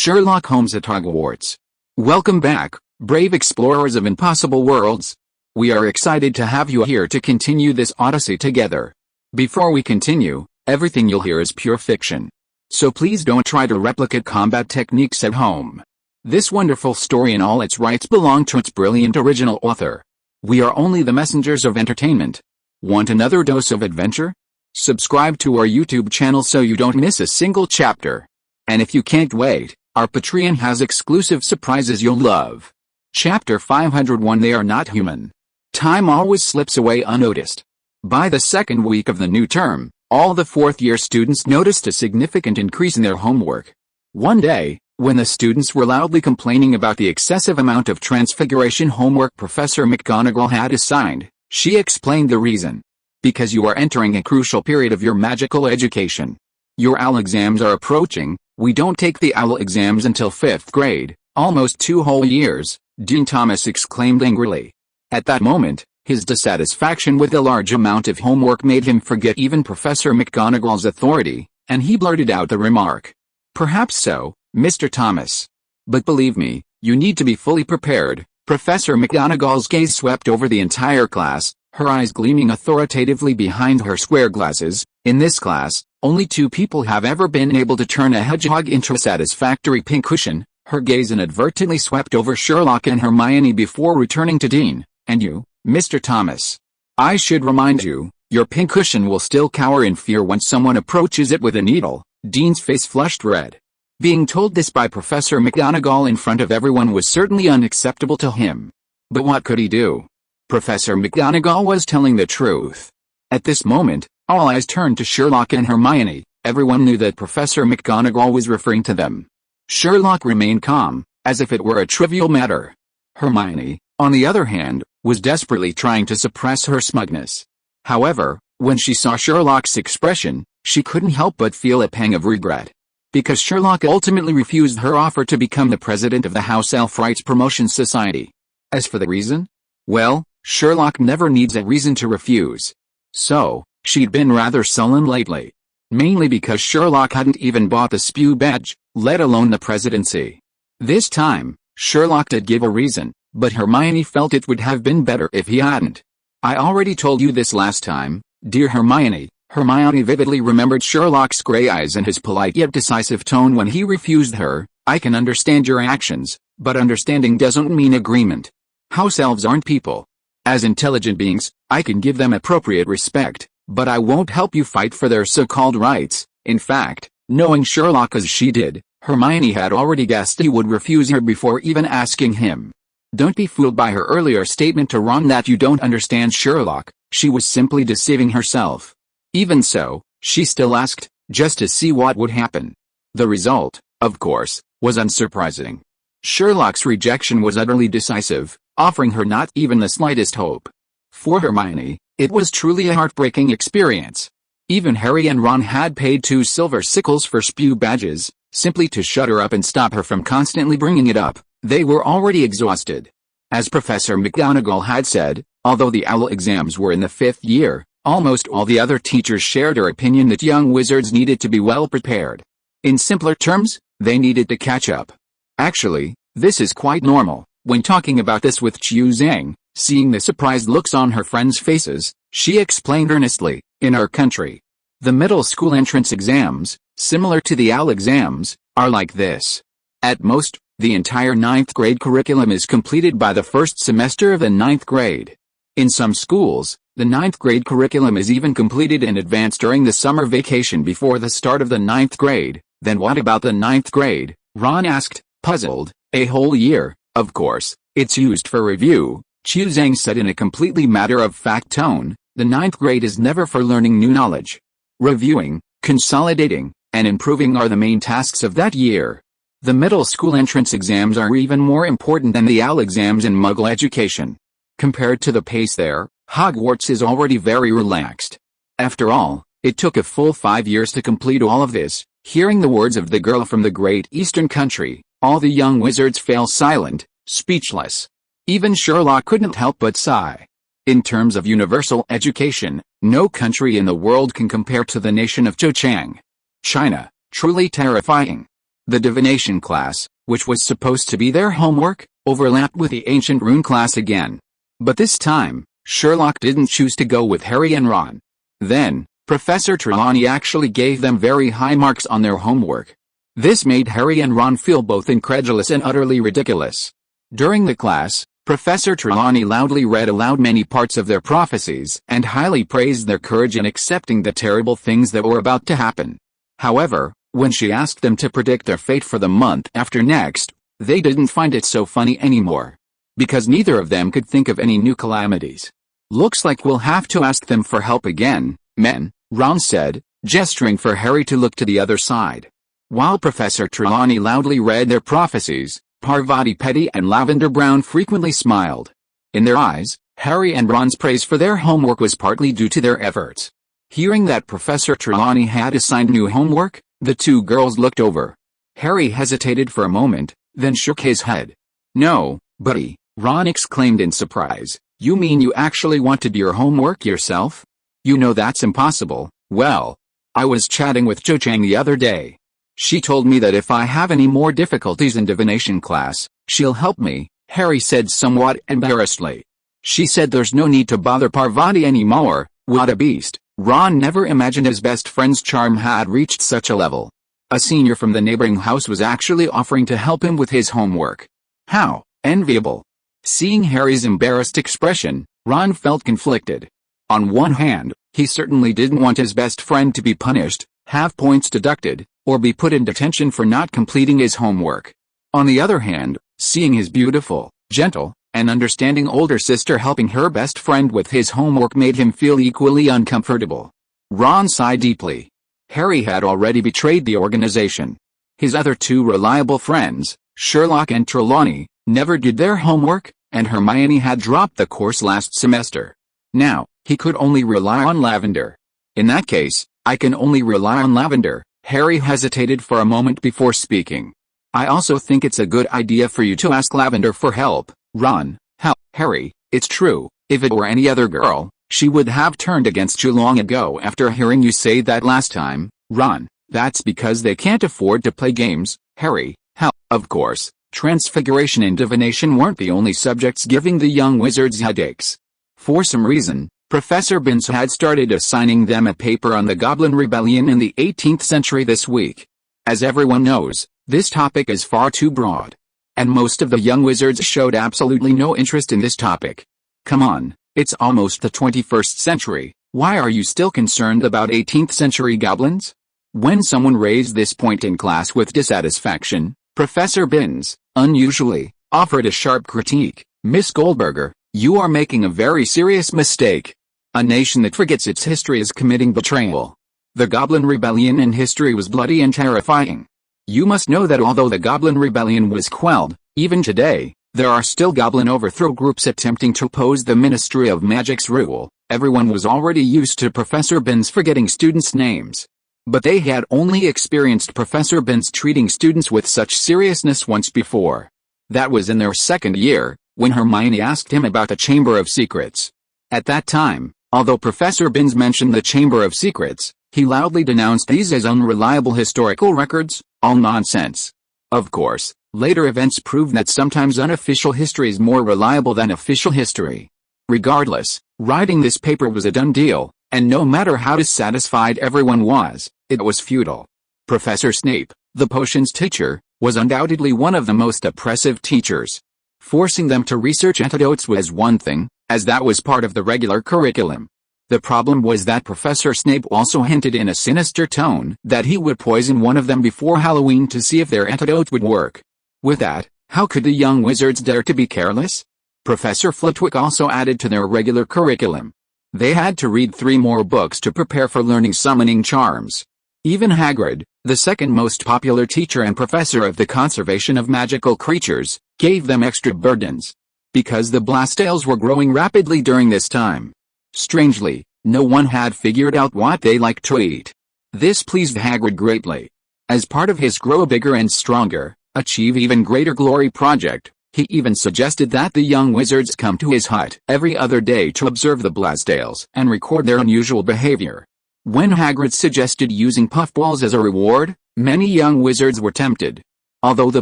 Sherlock Holmes at Hogwarts. Welcome back, brave explorers of impossible worlds. We are excited to have you here to continue this odyssey together. Before we continue, everything you'll hear is pure fiction. So please don't try to replicate combat techniques at home. This wonderful story in all its rights belong to its brilliant original author. We are only the messengers of entertainment. Want another dose of adventure? Subscribe to our YouTube channel so you don't miss a single chapter. And if you can't wait, our Patreon has exclusive surprises you'll love. Chapter 501 They Are Not Human. Time always slips away unnoticed. By the second week of the new term, all the fourth-year students noticed a significant increase in their homework. One day, when the students were loudly complaining about the excessive amount of transfiguration homework Professor McGonagall had assigned, she explained the reason. Because you are entering a crucial period of your magical education. Your OWL exams are approaching. We don't take the OWL exams until 5th grade, almost 2 whole years, Dean Thomas exclaimed angrily. At that moment, his dissatisfaction with the large amount of homework made him forget even Professor McGonagall's authority, and he blurted out the remark. Perhaps so, Mr. Thomas. But believe me, you need to be fully prepared. Professor McGonagall's gaze swept over the entire class, her eyes gleaming authoritatively behind her square glasses. In this class, only 2 people have ever been able to turn a hedgehog into a satisfactory pincushion. Her gaze inadvertently swept over Sherlock and Hermione before returning to Dean. And you, Mr. Thomas. I should remind you, your pincushion will still cower in fear when someone approaches it with a needle. Dean's face flushed red. Being told this by Professor McGonagall in front of everyone was certainly unacceptable to him. But what could he do? Professor McGonagall was telling the truth. At this moment, all eyes turned to Sherlock and Hermione. Everyone knew that Professor McGonagall was referring to them. Sherlock remained calm, as if it were a trivial matter. Hermione, on the other hand, was desperately trying to suppress her smugness. However, when she saw Sherlock's expression, she couldn't help but feel a pang of regret. Because Sherlock ultimately refused her offer to become the president of the House Elf Rights Promotion Society. As for the reason? Well, Sherlock never needs a reason to refuse. So, she'd been rather sullen lately. Mainly because Sherlock hadn't even bought the SPEW badge, let alone the presidency. This time, Sherlock did give a reason, but Hermione felt it would have been better if he hadn't. I already told you this last time, dear Hermione. Hermione vividly remembered Sherlock's gray eyes and his polite yet decisive tone when he refused her. I can understand your actions, but understanding doesn't mean agreement. House elves aren't people. As intelligent beings, I can give them appropriate respect, but I won't help you fight for their so-called rights. In fact, knowing Sherlock as she did, Hermione had already guessed he would refuse her before even asking him. Don't be fooled by her earlier statement to Ron that you don't understand Sherlock. She was simply deceiving herself. Even so, she still asked, just to see what would happen. The result, of course, was unsurprising. Sherlock's rejection was utterly decisive, offering her not even the slightest hope. For Hermione, it was truly a heartbreaking experience. Even Harry and Ron had paid 2 silver sickles for SPEW badges, simply to shut her up and stop her from constantly bringing it up. They were already exhausted. As Professor McGonagall had said, although the OWL exams were in the 5th year, almost all the other teachers shared her opinion that young wizards needed to be well prepared. In simpler terms, they needed to catch up. Actually, this is quite normal. When talking about this with Chiu Zhang, seeing the surprised looks on her friends' faces, she explained earnestly, in our country, the middle school entrance exams, similar to the OWL exams, are like this. At most, the entire 9th grade curriculum is completed by the first semester of the 9th grade. In some schools, the 9th grade curriculum is even completed in advance during the summer vacation before the start of the 9th grade. Then what about the 9th grade? Ron asked, puzzled. A whole year, of course, it's used for review, Chiu Zhang said in a completely matter-of-fact tone. The 9th grade is never for learning new knowledge. Reviewing, consolidating, and improving are the main tasks of that year. The middle school entrance exams are even more important than the OWL exams in Muggle education. Compared to the pace there, Hogwarts is already very relaxed. After all, it took a full 5 years to complete all of this. Hearing the words of the girl from the great eastern country, all the young wizards fell silent, speechless. Even Sherlock couldn't help but sigh. In terms of universal education, no country in the world can compare to the nation of Cho Chang. China, truly terrifying. The divination class, which was supposed to be their homework, overlapped with the ancient rune class again. But this time, Sherlock didn't choose to go with Harry and Ron. Then, Professor Trelawney actually gave them very high marks on their homework. This made Harry and Ron feel both incredulous and utterly ridiculous. During the class, Professor Trelawney loudly read aloud many parts of their prophecies and highly praised their courage in accepting the terrible things that were about to happen. However, when she asked them to predict their fate for the month after next, they didn't find it so funny anymore. Because neither of them could think of any new calamities. "Looks like we'll have to ask them for help again, men," Ron said, gesturing for Harry to look to the other side. While Professor Trelawney loudly read their prophecies, Parvati Petty and Lavender Brown frequently smiled. In their eyes, Harry and Ron's praise for their homework was partly due to their efforts. Hearing that Professor Trelawney had assigned new homework, the two girls looked over. Harry hesitated for a moment, then shook his head. "No, buddy," Ron exclaimed in surprise. "You mean you actually want to do your homework yourself? You know that's impossible." "Well, I was chatting with Cho Chang the other day. She told me that if I have any more difficulties in divination class, she'll help me," Harry said somewhat embarrassedly. "She said there's no need to bother Parvati anymore." What a beast. Ron never imagined his best friend's charm had reached such a level. A senior from the neighboring house was actually offering to help him with his homework. How enviable. Seeing Harry's embarrassed expression, Ron felt conflicted. On one hand, he certainly didn't want his best friend to be punished, have points deducted, or be put in detention for not completing his homework. On the other hand, seeing his beautiful, gentle, and understanding older sister helping her best friend with his homework made him feel equally uncomfortable. Ron sighed deeply. Harry had already betrayed the organization. His other two reliable friends, Sherlock and Trelawney, never did their homework, and Hermione had dropped the course last semester. Now, he could only rely on Lavender. "In that case, I can only rely on Lavender," Harry hesitated for a moment before speaking. "I also think it's a good idea for you to ask Lavender for help, Ron." "Help, Harry, it's true, if it were any other girl, she would have turned against you long ago after hearing you say that last time, Ron. That's because they can't afford to play games, Harry." "Help." Of course, transfiguration and divination weren't the only subjects giving the young wizards headaches. For some reason, Professor Binns had started assigning them a paper on the Goblin Rebellion in the 18th century this week. As everyone knows, this topic is far too broad. And most of the young wizards showed absolutely no interest in this topic. Come on, it's almost the 21st century, why are you still concerned about 18th century goblins? When someone raised this point in class with dissatisfaction, Professor Binns, unusually, offered a sharp critique. "Miss Goldberger, you are making a very serious mistake. A nation that forgets its history is committing betrayal. The Goblin Rebellion in history was bloody and terrifying. You must know that although the Goblin Rebellion was quelled, even today, there are still Goblin overthrow groups attempting to oppose the Ministry of Magic's rule." Everyone was already used to Professor Binns forgetting students' names. But they had only experienced Professor Binns treating students with such seriousness once before. That was in their second year, when Hermione asked him about the Chamber of Secrets. At that time, although Professor Binns mentioned the Chamber of Secrets, he loudly denounced these as unreliable historical records, all nonsense. Of course, later events proved that sometimes unofficial history is more reliable than official history. Regardless, writing this paper was a done deal, and no matter how dissatisfied everyone was, it was futile. Professor Snape, the potions teacher, was undoubtedly one of the most oppressive teachers. Forcing them to research antidotes was one thing, as that was part of the regular curriculum. The problem was that Professor Snape also hinted in a sinister tone that he would poison one of them before Halloween to see if their antidote would work. With that, how could the young wizards dare to be careless? Professor Flitwick also added to their regular curriculum. They had to read 3 more books to prepare for learning summoning charms. Even Hagrid, the second most popular teacher and professor of the conservation of magical creatures, gave them extra burdens. Because the Blastales were growing rapidly during this time. Strangely, no one had figured out what they liked to eat. This pleased Hagrid greatly. As part of his Grow Bigger and Stronger, Achieve Even Greater Glory project, he even suggested that the young wizards come to his hut every other day to observe the Blastales and record their unusual behavior. When Hagrid suggested using puffballs as a reward, many young wizards were tempted. Although the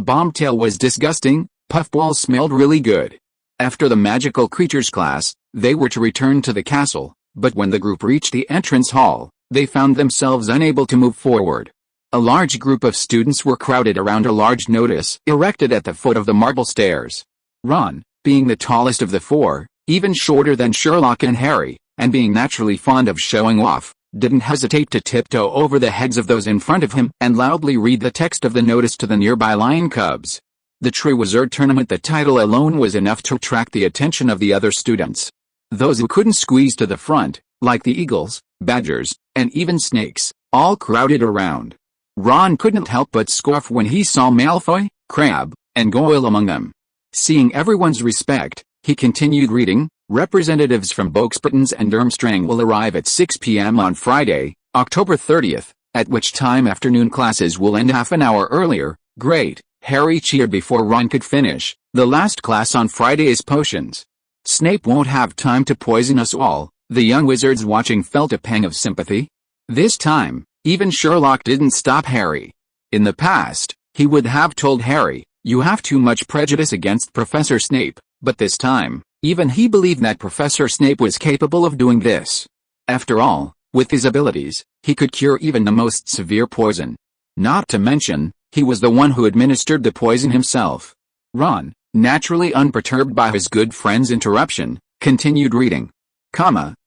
bombtail was disgusting, puffballs smelled really good. After the magical creatures class, they were to return to the castle, but when the group reached the entrance hall, they found themselves unable to move forward. A large group of students were crowded around a large notice erected at the foot of the marble stairs. Ron, being the tallest of the four, even shorter than Sherlock and Harry, and being naturally fond of showing off, didn't hesitate to tiptoe over the heads of those in front of him and loudly read the text of the notice to the nearby lion cubs. The Triwizard Tournament, the title alone was enough to attract the attention of the other students. Those who couldn't squeeze to the front, like the eagles, badgers, and even snakes, all crowded around. Ron couldn't help but scoff when he saw Malfoy, Crabbe, and Goyle among them. Seeing everyone's respect, he continued reading, "Representatives from Boxburtons and Durmstrang will arrive at 6 p.m. on Friday, October 30th, at which time afternoon classes will end half an hour earlier." Great, Harry cheered before Ron could finish. "The last class on Friday is potions. Snape won't have time to poison us all." The young wizards watching felt a pang of sympathy. This time, even Sherlock didn't stop Harry. In the past, he would have told Harry, "You have too much prejudice against Professor Snape," but this time, even he believed that Professor Snape was capable of doing this. After all, with his abilities, he could cure even the most severe poison. Not to mention, he was the one who administered the poison himself. Ron, naturally unperturbed by his good friend's interruption, continued reading.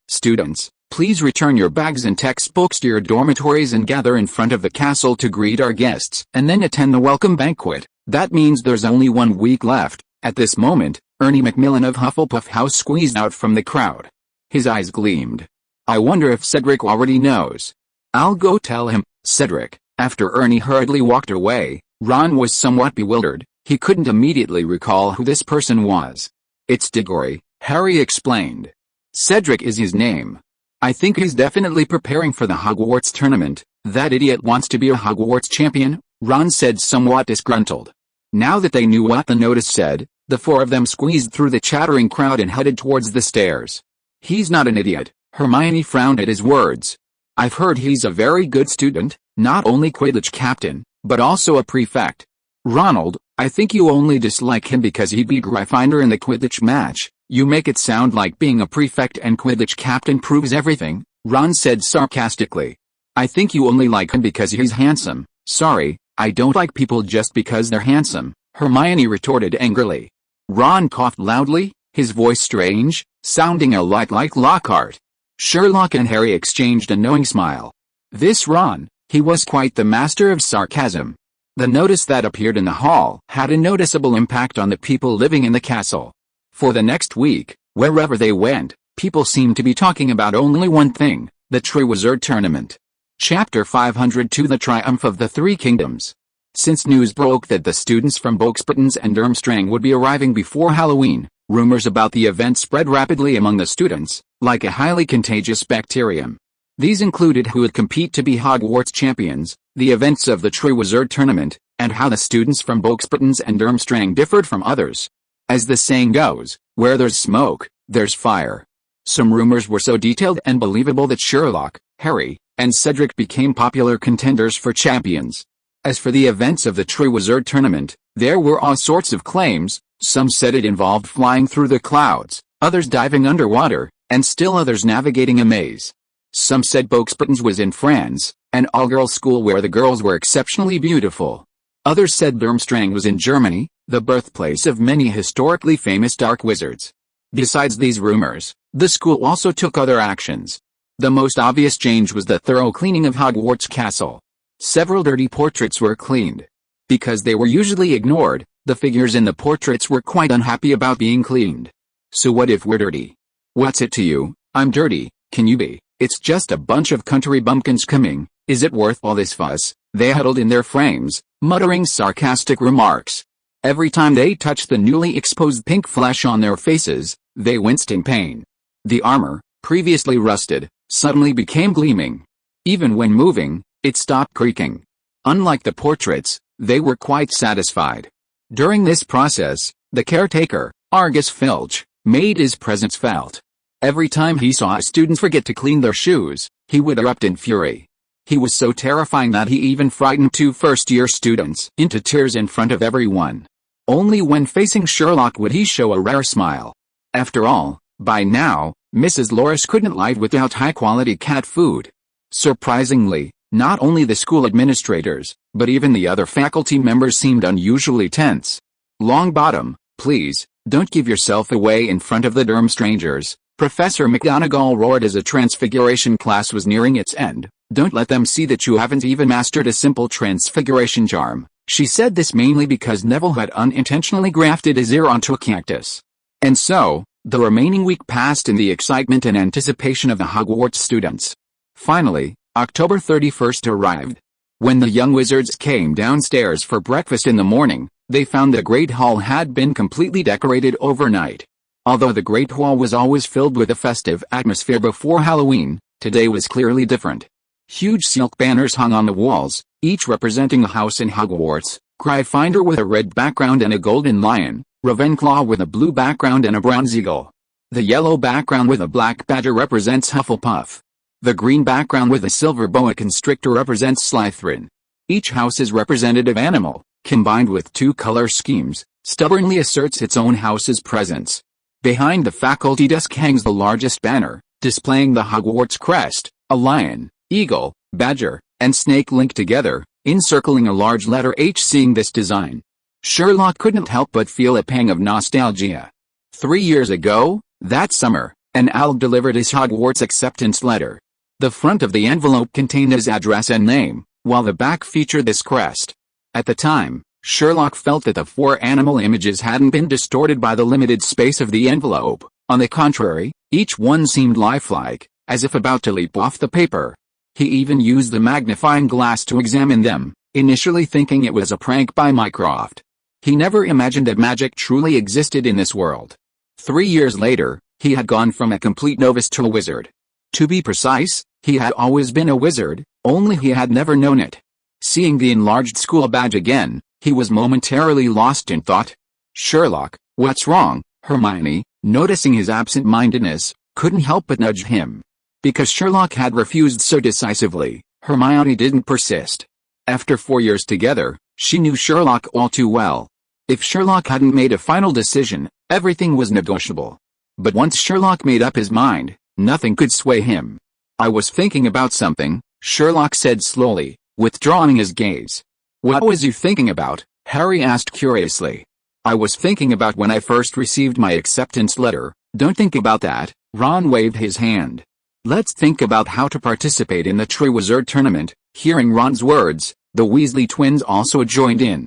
"Students, please return your bags and textbooks to your dormitories and gather in front of the castle to greet our guests and then attend the welcome banquet. That means there's only 1 week left." At this moment, Ernie Macmillan of Hufflepuff House squeezed out from the crowd. His eyes gleamed. "I wonder if Cedric already knows. I'll go tell him." Cedric. After Ernie hurriedly walked away, Ron was somewhat bewildered. He couldn't immediately recall who this person was. "It's Diggory," Harry explained. "Cedric is his name. I think he's definitely preparing for the Hogwarts tournament. That idiot wants to be a Hogwarts champion," Ron said, somewhat disgruntled. Now that they knew what the notice said, the four of them squeezed through the chattering crowd and headed towards the stairs. "He's not an idiot," Hermione frowned at his words. "I've heard he's a very good student, not only Quidditch captain, but also a prefect." "Ronald, I think you only dislike him because he beat Gryffindor in the Quidditch match. You make it sound like being a prefect and Quidditch captain proves everything," Ron said sarcastically. "I think you only like him because he's handsome." "Sorry, I don't like people just because they're handsome," Hermione retorted angrily. Ron coughed loudly, his voice strange, sounding a lot like Lockhart. Sherlock and Harry exchanged a knowing smile. This Ron, he was quite the master of sarcasm. The notice that appeared in the hall had a noticeable impact on the people living in the castle. For the next week, wherever they went, people seemed to be talking about only one thing, the Triwizard Tournament. Chapter 502, The Triumph of the Three Kingdoms. Since news broke that the students from Boxburtons and Durmstrang would be arriving before Halloween, rumors about the event spread rapidly among the students, like a highly contagious bacterium. These included who would compete to be Hogwarts champions, the events of the Triwizard Tournament, and how the students from Boxburtons and Durmstrang differed from others. As the saying goes, where there's smoke, there's fire. Some rumors were so detailed and believable that Sherlock, Harry, and Cedric became popular contenders for champions. As for the events of the Triwizard Tournament, there were all sorts of claims. Some said it involved flying through the clouds, others diving underwater, and still others navigating a maze. Some said Boxburtons was in France, an all-girls school where the girls were exceptionally beautiful. Others said Durmstrang was in Germany, the birthplace of many historically famous dark wizards. Besides these rumors, the school also took other actions. The most obvious change was the thorough cleaning of Hogwarts Castle. Several dirty portraits were cleaned. Because they were usually ignored, the figures in the portraits were quite unhappy about being cleaned. "So what if we're dirty? What's it to you? I'm dirty, can you be? It's just a bunch of country bumpkins coming, is it worth all this fuss?" They huddled in their frames, muttering sarcastic remarks. Every time they touched the newly exposed pink flesh on their faces, they winced in pain. The armor, previously rusted, suddenly became gleaming. Even when moving, it stopped creaking. Unlike the portraits, they were quite satisfied. During this process, the caretaker, Argus Filch, made his presence felt. Every time he saw students forget to clean their shoes, he would erupt in fury. He was so terrifying that he even frightened 2 first-year students into tears in front of everyone. Only when facing Sherlock would he show a rare smile. After all, by now, Mrs. Loris couldn't live without high-quality cat food. Surprisingly, not only the school administrators, but even the other faculty members seemed unusually tense. "Longbottom, please, don't give yourself away in front of the derm strangers," Professor McGonagall roared as a transfiguration class was nearing its end. "Don't let them see that you haven't even mastered a simple transfiguration charm." She said this mainly because Neville had unintentionally grafted his ear onto a cactus. And so, the remaining week passed in the excitement and anticipation of the Hogwarts students. Finally, October 31st arrived. When the young wizards came downstairs for breakfast in the morning, they found the Great Hall had been completely decorated overnight. Although the Great Hall was always filled with a festive atmosphere before Halloween, today was clearly different. Huge silk banners hung on the walls, each representing a house in Hogwarts: Gryffindor with a red background and a golden lion, Ravenclaw with a blue background and a bronze eagle. The yellow background with a black badger represents Hufflepuff. The green background with a silver boa constrictor represents Slytherin. Each house's representative animal, combined with 2 color schemes, stubbornly asserts its own house's presence. Behind the faculty desk hangs the largest banner, displaying the Hogwarts crest: a lion, eagle, badger, and snake linked together, encircling a large letter H. Seeing this design, Sherlock couldn't help but feel a pang of nostalgia. 3 years ago, that summer, an owl delivered his Hogwarts acceptance letter. The front of the envelope contained his address and name, while the back featured this crest. At the time, Sherlock felt that the 4 animal images hadn't been distorted by the limited space of the envelope. On the contrary, each one seemed lifelike, as if about to leap off the paper. He even used the magnifying glass to examine them, initially thinking it was a prank by Mycroft. He never imagined that magic truly existed in this world. 3 years later, he had gone from a complete novice to a wizard. To be precise, he had always been a wizard, only he had never known it. Seeing the enlarged school badge again, he was momentarily lost in thought. "Sherlock, what's wrong?" Hermione, noticing his absent-mindedness, couldn't help but nudge him. Because Sherlock had refused so decisively, Hermione didn't persist. After 4 years together, she knew Sherlock all too well. If Sherlock hadn't made a final decision, everything was negotiable. But once Sherlock made up his mind, nothing could sway him. "I was thinking about something," Sherlock said slowly, withdrawing his gaze. "What was you thinking about?" Harry asked curiously. "I was thinking about when I first received my acceptance letter." "Don't think about that," Ron waved his hand. "Let's think about how to participate in the Triwizard Tournament." Hearing Ron's words, the Weasley twins also joined in.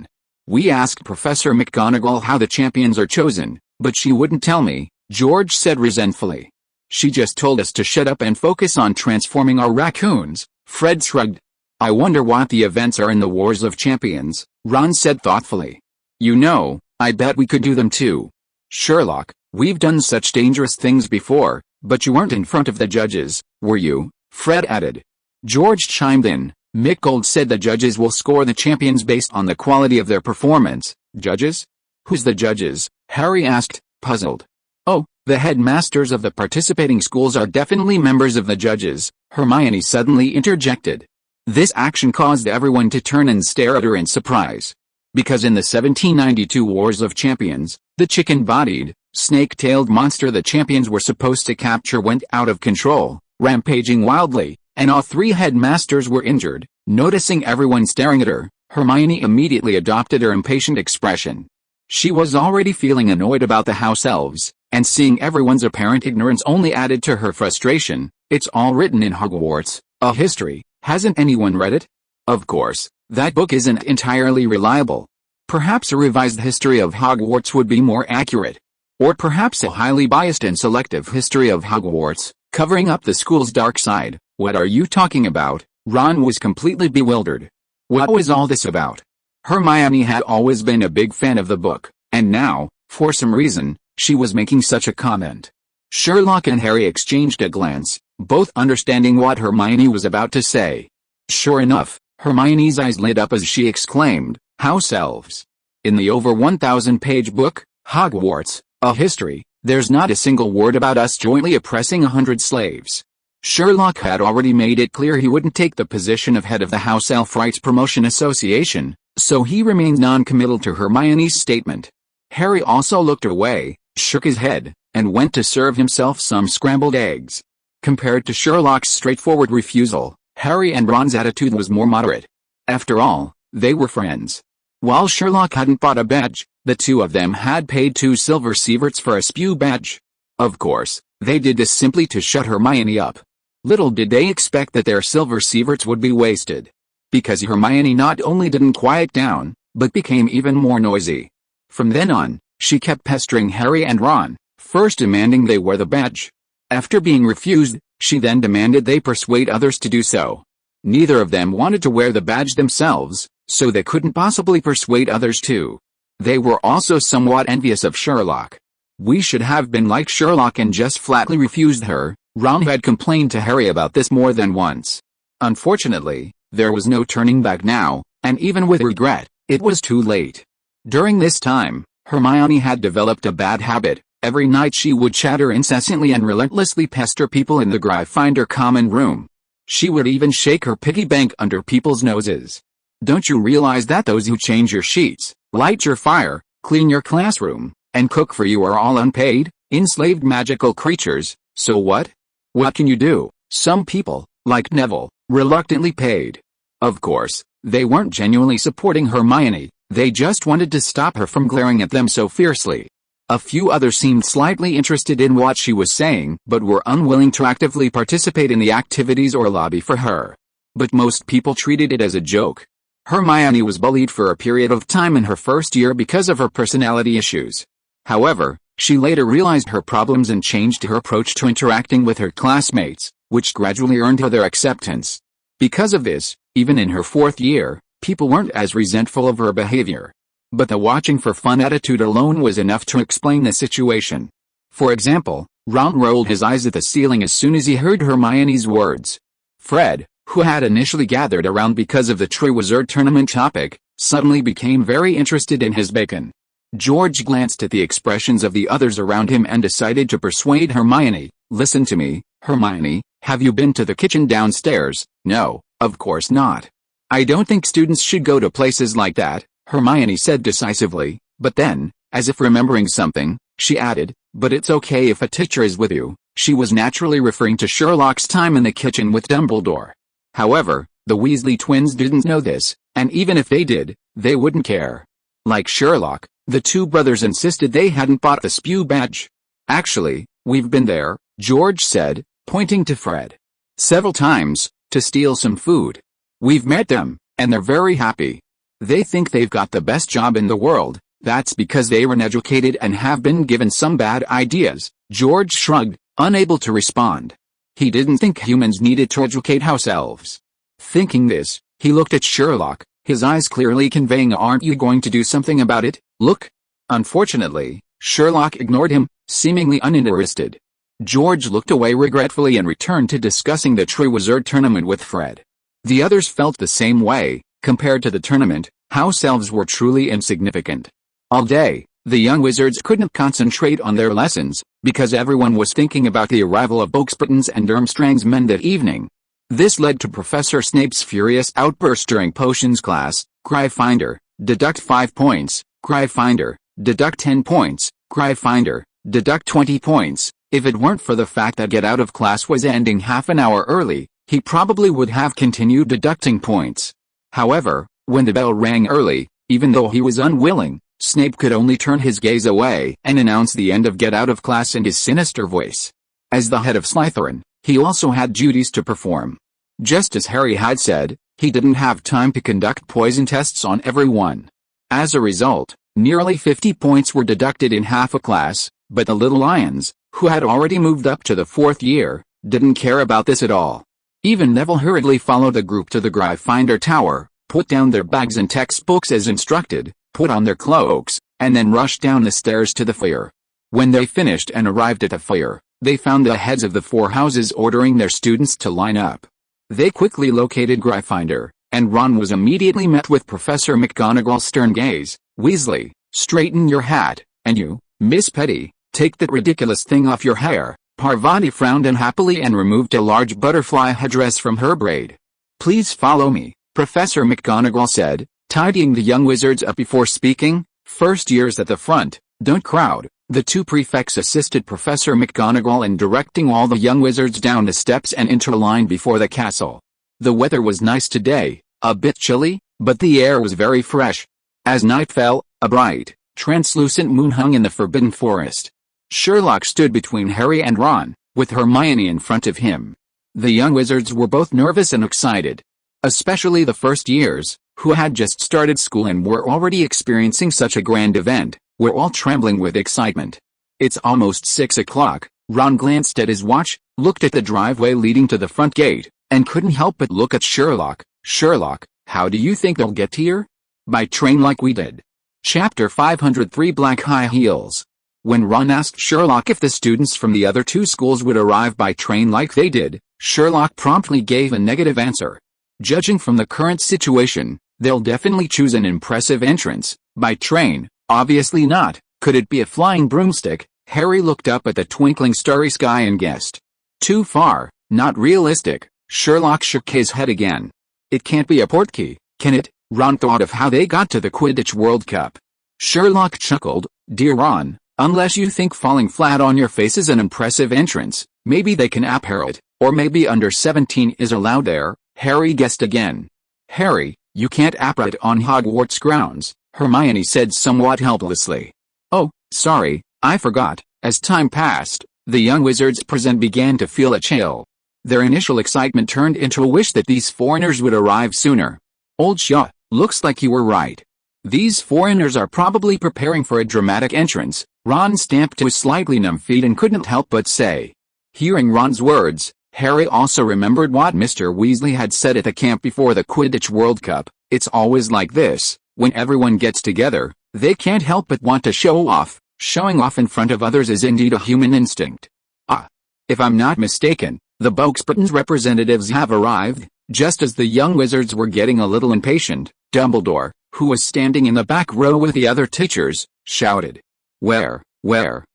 "We asked Professor McGonagall how the champions are chosen, but she wouldn't tell me," George said resentfully. "She just told us to shut up and focus on transforming our raccoons." Fred shrugged. "I wonder what the events are in the Wars of Champions," Ron said thoughtfully. "You know, I bet we could do them too. Sherlock, we've done such dangerous things before, but you weren't in front of the judges, were you?" Fred added. George chimed in. "Mick Gold said the judges will score the champions based on the quality of their performance." "Judges? Who's the judges?" Harry asked, puzzled. "Oh, the headmasters of the participating schools are definitely members of the judges," Hermione suddenly interjected. This action caused everyone to turn and stare at her in surprise. Because in the 1792 Wars of Champions, the chicken-bodied, snake-tailed monster the champions were supposed to capture went out of control, rampaging wildly, and all 3 headmasters were injured. Noticing everyone staring at her, Hermione immediately adopted her impatient expression. She was already feeling annoyed about the house elves, and seeing everyone's apparent ignorance only added to her frustration. "It's all written in Hogwarts, a history. Hasn't anyone read it? Of course, that book isn't entirely reliable. Perhaps a revised history of Hogwarts would be more accurate. Or perhaps a highly biased and selective history of Hogwarts, covering up the school's dark side." "What are you talking about?" Ron was completely bewildered. What was all this about? Hermione had always been a big fan of the book, and now, for some reason, she was making such a comment. Sherlock and Harry exchanged a glance, both understanding what Hermione was about to say. Sure enough, Hermione's eyes lit up as she exclaimed, "House elves! In the over 1,000-page book, Hogwarts, a history, there's not a single word about us jointly oppressing 100 slaves." Sherlock had already made it clear he wouldn't take the position of head of the House Elf Rights Promotion Association, so he remained non-committal to Hermione's statement. Harry also looked away, shook his head, and went to serve himself some scrambled eggs. Compared to Sherlock's straightforward refusal, Harry and Ron's attitude was more moderate. After all, they were friends. While Sherlock hadn't bought a badge, the two of them had paid 2 silver sieverts for a spew badge. Of course, they did this simply to shut Hermione up. Little did they expect that their silver sieverts would be wasted. Because Hermione not only didn't quiet down, but became even more noisy. From then on, she kept pestering Harry and Ron, first demanding they wear the badge. After being refused, she then demanded they persuade others to do so. Neither of them wanted to wear the badge themselves, so they couldn't possibly persuade others to. They were also somewhat envious of Sherlock. "We should have been like Sherlock and just flatly refused her," Ron had complained to Harry about this more than once. Unfortunately, there was no turning back now, and even with regret, it was too late. During this time, Hermione had developed a bad habit. Every night she would chatter incessantly and relentlessly pester people in the Gryffindor common room. She would even shake her piggy bank under people's noses. "Don't you realize that those who change your sheets, light your fire, clean your classroom, and cook for you are all unpaid, enslaved magical creatures? So what? What can you do?" Some people, like Neville, reluctantly paid. Of course, they weren't genuinely supporting Hermione, they just wanted to stop her from glaring at them so fiercely. A few others seemed slightly interested in what she was saying but were unwilling to actively participate in the activities or lobby for her. But most people treated it as a joke. Hermione was bullied for a period of time in her first year because of her personality issues. However, she later realized her problems and changed her approach to interacting with her classmates, which gradually earned her their acceptance. Because of this, even in her 4th year, people weren't as resentful of her behavior. But the watching for fun attitude alone was enough to explain the situation. For example, Ron rolled his eyes at the ceiling as soon as he heard Hermione's words. Fred, who had initially gathered around because of the Triwizard Tournament topic, suddenly became very interested in his bacon. George glanced at the expressions of the others around him and decided to persuade Hermione. "Listen to me, Hermione, have you been to the kitchen downstairs?" "No, of course not. I don't think students should go to places like that," Hermione said decisively, but then, as if remembering something, she added, "But it's okay if a teacher is with you." She was naturally referring to Sherlock's time in the kitchen with Dumbledore. However, the Weasley twins didn't know this, and even if they did, they wouldn't care. Like Sherlock, the two brothers insisted they hadn't bought the spew badge. "Actually, we've been there," George said, pointing to Fred. "Several times, to steal some food. We've met them, and they're very happy. They think they've got the best job in the world. That's because they were uneducated and have been given some bad ideas." George shrugged, unable to respond. He didn't think humans needed to educate house elves. Thinking this, he looked at Sherlock, his eyes clearly conveying, "Aren't you going to do something about it? Look." Unfortunately, Sherlock ignored him, seemingly uninterested. George looked away regretfully and returned to discussing the Triwizard Tournament with Fred. The others felt the same way. Compared to the tournament, house elves were truly insignificant. All day, the young wizards couldn't concentrate on their lessons, because everyone was thinking about the arrival of Oaksburton's and Durmstrang's men that evening. This led to Professor Snape's furious outburst during potions class. "Gryffindor, deduct 5 points, Gryffindor, deduct 10 points, Gryffindor, deduct 20 points. If it weren't for the fact that get out of class was ending half an hour early, he probably would have continued deducting points. However, when the bell rang early, even though he was unwilling, Snape could only turn his gaze away and announce the end of get out of class in his sinister voice. As the head of Slytherin, he also had duties to perform. Just as Harry had said, he didn't have time to conduct poison tests on everyone. As a result, nearly 50 points were deducted in half a class, but the Little Lions, who had already moved up to the 4th year, didn't care about this at all. Even Neville hurriedly followed the group to the Gryffindor Tower, put down their bags and textbooks as instructed, put on their cloaks, and then rushed down the stairs to the foyer. When they finished and arrived at the foyer, they found the heads of the 4 houses ordering their students to line up. They quickly located Gryffindor, and Ron was immediately met with Professor McGonagall's stern gaze. "Weasley, straighten your hat, and you, Miss Petty, take that ridiculous thing off your hair." Parvati frowned unhappily and removed a large butterfly headdress from her braid. "Please follow me," Professor McGonagall said, tidying the young wizards up before speaking. "First years at the front, don't crowd." The two prefects assisted Professor McGonagall in directing all the young wizards down the steps and into a line before the castle. The weather was nice today, a bit chilly, but the air was very fresh. As night fell, a bright, translucent moon hung in the Forbidden Forest. Sherlock stood between Harry and Ron, with Hermione in front of him. The young wizards were both nervous and excited. Especially the first years, who had just started school and were already experiencing such a grand event, were all trembling with excitement. "It's almost 6 o'clock, Ron glanced at his watch, looked at the driveway leading to the front gate, and couldn't help but look at Sherlock. "Sherlock, how do you think they'll get here?" "By train like we did." Chapter 503 Black High Heels. When Ron asked Sherlock if the students from the other two schools would arrive by train like they did, Sherlock promptly gave a negative answer. "Judging from the current situation, they'll definitely choose an impressive entrance. By train, obviously not. Could it be a flying broomstick?" Harry looked up at the twinkling starry sky and guessed. "Too far, not realistic." Sherlock shook his head again. "It can't be a portkey, can it?" Ron thought of how they got to the Quidditch World Cup. Sherlock chuckled. "Dear Ron, unless you think falling flat on your face is an impressive entrance, maybe they can apparel it, or maybe under 17 is allowed there." Harry guessed again. "Harry, you can't apparel it on Hogwarts grounds," Hermione said somewhat helplessly. "Oh, sorry, I forgot." As time passed, the young wizards present began to feel a chill. Their initial excitement turned into a wish that these foreigners would arrive sooner. "Old Shaw, looks like you were right. These foreigners are probably preparing for a dramatic entrance." Ron stamped to his slightly numb feet and couldn't help but say. Hearing Ron's words, Harry also remembered what Mr. Weasley had said at the camp before the Quidditch World Cup. "It's always like this, when everyone gets together, they can't help but want to show off. Showing off in front of others is indeed a human instinct." "Ah. If I'm not mistaken, the Boxburton's representatives have arrived." Just as the young wizards were getting a little impatient, Dumbledore, who was standing in the back row with the other teachers, shouted. Where?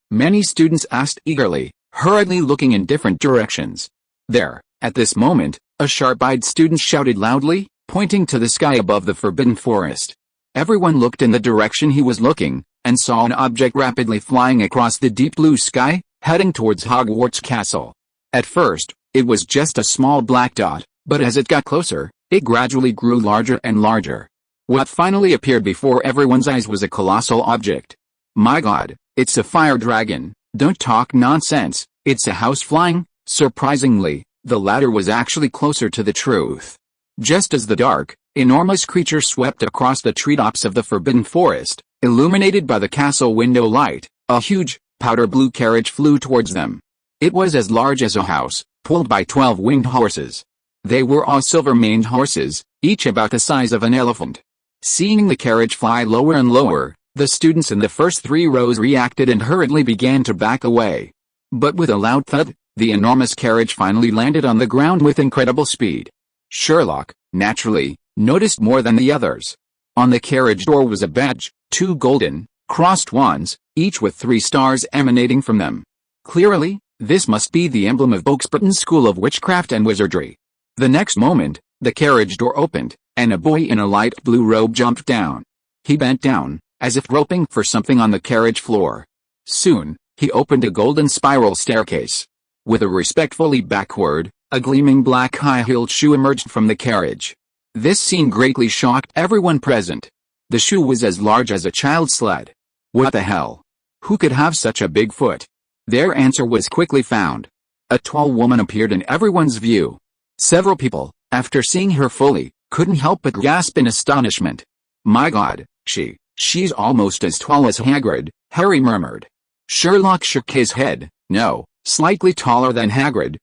Many students asked eagerly, hurriedly looking in different directions. "There." At this moment, a sharp-eyed student shouted loudly, pointing to the sky above the Forbidden Forest. Everyone looked in the direction he was looking, and saw an object rapidly flying across the deep blue sky, heading towards Hogwarts Castle. At first, it was just a small black dot, but as it got closer, it gradually grew larger and larger. What finally appeared before everyone's eyes was a colossal object. "My God, it's a fire dragon." "Don't talk nonsense, it's a house flying." Surprisingly, the latter was actually closer to the truth. Just as the dark, enormous creature swept across the treetops of the Forbidden Forest, illuminated by the castle window light, a huge, powder blue carriage flew towards them. It was as large as a house, pulled by 12 winged horses. They were all silver-maned horses, each about the size of an elephant. Seeing the carriage fly lower and lower, the students in the first 3 rows reacted and hurriedly began to back away. But with a loud thud, the enormous carriage finally landed on the ground with incredible speed. Sherlock, naturally, noticed more than the others. On the carriage door was a badge, 2 golden, crossed wands, each with 3 stars emanating from them. Clearly, this must be the emblem of Boxburton's School of Witchcraft and Wizardry. The next moment, the carriage door opened, and a boy in a light blue robe jumped down. He bent down, as if groping for something on the carriage floor. Soon, he opened a golden spiral staircase. With a respectful leap backward, a gleaming black high-heeled shoe emerged from the carriage. This scene greatly shocked everyone present. The shoe was as large as a child's sled. What the hell? Who could have such a big foot? Their answer was quickly found. A tall woman appeared in everyone's view. Several people, after seeing her fully, couldn't help but gasp in astonishment. "My God, she's almost as tall as Hagrid," Harry murmured. Sherlock shook his head. "No, slightly taller than Hagrid."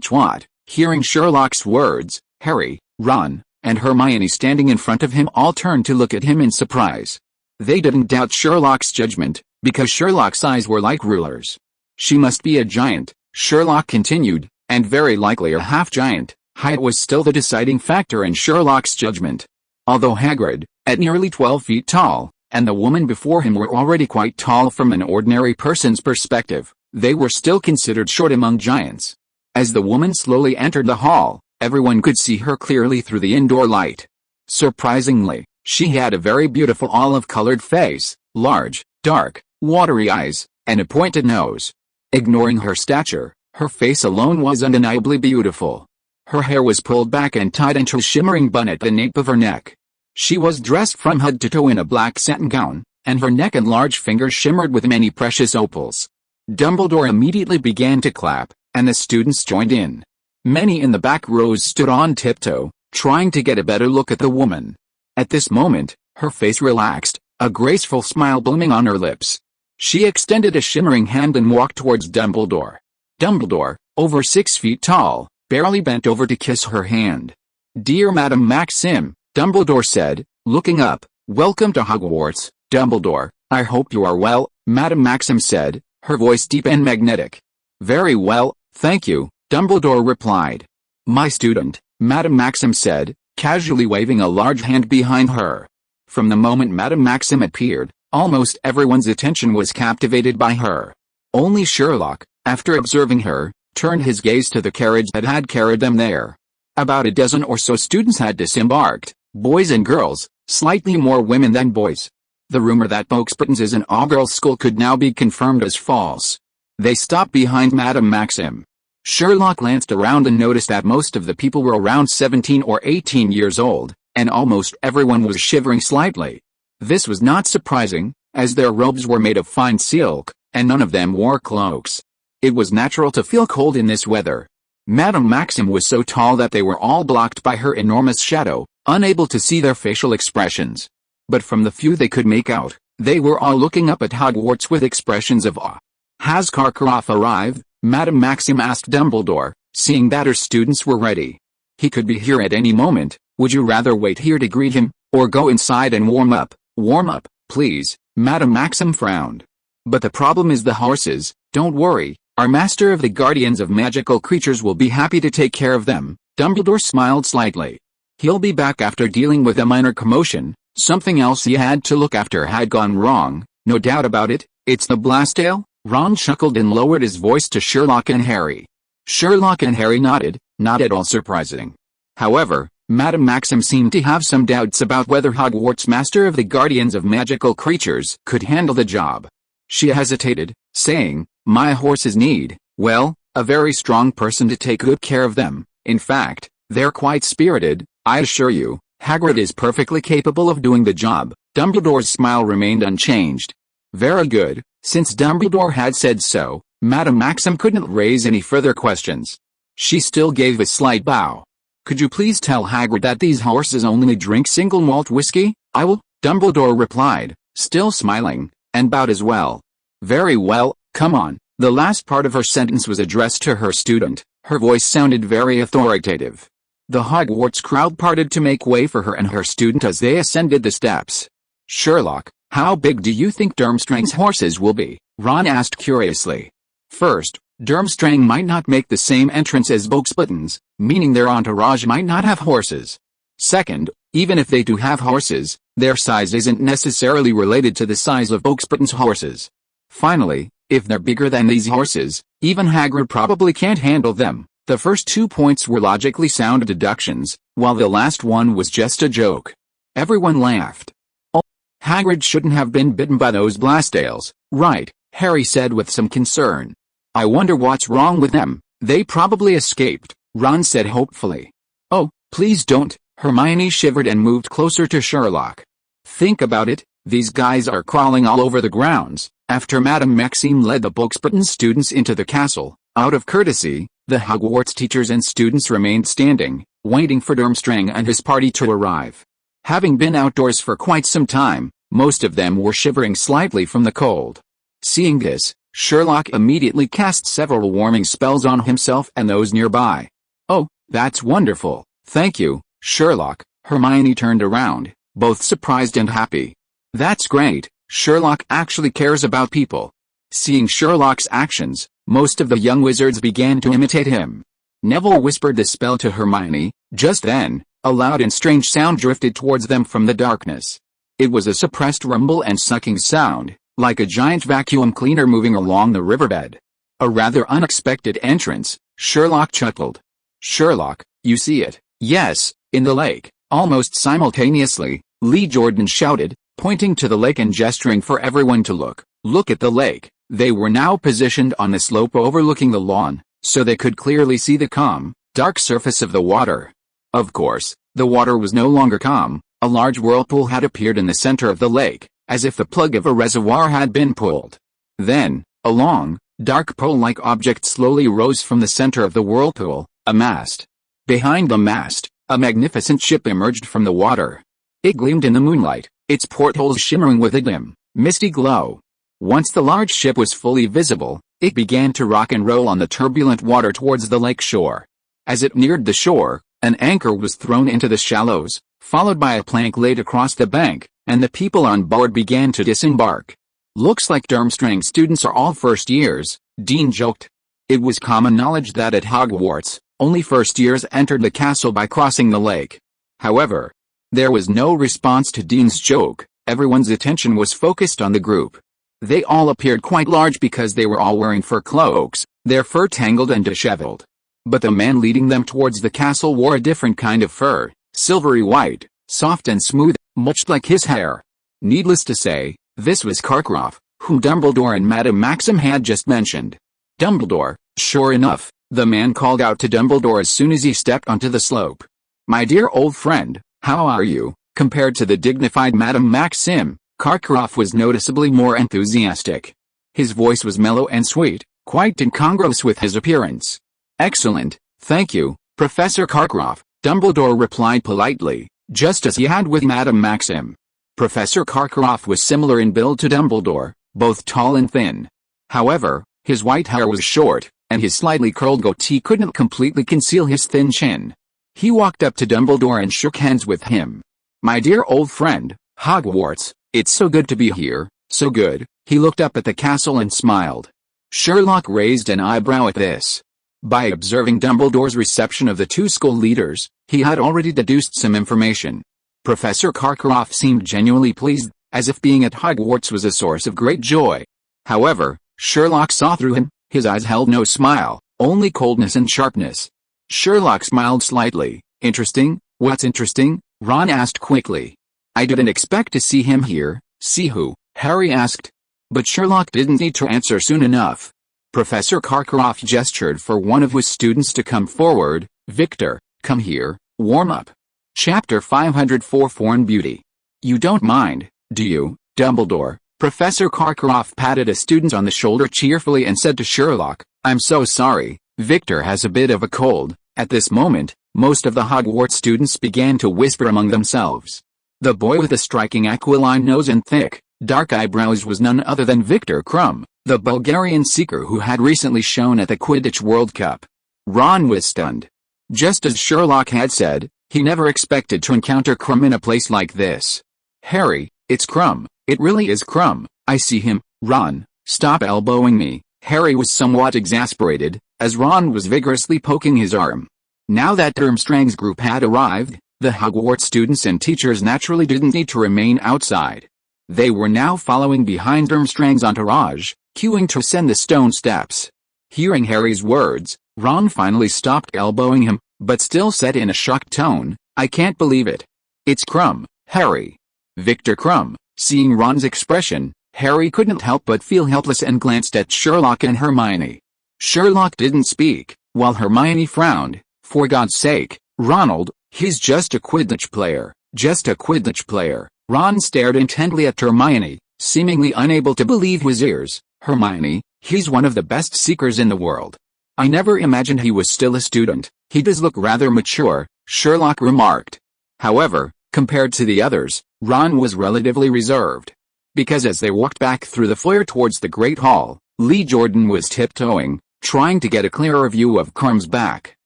What? Hearing Sherlock's words, Harry, Ron, and Hermione standing in front of him all turned to look at him in surprise. They didn't doubt Sherlock's judgment, because Sherlock's eyes were like rulers. "She must be a giant," Sherlock continued, "and very likely a half-giant." Height was still the deciding factor in Sherlock's judgment. Although Hagrid, at nearly 12 feet tall, and the woman before him were already quite tall from an ordinary person's perspective, they were still considered short among giants. As the woman slowly entered the hall, everyone could see her clearly through the indoor light. Surprisingly, she had a very beautiful olive-colored face, large, dark, watery eyes, and a pointed nose. Ignoring her stature, her face alone was undeniably beautiful. Her hair was pulled back and tied into a shimmering bun at the nape of her neck. She was dressed from head to toe in a black satin gown, and her neck and large fingers shimmered with many precious opals. Dumbledore immediately began to clap, and the students joined in. Many in the back rows stood on tiptoe, trying to get a better look at the woman. At this moment, her face relaxed, a graceful smile blooming on her lips. She extended a shimmering hand and walked towards Dumbledore. Dumbledore, over 6 feet tall, barely bent over to kiss her hand. "Dear Madame Maxim," Dumbledore said, looking up, "welcome to Hogwarts, Dumbledore. I hope you are well," Madame Maxim said, her voice deep and magnetic. "Very well, thank you," Dumbledore replied. "My student," Madame Maxim said, casually waving a large hand behind her. From the moment Madame Maxim appeared, almost everyone's attention was captivated by her. Only Sherlock, after observing her, turned his gaze to the carriage that had carried them there. About a dozen or so students had disembarked, boys and girls, slightly more women than boys. The rumor that Boxburton's is an all-girls school could now be confirmed as false. They stopped behind Madame Maxim. Sherlock glanced around and noticed that most of the people were around 17 or 18 years old, and almost everyone was shivering slightly. This was not surprising, as their robes were made of fine silk, and none of them wore cloaks. It was natural to feel cold in this weather. Madame Maxim was so tall that they were all blocked by her enormous shadow, unable to see their facial expressions. But from the few they could make out, they were all looking up at Hogwarts with expressions of awe. "Has Karkaroff arrived?" Madame Maxim asked Dumbledore, seeing that her students were ready. "He could be here at any moment. Would you rather wait here to greet him, or go inside and warm up?" "Warm up, please," Madame Maxim frowned. "But the problem is the horses." "Don't worry, our master of the guardians of magical creatures will be happy to take care of them." Dumbledore smiled slightly. "He'll be back after dealing with a minor commotion. Something else he had to look after had gone wrong, no doubt about it. It's the Blastale." Ron chuckled and lowered his voice to Sherlock and Harry. Sherlock and Harry nodded, not at all surprising. However, Madame Maxim seemed to have some doubts about whether Hogwarts Master of the Guardians of Magical Creatures could handle the job. She hesitated, saying, "My horses need, well, a very strong person to take good care of them. In fact, they're quite spirited, I assure you. Hagrid is perfectly capable of doing the job." Dumbledore's smile remained unchanged. "Very good." Since Dumbledore had said so, Madame Maxim couldn't raise any further questions. She still gave a slight bow. "Could you please tell Hagrid that these horses only drink single malt whiskey?" "I will," Dumbledore replied, still smiling, and bowed as well. "Very well, come on." The last part of her sentence was addressed to her student. Her voice sounded very authoritative. The Hogwarts crowd parted to make way for her and her student as they ascended the steps. "Sherlock, how big do you think Durmstrang's horses will be?" Ron asked curiously. "First, Durmstrang might not make the same entrance as Boxburton's, meaning their entourage might not have horses. Second, even if they do have horses, their size isn't necessarily related to the size of Boxburton's horses. Finally, if they're bigger than these horses, even Hagrid probably can't handle them." The first 2 points were logically sound deductions, while the last one was just a joke. Everyone laughed. "Oh, Hagrid shouldn't have been bitten by those Blastales, right?" Harry said with some concern. "I wonder what's wrong with them. They probably escaped," Ron said hopefully. "Oh, please don't." Hermione shivered and moved closer to Sherlock. "Think about it, these guys are crawling all over the grounds." After Madame Maxime led the Boxburton students into the castle, out of courtesy, the Hogwarts teachers and students remained standing, waiting for Durmstrang and his party to arrive. Having been outdoors for quite some time, most of them were shivering slightly from the cold. Seeing this, Sherlock immediately cast several warming spells on himself and those nearby. "Oh, that's wonderful, thank you, Sherlock." Hermione turned around, both surprised and happy. "That's great, Sherlock actually cares about people." Seeing Sherlock's actions, most of the young wizards began to imitate him. Neville whispered the spell to Hermione. Just then, a loud and strange sound drifted towards them from the darkness. It was a suppressed rumble and sucking sound, like a giant vacuum cleaner moving along the riverbed. A rather unexpected entrance, Sherlock chuckled. Sherlock, you see it? Yes, in the lake. Almost simultaneously, Lee Jordan shouted, pointing to the lake and gesturing for everyone to look. Look at the lake. They were now positioned on the slope overlooking the lawn, so they could clearly see the calm, dark surface of the water. Of course, the water was no longer calm. A large whirlpool had appeared in the center of the lake, as if the plug of a reservoir had been pulled. Then, a long, dark pole-like object slowly rose from the center of the whirlpool, a mast. Behind the mast, a magnificent ship emerged from the water. It gleamed in the moonlight, its portholes shimmering with a dim, misty glow. Once the large ship was fully visible, it began to rock and roll on the turbulent water towards the lake shore. As it neared the shore, an anchor was thrown into the shallows, followed by a plank laid across the bank, and the people on board began to disembark. Looks like Durmstrang students are all first years, Dean joked. It was common knowledge that at Hogwarts, only first years entered the castle by crossing the lake. However, there was no response to Dean's joke. Everyone's attention was focused on the group. They all appeared quite large because they were all wearing fur cloaks, their fur tangled and disheveled. But the man leading them towards the castle wore a different kind of fur, silvery white, soft and smooth, much like his hair. Needless to say, this was Karkaroff, whom Dumbledore and Madame Maxim had just mentioned. Dumbledore, sure enough, the man called out to Dumbledore as soon as he stepped onto the slope. My dear old friend, how are you? Compared to the dignified Madame Maxim, Karkaroff was noticeably more enthusiastic. His voice was mellow and sweet, quite incongruous with his appearance. Excellent, thank you, Professor Karkaroff, Dumbledore replied politely, just as he had with Madame Maxim. Professor Karkaroff was similar in build to Dumbledore, both tall and thin. However, his white hair was short, and his slightly curled goatee couldn't completely conceal his thin chin. He walked up to Dumbledore and shook hands with him. My dear old friend, Hogwarts, it's so good to be here, so good. He looked up at the castle and smiled. Sherlock raised an eyebrow at this. By observing Dumbledore's reception of the two school leaders, he had already deduced some information. Professor Karkaroff seemed genuinely pleased, as if being at Hogwarts was a source of great joy. However, Sherlock saw through him. His eyes held no smile, only coldness and sharpness. Sherlock smiled slightly. Interesting? What's interesting? Ron asked quickly. I didn't expect to see him here. See who? Harry asked. But Sherlock didn't need to answer soon enough. Professor Karkaroff gestured for one of his students to come forward. Victor, come here, warm up. Chapter 504 Foreign Beauty. You don't mind, do you, Dumbledore? Professor Karkaroff patted a student on the shoulder cheerfully and said to Sherlock, I'm so sorry, Victor has a bit of a cold. At this moment, most of the Hogwarts students began to whisper among themselves. The boy with the striking aquiline nose and thick, dark eyebrows was none other than Victor Krum, the Bulgarian seeker who had recently shone at the Quidditch World Cup. Ron was stunned. Just as Sherlock had said, he never expected to encounter Krum in a place like this. Harry, it's Krum. It really is Krum. I see him. Ron, stop elbowing me. Harry was somewhat exasperated, as Ron was vigorously poking his arm. Now that Durmstrang's group had arrived, the Hogwarts students and teachers naturally didn't need to remain outside. They were now following behind Durmstrang's entourage, queuing to ascend the stone steps. Hearing Harry's words, Ron finally stopped elbowing him, but still said in a shocked tone, I can't believe it. It's Krum, Harry. Victor Krum. Seeing Ron's expression, Harry couldn't help but feel helpless and glanced at Sherlock and Hermione. Sherlock didn't speak, while Hermione frowned. For God's sake, Ronald, he's just a Quidditch player, just a Quidditch player. Ron stared intently at Hermione, seemingly unable to believe his ears. Hermione, he's one of the best seekers in the world. I never imagined he was still a student. He does look rather mature, Sherlock remarked. However, compared to the others, Ron was relatively reserved. Because as they walked back through the foyer towards the Great Hall, Lee Jordan was tiptoeing, trying to get a clearer view of Krum's back.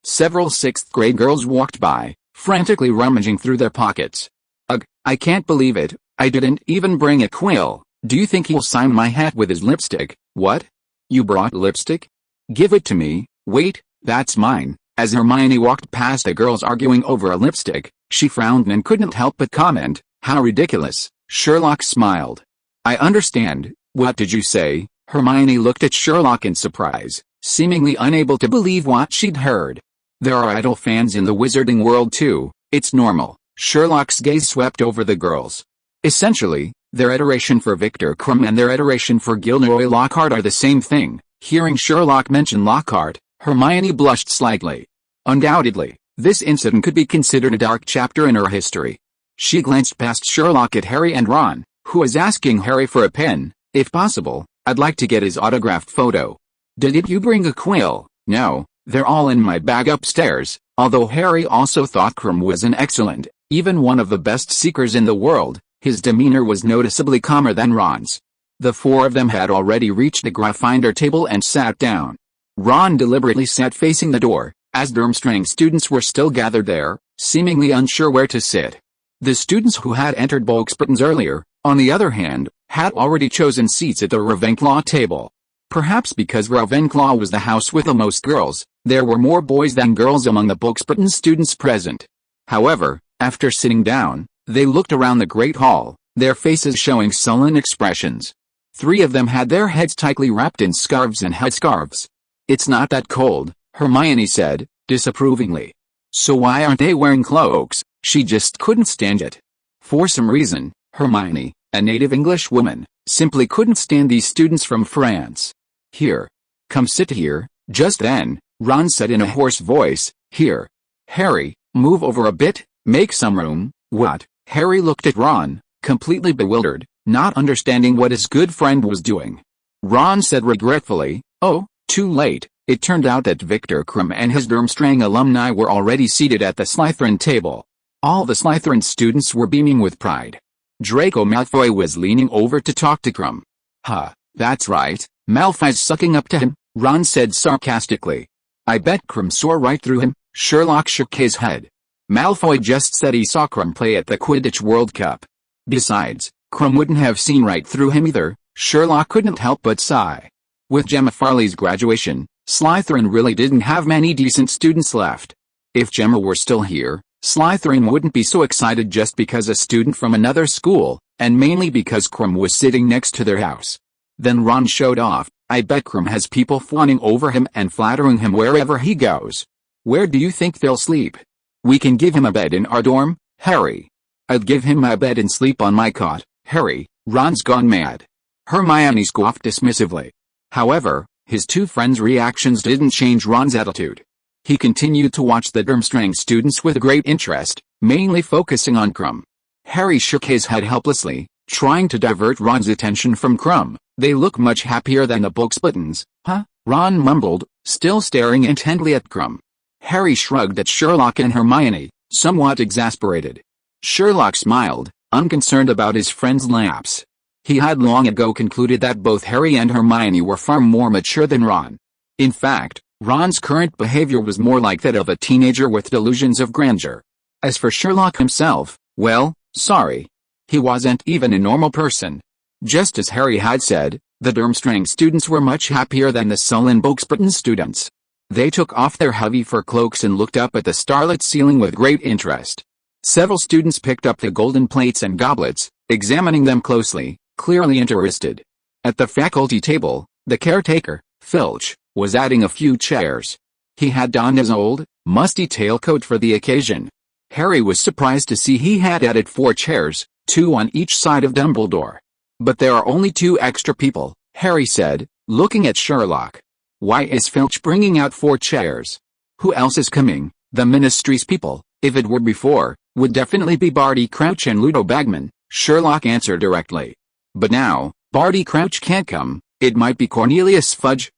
Several 6th grade girls walked by, frantically rummaging through their pockets. Ugh, I can't believe it, I didn't even bring a quill. Do you think he'll sign my hat with his lipstick? What? You brought lipstick? Give it to me. Wait, that's mine. As Hermione walked past the girls arguing over a lipstick, she frowned and couldn't help but comment, how ridiculous. Sherlock smiled. I understand. What did you say? Hermione looked at Sherlock in surprise, seemingly unable to believe what she'd heard. There are idle fans in the wizarding world too, it's normal. Sherlock's gaze swept over the girls. Essentially, their adoration for Victor Krum and their adoration for Gilderoy Lockhart are the same thing. Hearing Sherlock mention Lockhart, Hermione blushed slightly. Undoubtedly, this incident could be considered a dark chapter in her history. She glanced past Sherlock at Harry and Ron, who was asking Harry for a pen. If possible, I'd like to get his autographed photo. Did you bring a quill? No, they're all in my bag upstairs. Although Harry also thought Krum was an excellent, even one of the best seekers in the world, his demeanor was noticeably calmer than Ron's. The four of them had already reached the Gryffindor table and sat down. Ron deliberately sat facing the door, as Durmstrang students were still gathered there, seemingly unsure where to sit. The students who had entered Boxburton's earlier, on the other hand, had already chosen seats at the Ravenclaw table. Perhaps because Ravenclaw was the house with the most girls, there were more boys than girls among the Boxburton students present. However, after sitting down, they looked around the great hall, their faces showing sullen expressions. 3 of them had their heads tightly wrapped in scarves and headscarves. It's not that cold, Hermione said, disapprovingly. So why aren't they wearing cloaks? She just couldn't stand it. For some reason, Hermione, a native English woman, simply couldn't stand these students from France. Here. Come sit here. Just then, Ron said in a hoarse voice, here. Harry, move over a bit, make some room. What? Harry looked at Ron, completely bewildered, not understanding what his good friend was doing. Ron said regretfully, oh, too late. It turned out that Victor Krum and his Durmstrang alumni were already seated at the Slytherin table. All the Slytherin students were beaming with pride. Draco Malfoy was leaning over to talk to Krum. Huh, that's right, Malfoy's sucking up to him, Ron said sarcastically. I bet Krum saw right through him. Sherlock shook his head. Malfoy just said he saw Krum play at the Quidditch World Cup. Besides, Krum wouldn't have seen right through him either. Sherlock couldn't help but sigh. With Gemma Farley's graduation, Slytherin really didn't have many decent students left. If Gemma were still here, Slytherin wouldn't be so excited just because a student from another school, and mainly because Krum was sitting next to their house. Then Ron showed off. I bet Krum has people fawning over him and flattering him wherever he goes. Where do you think they'll sleep? We can give him a bed in our dorm, Harry. I'd give him my bed and sleep on my cot, Harry. Ron's gone mad. Hermione scoffed dismissively. However, his 2 friends' reactions didn't change Ron's attitude. He continued to watch the Durmstrang students with great interest, mainly focusing on Krum. Harry shook his head helplessly, trying to divert Ron's attention from Krum. They look much happier than the Boxburtons, huh? Ron mumbled, still staring intently at Krum. Harry shrugged at Sherlock and Hermione, somewhat exasperated. Sherlock smiled, unconcerned about his friend's lapse. He had long ago concluded that both Harry and Hermione were far more mature than Ron. In fact, Ron's current behavior was more like that of a teenager with delusions of grandeur. As for Sherlock himself, well, sorry. He wasn't even a normal person. Just as Harry had said, the Durmstrang students were much happier than the sullen Boxburton students. They took off their heavy fur cloaks and looked up at the starlit ceiling with great interest. Several students picked up the golden plates and goblets, examining them closely, clearly interested. At the faculty table, the caretaker, Filch, was adding a few chairs. He had donned his old, musty tailcoat for the occasion. Harry was surprised to see he had added 4 chairs, 2 on each side of Dumbledore. But there are only 2 extra people, Harry said, looking at Sherlock. Why is Filch bringing out 4 chairs? Who else is coming? The Ministry's people, if it were before, would definitely be Barty Crouch and Ludo Bagman, Sherlock answered directly. But now, Barty Crouch can't come, it might be Cornelius Fudge,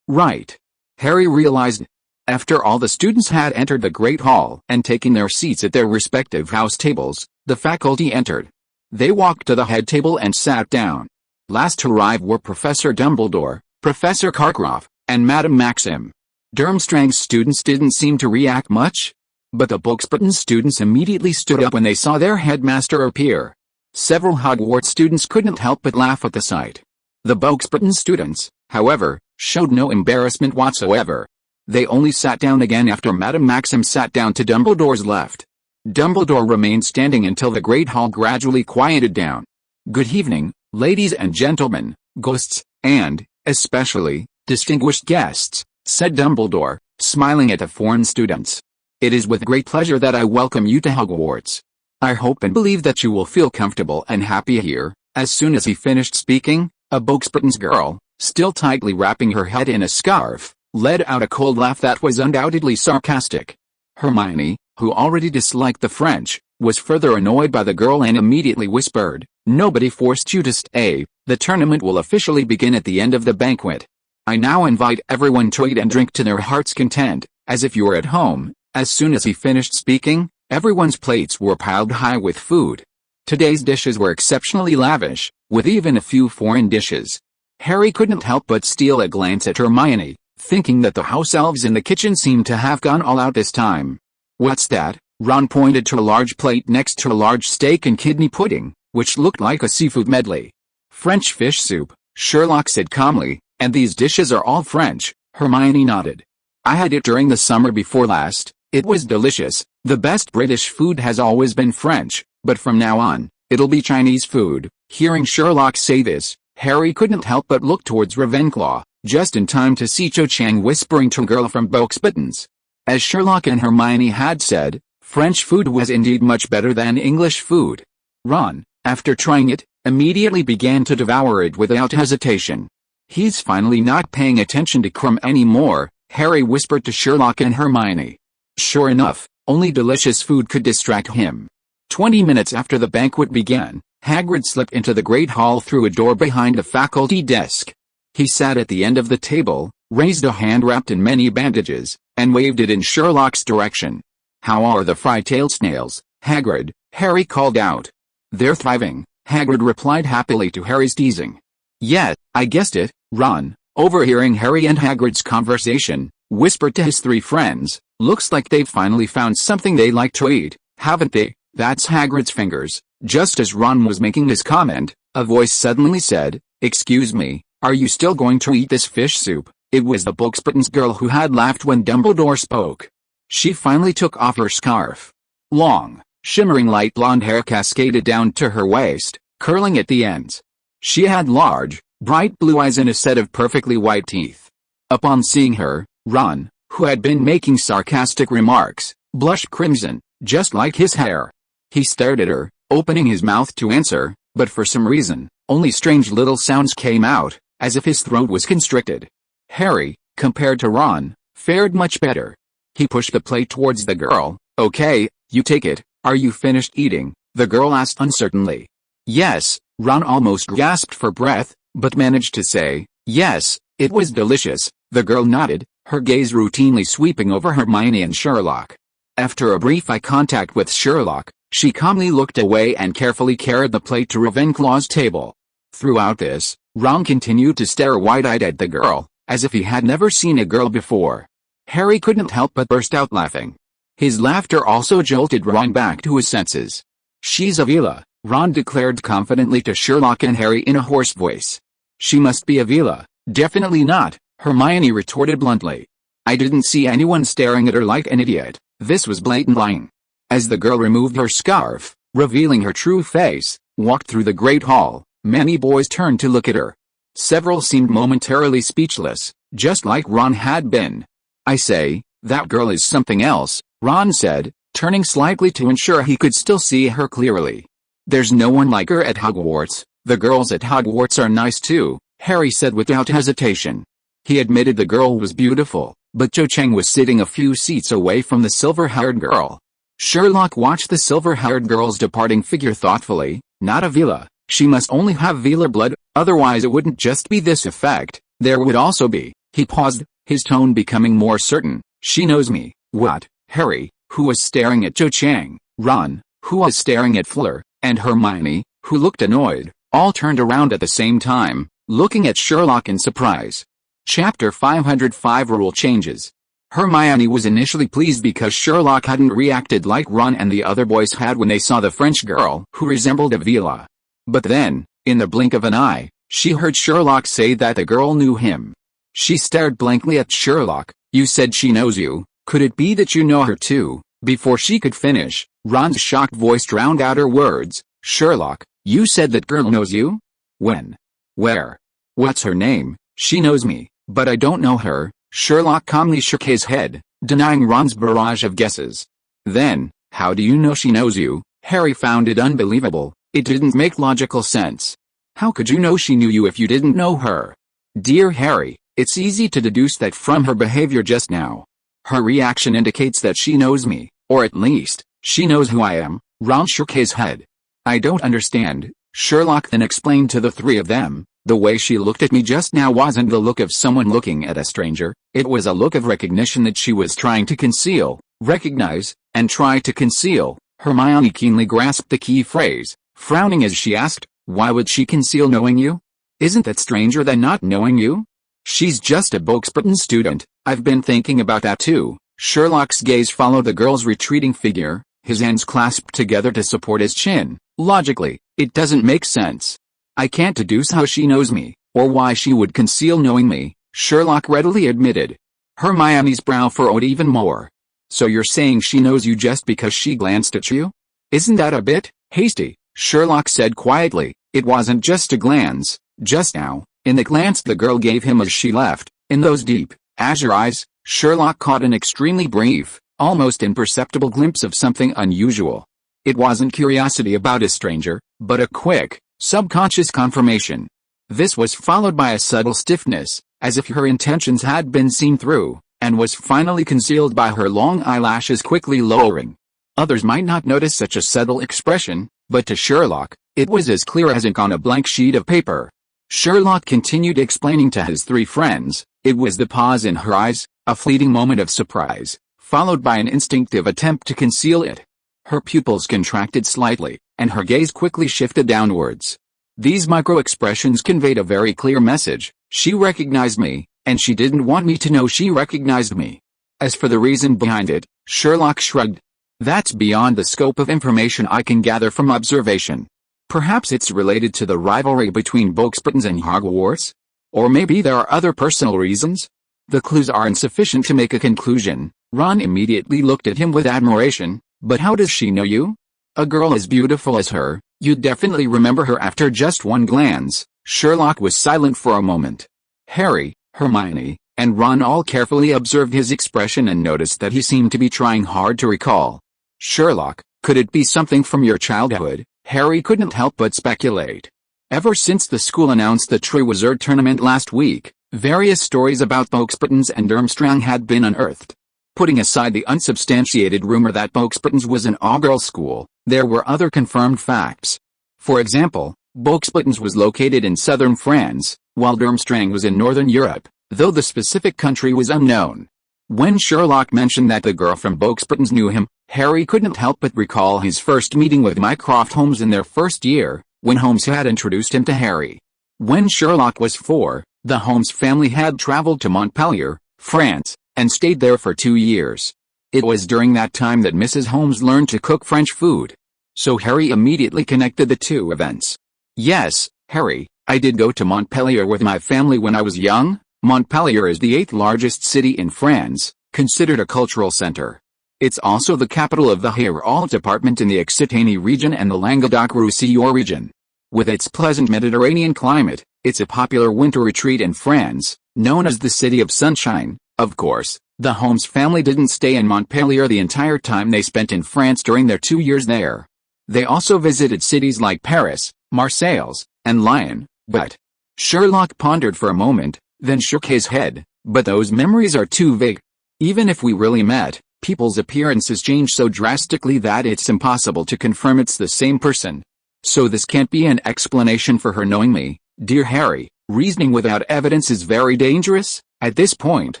right. Harry realized. After all the students had entered the Great Hall and taken their seats at their respective house tables, the faculty entered. They walked to the head table and sat down. Last to arrive were Professor Dumbledore, Professor Karkaroff, and Madame Maxim. Durmstrang's students didn't seem to react much, but the Boxburton students immediately stood up when they saw their headmaster appear. Several Hogwarts students couldn't help but laugh at the sight. The Boxburton students, however, showed no embarrassment whatsoever. They only sat down again after Madame Maxim sat down to Dumbledore's left. Dumbledore remained standing until the Great Hall gradually quieted down. Good evening, ladies and gentlemen, ghosts, and, "Especially, distinguished guests," said Dumbledore, smiling at the foreign students. "It is with great pleasure that I welcome you to Hogwarts. I hope and believe that you will feel comfortable and happy here." As soon as he finished speaking, a Boxburton's girl, still tightly wrapping her head in a scarf, let out a cold laugh that was undoubtedly sarcastic. Hermione, who already disliked the French, was further annoyed by the girl and immediately whispered, "Nobody forced you to stay. The tournament will officially begin at the end of the banquet. I now invite everyone to eat and drink to their heart's content, as if you were at home." As soon as he finished speaking, everyone's plates were piled high with food. Today's dishes were exceptionally lavish, with even a few foreign dishes. Harry couldn't help but steal a glance at Hermione, thinking that the house elves in the kitchen seemed to have gone all out this time. "What's that?" Ron pointed to a large plate next to a large steak and kidney pudding, which looked like a seafood medley. "French fish soup," Sherlock said calmly, "and these dishes are all French." Hermione nodded. "I had it during the summer before last. It was delicious. The best British food has always been French, but from now on, it'll be Chinese food." Hearing Sherlock say this, Harry couldn't help but look towards Ravenclaw, just in time to see Cho Chang whispering to a girl from Boxburton's. As Sherlock and Hermione had said, French food was indeed much better than English food. Ron, after trying it, immediately began to devour it without hesitation. "He's finally not paying attention to Crumb anymore," Harry whispered to Sherlock and Hermione. Sure enough, only delicious food could distract him. 20 minutes after the banquet began, Hagrid slipped into the Great Hall through a door behind the faculty desk. He sat at the end of the table, raised a hand wrapped in many bandages, and waved it in Sherlock's direction. "How are the Frye-tailed snails, Hagrid?" Harry called out. "They're thriving," Hagrid replied happily to Harry's teasing. "Yeah, I guessed it." Ron, overhearing Harry and Hagrid's conversation, whispered to his three friends, "Looks like they've finally found something they like to eat, haven't they?" "That's Hagrid's fingers." Just as Ron was making this comment, a voice suddenly said, "Excuse me, are you still going to eat this fish soup?" It was the Boxburton's girl who had laughed when Dumbledore spoke. She finally took off her scarf. Long, shimmering light blonde hair cascaded down to her waist, curling at the ends. She had large, bright blue eyes and a set of perfectly white teeth. Upon seeing her, Ron, who had been making sarcastic remarks, blushed crimson, just like his hair. He stared at her, opening his mouth to answer, but for some reason, only strange little sounds came out, as if his throat was constricted. Harry, compared to Ron, fared much better. He pushed the plate towards the girl. "Okay, you take it. Are you finished eating?" the girl asked uncertainly. "Yes," Ron almost gasped for breath, but managed to say, "Yes, it was delicious." The girl nodded, her gaze routinely sweeping over Hermione and Sherlock. After a brief eye contact with Sherlock, she calmly looked away and carefully carried the plate to Ravenclaw's table. Throughout this, Ron continued to stare wide-eyed at the girl, as if he had never seen a girl before. Harry couldn't help but burst out laughing. His laughter also jolted Ron back to his senses. "She's a Vila," Ron declared confidently to Sherlock and Harry in a hoarse voice. "She must be a Vila." "Definitely not," Hermione retorted bluntly. "I didn't see anyone staring at her like an idiot." This was blatant lying. As the girl removed her scarf, revealing her true face, walked through the Great Hall, many boys turned to look at her. Several seemed momentarily speechless, just like Ron had been. "I say, that girl is something else," Ron said, turning slightly to ensure he could still see her clearly. "There's no one like her at Hogwarts." "The girls at Hogwarts are nice too," Harry said without hesitation. He admitted the girl was beautiful, but Cho Chang was sitting a few seats away from the silver-haired girl. Sherlock watched the silver-haired girl's departing figure thoughtfully. "Not a Vila. She must only have Vila blood, otherwise it wouldn't just be this effect. There would also be." He paused, his tone becoming more certain. "She knows me." "What?" Harry, who was staring at Cho Chang, Ron, who was staring at Fleur, and Hermione, who looked annoyed, all turned around at the same time, looking at Sherlock in surprise. Chapter 505 Rule Changes. Hermione was initially pleased because Sherlock hadn't reacted like Ron and the other boys had when they saw the French girl who resembled a Vila. But then, in the blink of an eye, she heard Sherlock say that the girl knew him. She stared blankly at Sherlock. "You said she knows you. Could it be that you know her too?" Before she could finish, Ron's shocked voice drowned out her words. "Sherlock, you said that girl knows you? When? Where? What's her name?" She knows me, but I don't know her. Sherlock calmly shook his head, denying Ron's barrage of guesses. Then, how do you know she knows you? Harry found it unbelievable. It didn't make logical sense. How could you know she knew you if you didn't know her? Dear Harry, it's easy to deduce that from her behavior just now. Her reaction indicates that she knows me, or at least, she knows who I am. Ron shook his head. I don't understand, Sherlock then explained to the three of them. The way she looked at me just now wasn't the look of someone looking at a stranger, it was a look of recognition that she was trying to conceal. Recognize, and try to conceal. Hermione keenly grasped the key phrase, frowning as she asked, why would she conceal knowing you? Isn't that stranger than not knowing you? She's just a Boxburton student. I've been thinking about that too. Sherlock's gaze followed the girl's retreating figure, his hands clasped together to support his chin. Logically, it doesn't make sense. I can't deduce how she knows me, or why she would conceal knowing me, Sherlock readily admitted. Hermione's brow furrowed even more. So you're saying she knows you just because she glanced at you? Isn't that a bit hasty? Sherlock said quietly. It wasn't just a glance. Just now, in the glance the girl gave him as she left, in those deep, azure eyes, Sherlock caught an extremely brief, almost imperceptible glimpse of something unusual. It wasn't curiosity about a stranger, but a quick, subconscious confirmation. This was followed by a subtle stiffness, as if her intentions had been seen through, and was finally concealed by her long eyelashes quickly lowering. Others might not notice such a subtle expression, but to Sherlock, it was as clear as ink on a blank sheet of paper. Sherlock continued explaining to his three friends. It was the pause in her eyes, a fleeting moment of surprise, followed by an instinctive attempt to conceal it. Her pupils contracted slightly, and her gaze quickly shifted downwards. These micro-expressions conveyed a very clear message. She recognized me, and she didn't want me to know she recognized me. As for the reason behind it, Sherlock shrugged. That's beyond the scope of information I can gather from observation. Perhaps it's related to the rivalry between Boxburtons and Hogwarts? Or maybe there are other personal reasons? The clues are insufficient to make a conclusion. Ron immediately looked at him with admiration. But how does she know you? A girl as beautiful as her, you'd definitely remember her after just one glance. Sherlock was silent for a moment. Harry, Hermione, and Ron all carefully observed his expression and noticed that he seemed to be trying hard to recall. Sherlock, could it be something from your childhood? Harry couldn't help but speculate. Ever since the school announced the Triwizard Tournament last week, various stories about Boxburtons and Durmstrang had been unearthed. Putting aside the unsubstantiated rumor that Boxburtons was an all-girls school, there were other confirmed facts. For example, Boxburtons was located in southern France, while Durmstrang was in northern Europe, though the specific country was unknown. When Sherlock mentioned that the girl from Boxburtons knew him, Harry couldn't help but recall his first meeting with Mycroft Holmes in their first year, when Holmes had introduced him to Harry. When Sherlock was 4, the Holmes family had traveled to Montpellier, France, and stayed there for 2 years. It was during that time that Mrs. Holmes learned to cook French food. So Harry immediately connected the two events. Yes, Harry, I did go to Montpellier with my family when I was young. Montpellier is the 8th largest city in France, considered a cultural center. It's also the capital of the Hérault department in the Occitanie region and the Languedoc-Roussillon region. With its pleasant Mediterranean climate, it's a popular winter retreat in France, known as the City of Sunshine. Of course, the Holmes family didn't stay in Montpellier the entire time they spent in France during their 2 years there. They also visited cities like Paris, Marseille, and Lyon, but Sherlock pondered for a moment, then shook his head. But those memories are too vague. Even if we really met, people's appearances change so drastically that it's impossible to confirm it's the same person. So this can't be an explanation for her knowing me. Dear Harry, reasoning without evidence is very dangerous. At this point,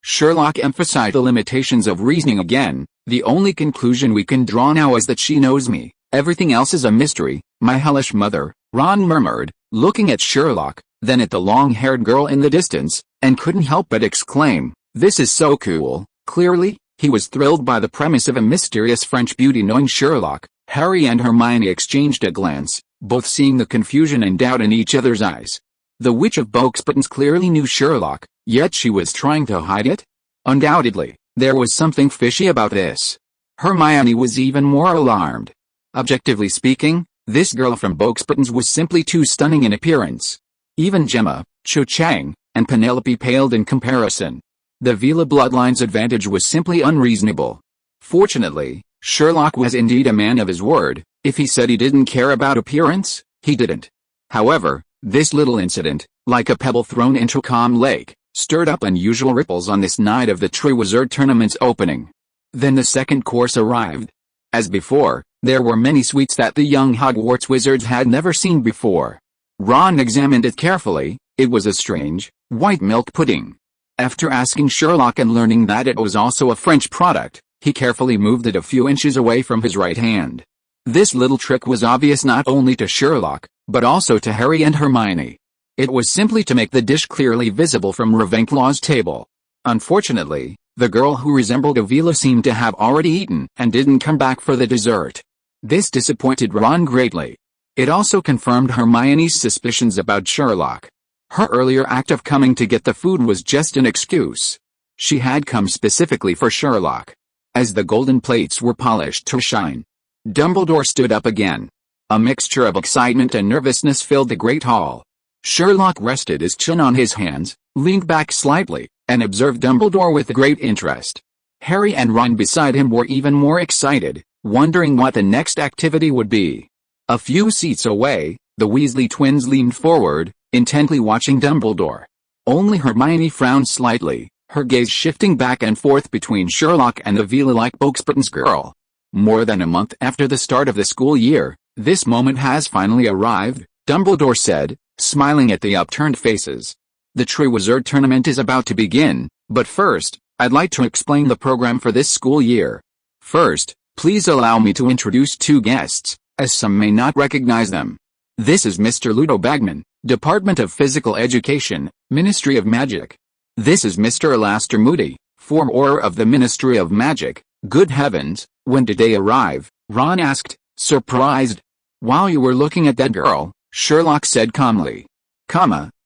Sherlock emphasized the limitations of reasoning again. The only conclusion we can draw now is that she knows me. Everything else is a mystery. My hellish mother, Ron murmured, looking at Sherlock, then at the long-haired girl in the distance, and couldn't help but exclaim, "This is so cool." Clearly, he was thrilled by the premise of a mysterious French beauty knowing Sherlock. Harry and Hermione exchanged a glance, both seeing the confusion and doubt in each other's eyes. The Witch of Boxburtons clearly knew Sherlock, yet she was trying to hide it? Undoubtedly, there was something fishy about this. Hermione was even more alarmed. Objectively speaking, this girl from Boxburtons was simply too stunning in appearance. Even Gemma, Cho Chang, and Penelope paled in comparison. The Vila bloodline's advantage was simply unreasonable. Fortunately, Sherlock was indeed a man of his word. If he said he didn't care about appearance, he didn't. However, this little incident, like a pebble thrown into a calm lake, stirred up unusual ripples on this night of the Triwizard Tournament's opening. Then the second course arrived. As before, there were many sweets that the young Hogwarts wizards had never seen before. Ron examined it carefully. It was a strange, white milk pudding. After asking Sherlock and learning that it was also a French product, he carefully moved it a few inches away from his right hand. This little trick was obvious not only to Sherlock, but also to Harry and Hermione. It was simply to make the dish clearly visible from Ravenclaw's table. Unfortunately, the girl who resembled Avila seemed to have already eaten and didn't come back for the dessert. This disappointed Ron greatly. It also confirmed Hermione's suspicions about Sherlock. Her earlier act of coming to get the food was just an excuse. She had come specifically for Sherlock. As the golden plates were polished to shine, Dumbledore stood up again. A mixture of excitement and nervousness filled the great hall. Sherlock rested his chin on his hands, leaned back slightly, and observed Dumbledore with great interest. Harry and Ron beside him were even more excited, wondering what the next activity would be. A few seats away, the Weasley twins leaned forward, intently watching Dumbledore. Only Hermione frowned slightly, her gaze shifting back and forth between Sherlock and the Vila-like spokesperson's girl. More than a month after the start of the school year, this moment has finally arrived, Dumbledore said, smiling at the upturned faces. The Triwizard Tournament is about to begin, but first, I'd like to explain the program for this school year. First, please allow me to introduce two guests, as some may not recognize them. This is Mr. Ludo Bagman, Department of Physical Education, Ministry of Magic. This is Mr. Alastair Moody, former Auror of the Ministry of Magic. Good heavens, when did they arrive? Ron asked, surprised. While you were looking at that girl, Sherlock said calmly.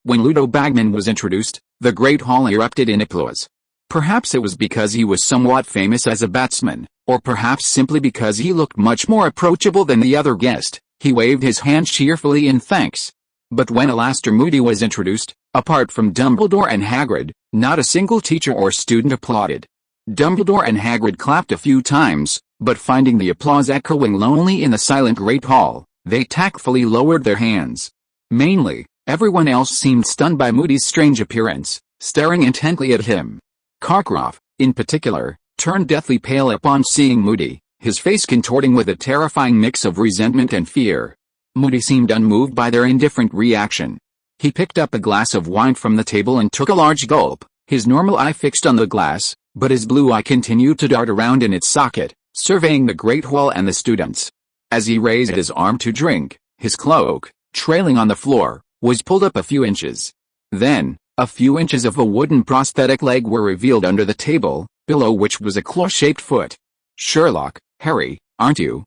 When Ludo Bagman was introduced, the great hall erupted in applause. Perhaps it was because he was somewhat famous as a batsman, or perhaps simply because he looked much more approachable than the other guest. He waved his hand cheerfully in thanks. But when Alastair Moody was introduced, apart from Dumbledore and Hagrid, not a single teacher or student applauded. Dumbledore and Hagrid clapped a few times, but finding the applause echoing lonely in the silent great hall, they tactfully lowered their hands. Mainly, everyone else seemed stunned by Moody's strange appearance, staring intently at him. Karkaroff, in particular, turned deathly pale upon seeing Moody, his face contorting with a terrifying mix of resentment and fear. Moody seemed unmoved by their indifferent reaction. He picked up a glass of wine from the table and took a large gulp, his normal eye fixed on the glass, but his blue eye continued to dart around in its socket, surveying the great hall and the students. As he raised his arm to drink, his cloak, trailing on the floor, was pulled up a few inches. Then, a few inches of a wooden prosthetic leg were revealed under the table, below which was a claw-shaped foot. Sherlock, Harry, aren't you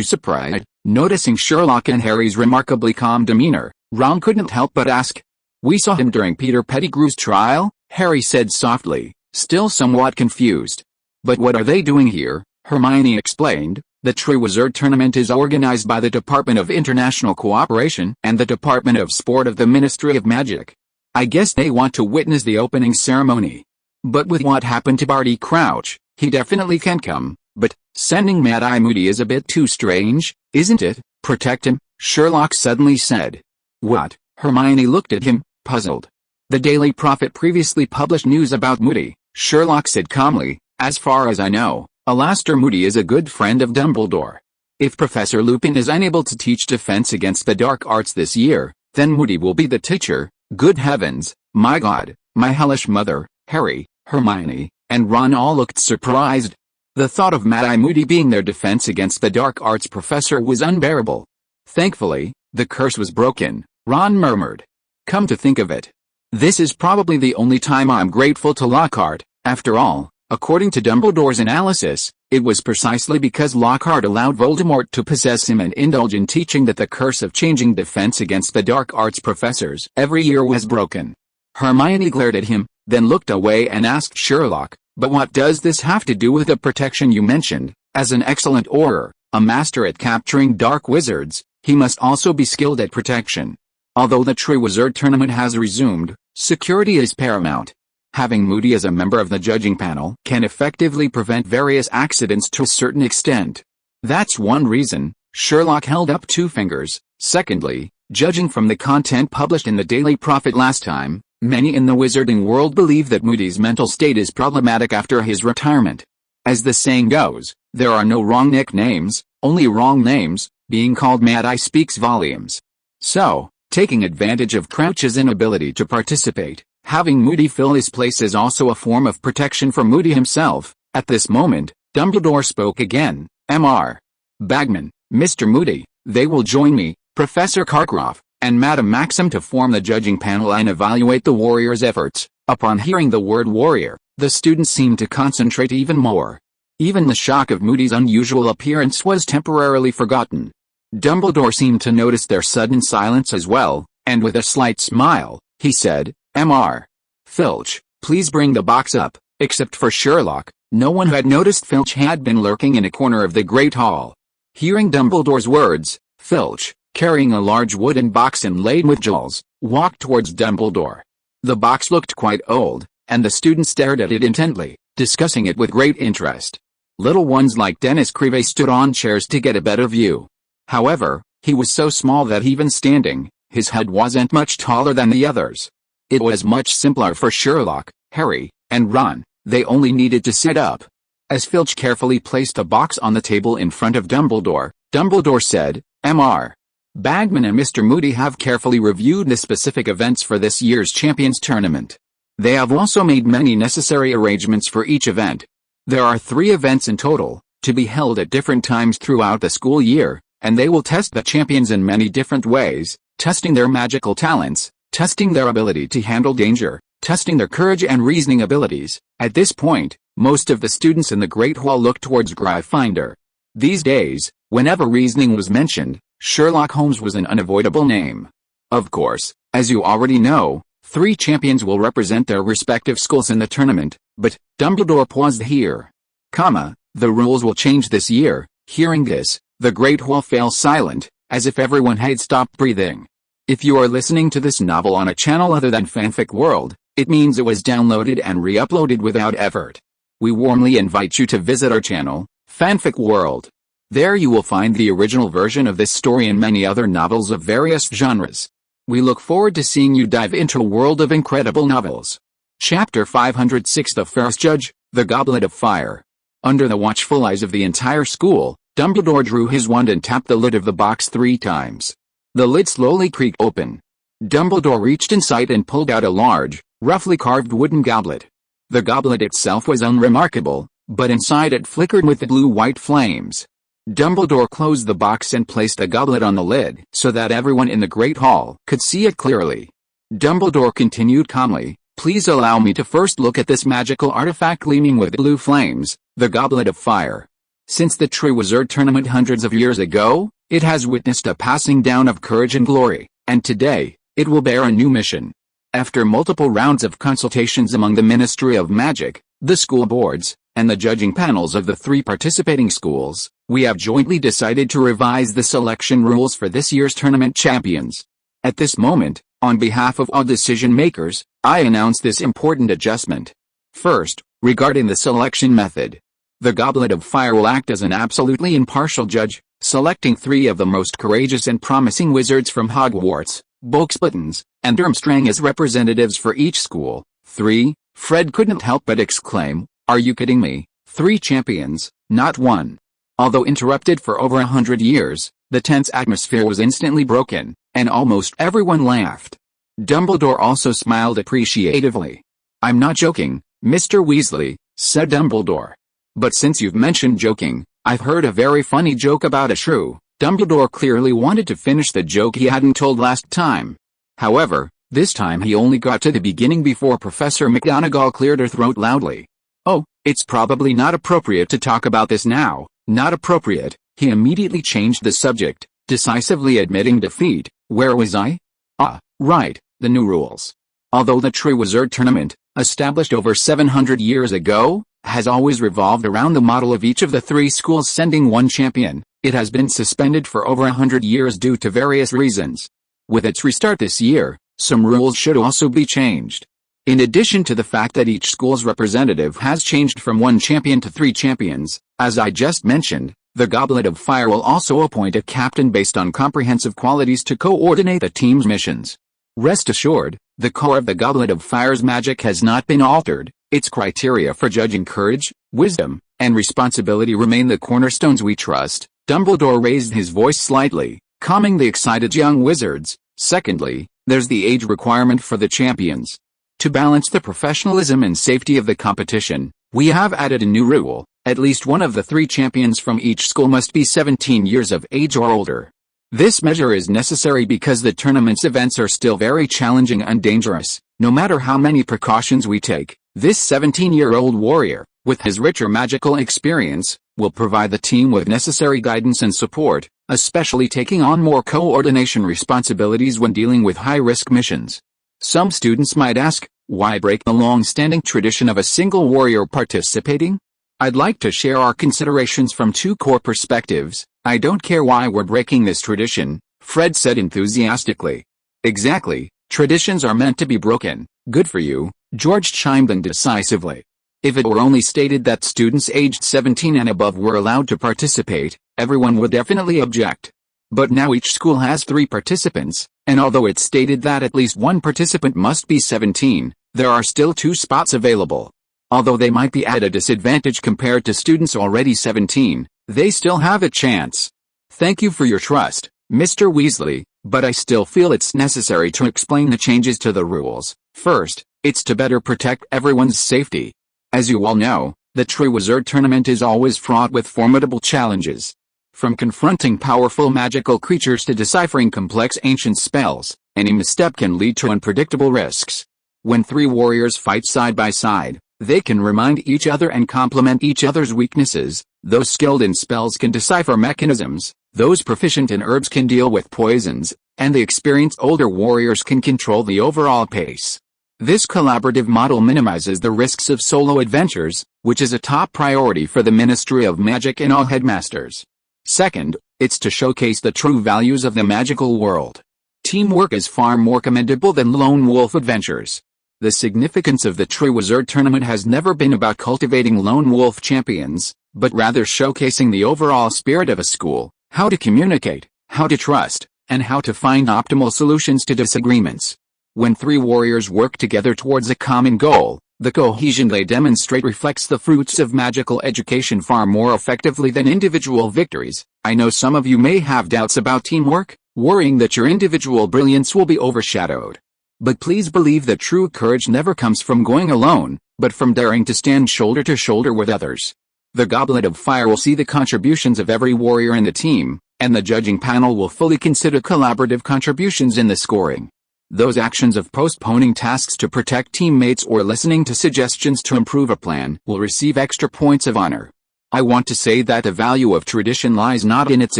surprised? Noticing Sherlock and Harry's remarkably calm demeanor, Ron couldn't help but ask. We saw him during Peter Pettigrew's trial, Harry said softly, still somewhat confused. But what are they doing here? Hermione explained. The Triwizard Tournament is organized by the Department of International Cooperation and the Department of Sport of the Ministry of Magic. I guess they want to witness the opening ceremony. But with what happened to Barty Crouch, he definitely can't come. But, sending Mad-Eye Moody is a bit too strange, isn't it? Protect him, Sherlock suddenly said. What? Hermione looked at him, puzzled. The Daily Prophet previously published news about Moody, Sherlock said calmly. As far as I know, Alastair Moody is a good friend of Dumbledore. If Professor Lupin is unable to teach defense against the dark arts this year, then Moody will be the teacher. Good heavens, my God, my hellish mother. Harry, Hermione, and Ron all looked surprised. The thought of Mad-Eye Moody being their defense against the dark arts professor was unbearable. Thankfully, the curse was broken, Ron murmured. Come to think of it, this is probably the only time I'm grateful to Lockhart. After all, according to Dumbledore's analysis, it was precisely because Lockhart allowed Voldemort to possess him and indulge in teaching that the curse of changing defense against the dark arts professors every year was broken. Hermione glared at him, then looked away and asked Sherlock, but what does this have to do with the protection you mentioned? As an excellent Auror, a master at capturing dark wizards, he must also be skilled at protection. Although the Triwizard Tournament has resumed, Security is paramount. Having Moody as a member of the judging panel can effectively prevent various accidents to a certain extent. That's one reason Sherlock held up 2 fingers. Secondly, judging from the content published in the Daily Prophet last time, many in the wizarding world believe that Moody's mental state is problematic after his retirement. As the saying goes, there are no wrong nicknames, only wrong names. Being called Mad Eye speaks volumes. So, taking advantage of Crouch's inability to participate, having Moody fill his place is also a form of protection for Moody himself. At this moment, Dumbledore spoke again. Mr. Bagman, Mr. Moody, they will join me, Professor Karkaroff, and Madam Maxim to form the judging panel and evaluate the warrior's efforts. Upon hearing the word warrior, the students seemed to concentrate even more. Even the shock of Moody's unusual appearance was temporarily forgotten. Dumbledore seemed to notice their sudden silence as well, and with a slight smile, he said, Mr. Filch, please bring the box up. Except for Sherlock, no one had noticed Filch had been lurking in a corner of the Great Hall. Hearing Dumbledore's words, Filch, carrying a large wooden box inlaid with jewels, walked towards Dumbledore. The box looked quite old, and the students stared at it intently, discussing it with great interest. Little ones like Dennis Creevey stood on chairs to get a better view. However, he was so small that even standing, his head wasn't much taller than the others. It was much simpler for Sherlock, Harry, and Ron. They only needed to sit up. As Filch carefully placed the box on the table in front of Dumbledore, Dumbledore said, Mr. Bagman and Mr. Moody have carefully reviewed the specific events for this year's Champions Tournament. They have also made many necessary arrangements for each event. There are 3 events in total, to be held at different times throughout the school year, and they will test the champions in many different ways, testing their magical talents, testing their ability to handle danger, testing their courage and reasoning abilities. At this point, most of the students in the Great Hall looked towards Gryffindor. These days, whenever reasoning was mentioned, Sherlock Holmes was an unavoidable name. Of course, as you already know, 3 champions will represent their respective schools in the tournament, but Dumbledore paused here. The rules will change this year. Hearing this, the Great Hall fell silent, as if everyone had stopped breathing. If you are listening to this novel on a channel other than Fanfic World, it means it was downloaded and re-uploaded without effort. We warmly invite you to visit our channel, Fanfic World. There you will find the original version of this story and many other novels of various genres. We look forward to seeing you dive into a world of incredible novels. Chapter 506 The First Judge, The Goblet of Fire. Under the watchful eyes of the entire school, Dumbledore drew his wand and tapped the lid of the box 3 times. The lid slowly creaked open. Dumbledore reached inside and pulled out a large, roughly carved wooden goblet. The goblet itself was unremarkable, but inside it flickered with blue-white flames. Dumbledore closed the box and placed the goblet on the lid so that everyone in the Great Hall could see it clearly. Dumbledore continued calmly, Please allow me to first look at this magical artifact gleaming with blue flames, the Goblet of Fire. Since the Triwizard Tournament hundreds of years ago, it has witnessed a passing down of courage and glory, and today, it will bear a new mission. After multiple rounds of consultations among the Ministry of Magic, the school boards, and the judging panels of the 3 participating schools, we have jointly decided to revise the selection rules for this year's tournament champions. At this moment, on behalf of all decision makers, I announce this important adjustment. First, regarding the selection method. The Goblet of Fire will act as an absolutely impartial judge, selecting 3 of the most courageous and promising wizards from Hogwarts, Buxbottoms, and Durmstrang as representatives for each school. 3. Fred couldn't help but exclaim, "Are you kidding me? 3 champions, not 1." Although interrupted for over 100 years, the tense atmosphere was instantly broken, and almost everyone laughed. Dumbledore also smiled appreciatively. "I'm not joking, Mr. Weasley," said Dumbledore. "But since you've mentioned joking, I've heard a very funny joke about a shrew." Dumbledore clearly wanted to finish the joke he hadn't told last time. However, this time he only got to the beginning before Professor McGonagall cleared her throat loudly. "Oh, it's probably not appropriate to talk about this now." "Not appropriate." He immediately changed the subject, decisively admitting defeat. "Where was I? Ah, right, the new rules. Although the Triwizard Tournament, established over 700 years ago, has always revolved around the model of each of the 3 schools sending 1 champion, it has been suspended for over 100 years due to various reasons. With its restart this year, Some rules should also be changed. In addition to the fact that each school's representative has changed from 1 champion to 3 champions, as I just mentioned, the Goblet of Fire will also appoint a captain based on comprehensive qualities to coordinate the team's missions. Rest assured, the core of the Goblet of Fire's magic has not been altered. Its criteria for judging courage, wisdom, and responsibility remain the cornerstones we trust. Dumbledore raised his voice slightly, calming the excited young wizards. Secondly, there's the age requirement for the champions. To balance the professionalism and safety of the competition, we have added a new rule. At least one of the 3 champions from each school must be 17 years of age or older. This measure is necessary because the tournament's events are still very challenging and dangerous. No matter how many precautions we take, this 17-year-old warrior, with his richer magical experience, will provide the team with necessary guidance and support, especially taking on more coordination responsibilities when dealing with high-risk missions. Some students might ask, why break the long-standing tradition of a single warrior participating? I'd like to share our considerations from 2 core perspectives. I don't care why we're breaking this tradition, Fred said enthusiastically. Exactly, traditions are meant to be broken. Good for you, George chimed in decisively. If it were only stated that students aged 17 and above were allowed to participate, everyone would definitely object. But now each school has 3 participants, and although it's stated that at least 1 participant must be 17, there are still 2 spots available. Although they might be at a disadvantage compared to students already 17, they still have a chance. Thank you for your trust, Mr. Weasley, but I still feel it's necessary to explain the changes to the rules. First, it's to better protect everyone's safety. As you all know, the Triwizard Tournament is always fraught with formidable challenges. From confronting powerful magical creatures to deciphering complex ancient spells, any misstep can lead to unpredictable risks. When 3 warriors fight side by side, they can remind each other and complement each other's weaknesses. Those skilled in spells can decipher mechanisms, those proficient in herbs can deal with poisons, and the experienced older warriors can control the overall pace. This collaborative model minimizes the risks of solo adventures, which is a top priority for the Ministry of Magic and all headmasters. Second, it's to showcase the true values of the magical world. Teamwork is far more commendable than lone wolf adventures. The significance of the Triwizard Tournament has never been about cultivating lone wolf champions, but rather showcasing the overall spirit of a school, how to communicate, how to trust, and how to find optimal solutions to disagreements. When 3 warriors work together towards a common goal, the cohesion they demonstrate reflects the fruits of magical education far more effectively than individual victories. I know some of you may have doubts about teamwork, worrying that your individual brilliance will be overshadowed. But please believe that true courage never comes from going alone, but from daring to stand shoulder to shoulder with others. The Goblet of Fire will see the contributions of every warrior in the team, and the judging panel will fully consider collaborative contributions in the scoring. Those actions of postponing tasks to protect teammates or listening to suggestions to improve a plan will receive extra points of honor. I want to say that the value of tradition lies not in its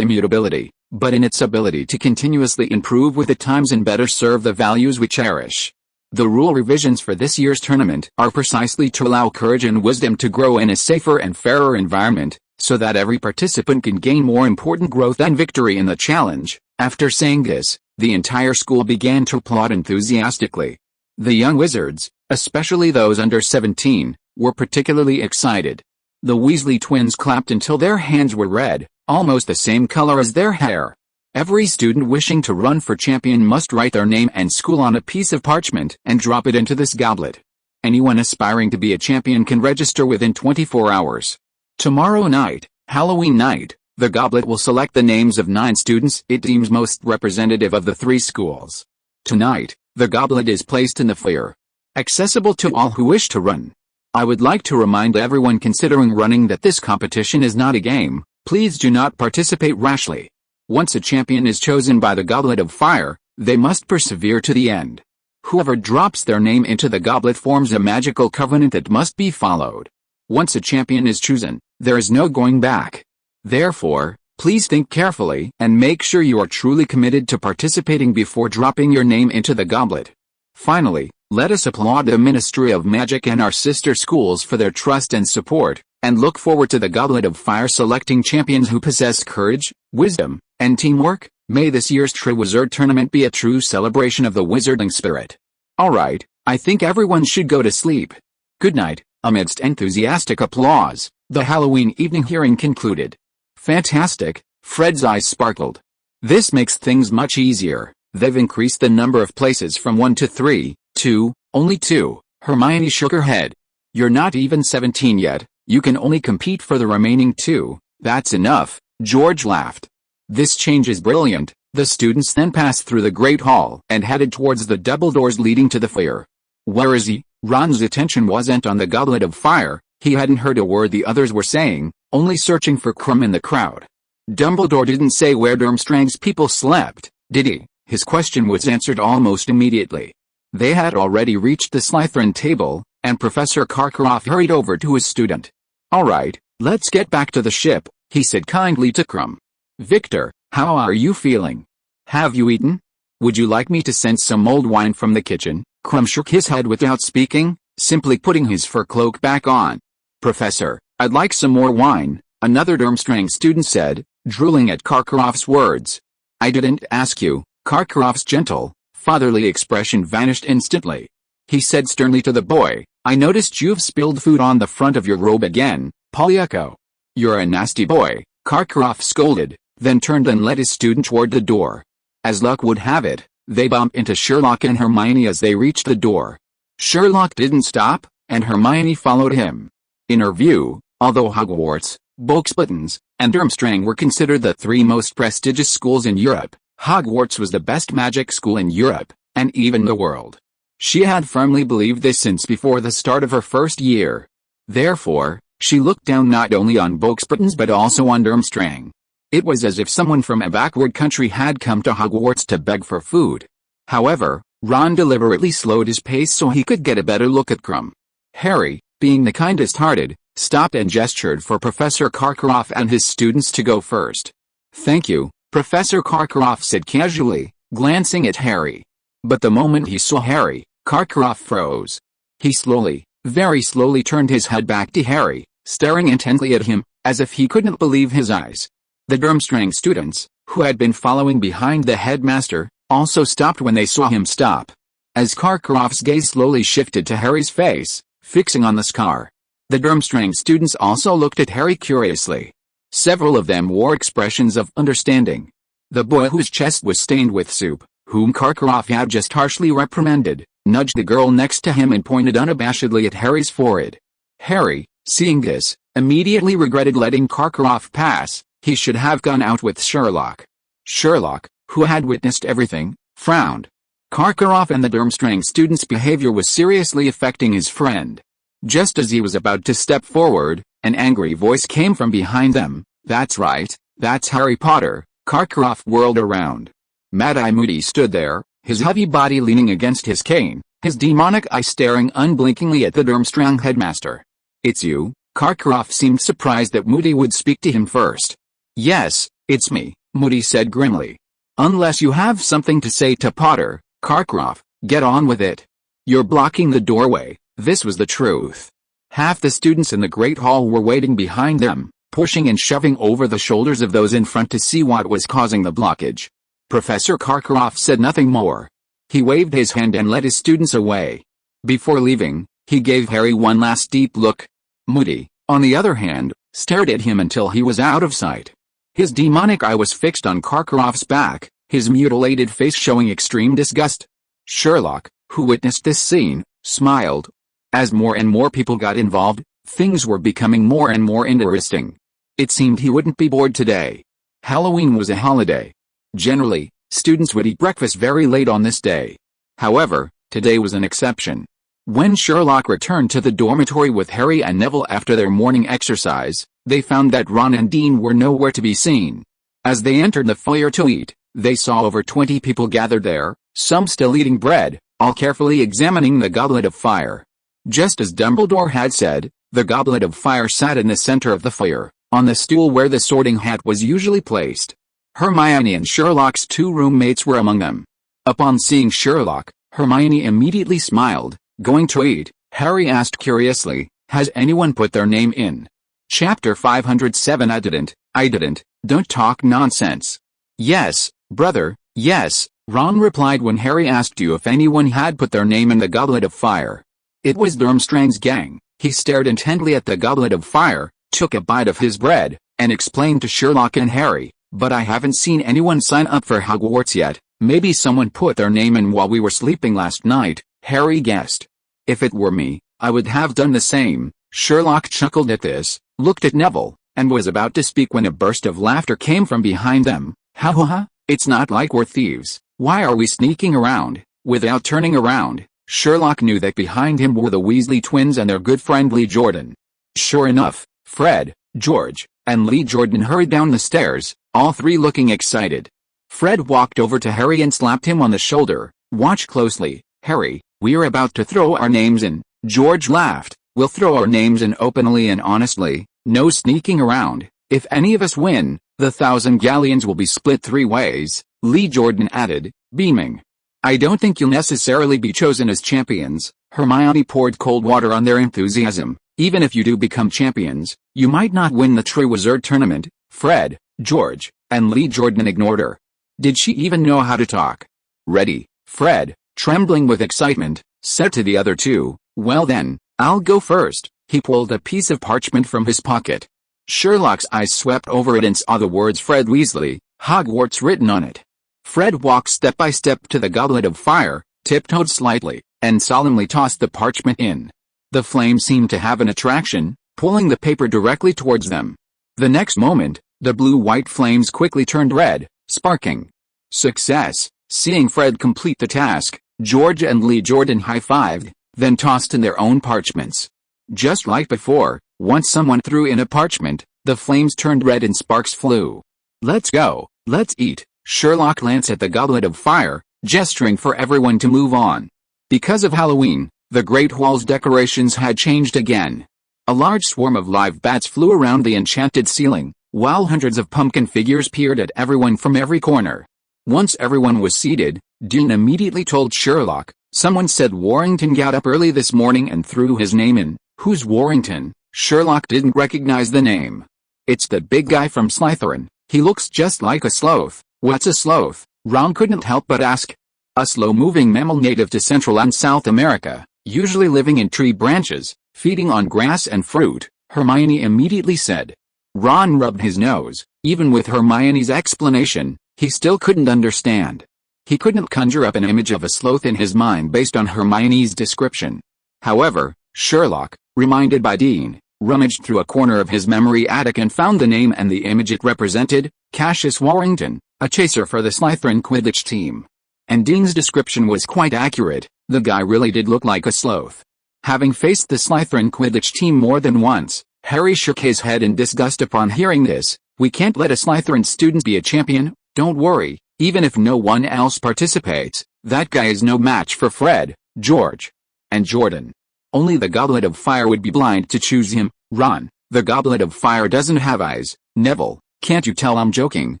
immutability, but in its ability to continuously improve with the times and better serve the values we cherish. The rule revisions for this year's tournament are precisely to allow courage and wisdom to grow in a safer and fairer environment, so that every participant can gain more important growth and victory in the challenge. After saying this, the entire school began to applaud enthusiastically. The young wizards, especially those under 17, were particularly excited. The Weasley twins clapped until their hands were red, almost the same color as their hair. Every student wishing to run for champion must write their name and school on a piece of parchment and drop it into this goblet. Anyone aspiring to be a champion can register within 24 hours. Tomorrow night, Halloween night, the goblet will select the names of 9 students it deems most representative of the 3 schools. Tonight, the goblet is placed in the foyer, accessible to all who wish to run. I would like to remind everyone considering running that this competition is not a game. Please do not participate rashly. Once a champion is chosen by the Goblet of Fire, they must persevere to the end. Whoever drops their name into the goblet forms a magical covenant that must be followed. Once a champion is chosen, there is no going back. Therefore, please think carefully and make sure you are truly committed to participating before dropping your name into the goblet. Finally, let us applaud the Ministry of Magic and our sister schools for their trust and support, and look forward to the Goblet of Fire selecting champions who possess courage, wisdom, and teamwork. May this year's Triwizard Tournament be a true celebration of the wizarding spirit. Alright, I think everyone should go to sleep. Good night." Amidst enthusiastic applause, the Halloween evening hearing concluded. "Fantastic," Fred's eyes sparkled. "This makes things much easier. They've increased the number of places from 1 to 3, 2, only 2. Hermione shook her head. "You're not even 17 yet, you can only compete for the remaining 2, that's enough," George laughed. "This change is brilliant." The students then passed through the Great Hall and headed towards the double doors leading to the foyer. "Where is he?" Ron's attention wasn't on the Goblet of Fire. He hadn't heard a word the others were saying, only searching for Krum in the crowd. "Dumbledore didn't say where Durmstrang's people slept, did he?" His question was answered almost immediately. They had already reached the Slytherin table, and Professor Karkaroff hurried over to his student. "Alright, let's get back to the ship," he said kindly to Krum. "Victor, how are you feeling? Have you eaten? Would you like me to send some mulled wine from the kitchen?" Krum shook his head without speaking, simply putting his fur cloak back on. "Professor, I'd like some more wine," another Durmstrang student said, drooling at Karkaroff's words. "I didn't ask you." Karkaroff's gentle, fatherly expression vanished instantly. He said sternly to the boy, "I noticed you've spilled food on the front of your robe again, Polyucko." "You're a nasty boy," Karkaroff scolded, then turned and led his student toward the door. As luck would have it, they bumped into Sherlock and Hermione as they reached the door. Sherlock didn't stop, and Hermione followed him. In her view, although Hogwarts, Buxbottoms, and Durmstrang were considered the 3 most prestigious schools in Europe, Hogwarts was the best magic school in Europe, and even the world. She had firmly believed this since before the start of her first year. Therefore, she looked down not only on Buxbottoms but also on Durmstrang. It was as if someone from a backward country had come to Hogwarts to beg for food. However, Ron deliberately slowed his pace so he could get a better look at Krum. Harry, being the kindest-hearted, stopped and gestured for Professor Karkaroff and his students to go first. "Thank you," Professor Karkaroff said casually, glancing at Harry. But the moment he saw Harry, Karkaroff froze. He slowly, very slowly turned his head back to Harry, staring intently at him, as if he couldn't believe his eyes. The Durmstrang students, who had been following behind the headmaster, also stopped when they saw him stop. As Karkaroff's gaze slowly shifted to Harry's face, fixing on the scar, the Durmstrang students also looked at Harry curiously. Several of them wore expressions of understanding. The boy whose chest was stained with soup, whom Karkaroff had just harshly reprimanded, nudged the girl next to him and pointed unabashedly at Harry's forehead. Harry, seeing this, immediately regretted letting Karkaroff pass. He should have gone out with Sherlock. Sherlock, who had witnessed everything, frowned. Karkaroff and the Durmstrang student's behavior was seriously affecting his friend. Just as he was about to step forward, an angry voice came from behind them. "That's right, that's Harry Potter." Karkaroff whirled around. Mad-Eye Moody stood there, his heavy body leaning against his cane, his demonic eye staring unblinkingly at the Durmstrang headmaster. "It's you?" Karkaroff seemed surprised that Moody would speak to him first. "Yes, it's me," Moody said grimly. "Unless you have something to say to Potter, Karkaroff, get on with it. You're blocking the doorway." This was the truth. Half the students in the Great Hall were waiting behind them, pushing and shoving over the shoulders of those in front to see what was causing the blockage. Professor Karkaroff said nothing more. He waved his hand and led his students away. Before leaving, he gave Harry one last deep look. Moody, on the other hand, stared at him until he was out of sight. His demonic eye was fixed on Karkaroff's back, his mutilated face showing extreme disgust. Sherlock, who witnessed this scene, smiled. As more and more people got involved, things were becoming more and more interesting. It seemed he wouldn't be bored today. Halloween was a holiday. Generally, students would eat breakfast very late on this day. However, today was an exception. When Sherlock returned to the dormitory with Harry and Neville after their morning exercise, they found that Ron and Dean were nowhere to be seen. As they entered the foyer to eat, they saw over 20 people gathered there, some still eating bread, all carefully examining the Goblet of Fire. Just as Dumbledore had said, the Goblet of Fire sat in the center of the foyer, on the stool where the Sorting Hat was usually placed. Hermione and Sherlock's 2 roommates were among them. Upon seeing Sherlock, Hermione immediately smiled. "Going to eat?" Harry asked curiously. "Has anyone put their name in?" Chapter 507 I didn't, don't talk nonsense. "Yes, Brother, yes, Ron replied when Harry asked you if anyone had put their name in the Goblet of Fire. It was Durmstrang's gang. He stared intently at the Goblet of Fire, took a bite of his bread, and explained to Sherlock and Harry, but I haven't seen anyone sign up for Hogwarts yet. Maybe someone put their name in while we were sleeping last night, Harry guessed. If it were me, I would have done the same. Sherlock chuckled at this, looked at Neville, and was about to speak when a burst of laughter came from behind them. Ha ha ha, it's not like we're thieves. Why are we sneaking around? Without turning around, Sherlock knew that behind him were the Weasley twins and their good friend Lee Jordan. Sure enough, Fred, George, and Lee Jordan hurried down the stairs, all three looking excited. Fred walked over to Harry and slapped him on the shoulder. Watch closely, Harry, we're about to throw our names in. George laughed. We'll throw our names in openly and honestly, no sneaking around. If any of us win, the 1,000 galleons will be split 3 ways, Lee Jordan added, beaming. I don't think you'll necessarily be chosen as champions. Hermione poured cold water on their enthusiasm. Even if you do become champions, you might not win the Triwizard Tournament. Fred, George, and Lee Jordan ignored her. Did she even know how to talk? Ready, Fred, trembling with excitement, said to the other two. Well then, I'll go first. He pulled a piece of parchment from his pocket. Sherlock's eyes swept over it and saw the words Fred Weasley, Hogwarts written on it. Fred walked step by step to the Goblet of Fire, tiptoed slightly, and solemnly tossed the parchment in. The flames seemed to have an attraction, pulling the paper directly towards them. The next moment, the blue-white flames quickly turned red, sparking. Success! Seeing Fred complete the task, George and Lee Jordan high-fived, then tossed in their own parchments. Just like before, once someone threw in a parchment, the flames turned red and sparks flew. Let's go, let's eat. Sherlock glanced at the Goblet of Fire, gesturing for everyone to move on. Because of Halloween, the Great Hall's decorations had changed again. A large swarm of live bats flew around the enchanted ceiling, while hundreds of pumpkin figures peered at everyone from every corner. Once everyone was seated, Dean immediately told Sherlock, someone said Warrington got up early this morning and threw his name in. Who's Warrington? Sherlock didn't recognize the name. It's the big guy from Slytherin. He looks just like a sloth. What's a sloth? Ron couldn't help but ask. A slow-moving mammal native to Central and South America, usually living in tree branches, feeding on grass and fruit, Hermione immediately said. Ron rubbed his nose. Even with Hermione's explanation, he still couldn't understand. He couldn't conjure up an image of a sloth in his mind based on Hermione's description. However, Sherlock, reminded by Dean, rummaged through a corner of his memory attic and found the name and the image it represented, Cassius Warrington, a chaser for the Slytherin Quidditch team. And Dean's description was quite accurate, the guy really did look like a sloth. Having faced the Slytherin Quidditch team more than once, Harry shook his head in disgust upon hearing this. We can't let a Slytherin student be a champion. Don't worry, even if no one else participates, that guy is no match for Fred, George, and Jordan. Only the Goblet of Fire would be blind to choose him. Ron, the Goblet of Fire doesn't have eyes. Neville, can't you tell I'm joking?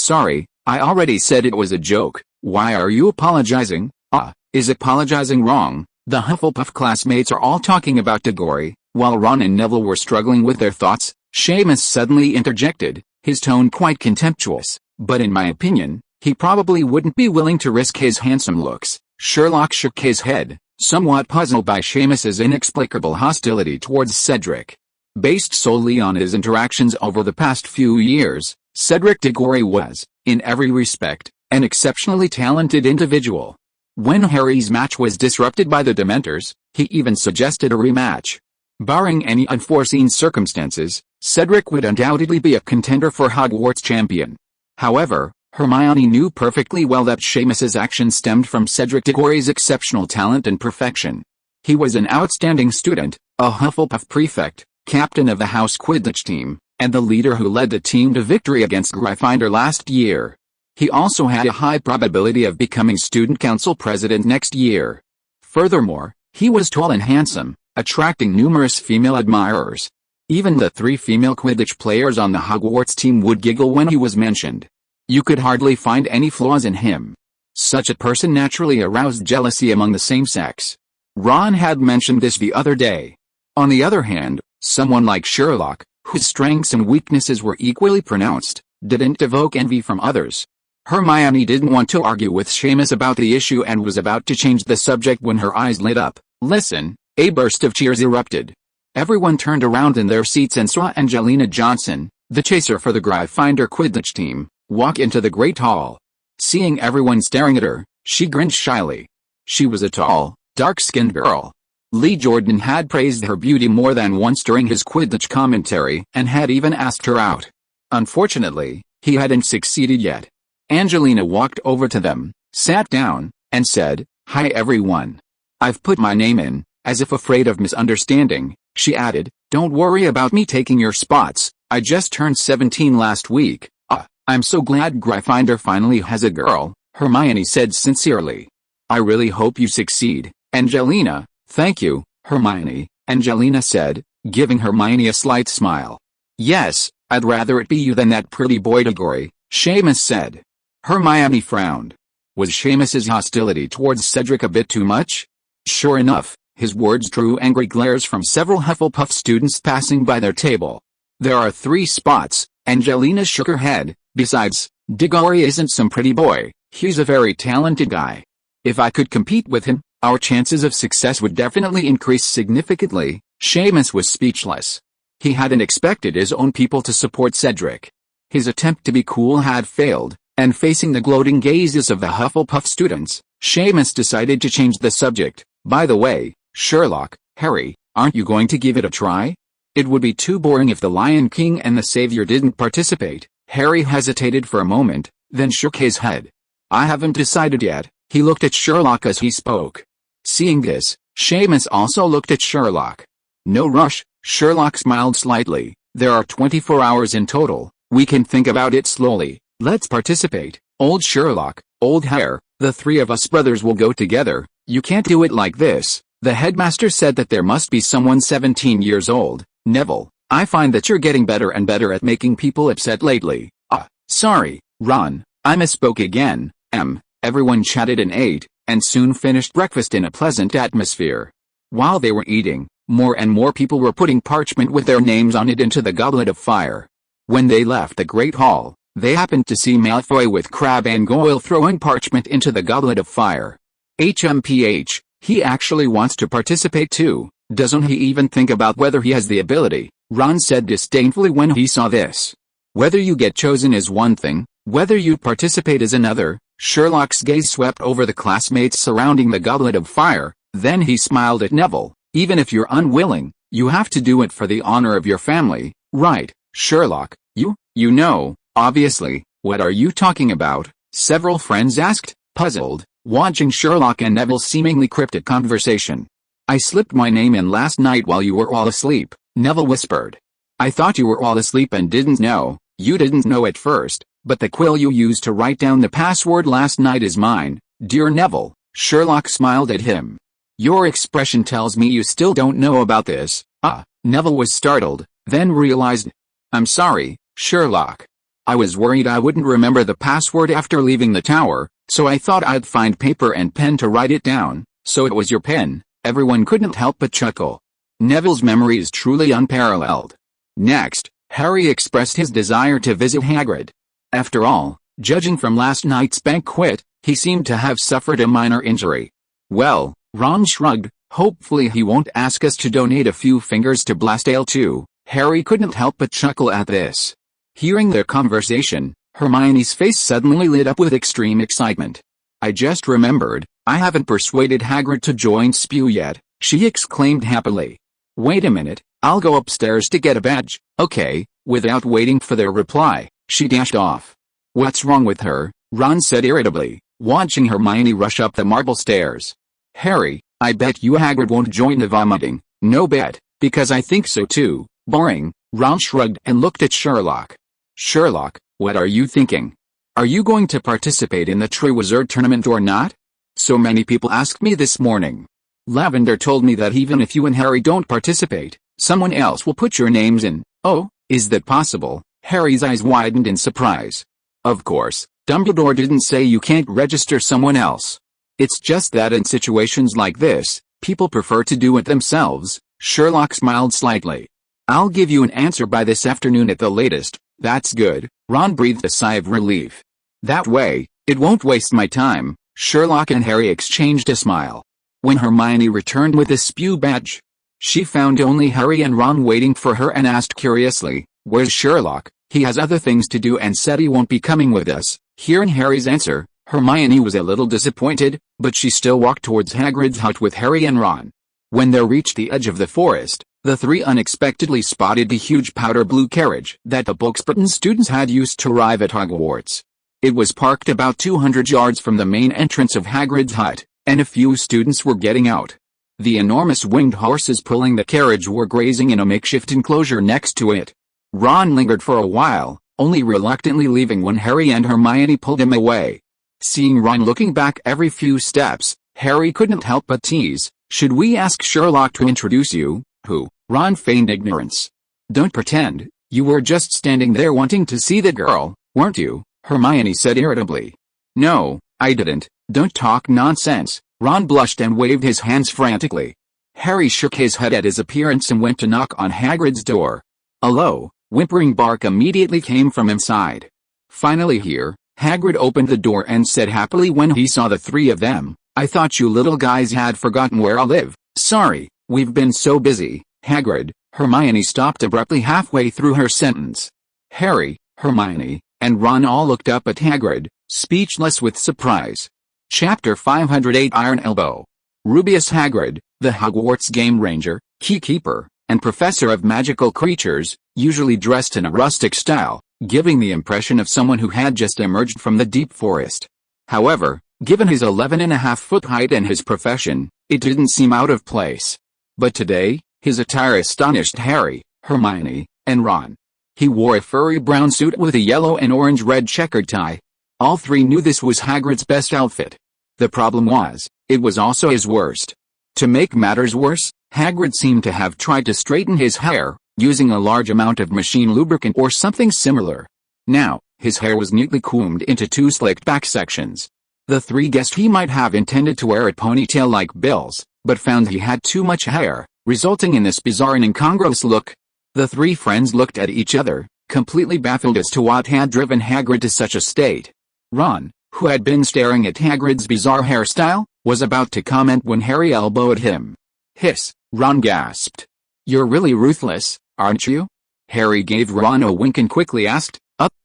Sorry, I already said it was a joke. Why are you apologizing? Is apologizing wrong? The Hufflepuff classmates are all talking about Diggory, while Ron and Neville were struggling with their thoughts. Seamus suddenly interjected, his tone quite contemptuous, but in my opinion, he probably wouldn't be willing to risk his handsome looks. Sherlock shook his head, somewhat puzzled by Seamus's inexplicable hostility towards Cedric. Based solely on his interactions over the past few years, Cedric Diggory was, in every respect, an exceptionally talented individual. When Harry's match was disrupted by the Dementors, he even suggested a rematch. Barring any unforeseen circumstances, Cedric would undoubtedly be a contender for Hogwarts champion. However, Hermione knew perfectly well that Seamus's actions stemmed from Cedric Diggory's exceptional talent and perfection. He was an outstanding student, a Hufflepuff prefect, captain of the House Quidditch team, and the leader who led the team to victory against Gryffindor last year. He also had a high probability of becoming student council president next year. Furthermore, he was tall and handsome, attracting numerous female admirers. Even the 3 female Quidditch players on the Hogwarts team would giggle when he was mentioned. You could hardly find any flaws in him. Such a person naturally aroused jealousy among the same sex. Ron had mentioned this the other day. On the other hand, someone like Sherlock, whose strengths and weaknesses were equally pronounced, didn't evoke envy from others. Hermione didn't want to argue with Seamus about the issue and was about to change the subject when her eyes lit up. "Listen!" A burst of cheers erupted. Everyone turned around in their seats and saw Angelina Johnson, the chaser for the Gryffindor Quidditch team, walk into the Great Hall. Seeing everyone staring at her, she grinned shyly. She was a tall, dark-skinned girl. Lee Jordan had praised her beauty more than once during his Quidditch commentary and had even asked her out. Unfortunately, he hadn't succeeded yet. Angelina walked over to them, sat down, and said, "Hi everyone. I've put my name in." As if afraid of misunderstanding, she added, "Don't worry about me taking your spots, I just turned 17 last week." "I'm so glad Gryffindor finally has a girl," Hermione said sincerely. "I really hope you succeed, Angelina." "Thank you, Hermione," Angelina said, giving Hermione a slight smile. "Yes, I'd rather it be you than that pretty boy Diggory," Seamus said. Hermione frowned. Was Seamus's hostility towards Cedric a bit too much? Sure enough, his words drew angry glares from several Hufflepuff students passing by their table. "There are 3 spots," Angelina shook her head. "Besides, Diggory isn't some pretty boy, he's a very talented guy. If I could compete with him, our chances of success would definitely increase significantly." Seamus was speechless. He hadn't expected his own people to support Cedric. His attempt to be cool had failed, and facing the gloating gazes of the Hufflepuff students, Seamus decided to change the subject. "By the way, Sherlock, Harry, aren't you going to give it a try? It would be too boring if the Lion King and the Savior didn't participate." Harry hesitated for a moment, then shook his head. "I haven't decided yet." He looked at Sherlock as he spoke. Seeing this, Seamus also looked at Sherlock. "No rush," Sherlock smiled slightly. "There are 24 hours in total. We can think about it slowly. Let's participate. Old Sherlock, old Hare, the 3 of us brothers will go together." "You can't do it like this." The headmaster said that there must be someone 17 years old. "Neville, I find that you're getting better and better at making people upset lately." Sorry, Ron, I misspoke again." Everyone chatted and ate, and soon finished breakfast in a pleasant atmosphere. While they were eating, more and more people were putting parchment with their names on it into the Goblet of Fire. When they left the Great Hall, they happened to see Malfoy with Crabbe and Goyle throwing parchment into the Goblet of Fire. HMPH, he actually wants to participate too, doesn't he even think about whether he has the ability, Ron said disdainfully when he saw this. Whether you get chosen is one thing, whether you participate is another. Sherlock's gaze swept over the classmates surrounding the Goblet of Fire, then he smiled at Neville. "Even if you're unwilling, you have to do it for the honor of your family, right, Sherlock? You know, obviously." "What are you talking about?" several friends asked, puzzled, watching Sherlock and Neville's seemingly cryptic conversation. "I slipped my name in last night while you were all asleep," Neville whispered. "I thought you were all asleep and didn't know." "You didn't know at first, but the quill you used to write down the password last night is mine, dear Neville." Sherlock smiled at him. "Your expression tells me you still don't know about this." Neville was startled, then realized. "I'm sorry, Sherlock. I was worried I wouldn't remember the password after leaving the tower, so I thought I'd find paper and pen to write it down." "So it was your pen." Everyone couldn't help but chuckle. Neville's memory is truly unparalleled. Next, Harry expressed his desire to visit Hagrid. After all, judging from last night's banquet, he seemed to have suffered a minor injury. "Well," Ron shrugged, "hopefully he won't ask us to donate a few fingers to Blastale too." Harry couldn't help but chuckle at this. Hearing their conversation, Hermione's face suddenly lit up with extreme excitement. "I just remembered, I haven't persuaded Hagrid to join SPEW yet," she exclaimed happily. "Wait a minute, I'll go upstairs to get a badge." "Okay." Without waiting for their reply, she dashed off. "What's wrong with her?" Ron said irritably, watching Hermione rush up the marble stairs. "Harry, I bet you Hagrid won't join the vomiting." "No bet, because I think so too." "Boring." Ron shrugged and looked at Sherlock. "Sherlock, what are you thinking? Are you going to participate in the Triwizard Tournament or not? So many people asked me this morning. Lavender told me that even if you and Harry don't participate, someone else will put your names in." "Oh, is that possible?" Harry's eyes widened in surprise. "Of course, Dumbledore didn't say you can't register someone else. It's just that in situations like this, people prefer to do it themselves." Sherlock smiled slightly. "I'll give you an answer by this afternoon at the latest." "That's good." Ron breathed a sigh of relief. That way, it won't waste my time." Sherlock and Harry exchanged a smile. When Hermione returned with the spew badge, she found only Harry and Ron waiting for her and asked curiously, "Where's Sherlock? He has other things to do and said he won't be coming with us." Hearing Harry's answer, Hermione was a little disappointed, but she still walked towards Hagrid's hut with Harry and Ron. When they reached the edge of the forest, the three unexpectedly spotted the huge powder blue carriage that the Booksburton students had used to arrive at Hogwarts. It was parked about 200 yards from the main entrance of Hagrid's hut, and a few students were getting out. The enormous winged horses pulling the carriage were grazing in a makeshift enclosure next to it. Ron lingered for a while, only reluctantly leaving when Harry and Hermione pulled him away. Seeing Ron looking back every few steps, Harry couldn't help but tease, "Should we ask Sherlock to introduce you?" "Who?" Ron feigned ignorance. "Don't pretend. You were just standing there wanting to see the girl, weren't you?" Hermione said irritably. "No, I didn't." "Don't talk nonsense." Ron blushed and waved his hands frantically. Harry shook his head at his appearance and went to knock on Hagrid's door. A low, whimpering bark immediately came from inside. "Finally here," Hagrid opened the door and said happily when he saw the three of them, "I thought you little guys had forgotten where I live." "Sorry, we've been so busy, Hagrid." Hermione stopped abruptly halfway through her sentence. Harry, Hermione, and Ron all looked up at Hagrid, speechless with surprise. Chapter 508 Iron Elbow. Rubeus Hagrid, the Hogwarts game ranger, keykeeper, and professor of magical creatures, usually dressed in a rustic style, giving the impression of someone who had just emerged from the deep forest. However, given his 11.5-foot height and his profession, it didn't seem out of place. But today, his attire astonished Harry, Hermione, and Ron. He wore a furry brown suit with a yellow and orange-red checkered tie. All three knew this was Hagrid's best outfit. The problem was, it was also his worst. To make matters worse, Hagrid seemed to have tried to straighten his hair, using a large amount of machine lubricant or something similar. Now, his hair was neatly combed into two slicked back sections. The three guessed he might have intended to wear a ponytail like Bill's, but found he had too much hair, resulting in this bizarre and incongruous look. The three friends looked at each other, completely baffled as to what had driven Hagrid to such a state. Ron, who had been staring at Hagrid's bizarre hairstyle, was about to comment when Harry elbowed him. "Hiss," Ron gasped. "You're really ruthless, aren't you?" Harry gave Ron a wink and quickly asked,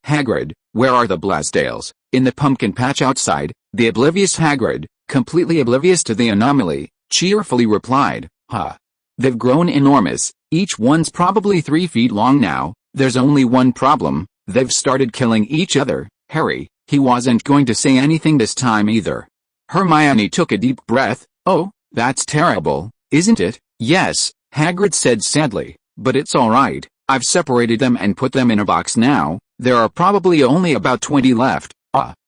Hagrid, where are the Blasdales?" In the pumpkin patch outside, the oblivious Hagrid, completely oblivious to the anomaly, cheerfully replied, "Huh. They've grown enormous, each one's probably 3 feet long now. There's only one problem, they've started killing each other." Harry, he wasn't going to say anything this time either. Hermione took a deep breath. "Oh, that's terrible, isn't it?" "Yes," Hagrid said sadly, "but it's all right. I've separated them and put them in a box now. There are probably only about 20 left."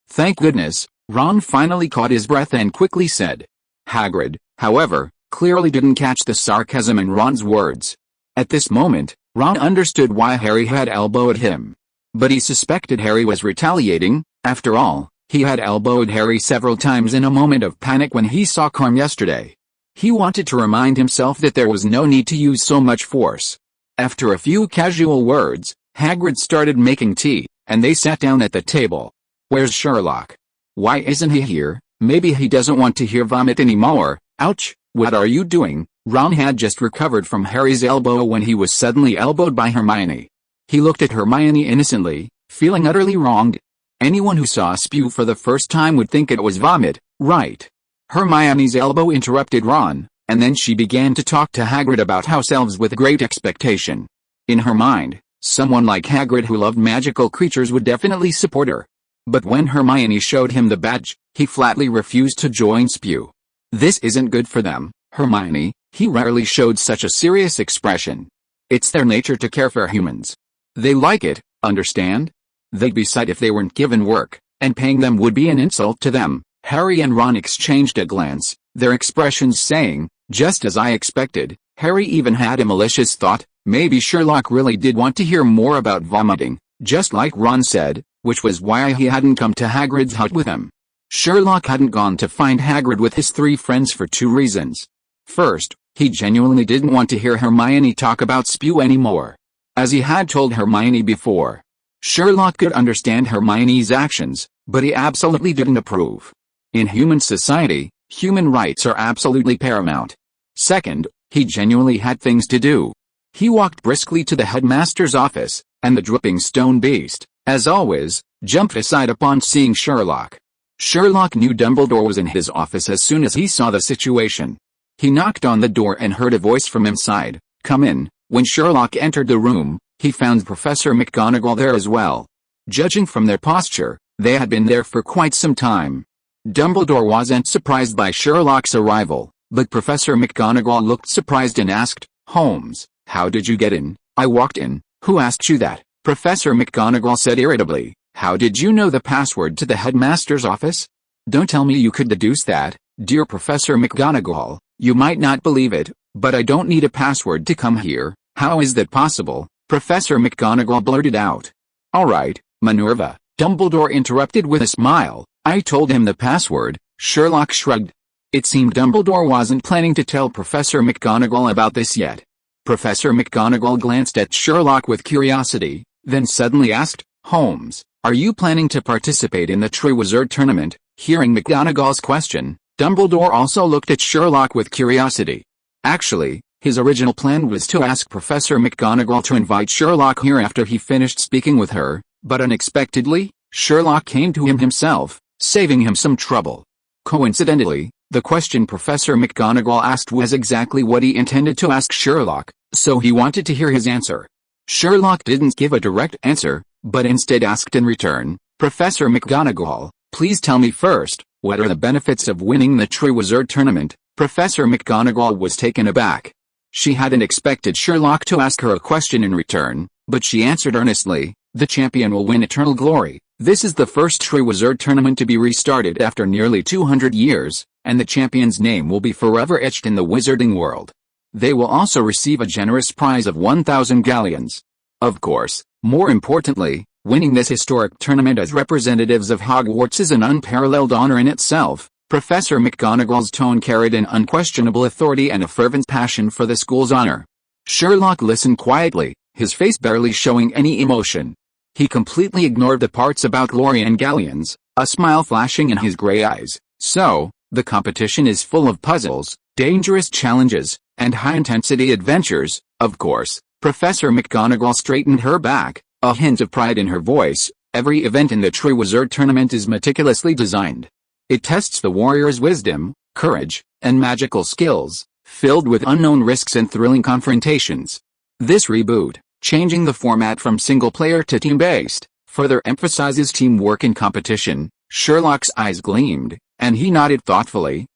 Thank goodness." Ron finally caught his breath and quickly said. Hagrid, however, clearly didn't catch the sarcasm in Ron's words. At this moment, Ron understood why Harry had elbowed him. But he suspected Harry was retaliating. After all, he had elbowed Harry several times in a moment of panic when he saw Corm yesterday. He wanted to remind himself that there was no need to use so much force. After a few casual words, Hagrid started making tea, and they sat down at the table. "Where's Sherlock? Why isn't he here? Maybe he doesn't want to hear vomit anymore." "Ouch, what are you doing?" Ron had just recovered from Harry's elbow when he was suddenly elbowed by Hermione. He looked at Hermione innocently, feeling utterly wronged. Anyone who saw spew for the first time would think it was vomit, right? Hermione's elbow interrupted Ron, and then she began to talk to Hagrid about house elves with great expectation. In her mind, someone like Hagrid who loved magical creatures would definitely support her. But when Hermione showed him the badge, he flatly refused to join spew. "This isn't good for them, Hermione." He rarely showed such a serious expression. "It's their nature to care for humans. They like it, understand? They'd be sad if they weren't given work, and paying them would be an insult to them." Harry and Ron exchanged a glance, their expressions saying, "Just as I expected." Harry even had a malicious thought, maybe Sherlock really did want to hear more about vomiting, just like Ron said, which was why he hadn't come to Hagrid's hut with him. Sherlock hadn't gone to find Hagrid with his three friends for two reasons. First, he genuinely didn't want to hear Hermione talk about spew anymore. As he had told Hermione before, Sherlock could understand Hermione's actions, but he absolutely didn't approve. In human society, human rights are absolutely paramount. Second, he genuinely had things to do. He walked briskly to the headmaster's office, and the dripping stone beast, as always, jumped aside upon seeing Sherlock. Sherlock knew Dumbledore was in his office as soon as he saw the situation. He knocked on the door and heard a voice from inside, "Come in." When Sherlock entered the room, he found Professor McGonagall there as well. Judging from their posture, they had been there for quite some time. Dumbledore wasn't surprised by Sherlock's arrival, but Professor McGonagall looked surprised and asked, "Holmes, how did you get in?" "I walked in." "Who asked you that?" Professor McGonagall said irritably. "How did you know the password to the headmaster's office?" "Don't tell me you could deduce that, dear Professor McGonagall. You might not believe it, but I don't need a password to come here." "How is that possible?" Professor McGonagall blurted out. "All right, Minerva," Dumbledore interrupted with a smile. "I told him the password." Sherlock shrugged. It seemed Dumbledore wasn't planning to tell Professor McGonagall about this yet. Professor McGonagall glanced at Sherlock with curiosity, then suddenly asked, "Holmes, are you planning to participate in the Triwizard Tournament?" Hearing McGonagall's question, Dumbledore also looked at Sherlock with curiosity. Actually, his original plan was to ask Professor McGonagall to invite Sherlock here after he finished speaking with her, but unexpectedly, Sherlock came to him himself, saving him some trouble. Coincidentally, the question Professor McGonagall asked was exactly what he intended to ask Sherlock, so he wanted to hear his answer. Sherlock didn't give a direct answer, but instead asked in return, "Professor McGonagall, please tell me first, what are the benefits of winning the Triwizard Tournament?" Professor McGonagall was taken aback. She hadn't expected Sherlock to ask her a question in return, but she answered earnestly, "The champion will win eternal glory. This is the first Triwizard Tournament to be restarted after nearly 200 years, and the champion's name will be forever etched in the wizarding world. They will also receive a generous prize of 1,000 galleons. Of course, more importantly, winning this historic tournament as representatives of Hogwarts is an unparalleled honor in itself." Professor McGonagall's tone carried an unquestionable authority and a fervent passion for the school's honor. Sherlock listened quietly, his face barely showing any emotion. He completely ignored the parts about glory and galleons, a smile flashing in his gray eyes. "So, the competition is full of puzzles, dangerous challenges, and high-intensity adventures, of course." Professor McGonagall straightened her back, a hint of pride in her voice. "Every event in the Triwizard Tournament is meticulously designed. It tests the warrior's wisdom, courage, and magical skills, filled with unknown risks and thrilling confrontations. This reboot, changing the format from single-player to team-based, further emphasizes teamwork and competition." Sherlock's eyes gleamed, and he nodded thoughtfully.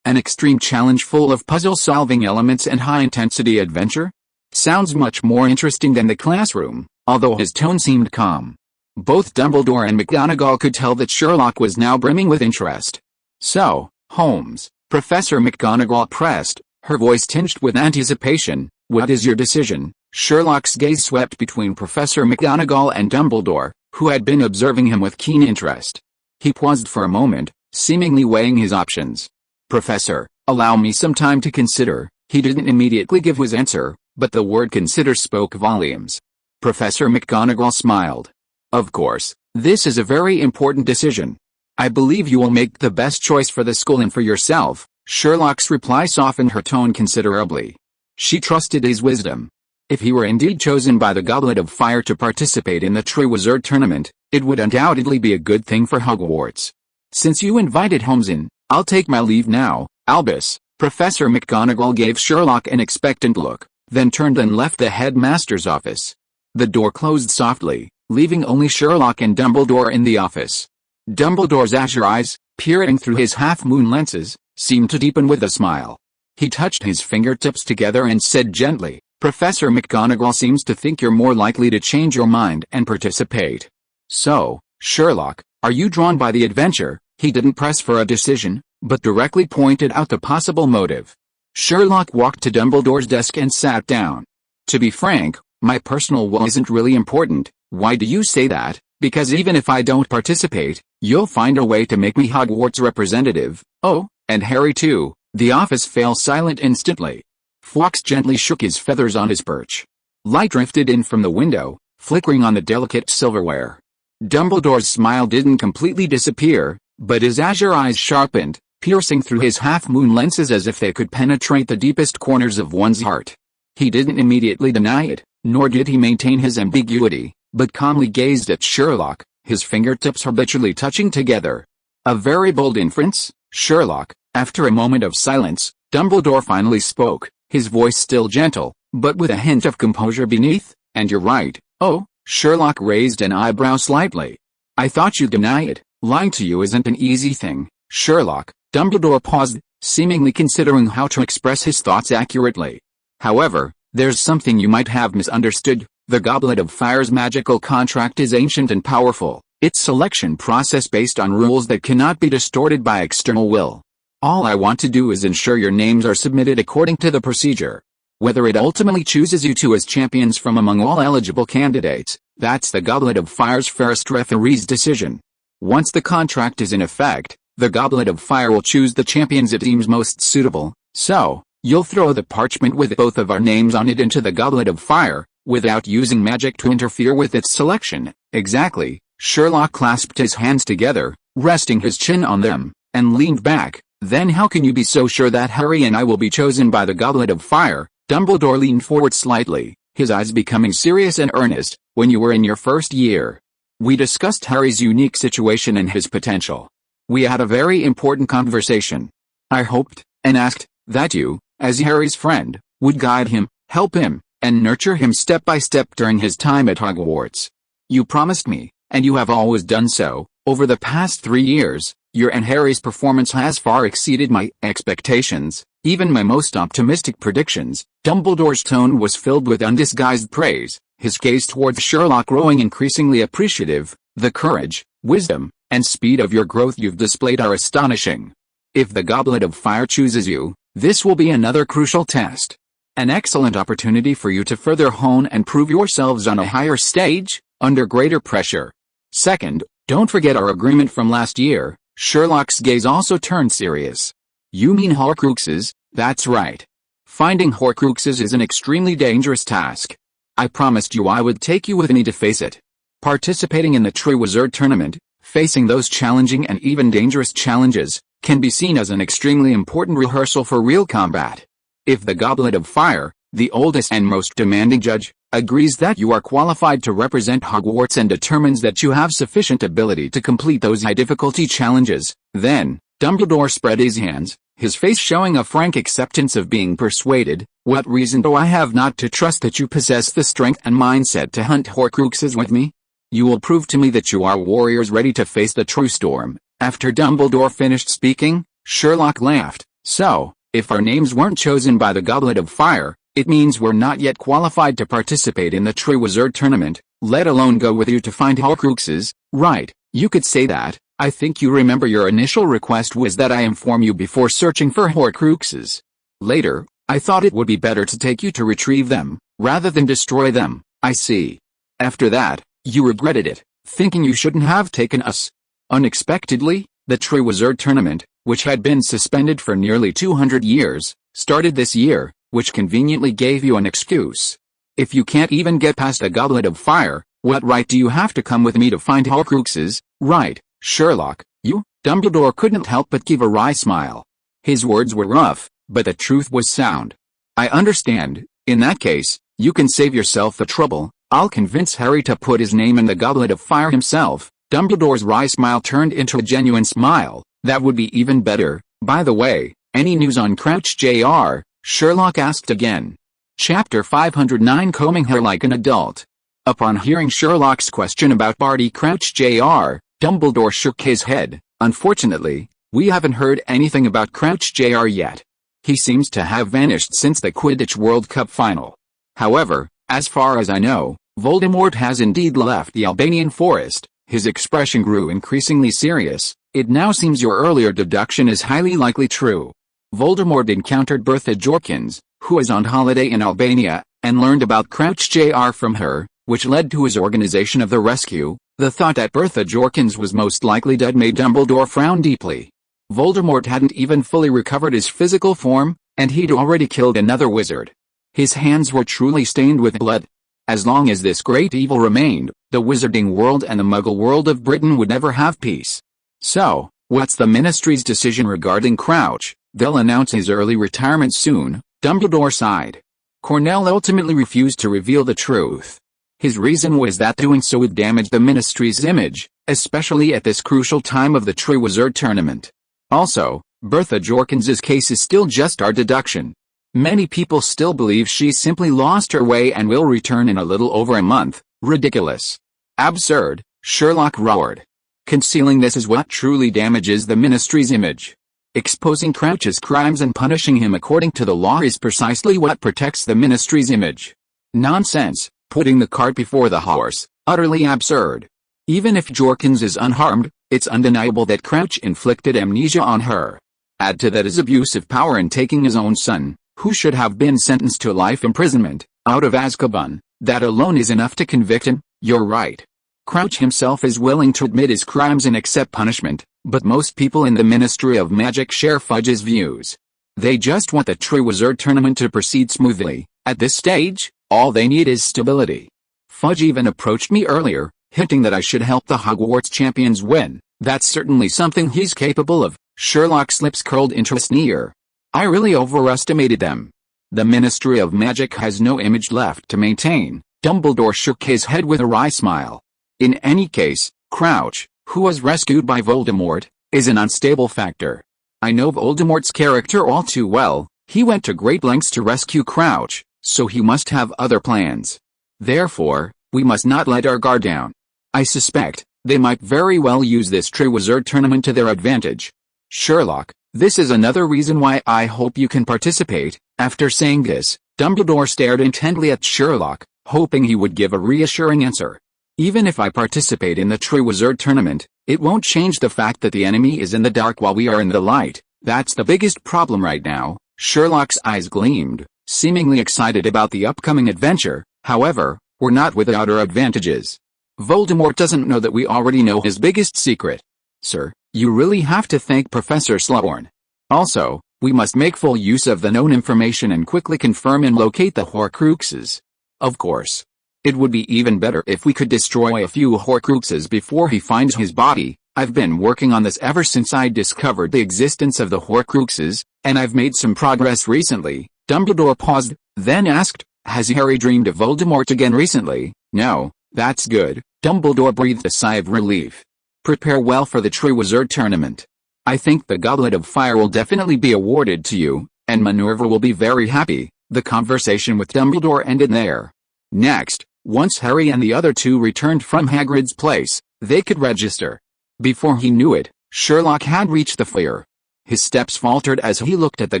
An extreme challenge full of puzzle-solving elements and high-intensity adventure? Sounds much more interesting than the classroom," although his tone seemed calm. Both Dumbledore and McGonagall could tell that Sherlock was now brimming with interest. "So, Holmes," Professor McGonagall pressed, her voice tinged with anticipation, "what is your decision?" Sherlock's gaze swept between Professor McGonagall and Dumbledore, who had been observing him with keen interest. He paused for a moment, seemingly weighing his options. "Professor, allow me some time to consider." He didn't immediately give his answer, but the word consider spoke volumes. Professor McGonagall smiled. "Of course, this is a very important decision. I believe you will make the best choice for the school and for yourself." Sherlock's reply softened her tone considerably. She trusted his wisdom. If he were indeed chosen by the Goblet of Fire to participate in the Triwizard Tournament, it would undoubtedly be a good thing for Hogwarts. "Since you invited Holmes in, I'll take my leave now, Albus." Professor McGonagall gave Sherlock an expectant look, then turned and left the headmaster's office. The door closed softly, leaving only Sherlock and Dumbledore in the office. Dumbledore's azure eyes, peering through his half-moon lenses, seemed to deepen with a smile. He touched his fingertips together and said gently, "Professor McGonagall seems to think you're more likely to change your mind and participate. So, Sherlock, are you drawn by the adventure?" He didn't press for a decision, but directly pointed out the possible motive. Sherlock walked to Dumbledore's desk and sat down. "To be frank, my personal will isn't really important." "Why do you say that?" "Because even if I don't participate, you'll find a way to make me Hogwarts representative." "Oh, and Harry too." The office fell silent instantly. Fawkes gently shook his feathers on his perch. Light drifted in from the window, flickering on the delicate silverware. Dumbledore's smile didn't completely disappear, but his azure eyes sharpened, piercing through his half-moon lenses as if they could penetrate the deepest corners of one's heart. He didn't immediately deny it, nor did he maintain his ambiguity, but calmly gazed at Sherlock, his fingertips habitually touching together. A very bold inference, Sherlock. After a moment of silence, Dumbledore finally spoke, his voice still gentle, but with a hint of composure beneath. "And you're right." "Oh?" Sherlock raised an eyebrow slightly. "I thought you'd deny it. Lying to you isn't an easy thing, Sherlock." Dumbledore paused, seemingly considering how to express his thoughts accurately. "However, there's something you might have misunderstood. The Goblet of Fire's magical contract is ancient and powerful, its selection process based on rules that cannot be distorted by external will. All I want to do is ensure your names are submitted according to the procedure. Whether it ultimately chooses you two as champions from among all eligible candidates, that's the Goblet of Fire's fairest referee's decision. Once the contract is in effect, the Goblet of Fire will choose the champions it deems most suitable. So, you'll throw the parchment with both of our names on it into the Goblet of Fire, without using magic to interfere with its selection." "Exactly." Sherlock clasped his hands together, resting his chin on them, and leaned back. "Then how can you be so sure that Harry and I will be chosen by the Goblet of Fire?" Dumbledore leaned forward slightly, his eyes becoming serious and earnest. "When you were in your first year, we discussed Harry's unique situation and his potential. We had a very important conversation. I hoped, and asked, that you, as Harry's friend, would guide him, help him, and nurture him step by step during his time at Hogwarts. You promised me, and you have always done so. Over the past 3 years, your and Harry's performance has far exceeded my expectations, even my most optimistic predictions." Dumbledore's tone was filled with undisguised praise, his gaze towards Sherlock growing increasingly appreciative. "The courage, wisdom, and speed of your growth you've displayed are astonishing. If the Goblet of Fire chooses you, this will be another crucial test. An excellent opportunity for you to further hone and prove yourselves on a higher stage, under greater pressure. Second, don't forget our agreement from last year." Sherlock's gaze also turned serious. "You mean Horcruxes?" "That's right. Finding Horcruxes is an extremely dangerous task. I promised you I would take you with me to face it. Participating in the Triwizard Tournament, facing those challenging and even dangerous challenges, can be seen as an extremely important rehearsal for real combat. If the Goblet of Fire, the oldest and most demanding judge, agrees that you are qualified to represent Hogwarts and determines that you have sufficient ability to complete those high-difficulty challenges, then..." Dumbledore spread his hands, his face showing a frank acceptance of being persuaded. "What reason do I have not to trust that you possess the strength and mindset to hunt Horcruxes with me? You will prove to me that you are warriors ready to face the true storm." After Dumbledore finished speaking, Sherlock laughed. "So, if our names weren't chosen by the Goblet of Fire, it means we're not yet qualified to participate in the Triwizard Tournament, let alone go with you to find Horcruxes." "Right, you could say that. I think you remember your initial request was that I inform you before searching for Horcruxes. Later, I thought it would be better to take you to retrieve them, rather than destroy them." "I see. After that, you regretted it, thinking you shouldn't have taken us." Unexpectedly, the Triwizard Tournament, which had been suspended for nearly 200 years, started this year, which conveniently gave you an excuse. "If you can't even get past a Goblet of Fire, what right do you have to come with me to find Horcruxes?" "Right, Sherlock, you..." Dumbledore couldn't help but give a wry smile. His words were rough, but the truth was sound. "I understand. In that case, you can save yourself the trouble. I'll convince Harry to put his name in the Goblet of Fire himself." Dumbledore's wry smile turned into a genuine smile. "That would be even better. By the way, any news on Crouch Jr.?" Sherlock asked again. Chapter 509 Combing Hair Like an Adult. Upon hearing Sherlock's question about Barty Crouch Jr., Dumbledore shook his head. "Unfortunately, we haven't heard anything about Crouch Jr. yet. He seems to have vanished since the Quidditch World Cup final. However, as far as I know, Voldemort has indeed left the Albanian forest." His expression grew increasingly serious. "It now seems your earlier deduction is highly likely true. Voldemort encountered Bertha Jorkins, who is on holiday in Albania, and learned about Crouch Jr. from her, which led to his organization of the rescue." The thought that Bertha Jorkins was most likely dead made Dumbledore frown deeply. Voldemort hadn't even fully recovered his physical form, and he'd already killed another wizard. His hands were truly stained with blood. As long as this great evil remained, the wizarding world and the muggle world of Britain would never have peace. So, what's the Ministry's decision regarding Crouch? They'll announce his early retirement soon, Dumbledore sighed. Cornell ultimately refused to reveal the truth. His reason was that doing so would damage the Ministry's image, especially at this crucial time of the Triwizard Tournament. Also, Bertha Jorkins's case is still just our deduction. Many people still believe she simply lost her way and will return in a little over a month. Ridiculous. Absurd, Sherlock roared. Concealing this is what truly damages the Ministry's image. Exposing Crouch's crimes and punishing him according to the law is precisely what protects the Ministry's image. Nonsense, putting the cart before the horse, utterly absurd. Even if Jorkins is unharmed, it's undeniable that Crouch inflicted amnesia on her. Add to that his abuse of power in taking his own son, who should have been sentenced to life imprisonment, out of Azkaban. That alone is enough to convict him. You're right. Crouch himself is willing to admit his crimes and accept punishment, but most people in the Ministry of Magic share Fudge's views. They just want the Triwizard Tournament to proceed smoothly. At this stage, all they need is stability. Fudge even approached me earlier, hinting that I should help the Hogwarts champions win. That's certainly something he's capable of. Sherlock's lips curled into a sneer. I really overestimated them. The Ministry of Magic has no image left to maintain. Dumbledore shook his head with a wry smile. In any case, Crouch, who was rescued by Voldemort, is an unstable factor. I know Voldemort's character all too well. He went to great lengths to rescue Crouch, so he must have other plans. Therefore, we must not let our guard down. I suspect they might very well use this Triwizard Tournament to their advantage. Sherlock, this is another reason why I hope you can participate. After saying this, Dumbledore stared intently at Sherlock, hoping he would give a reassuring answer. Even if I participate in the Triwizard Tournament, it won't change the fact that the enemy is in the dark while we are in the light. That's the biggest problem right now. Sherlock's eyes gleamed, seemingly excited about the upcoming adventure. However, we're not without our advantages. Voldemort doesn't know that we already know his biggest secret. Sir, you really have to thank Professor Slughorn. Also, we must make full use of the known information and quickly confirm and locate the Horcruxes. Of course. It would be even better if we could destroy a few Horcruxes before he finds his body. I've been working on this ever since I discovered the existence of the Horcruxes, and I've made some progress recently. Dumbledore paused, then asked, has Harry dreamed of Voldemort again recently? No, that's good. Dumbledore breathed a sigh of relief. Prepare well for the Triwizard Tournament. I think the Goblet of Fire will definitely be awarded to you, and Minerva will be very happy. The conversation with Dumbledore ended there. Next, once Harry and the other two returned from Hagrid's place, they could register. Before he knew it, Sherlock had reached the foyer. His steps faltered as he looked at the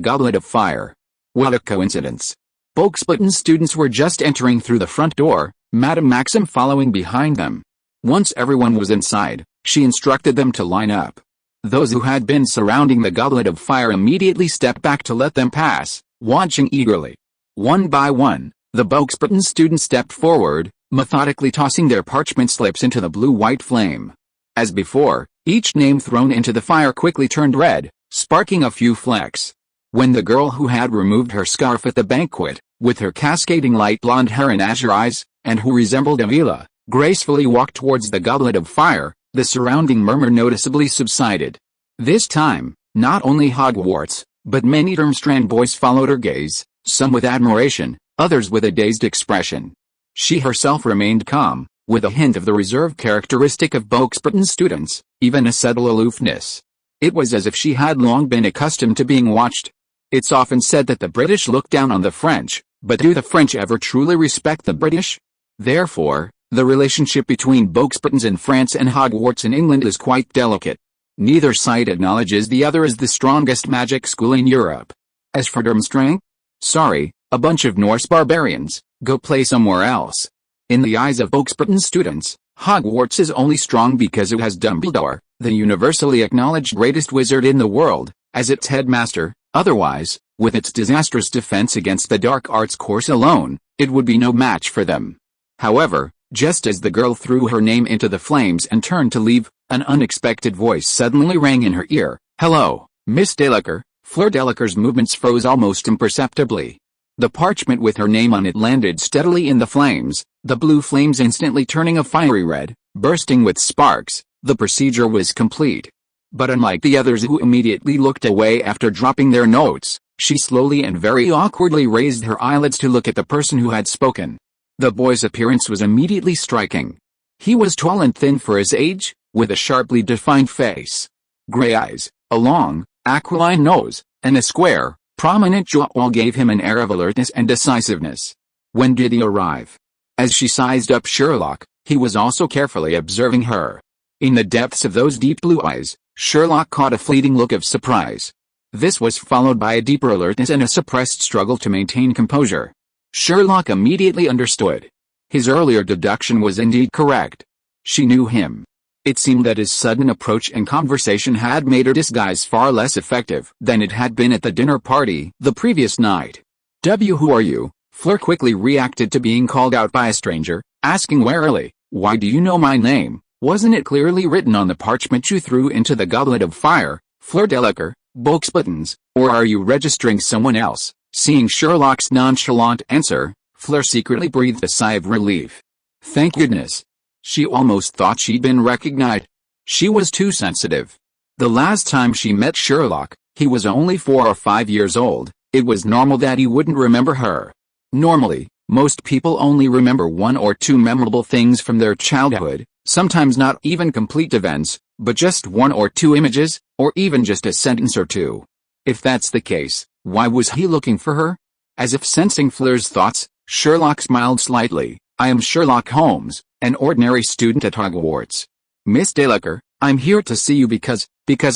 Goblet of Fire. What a coincidence. Boxbutton's students were just entering through the front door, Madame Maxim following behind them. Once everyone was inside, she instructed them to line up. Those who had been surrounding the Goblet of Fire immediately stepped back to let them pass, watching eagerly. One by one, the Boxbutton students stepped forward, methodically tossing their parchment slips into the blue-white flame. As before, each name thrown into the fire quickly turned red, sparking a few flecks. When the girl who had removed her scarf at the banquet, with her cascading light blonde hair and azure eyes, and who resembled Avila, gracefully walked towards the Goblet of Fire, the surrounding murmur noticeably subsided. This time, not only Hogwarts, but many Durmstrang boys followed her gaze, some with admiration, others with a dazed expression. She herself remained calm, with a hint of the reserved characteristic of Boxbutton students, even a subtle aloofness. It was as if she had long been accustomed to being watched. It's often said that the British look down on the French, but do the French ever truly respect the British? Therefore, the relationship between Boxbuttons in France and Hogwarts in England is quite delicate. Neither side acknowledges the other as the strongest magic school in Europe. As for Durmstrang? Sorry, a bunch of Norse barbarians, go play somewhere else. In the eyes of Boxbutton students, Hogwarts is only strong because it has Dumbledore, the universally acknowledged greatest wizard in the world, as its headmaster. Otherwise, with its disastrous defense against the dark arts course alone, it would be no match for them. However, just as the girl threw her name into the flames and turned to leave, an unexpected voice suddenly rang in her ear. Hello, Miss Delacour. Fleur Delacour's movements froze almost imperceptibly. The parchment with her name on it landed steadily in the flames, the blue flames instantly turning a fiery red, bursting with sparks. The procedure was complete. But unlike the others who immediately looked away after dropping their notes, she slowly and very awkwardly raised her eyelids to look at the person who had spoken. The boy's appearance was immediately striking. He was tall and thin for his age, with a sharply defined face. Gray eyes, a long, aquiline nose, and a square, prominent jaw all gave him an air of alertness and decisiveness. When did he arrive? As she sized up Sherlock, he was also carefully observing her. In the depths of those deep blue eyes, Sherlock caught a fleeting look of surprise. This was followed by a deeper alertness and a suppressed struggle to maintain composure. Sherlock immediately understood. His earlier deduction was indeed correct. She knew him. It seemed that his sudden approach and conversation had made her disguise far less effective than it had been at the dinner party the previous night. Who are you? Fleur quickly reacted to being called out by a stranger, asking warily, why do you know my name? Wasn't it clearly written on the parchment you threw into the goblet of fire, Fleur Delacour, Buttons, or are you registering someone else? Seeing Sherlock's nonchalant answer, Fleur secretly breathed a sigh of relief. Thank goodness. She almost thought she'd been recognized. She was too sensitive. The last time she met Sherlock, he was only 4 or 5 years old. It was normal that he wouldn't remember her. Normally, most people only remember 1 or 2 memorable things from their childhood, sometimes not even complete events, but just 1 or 2 images, or even just a sentence or 2. If that's the case, why was he looking for her? As if sensing Fleur's thoughts, Sherlock smiled slightly. I am Sherlock Holmes, an ordinary student at Hogwarts. Miss Delacour, I'm here to see you because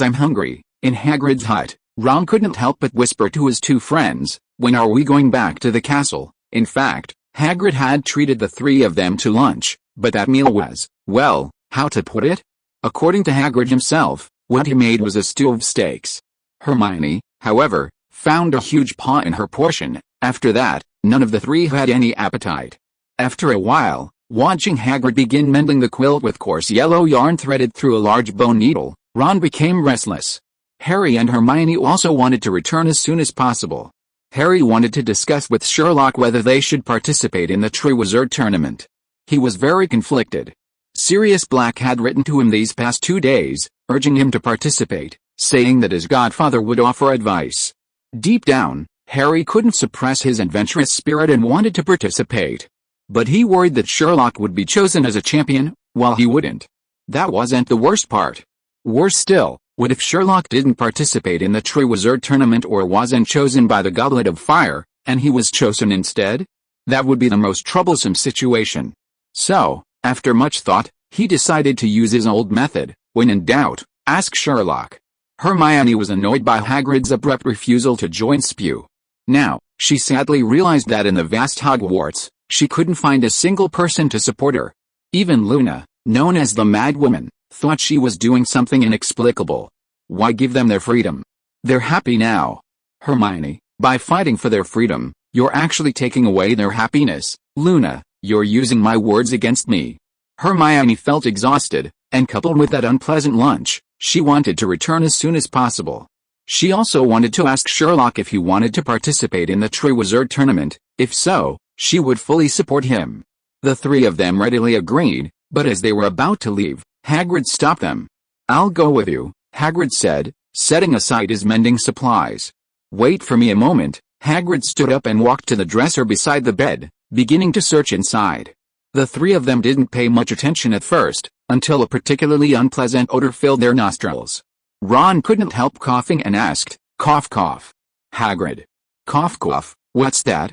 I'm hungry. In Hagrid's hut, Ron couldn't help but whisper to his 2 friends, when are we going back to the castle? In fact, Hagrid had treated the 3 of them to lunch, but that meal was, well, how to put it? According to Hagrid himself, what he made was a stew of steaks. Hermione, however, found a huge paw in her portion. After that, none of the 3 had any appetite. After a while, watching Hagrid begin mending the quilt with coarse yellow yarn threaded through a large bone needle, Ron became restless. Harry and Hermione also wanted to return as soon as possible. Harry wanted to discuss with Sherlock whether they should participate in the Triwizard Tournament. He was very conflicted. Sirius Black had written to him these past 2 days, urging him to participate, saying that his godfather would offer advice. Deep down, Harry couldn't suppress his adventurous spirit and wanted to participate. But he worried that Sherlock would be chosen as a champion, while he wouldn't. That wasn't the worst part. Worse still, what if Sherlock didn't participate in the Triwizard Tournament or wasn't chosen by the Goblet of Fire, and he was chosen instead? That would be the most troublesome situation. So, after much thought, he decided to use his old method. When in doubt, ask Sherlock. Hermione was annoyed by Hagrid's abrupt refusal to join SPEW. Now, she sadly realized that in the vast Hogwarts, she couldn't find a single person to support her. Even Luna, known as the Mad Woman, thought she was doing something inexplicable. Why give them their freedom? They're happy now. Hermione, by fighting for their freedom, you're actually taking away their happiness. Luna, you're using my words against me. Hermione felt exhausted, and coupled with that unpleasant lunch, she wanted to return as soon as possible. She also wanted to ask Sherlock if he wanted to participate in the Triwizard Tournament. If so, she would fully support him. The 3 of them readily agreed, but as they were about to leave, Hagrid stopped them. I'll go with you, Hagrid said, setting aside his mending supplies. Wait for me a moment. Hagrid stood up and walked to the dresser beside the bed, beginning to search inside. The 3 of them didn't pay much attention at first, until a particularly unpleasant odor filled their nostrils. Ron couldn't help coughing and asked, cough cough. Hagrid. Cough cough, what's that?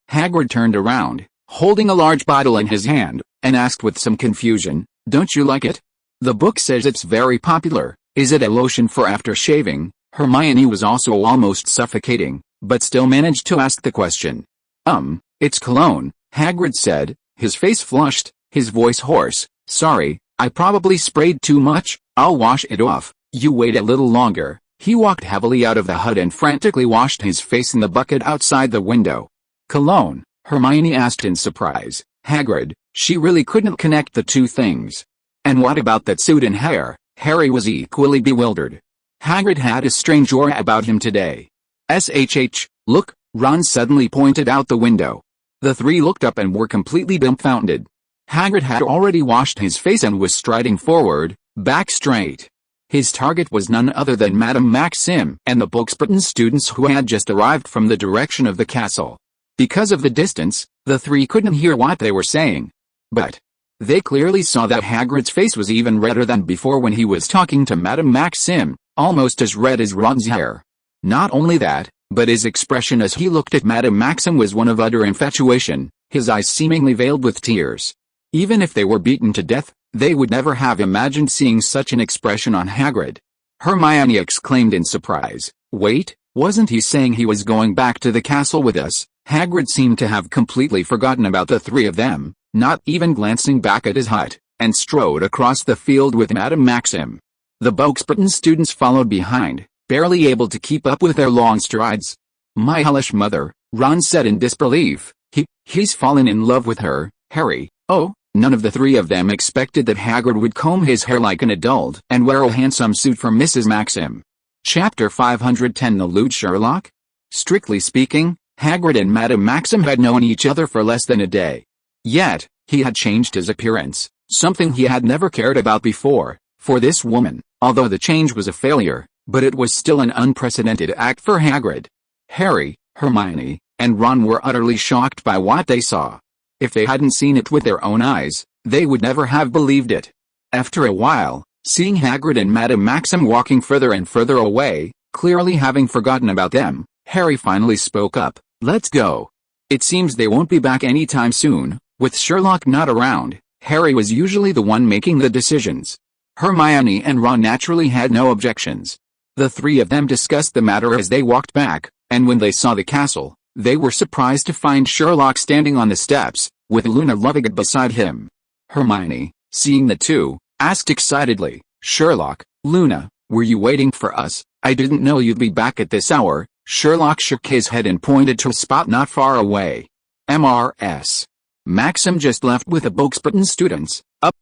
Hagrid turned around, holding a large bottle in his hand, and asked with some confusion, don't you like it? The book says it's very popular. Is it a lotion for after shaving? Hermione was also almost suffocating, but still managed to ask the question. It's cologne, Hagrid said, his face flushed, his voice hoarse. Sorry, I probably sprayed too much. I'll wash it off. You wait a little longer. He walked heavily out of the hut and frantically washed his face in the bucket outside the window. Cologne? Hermione asked in surprise. Hagrid, she really couldn't connect the 2 things. And what about that suit and hair? Harry was equally bewildered. Hagrid had a strange aura about him today. Look, Ron suddenly pointed out the window. The three looked up and were completely dumbfounded. Hagrid had already washed his face and was striding forward, back straight. His target was none other than Madame Maxim and the Booksburton students who had just arrived from the direction of the castle. Because of the distance, the three couldn't hear what they were saying. But they clearly saw that Hagrid's face was even redder than before when he was talking to Madame Maxim, almost as red as Ron's hair. Not only that, but his expression as he looked at Madame Maxim was one of utter infatuation, his eyes seemingly veiled with tears. Even if they were beaten to death, they would never have imagined seeing such an expression on Hagrid. Hermione exclaimed in surprise, "Wait, wasn't he saying he was going back to the castle with us?" Hagrid seemed to have completely forgotten about the three of them, not even glancing back at his hut, and strode across the field with Madame Maxim. The Booksburton students followed behind, barely able to keep up with their long strides. "My hellish mother," Ron said in disbelief. He's fallen in love with her, Harry." Oh, none of the three of them expected that Hagrid would comb his hair like an adult and wear a handsome suit for Mrs. Maxim. Chapter 510 The Lewd Sherlock? Strictly speaking, Hagrid and Madame Maxim had known each other for less than a day. Yet, he had changed his appearance, something he had never cared about before, for this woman, although the change was a failure, but it was still an unprecedented act for Hagrid. Harry, Hermione, and Ron were utterly shocked by what they saw. If they hadn't seen it with their own eyes, they would never have believed it. After a while, seeing Hagrid and Madame Maxim walking further and further away, clearly having forgotten about them, Harry finally spoke up. "Let's go. It seems they won't be back anytime soon." With Sherlock not around, Harry was usually the one making the decisions. Hermione and Ron naturally had no objections. The three of them discussed the matter as they walked back, and when they saw the castle, they were surprised to find Sherlock standing on the steps, with Luna Lovegood beside him. Hermione, seeing the two, asked excitedly, "Sherlock, Luna, were you waiting for us? I didn't know you'd be back at this hour." Sherlock shook his head and pointed to a spot not far away. "MRS. Maxim just left with the Booksburton students."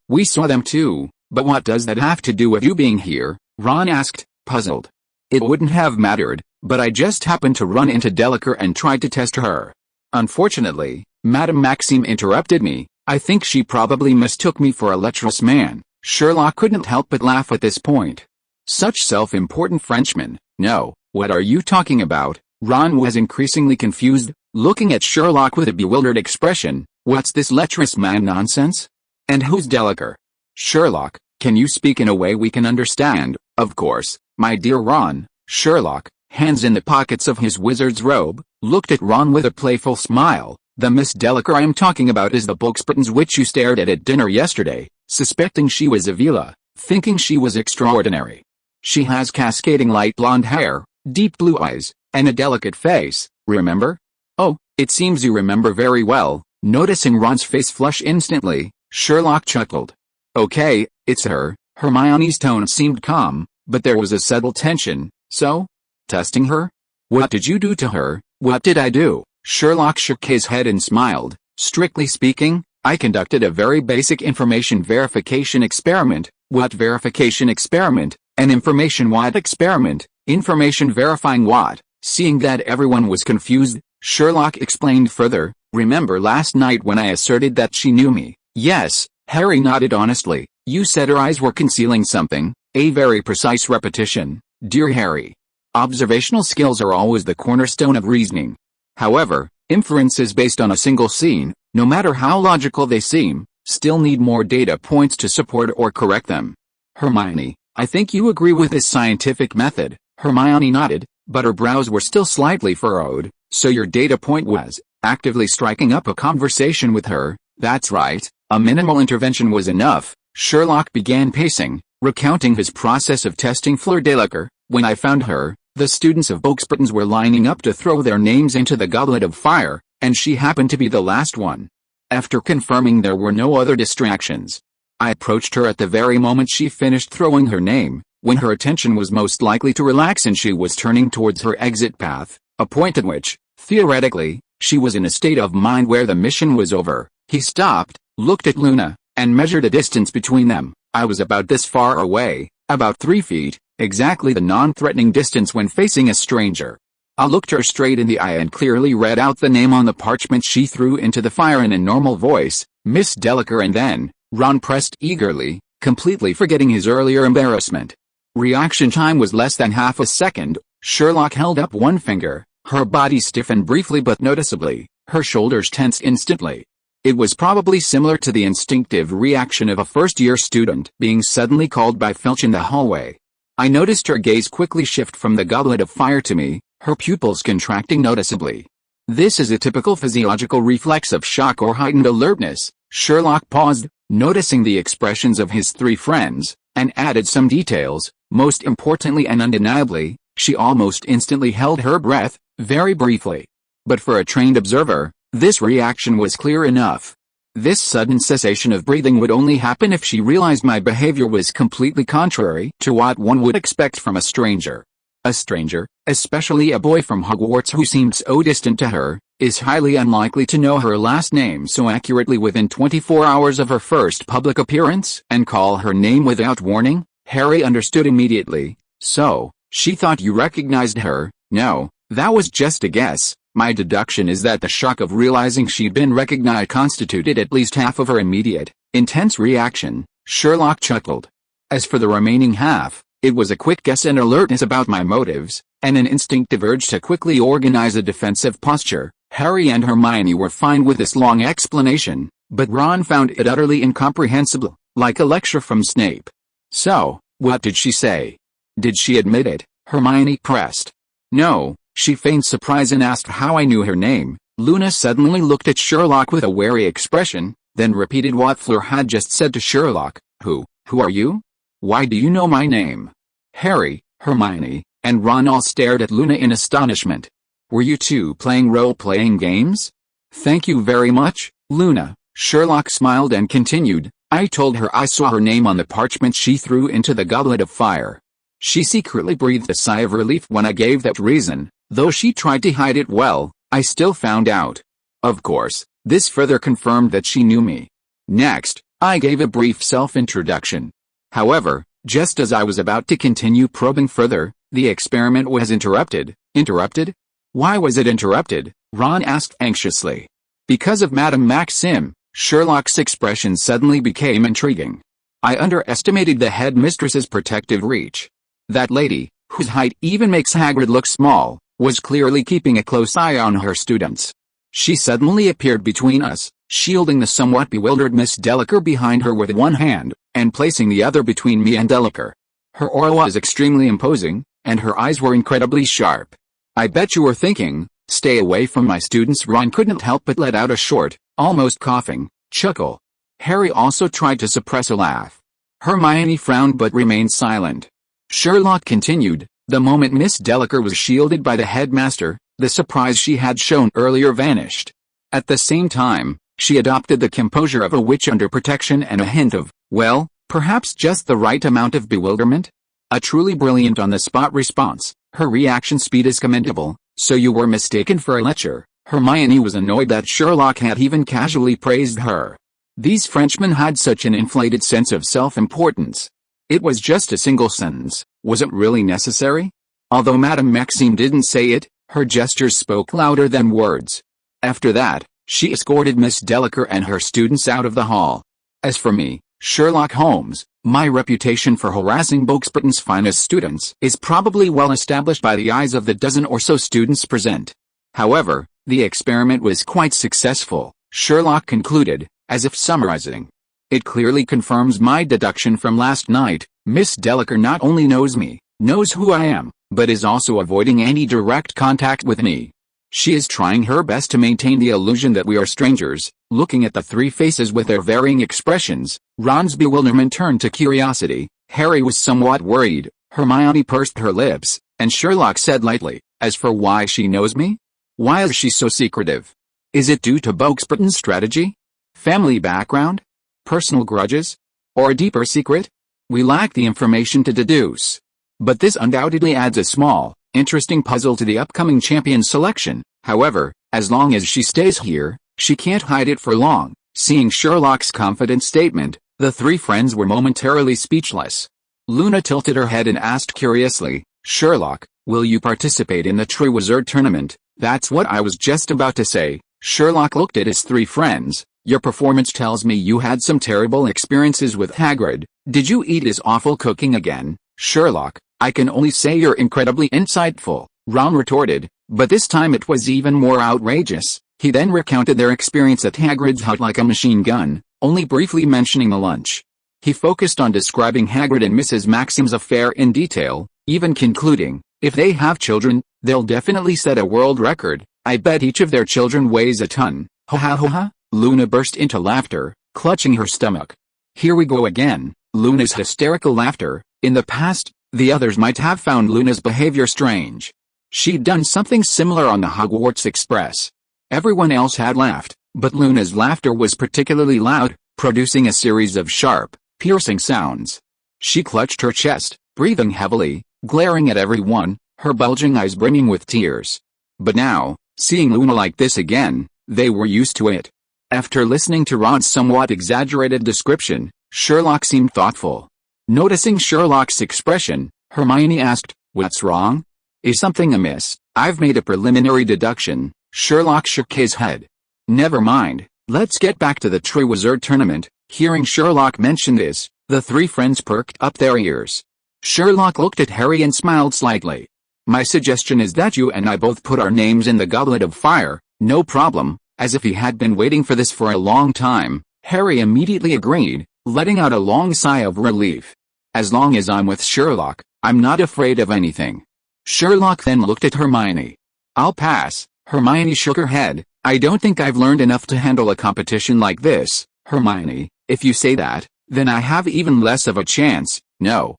We saw them too, but what does that have to do with you being here?" Ron asked, puzzled. "It wouldn't have mattered, but I just happened to run into Delacour and tried to test her. Unfortunately, Madame Maxim interrupted me. I think she probably mistook me for a lecherous man." Sherlock couldn't help but laugh at this point. Such self-important Frenchmen. "No, what are you talking about?" Ron was increasingly confused, looking at Sherlock with a bewildered expression. "What's this lecherous man nonsense? And who's Delacour?" "Sherlock, can you speak in a way we can understand?" "Of course, my dear Ron." Sherlock, hands in the pockets of his wizard's robe, looked at Ron with a playful smile. "The Miss Delacour I am talking about is the Booksburton's witch you stared at dinner yesterday, suspecting she was Avila, thinking she was extraordinary. She has cascading light blonde hair, deep blue eyes, and a delicate face, remember?" "Oh, it seems you remember very well." Noticing Ron's face flush instantly, Sherlock chuckled. "Okay, it's her." Hermione's tone seemed calm, but there was a subtle tension. "So? Testing her? What did you do to her?" "What did I do?" Sherlock shook his head and smiled. "Strictly speaking, I conducted a very basic information verification experiment." "What verification experiment? An information what experiment? Information verifying what?" Seeing that everyone was confused, Sherlock explained further. "Remember last night when I asserted that she knew me?" "Yes." Harry nodded honestly. "You said her eyes were concealing something." "A very precise repetition, dear Harry. Observational skills are always the cornerstone of reasoning. However, inferences based on a single scene, no matter how logical they seem, still need more data points to support or correct them." "Hermione, I think you agree with this scientific method." Hermione nodded, but her brows were still slightly furrowed. "So your data point was actively striking up a conversation with her?" "That's right. A minimal intervention was enough." Sherlock began pacing, recounting his process of testing Fleur Delacour. "When I found her, the students of Booksburton's were lining up to throw their names into the goblet of fire, and she happened to be the last one. After confirming there were no other distractions, I approached her at the very moment she finished throwing her name, when her attention was most likely to relax and she was turning towards her exit path, a point at which, theoretically, she was in a state of mind where the mission was over." He stopped, looked at Luna, and measured a distance between them. "I was about this far away, about 3 feet, exactly the non-threatening distance when facing a stranger." I looked her straight in the eye and clearly read out the name on the parchment she threw into the fire in a normal voice, Miss Delacour, and then, Ron pressed eagerly, completely forgetting his earlier embarrassment. Reaction time was less than half a second. Sherlock held up one finger, her body stiffened briefly but noticeably, her shoulders tensed instantly. It was probably similar to the instinctive reaction of a first-year student being suddenly called by Filch in the hallway. I noticed her gaze quickly shift from the goblet of fire to me, her pupils contracting noticeably. This is a typical physiological reflex of shock or heightened alertness. Sherlock paused, noticing the expressions of his three friends, and added some details. Most importantly and undeniably, she almost instantly held her breath, very briefly. But for a trained observer, this reaction was clear enough. This sudden cessation of breathing would only happen if she realized my behavior was completely contrary to what one would expect from a stranger. A stranger, especially a boy from Hogwarts who seemed so distant to her, is highly unlikely to know her last name so accurately within 24 hours of her first public appearance and call her name without warning. Harry understood immediately. So, she thought you recognized her? No, that was just a guess. My deduction is that the shock of realizing she'd been recognized constituted at least half of her immediate, intense reaction. Sherlock chuckled. As for the remaining half, it was a quick guess and alertness about my motives, and an instinctive urge to quickly organize a defensive posture. Harry and Hermione were fine with this long explanation, but Ron found it utterly incomprehensible, like a lecture from Snape. So, what did she say? Did she admit it? Hermione pressed. No, she feigned surprise and asked how I knew her name. Luna suddenly looked at Sherlock with a wary expression, then repeated what Fleur had just said to Sherlock. Who are you? Why do you know my name? Harry, Hermione, and Ron all stared at Luna in astonishment. Were you two playing role-playing games? Thank you very much, Luna. Sherlock smiled and continued. I told her I saw her name on the parchment she threw into the goblet of fire. She secretly breathed a sigh of relief when I gave that reason. Though she tried to hide it well, I still found out. Of course, this further confirmed that she knew me. Next, I gave a brief self-introduction. However, just as I was about to continue probing further, the experiment was interrupted. Interrupted? Why was it interrupted? Ron asked anxiously. Because of Madame Maxim. Sherlock's expression suddenly became intriguing. I underestimated the headmistress's protective reach. That lady, whose height even makes Hagrid look small, was clearly keeping a close eye on her students. She suddenly appeared between us, shielding the somewhat bewildered Miss Delacour behind her with one hand, and placing the other between me and Delacour. Her aura was extremely imposing, and her eyes were incredibly sharp. I bet you were thinking, stay away from my students. Ron couldn't help but let out a short, almost coughing, chuckle. Harry also tried to suppress a laugh. Hermione frowned but remained silent. Sherlock continued. The moment Miss Delacour was shielded by the headmaster, the surprise she had shown earlier vanished. At the same time, she adopted the composure of a witch under protection and a hint of, well, perhaps just the right amount of bewilderment. A truly brilliant on-the-spot response. Her reaction speed is commendable. So you were mistaken for a lecher. Hermione was annoyed that Sherlock had even casually praised her. These Frenchmen had such an inflated sense of self-importance. It was just a single sentence. Was it really necessary? Although Madame Maxime didn't say it, her gestures spoke louder than words. After that, she escorted Miss Delacour and her students out of the hall. As for me, Sherlock Holmes, my reputation for harassing Britain's finest students is probably well established by the eyes of the dozen or so students present. However, the experiment was quite successful, Sherlock concluded, as if summarizing. It clearly confirms my deduction from last night. Miss Delacour not only knows me, knows who I am, but is also avoiding any direct contact with me. She is trying her best to maintain the illusion that we are strangers. Looking at the three faces with their varying expressions, Ron's bewilderment turned to curiosity. Harry was somewhat worried. Hermione pursed her lips, and Sherlock said lightly, as for why she knows me? Why is she so secretive? Is it due to Britain's strategy? Family background? Personal grudges? Or a deeper secret? We lack the information to deduce. But this undoubtedly adds a small, interesting puzzle to the upcoming champion selection. However, as long as she stays here, she can't hide it for long. Seeing Sherlock's confident statement, the three friends were momentarily speechless. Luna tilted her head and asked curiously, Sherlock, Will you participate in the Triwizard Tournament? That's what I was just about to say. Sherlock looked at his three friends. Your performance tells me you had some terrible experiences with Hagrid. Did you eat his awful cooking again? Sherlock, I can only say you're incredibly insightful, Ron retorted, but this time it was even more outrageous. He then recounted their experience at Hagrid's hut like a machine gun, only briefly mentioning the lunch. He focused on describing Hagrid and Mrs. Maxim's affair in detail, even concluding, if they have children, they'll definitely set a world record. I bet each of their children weighs a ton. Ha ha ha ha. Luna burst into laughter, clutching her stomach. Here we go again, Luna's hysterical laughter. In the past, the others might have found Luna's behavior strange. She'd done something similar on the Hogwarts Express. Everyone else had laughed, but Luna's laughter was particularly loud, producing a series of sharp, piercing sounds. She clutched her chest, breathing heavily, glaring at everyone, her bulging eyes brimming with tears. But now, seeing Luna like this again, they were used to it. After listening to Ron's somewhat exaggerated description, Sherlock seemed thoughtful. Noticing Sherlock's expression, Hermione asked, "What's wrong? Is something amiss?" "I've made a preliminary deduction." Sherlock shook his head. "Never mind, let's get back to the Triwizard Tournament." Hearing Sherlock mention this, the three friends perked up their ears. Sherlock looked at Harry and smiled slightly. "My suggestion is that you and I both put our names in the Goblet of Fire." "No problem." As if he had been waiting for this for a long time, Harry immediately agreed, letting out a long sigh of relief. "As long as I'm with Sherlock, I'm not afraid of anything." Sherlock then looked at Hermione. "I'll pass." Hermione shook her head. "I don't think I've learned enough to handle a competition like this." "Hermione, if you say that, then I have even less of a chance." No,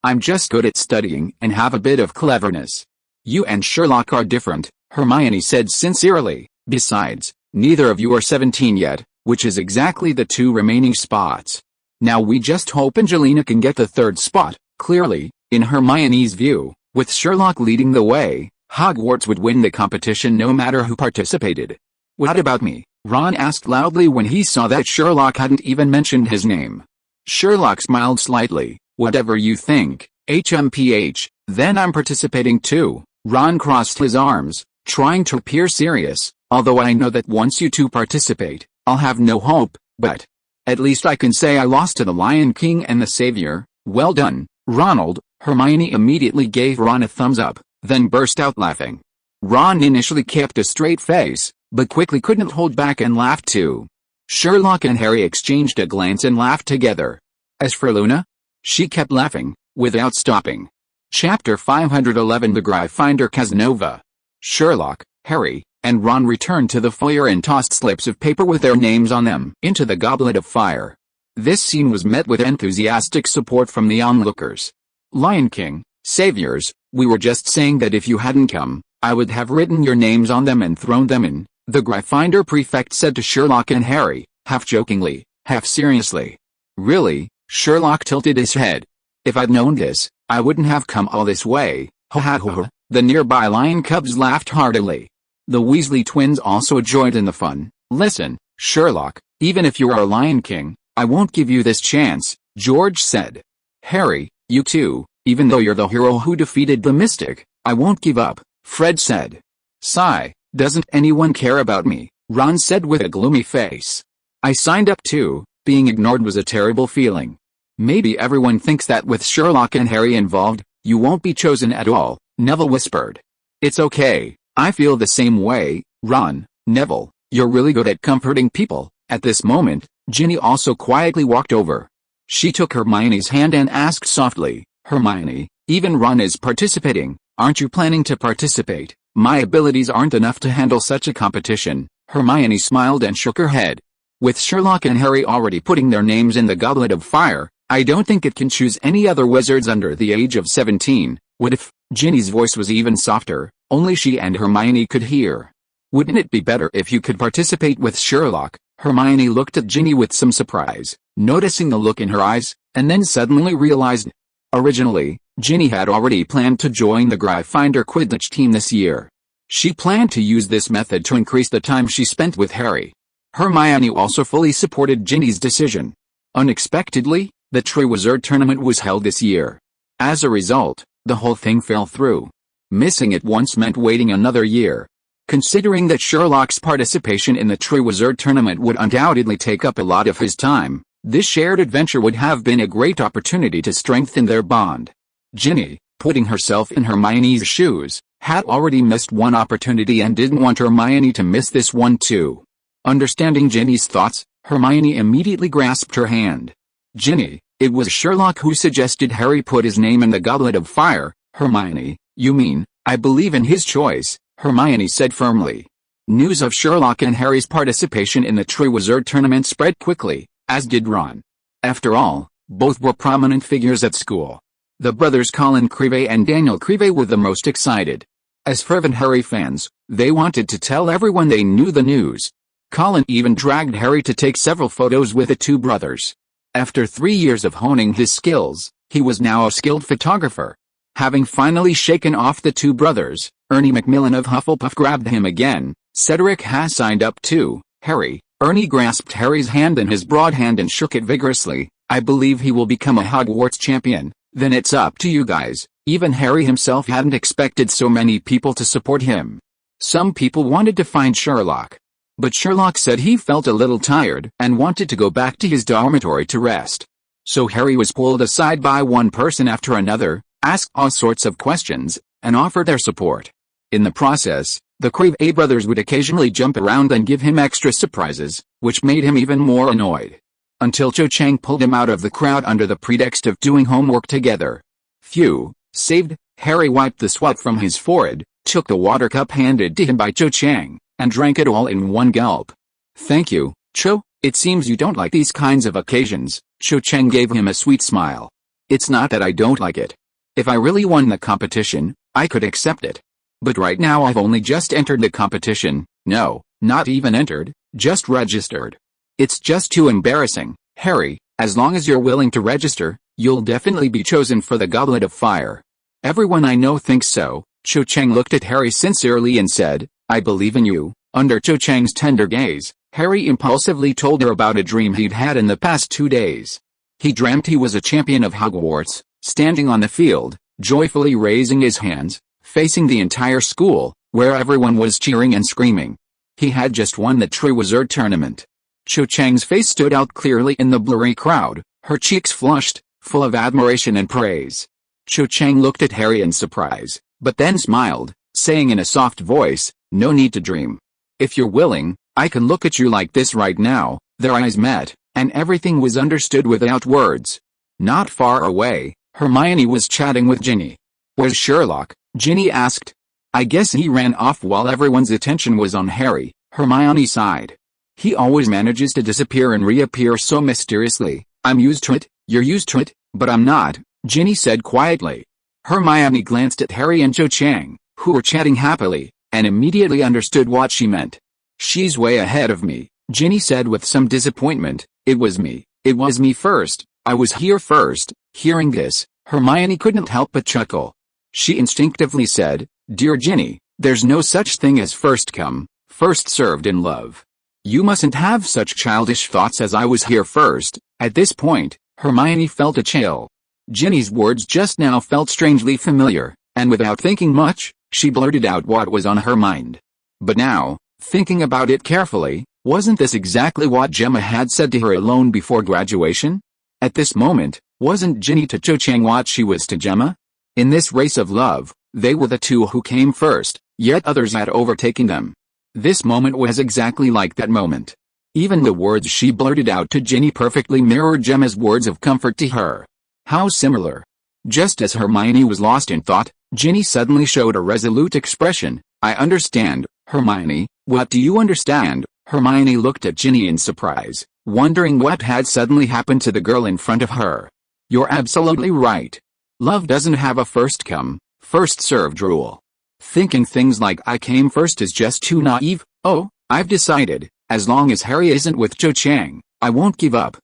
I'm just good at studying and have a bit of cleverness." "You and Sherlock are different," Hermione said sincerely. "Besides, neither of you are 17 yet, which is exactly the two remaining spots. Now we just hope Angelina can get the third spot." Clearly, in Hermione's view, with Sherlock leading the way, Hogwarts would win the competition no matter who participated. "What about me?" Ron asked loudly when he saw that Sherlock hadn't even mentioned his name. Sherlock smiled slightly. "Whatever you think, HMPH, then I'm participating too." Ron crossed his arms, trying to appear serious. "Although I know that once you two participate, I'll have no hope, but at least I can say I lost to the Lion King and the Savior." "Well done, Ronald." Hermione immediately gave Ron a thumbs up, then burst out laughing. Ron initially kept a straight face, but quickly couldn't hold back and laughed too. Sherlock and Harry exchanged a glance and laughed together. As for Luna, she kept laughing, without stopping. Chapter 511 The Gryffindor Casanova. Sherlock, Harry, and Ron returned to the foyer and tossed slips of paper with their names on them into the Goblet of Fire. This scene was met with enthusiastic support from the onlookers. "Lion King, Saviors, we were just saying that if you hadn't come, I would have written your names on them and thrown them in," the Gryffindor prefect said to Sherlock and Harry, half jokingly, half seriously. "Really?" Sherlock tilted his head. "If I'd known this, I wouldn't have come all this way." "Ha ha ha." The nearby lion cubs laughed heartily. The Weasley twins also joined in the fun. "Listen, Sherlock, even if you are a Lion King, I won't give you this chance," George said. "Harry, you too, even though you're the hero who defeated the Mystic, I won't give up," Fred said. "Sigh, doesn't anyone care about me?" Ron said with a gloomy face. "I signed up too." Being ignored was a terrible feeling. "Maybe everyone thinks that with Sherlock and Harry involved, you won't be chosen at all," Neville whispered. "It's okay, I feel the same way." "Ron, Neville, you're really good at comforting people." At this moment, Ginny also quietly walked over. She took Hermione's hand and asked softly, "Hermione, even Ron is participating, aren't you planning to participate?" "My abilities aren't enough to handle such a competition." Hermione smiled and shook her head. "With Sherlock and Harry already putting their names in the Goblet of Fire, I don't think it can choose any other wizards under the age of 17. What if?" Ginny's voice was even softer, only she and Hermione could hear. "Wouldn't it be better if you could participate with Sherlock?" Hermione looked at Ginny with some surprise, noticing the look in her eyes, and then suddenly realized. Originally, Ginny had already planned to join the Gryffindor Quidditch team this year. She planned to use this method to increase the time she spent with Harry. Hermione also fully supported Ginny's decision. Unexpectedly, the Triwizard Tournament was held this year. As a result, The whole thing fell through. Missing it once meant waiting another year. Considering that Sherlock's participation in the Triwizard Tournament would undoubtedly take up a lot of his time, this shared adventure would have been a great opportunity to strengthen their bond. Ginny, putting herself in Hermione's shoes, had already missed one opportunity and didn't want Hermione to miss this one too. Understanding Ginny's thoughts, Hermione immediately grasped her hand. "Ginny, it was Sherlock who suggested Harry put his name in the Goblet of Fire." "Hermione, you mean, I believe in his choice," Hermione said firmly. News of Sherlock and Harry's participation in the Triwizard Tournament spread quickly, as did Ron. After all, both were prominent figures at school. The brothers Colin Creevey and Daniel Creevey were the most excited. As fervent Harry fans, they wanted to tell everyone they knew the news. Colin even dragged Harry to take several photos with the two brothers. After 3 years of honing his skills, he was now a skilled photographer. Having finally shaken off the two brothers, Ernie Macmillan of Hufflepuff grabbed him again. "Cedric has signed up too, Harry." Ernie grasped Harry's hand in his broad hand and shook it vigorously. "I believe he will become a Hogwarts champion. Then it's up to you guys." Even Harry himself hadn't expected so many people to support him. Some people wanted to find Sherlock. But Sherlock said he felt a little tired and wanted to go back to his dormitory to rest. So Harry was pulled aside by one person after another, asked all sorts of questions, and offered their support. In the process, the Creevey brothers would occasionally jump around and give him extra surprises, which made him even more annoyed. Until Cho Chang pulled him out of the crowd under the pretext of doing homework together. Phew, saved. Harry wiped the sweat from his forehead, took the water cup handed to him by Cho Chang, and drank it all in one gulp. "Thank you, Cho. It seems you don't like these kinds of occasions." Cho Chang gave him a sweet smile. "It's not that I don't like it. If I really won the competition, I could accept it. But right now I've only just entered the competition. No, not even entered, just registered. It's just too embarrassing." "Harry, as long as you're willing to register, you'll definitely be chosen for the Goblet of Fire. Everyone I know thinks so." Cho Chang looked at Harry sincerely and said, "I believe in you." Under Cho Chang's tender gaze, Harry impulsively told her about a dream he'd had in the past 2 days. He dreamt he was a champion of Hogwarts, standing on the field, joyfully raising his hands, facing the entire school, where everyone was cheering and screaming. He had just won the Triwizard Tournament. Cho Chang's face stood out clearly in the blurry crowd, her cheeks flushed, full of admiration and praise. Cho Chang looked at Harry in surprise, but then smiled, saying in a soft voice, "No need to dream. If you're willing, I can look at you like this right now." Their eyes met, and everything was understood without words. Not far away, Hermione was chatting with Ginny. "Where's Sherlock?" Ginny asked. "I guess he ran off while everyone's attention was on Harry," Hermione sighed. "He always manages to disappear and reappear so mysteriously. I'm used to it." "You're used to it, but I'm not," Ginny said quietly. Hermione glanced at Harry and Cho Chang, who were chatting happily, and immediately understood what she meant. "She's way ahead of me," Ginny said with some disappointment. It was me first. I was here first." Hearing this, Hermione couldn't help but chuckle. She instinctively said, "Dear Ginny, there's no such thing as first come, first served in love. You mustn't have such childish thoughts as I was here first." At this point, Hermione felt a chill. Ginny's words just now felt strangely familiar, and without thinking much, she blurted out what was on her mind. But now, thinking about it carefully, wasn't this exactly what Gemma had said to her alone before graduation? At this moment, wasn't Ginny to Cho Chang what she was to Gemma? In this race of love, they were the two who came first, yet others had overtaken them. This moment was exactly like that moment. Even the words she blurted out to Ginny perfectly mirrored Gemma's words of comfort to her. How similar. Just as Hermione was lost in thought, Ginny suddenly showed a resolute expression. "I understand, Hermione." "What do you understand?" Hermione looked at Ginny in surprise, wondering what had suddenly happened to the girl in front of her. "You're absolutely right. Love doesn't have a first come, first served rule. Thinking things like I came first is just too naive." "Oh, I've decided, as long as Harry isn't with Cho Chang, I won't give up."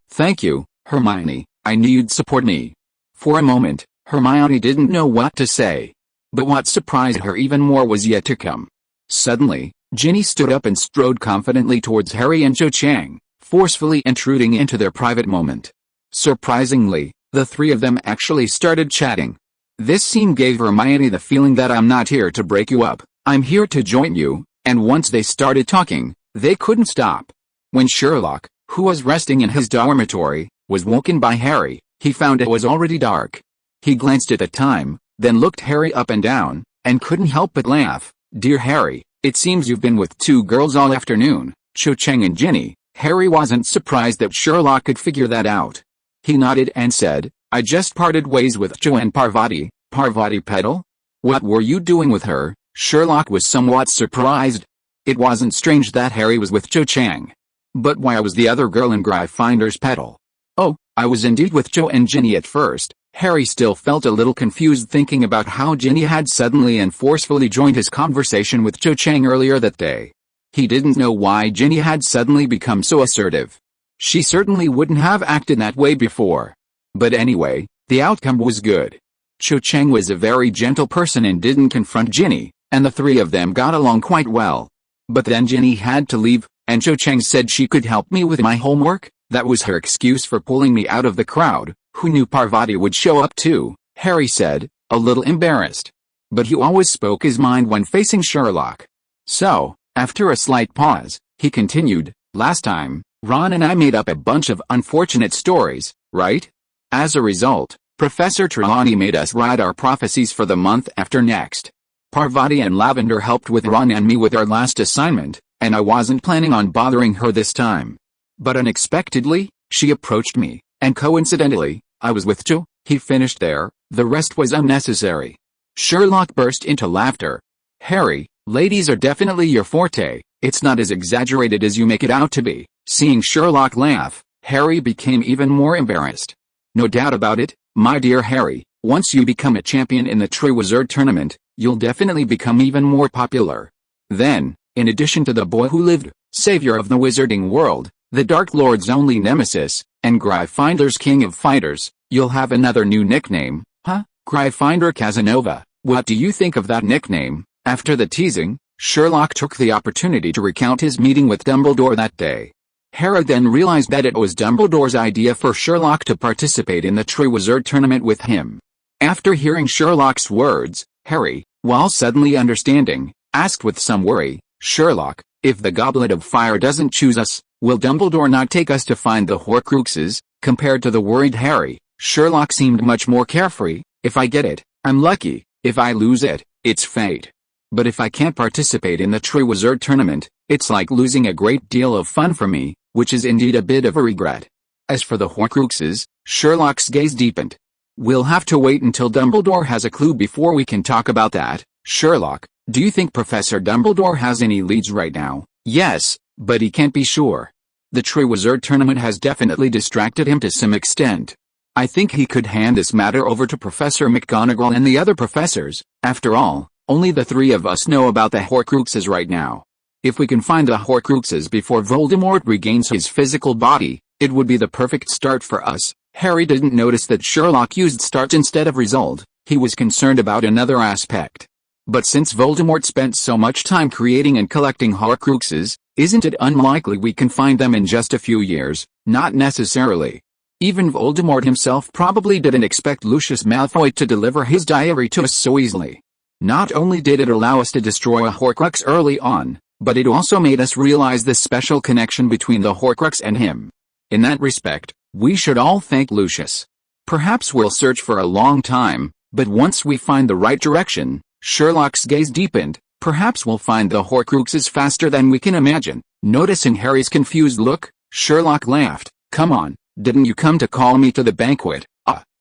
Thank you, Hermione, I knew you'd support me." For a moment, Hermione didn't know what to say. But what surprised her even more was yet to come. Suddenly, Ginny stood up and strode confidently towards Harry and Cho Chang, forcefully intruding into their private moment. Surprisingly, the three of them actually started chatting. This scene gave Hermione the feeling that I'm not here to break you up, I'm here to join you, and once they started talking, they couldn't stop. When Sherlock, who was resting in his dormitory, was woken by Harry, he found it was already dark. He glanced at the time, then looked Harry up and down, and couldn't help but laugh. Dear Harry, it seems you've been with two girls all afternoon, Cho Chang and Ginny. Harry wasn't surprised that Sherlock could figure that out. He nodded and said, I just parted ways with Cho and Parvati. Parvati Petal? What were you doing with her? Sherlock was somewhat surprised. It wasn't strange that Harry was with Cho Chang. But why was the other girl in Gryffindor's Petal? Oh, I was indeed with Cho and Ginny at first. Harry still felt a little confused thinking about how Ginny had suddenly and forcefully joined his conversation with Cho Chang earlier that day. He didn't know why Ginny had suddenly become so assertive. She certainly wouldn't have acted that way before. But anyway, the outcome was good. Cho Chang was a very gentle person and didn't confront Ginny, and the three of them got along quite well. But then Ginny had to leave, and Cho Chang said she could help me with my homework. That was her excuse for pulling me out of the crowd. Who knew Parvati would show up too? Harry said, a little embarrassed. But he always spoke his mind when facing Sherlock. So, after a slight pause, he continued, last time, Ron and I made up a bunch of unfortunate stories, right? As a result, Professor Trelawney made us write our prophecies for the month after next. Parvati and Lavender helped with Ron and me with our last assignment, and I wasn't planning on bothering her this time. But unexpectedly, she approached me, and coincidentally, I was with Cho. He finished there, the rest was unnecessary. Sherlock burst into laughter. Harry, ladies are definitely your forte, it's not as exaggerated as you make it out to be. Seeing Sherlock laugh, Harry became even more embarrassed. No doubt about it, my dear Harry, once you become a champion in the Triwizard Tournament, you'll definitely become even more popular. Then, in addition to the boy who lived, savior of the wizarding world, the Dark Lord's only nemesis, and Gryffindor's king of fighters, you'll have another new nickname, huh? Gryffindor Casanova. What do you think of that nickname? After the teasing, Sherlock took the opportunity to recount his meeting with Dumbledore that day. Harry then realized that it was Dumbledore's idea for Sherlock to participate in the Triwizard Tournament with him. After hearing Sherlock's words, Harry, while suddenly understanding, asked with some worry, Sherlock, if the Goblet of Fire doesn't choose us, will Dumbledore not take us to find the Horcruxes? Compared to the worried Harry, Sherlock seemed much more carefree. If I get it, I'm lucky. If I lose it, it's fate. But if I can't participate in the Triwizard Tournament, it's like losing a great deal of fun for me, which is indeed a bit of a regret. As for the Horcruxes, Sherlock's gaze deepened. We'll have to wait until Dumbledore has a clue before we can talk about that. Sherlock, do you think Professor Dumbledore has any leads right now? Yes, but he can't be sure. The Triwizard Tournament has definitely distracted him to some extent. I think he could hand this matter over to Professor McGonagall and the other professors. After all, only the three of us know about the Horcruxes right now. If we can find the Horcruxes before Voldemort regains his physical body, it would be the perfect start for us. Harry didn't notice that Sherlock used start instead of result. He was concerned about another aspect. But since Voldemort spent so much time creating and collecting Horcruxes, isn't it unlikely we can find them in just a few years? Not necessarily. Even Voldemort himself probably didn't expect Lucius Malfoy to deliver his diary to us so easily. Not only did it allow us to destroy a Horcrux early on, but it also made us realize the special connection between the Horcrux and him. In that respect, we should all thank Lucius. Perhaps we'll search for a long time, but once we find the right direction, Sherlock's gaze deepened, perhaps we'll find the Horcruxes faster than we can imagine. Noticing Harry's confused look, Sherlock laughed. Come on, didn't you come to call me to the banquet?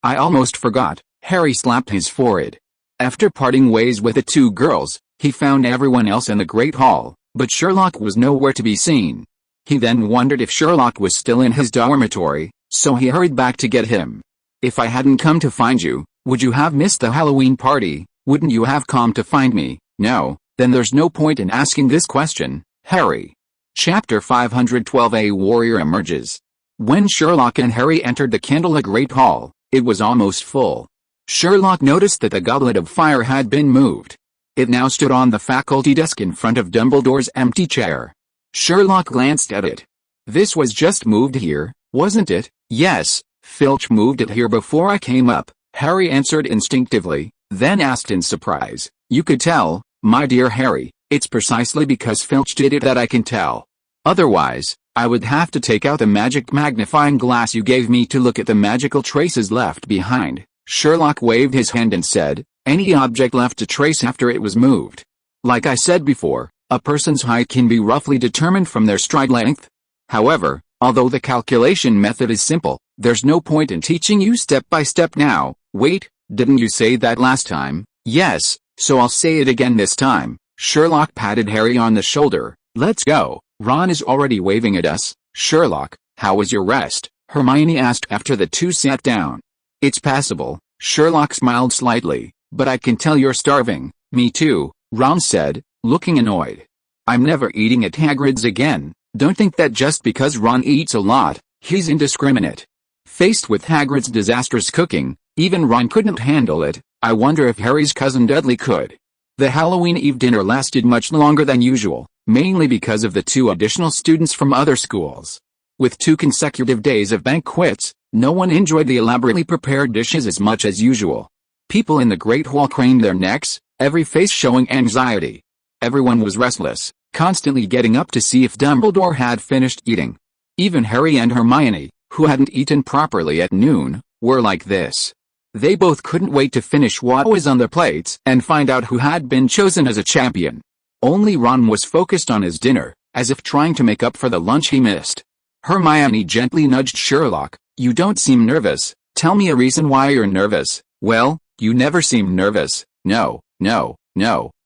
I almost forgot. Harry slapped his forehead. After parting ways with the two girls, he found everyone else in the Great Hall, but Sherlock was nowhere to be seen. He then wondered if Sherlock was still in his dormitory, so he hurried back to get him. If I hadn't come to find you, would you have missed the Halloween party? Wouldn't you have come to find me? No, then there's no point in asking this question, Harry. Chapter 512. A warrior emerges. When Sherlock and Harry entered the Candlelit Great Hall, it was almost full. Sherlock noticed that the Goblet of Fire had been moved. It now stood on the faculty desk in front of Dumbledore's empty chair. Sherlock glanced at it. This was just moved here, wasn't it? Yes, Filch moved it here before I came up. Harry answered instinctively, then asked in surprise, "You could tell, my dear Harry, it's precisely because Filch did it that I can tell. Otherwise, I would have to take out the magic magnifying glass you gave me to look at the magical traces left behind." Sherlock waved his hand and said, "Any object left to trace after it was moved. Like I said before, a person's height can be roughly determined from their stride length. However, although the calculation method is simple, there's no point in teaching you step by step now." "Wait, didn't you say that last time?" "Yes, so I'll say it again this time." Sherlock patted Harry on the shoulder. "Let's go. Ron is already waving at us." "Sherlock, how was your rest?" Hermione asked after the two sat down. "It's passable." Sherlock smiled slightly. "But I can tell you're starving." "Me too," Ron said, looking annoyed. "I'm never eating at Hagrid's again." Don't think that just because Ron eats a lot, he's indiscriminate. Faced with Hagrid's disastrous cooking, even Ron couldn't handle it. I wonder if Harry's cousin Dudley could. The Halloween Eve dinner lasted much longer than usual, mainly because of the two additional students from other schools. With 2 consecutive days of banquets, no one enjoyed the elaborately prepared dishes as much as usual. People in the Great Hall craned their necks, every face showing anxiety. Everyone was restless, constantly getting up to see if Dumbledore had finished eating. Even Harry and Hermione, who hadn't eaten properly at noon, were like this. They both couldn't wait to finish what was on their plates and find out who had been chosen as a champion. Only Ron was focused on his dinner, as if trying to make up for the lunch he missed. Hermione gently nudged Sherlock. "You don't seem nervous. Tell me a reason why you're nervous." "Well, you never seem nervous." No.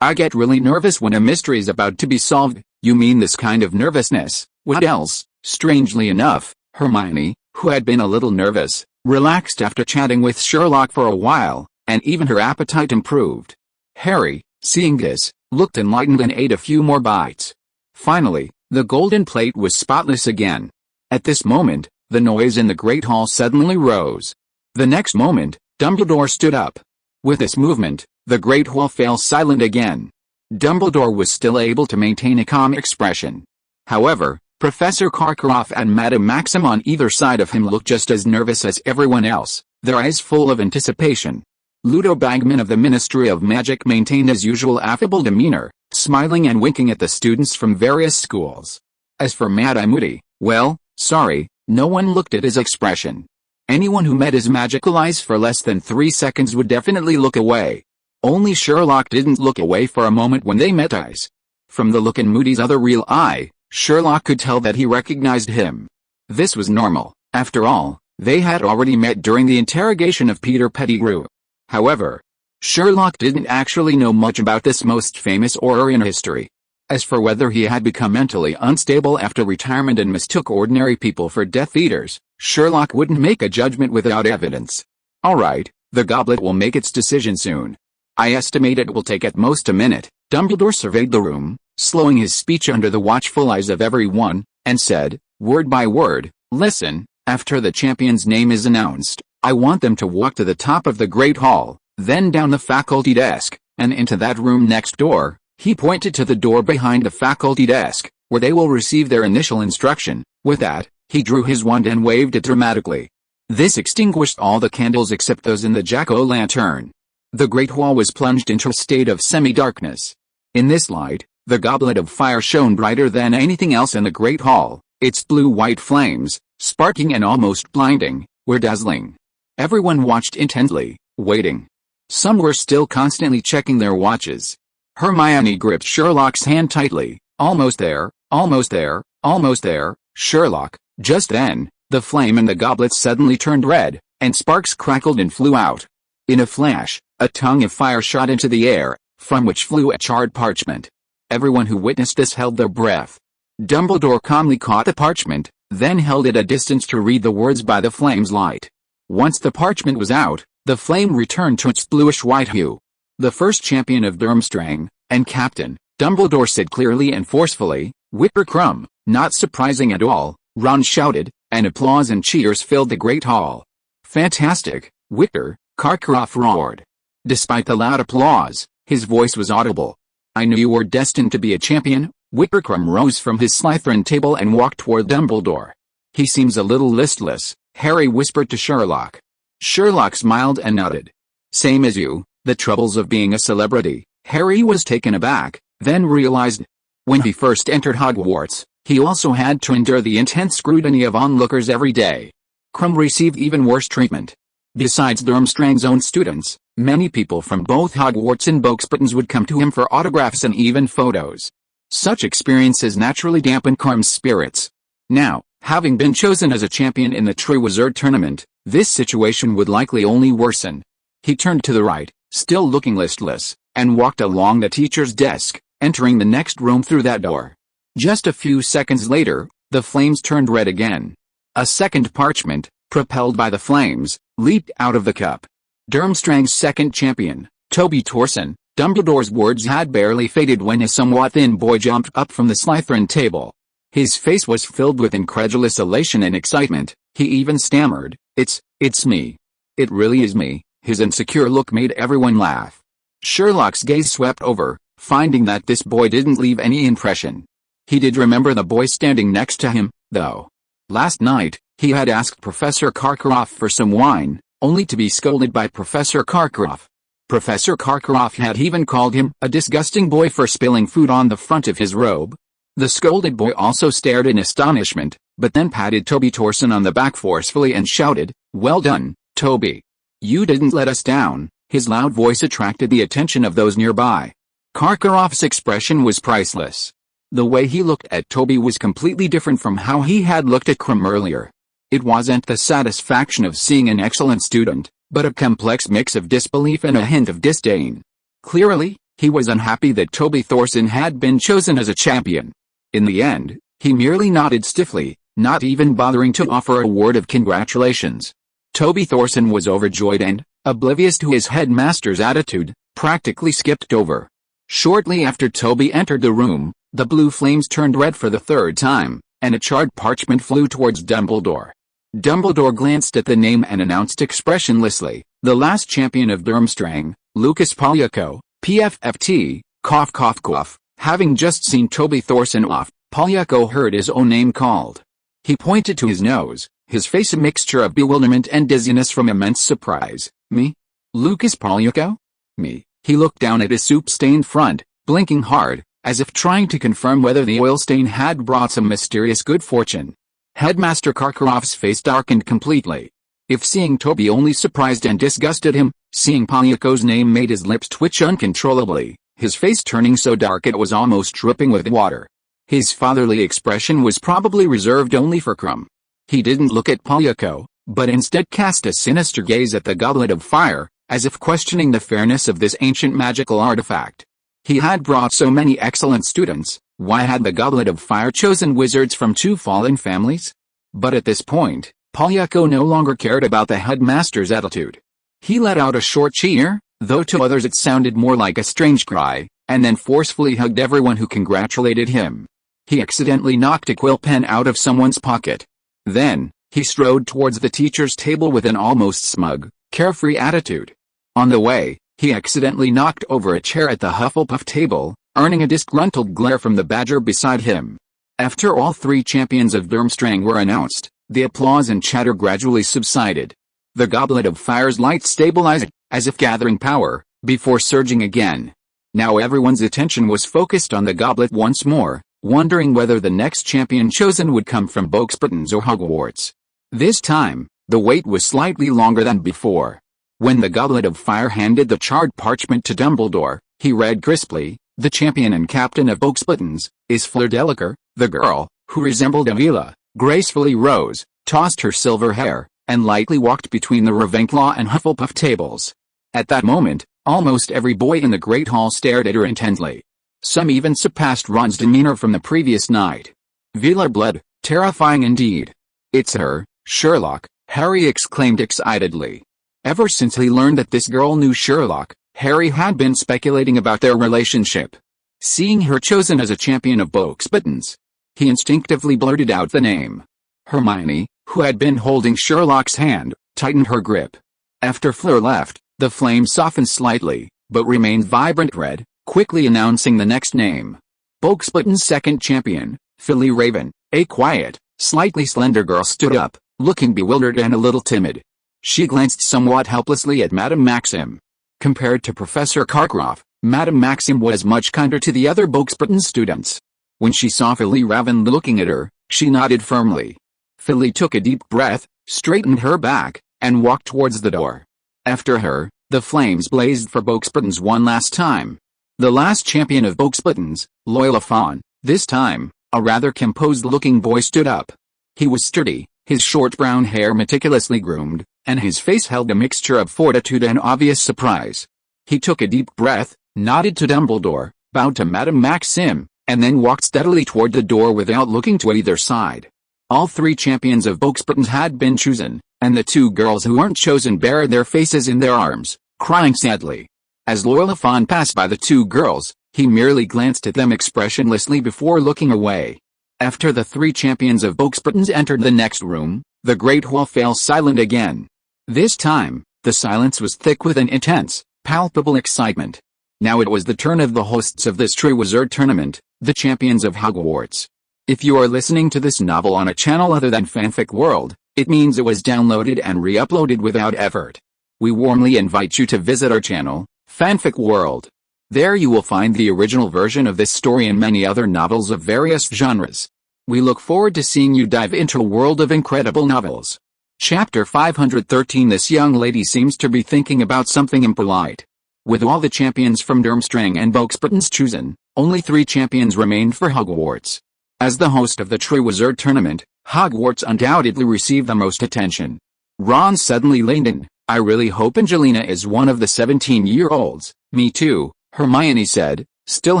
I get really nervous when a mystery is about to be solved." "You mean this kind of nervousness?" "What else?" Strangely enough, Hermione, who had been a little nervous, relaxed after chatting with Sherlock for a while, and even her appetite improved. Harry, seeing this, looked enlightened and ate a few more bites. Finally, the golden plate was spotless again. At this moment, the noise in the Great Hall suddenly rose. The next moment, Dumbledore stood up. With this movement, the Great Hall fell silent again. Dumbledore was still able to maintain a calm expression. However, Professor Karkaroff and Madame Maxim on either side of him looked just as nervous as everyone else, their eyes full of anticipation. Ludo Bagman of the Ministry of Magic maintained his usual affable demeanor, smiling and winking at the students from various schools. As for Madame Moody, well, sorry, no one looked at his expression. Anyone who met his magical eyes for less than 3 seconds would definitely look away. Only Sherlock didn't look away for a moment when they met eyes. From the look in Moody's other real eye, Sherlock could tell that he recognized him. This was normal. After all, they had already met during the interrogation of Peter Pettigrew. However, Sherlock didn't actually know much about this most famous Auror in history. As for whether he had become mentally unstable after retirement and mistook ordinary people for Death Eaters, Sherlock wouldn't make a judgment without evidence. Alright, the goblet will make its decision soon. I estimate it will take at most a minute. Dumbledore surveyed the room, slowing his speech under the watchful eyes of everyone, and said, word by word, "Listen, after the champion's name is announced, I want them to walk to the top of the Great Hall, then down the faculty desk, and into that room next door." He pointed to the door behind the faculty desk, where they will receive their initial instruction. With that, he drew his wand and waved it dramatically. This extinguished all the candles except those in the jack-o'-lantern. The Great Hall was plunged into a state of semi-darkness. In this light, the goblet of fire shone brighter than anything else in the Great Hall. Its blue-white flames, sparkling and almost blinding, were dazzling. Everyone watched intently, waiting. Some were still constantly checking their watches. Hermione gripped Sherlock's hand tightly. Almost there, almost there, almost there, Sherlock. Just then, the flame in the goblet suddenly turned red, and sparks crackled and flew out. In a flash, a tongue of fire shot into the air, from which flew a charred parchment. Everyone who witnessed this held their breath. Dumbledore calmly caught the parchment, then held it a distance to read the words by the flame's light. Once the parchment was out, the flame returned to its bluish-white hue. "The first champion of Durmstrang, and captain," Dumbledore said clearly and forcefully. "Whipper-crumb." Not surprising at all, Ron shouted, and applause and cheers filled the Great Hall. "Fantastic, Whipper," Karkaroff roared. Despite the loud applause, his voice was audible. "I knew you were destined to be a champion." Whipper-crumb rose from his Slytherin table and walked toward Dumbledore. "He seems a little listless," Harry whispered to Sherlock. Sherlock smiled and nodded. Same as you, the troubles of being a celebrity. Harry was taken aback, then realized. When he first entered Hogwarts, he also had to endure the intense scrutiny of onlookers every day. Krum received even worse treatment. Besides Durmstrang's own students, many people from both Hogwarts and Boxburtons would come to him for autographs and even photos. Such experiences naturally dampened Krum's spirits. Now, having been chosen as a champion in the Triwizard Tournament, this situation would likely only worsen. He turned to the right, still looking listless, and walked along the teacher's desk, entering the next room through that door. Just a few seconds later, the flames turned red again. A second parchment, propelled by the flames, leaped out of the cup. Durmstrang's second champion, Toby Torson. Dumbledore's words had barely faded when a somewhat thin boy jumped up from the Slytherin table. His face was filled with incredulous elation and excitement. He even stammered, It's me. It really is me." His insecure look made everyone laugh. Sherlock's gaze swept over, finding that this boy didn't leave any impression. He did remember the boy standing next to him, though. Last night, he had asked Professor Karkaroff for some wine, only to be scolded by Professor Karkaroff. Professor Karkaroff had even called him a disgusting boy for spilling food on the front of his robe. The scolded boy also stared in astonishment, but then patted Toby Torson on the back forcefully and shouted, "Well done, Toby. You didn't let us down." His loud voice attracted the attention of those nearby. Karkaroff's expression was priceless. The way he looked at Toby was completely different from how he had looked at Krum earlier. It wasn't the satisfaction of seeing an excellent student, but a complex mix of disbelief and a hint of disdain. Clearly, he was unhappy that Toby Thorson had been chosen as a champion. In the end, he merely nodded stiffly, not even bothering to offer a word of congratulations. Toby Thorson was overjoyed and, oblivious to his headmaster's attitude, practically skipped over. Shortly after Toby entered the room, the blue flames turned red for the third time, and a charred parchment flew towards Dumbledore. Dumbledore glanced at the name and announced expressionlessly, "The last champion of Durmstrang, Lucas Polyako, PFFT, cough cough cough." Having just seen Toby Thorson off, Polyako heard his own name called. He pointed to his nose, his face a mixture of bewilderment and dizziness from immense surprise. "Me? Lucas Polyako? Me?" He looked down at his soup-stained front, blinking hard, as if trying to confirm whether the oil stain had brought some mysterious good fortune. Headmaster Karkaroff's face darkened completely. If seeing Toby only surprised and disgusted him, seeing Polyako's name made his lips twitch uncontrollably, his face turning so dark it was almost dripping with water. His fatherly expression was probably reserved only for Krum. He didn't look at Polyako, but instead cast a sinister gaze at the Goblet of Fire, as if questioning the fairness of this ancient magical artifact. He had brought so many excellent students, why had the Goblet of Fire chosen wizards from two fallen families? But at this point, Polyako no longer cared about the headmaster's attitude. He let out a short cheer, though to others it sounded more like a strange cry, and then forcefully hugged everyone who congratulated him. He accidentally knocked a quill pen out of someone's pocket. Then, he strode towards the teacher's table with an almost smug, carefree attitude. On the way, he accidentally knocked over a chair at the Hufflepuff table, earning a disgruntled glare from the Badger beside him. After all three champions of Durmstrang were announced, the applause and chatter gradually subsided. The Goblet of Fire's light stabilized, as if gathering power, before surging again. Now everyone's attention was focused on the goblet once more, wondering whether the next champion chosen would come from Boxburtons or Hogwarts. This time, the wait was slightly longer than before. When the Goblet of Fire handed the charred parchment to Dumbledore, he read crisply, "The champion and captain of Boxburtons is Fleur Delacour." The girl, who resembled Avila, gracefully rose, tossed her silver hair, and lightly walked between the Ravenclaw and Hufflepuff tables. At that moment, almost every boy in the Great Hall stared at her intently. Some even surpassed Ron's demeanor from the previous night. Velar blood, terrifying indeed. "It's her, Sherlock," Harry exclaimed excitedly. Ever since he learned that this girl knew Sherlock, Harry had been speculating about their relationship. Seeing her chosen as a champion of Boxburtons, he instinctively blurted out the name. Hermione, who had been holding Sherlock's hand, tightened her grip. After Fleur left, the flame softened slightly, but remained vibrant red, quickly announcing the next name. Boxburton's second champion, Philly Raven. A quiet, slightly slender girl stood up, looking bewildered and a little timid. She glanced somewhat helplessly at Madame Maxim. Compared to Professor Karkaroff, Madame Maxim was much kinder to the other Boxburton students. When she saw Philly Raven looking at her, she nodded firmly. Philly took a deep breath, straightened her back, and walked towards the door. After her, the flames blazed for Boxburtons one last time. The last champion of Boxburtons, Loyola Fawn, this time, a rather composed-looking boy stood up. He was sturdy, his short brown hair meticulously groomed, and his face held a mixture of fortitude and obvious surprise. He took a deep breath, nodded to Dumbledore, bowed to Madame Maxim, and then walked steadily toward the door without looking to either side. All three champions of Boxburtons had been chosen, and the two girls who weren't chosen buried their faces in their arms, crying sadly. As Loyola Fawn passed by the two girls, he merely glanced at them expressionlessly before looking away. After the three champions of Boxburtons entered the next room, the great hall fell silent again. This time, the silence was thick with an intense, palpable excitement. Now it was the turn of the hosts of this Triwizard Tournament, the champions of Hogwarts. If you are listening to this novel on a channel other than Fanfic World, it means it was downloaded and re-uploaded without effort. We warmly invite you to visit our channel, Fanfic World. There you will find the original version of this story and many other novels of various genres. We look forward to seeing you dive into a world of incredible novels. Chapter 513. This young lady seems to be thinking about something impolite. With all the champions from Durmstrang and Boxburtons chosen, only 3 champions remained for Hogwarts. As the host of the Triwizard Tournament, Hogwarts undoubtedly received the most attention. Ron suddenly leaned in. I really hope Angelina is one of the 17-year-olds. Me too, Hermione said, still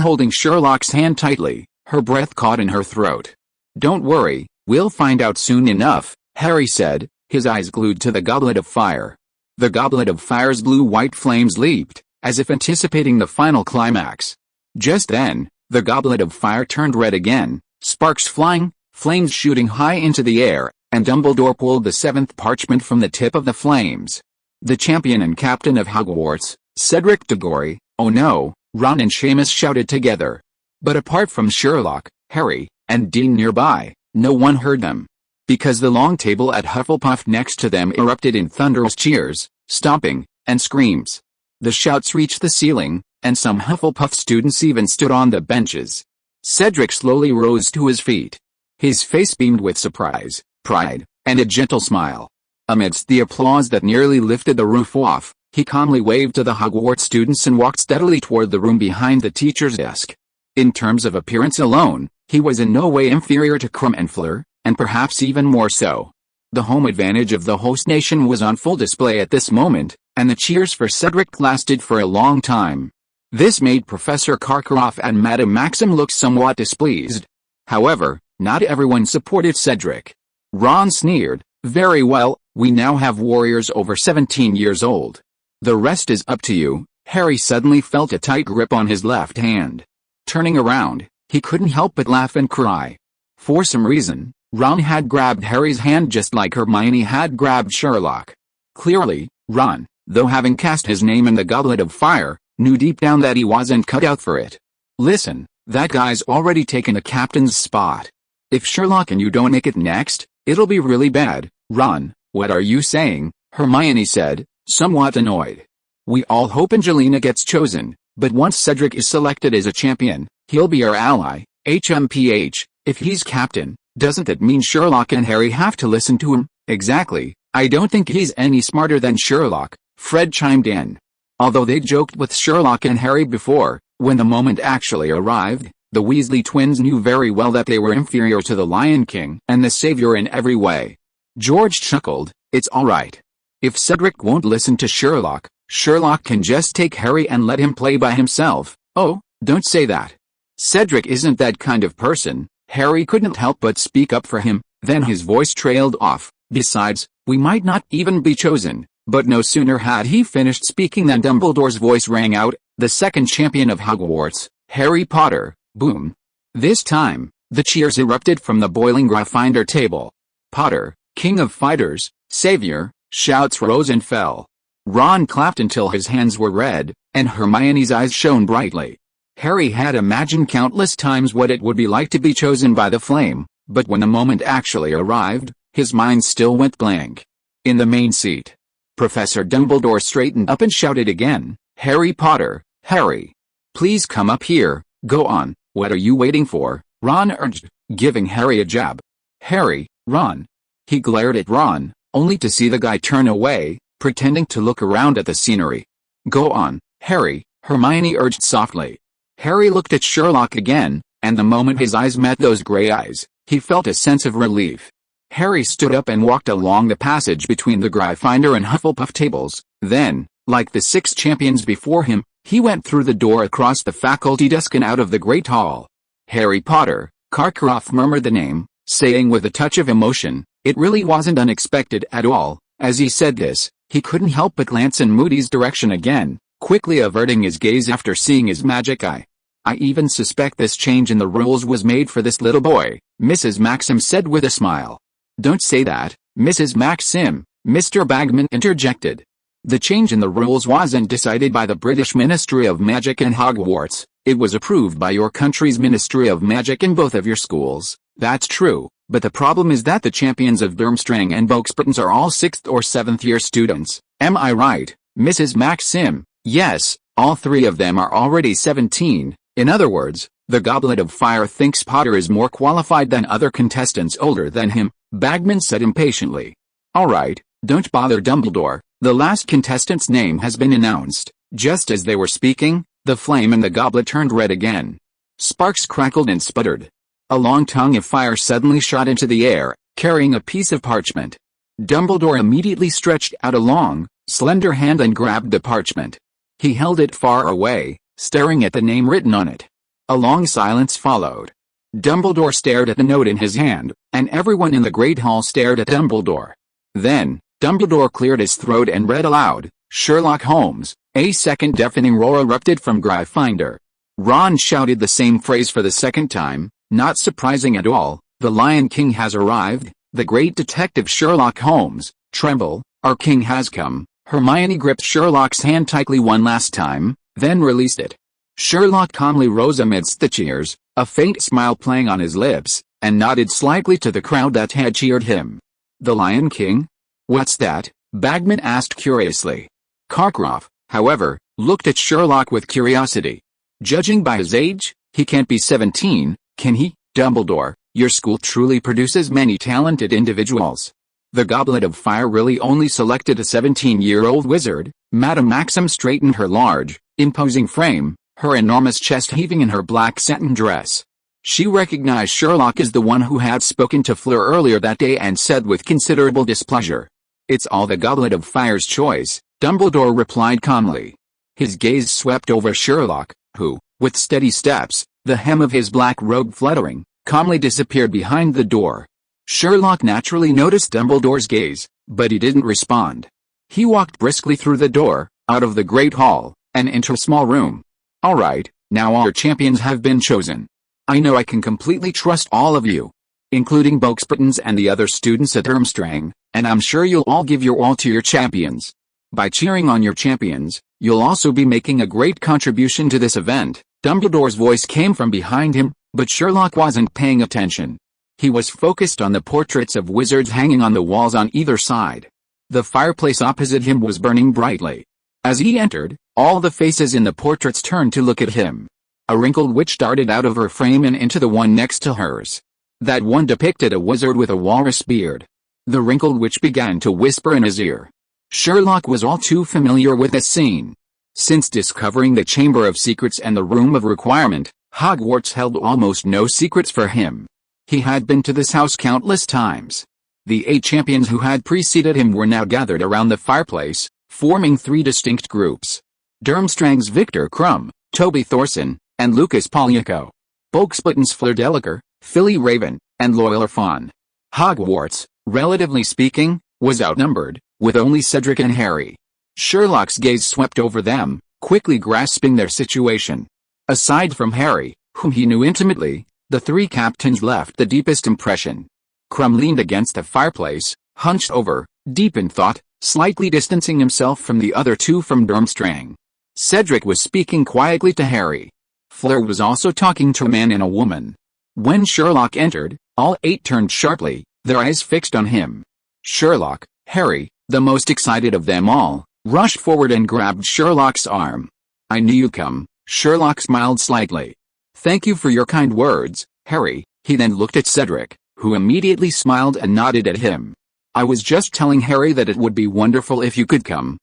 holding Sherlock's hand tightly, her breath caught in her throat. Don't worry, we'll find out soon enough, Harry said, his eyes glued to the goblet of fire. The goblet of fire's blue-white flames leaped, as if anticipating the final climax. Just then, the goblet of fire turned red again, sparks flying, flames shooting high into the air, and Dumbledore pulled the 7th parchment from the tip of the flames. The champion and captain of Hogwarts, Cedric Diggory, oh no, Ron and Seamus shouted together. But apart from Sherlock, Harry, and Dean nearby, no one heard them. Because the long table at Hufflepuff next to them erupted in thunderous cheers, stomping, and screams. The shouts reached the ceiling, and some Hufflepuff students even stood on the benches. Cedric slowly rose to his feet. His face beamed with surprise, pride, and a gentle smile. Amidst the applause that nearly lifted the roof off, he calmly waved to the Hogwarts students and walked steadily toward the room behind the teacher's desk. In terms of appearance alone, he was in no way inferior to Krum and Fleur, and perhaps even more so. The home advantage of the host nation was on full display at this moment, and the cheers for Cedric lasted for a long time. This made Professor Karkaroff and Madame Maxim look somewhat displeased. However, not everyone supported Cedric. Ron sneered, very well, we now have warriors over 17 years old. The rest is up to you. Harry suddenly felt a tight grip on his left hand. Turning around, he couldn't help but laugh and cry. For some reason, Ron had grabbed Harry's hand just like Hermione had grabbed Sherlock. Clearly, Ron, though having cast his name in the Goblet of Fire, knew deep down that he wasn't cut out for it. Listen, that guy's already taken a captain's spot. If Sherlock and you don't make it next, it'll be really bad. Ron, what are you saying? Hermione said, somewhat annoyed. We all hope Angelina gets chosen, but once Cedric is selected as a champion, he'll be our ally. HMPH, if he's captain, doesn't that mean Sherlock and Harry have to listen to him? Exactly, I don't think he's any smarter than Sherlock, Fred chimed in. Although they joked with Sherlock and Harry before, when the moment actually arrived, the Weasley twins knew very well that they were inferior to the Lion King and the Savior in every way. George chuckled, it's alright. If Cedric won't listen to Sherlock, Sherlock can just take Harry and let him play by himself. Oh, don't say that. Cedric isn't that kind of person. Harry couldn't help but speak up for him, then his voice trailed off. Besides, we might not even be chosen. But no sooner had he finished speaking than Dumbledore's voice rang out, the second champion of Hogwarts, Harry Potter, boom. This time, the cheers erupted from the boiling Gryffindor table. Potter, king of fighters, savior, shouts rose and fell. Ron clapped until his hands were red, and Hermione's eyes shone brightly. Harry had imagined countless times what it would be like to be chosen by the flame, but when the moment actually arrived, his mind still went blank. In the main seat, Professor Dumbledore straightened up and shouted again, "Harry Potter, Harry! Please come up here, go on, what are you waiting for?" Ron urged, giving Harry a jab. "Harry, Ron." He glared at Ron, only to see the guy turn away, pretending to look around at the scenery. "Go on, Harry," Hermione urged softly. Harry looked at Sherlock again, and the moment his eyes met those gray eyes, he felt a sense of relief. Harry stood up and walked along the passage between the Gryffindor and Hufflepuff tables. Then, like the 6 champions before him, he went through the door across the faculty desk and out of the Great Hall. "Harry Potter," Karkaroff murmured the name, saying with a touch of emotion. It really wasn't unexpected at all. As he said this, he couldn't help but glance in Moody's direction again, quickly averting his gaze after seeing his magic eye. "I even suspect this change in the rules was made for this little boy," Mrs. Maxim said with a smile. "Don't say that, Mrs. Maxim," Mr. Bagman interjected. "The change in the rules wasn't decided by the British Ministry of Magic and Hogwarts, it was approved by your country's Ministry of Magic in both of your schools." "That's true, but the problem is that the champions of Durmstrang and Boxburtons are all 6th or 7th year students, am I right, Mrs. Maxim?" "Yes, all 3 of them are already 17, in other words, the Goblet of Fire thinks Potter is more qualified than other contestants older than him," Bagman said impatiently. "All right, don't bother Dumbledore, the last contestant's name has been announced." Just as they were speaking, the flame in the goblet turned red again. Sparks crackled and sputtered. A long tongue of fire suddenly shot into the air, carrying a piece of parchment. Dumbledore immediately stretched out a long, slender hand and grabbed the parchment. He held it far away, staring at the name written on it. A long silence followed. Dumbledore stared at the note in his hand, and everyone in the Great Hall stared at Dumbledore. Then, Dumbledore cleared his throat and read aloud, "Sherlock Holmes." A second deafening roar erupted from Gryffindor. Ron shouted the same phrase for the second time. Not surprising at all, the Lion King has arrived, the great detective Sherlock Holmes. Tremble, our king has come. Hermione gripped Sherlock's hand tightly one last time, then released it. Sherlock calmly rose amidst the cheers, a faint smile playing on his lips, and nodded slightly to the crowd that had cheered him. "The Lion King? What's that?" Bagman asked curiously. Karkaroff, however, looked at Sherlock with curiosity. "Judging by his age, he can't be 17, can he?" "Dumbledore, your school truly produces many talented individuals. The Goblet of Fire really only selected a 17-year-old wizard." Madame Maxim straightened her large, imposing frame, her enormous chest heaving in her black satin dress. She recognized Sherlock as the one who had spoken to Fleur earlier that day and said with considerable displeasure, "It's all the Goblet of Fire's choice," Dumbledore replied calmly. His gaze swept over Sherlock, who, with steady steps, the hem of his black robe fluttering, calmly disappeared behind the door. Sherlock naturally noticed Dumbledore's gaze, but he didn't respond. He walked briskly through the door, out of the Great Hall, and into a small room. "All right, now our champions have been chosen. I know I can completely trust all of you, including Boxburtons and the other students at Durmstrang, and I'm sure you'll all give your all to your champions. By cheering on your champions, you'll also be making a great contribution to this event." Dumbledore's voice came from behind him, but Sherlock wasn't paying attention. He was focused on the portraits of wizards hanging on the walls on either side. The fireplace opposite him was burning brightly. As he entered, all the faces in the portraits turned to look at him. A wrinkled witch darted out of her frame and into the one next to hers. That one depicted a wizard with a walrus beard. The wrinkled witch began to whisper in his ear. Sherlock was all too familiar with this scene. Since discovering the Chamber of Secrets and the Room of Requirement, Hogwarts held almost no secrets for him. He had been to this house countless times. The 8 champions who had preceded him were now gathered around the fireplace, forming 3 distinct groups. Durmstrang's Victor Crumb, Toby Thorson, and Lucas Pagliacco. Boxburton's Fleur Delacour, Philly Raven, and Loyal Fawn. Hogwarts, relatively speaking, was outnumbered, with only Cedric and Harry. Sherlock's gaze swept over them, quickly grasping their situation. Aside from Harry, whom he knew intimately, the 3 captains left the deepest impression. Crumb leaned against the fireplace, hunched over, deep in thought, slightly distancing himself from the other 2 from Durmstrang. Cedric was speaking quietly to Harry. Fleur was also talking to a man and a woman. When Sherlock entered, all 8 turned sharply, their eyes fixed on him. "Sherlock, Harry, the most excited of them all, rushed forward and grabbed Sherlock's arm. "I knew you'd come." Sherlock smiled slightly. "Thank you for your kind words, Harry." He then looked at Cedric, who immediately smiled and nodded at him. "I was just telling Harry that it would be wonderful if you could come."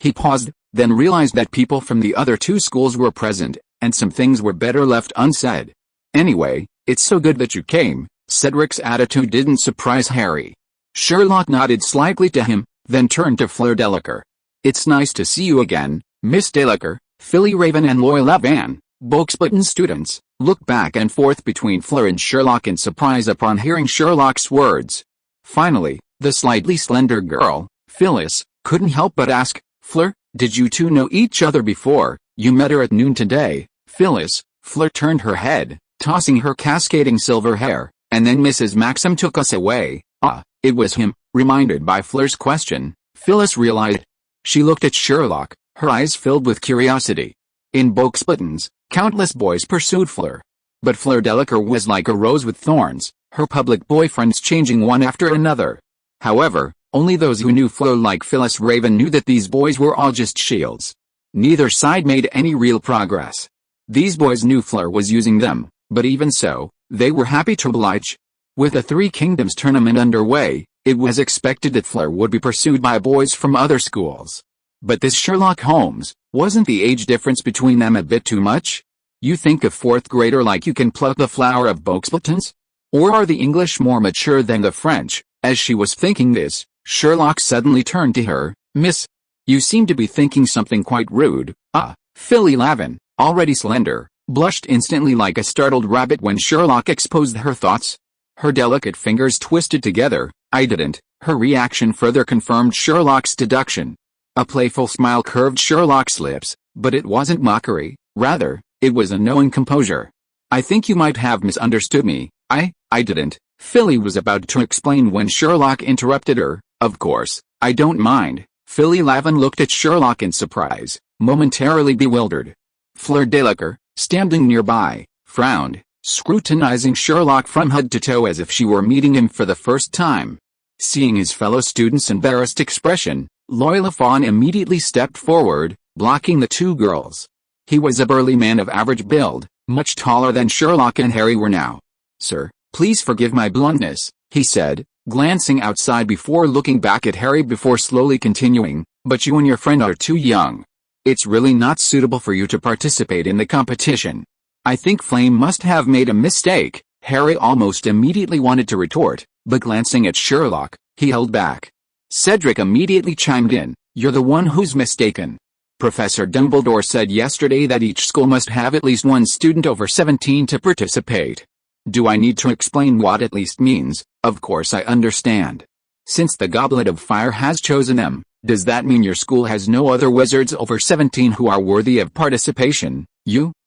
He paused, then realized that people from the other two schools were present, and some things were better left unsaid. "Anyway, it's so good that you came." Cedric's attitude didn't surprise Harry. Sherlock nodded slightly to him, then turned to Fleur Delacour. "It's nice to see you again, Miss Delacour." Philly Raven and Loyola Van, Boxbutton students, looked back and forth between Fleur and Sherlock in surprise upon hearing Sherlock's words. Finally, the slightly slender girl, Phyllis, couldn't help but ask, "Fleur, did you two know each other before? You met her at noon today." "Phyllis." Fleur turned her head, tossing her cascading silver hair, "and then Mrs. Maxim took us away." "Ah, it was him." Reminded by Fleur's question, Phyllis realized. She looked at Sherlock, her eyes filled with curiosity. In Boxbuttons, countless boys pursued Fleur. But Fleur Delacour was like a rose with thorns, her public boyfriends changing one after another. However, only those who knew Fleur like Phyllis Raven knew that these boys were all just shields. Neither side made any real progress. These boys knew Fleur was using them, but even so, they were happy to oblige. With the Three Kingdoms tournament underway, it was expected that Fleur would be pursued by boys from other schools. But this Sherlock Holmes, wasn't the age difference between them a bit too much? You think a fourth grader like you can pluck the flower of Boxbuttons? Or are the English more mature than the French? As she was thinking this, Sherlock suddenly turned to her. "Miss, you seem to be thinking something quite rude." Philly Lavin, already slender, blushed instantly like a startled rabbit when Sherlock exposed her thoughts. Her delicate fingers twisted together. "I didn't." Her reaction further confirmed Sherlock's deduction. A playful smile curved Sherlock's lips, but it wasn't mockery, rather, it was a knowing composure. "I think you might have misunderstood me." I didn't." Philly was about to explain when Sherlock interrupted her. "Of course, I don't mind." Philly Lavin looked at Sherlock in surprise, momentarily bewildered. Fleur Delacour, standing nearby, frowned, scrutinizing Sherlock from head to toe as if she were meeting him for the first time. Seeing his fellow student's embarrassed expression, Loyola Fawn immediately stepped forward, blocking the two girls. He was a burly man of average build, much taller than Sherlock and Harry were now. "Sir, please forgive my bluntness," he said, glancing outside before looking back at Harry before slowly continuing, "but you and your friend are too young. It's really not suitable for you to participate in the competition." "I think Flame must have made a mistake," Harry almost immediately wanted to retort, but glancing at Sherlock, he held back. Cedric immediately chimed in, "You're the one who's mistaken. Professor Dumbledore said yesterday that each school must have at least one student over 17 to participate. Do I need to explain what at least means? Of course I understand. Since the Goblet of Fire has chosen them, does that mean your school has no other wizards over 17 who are worthy of participation?"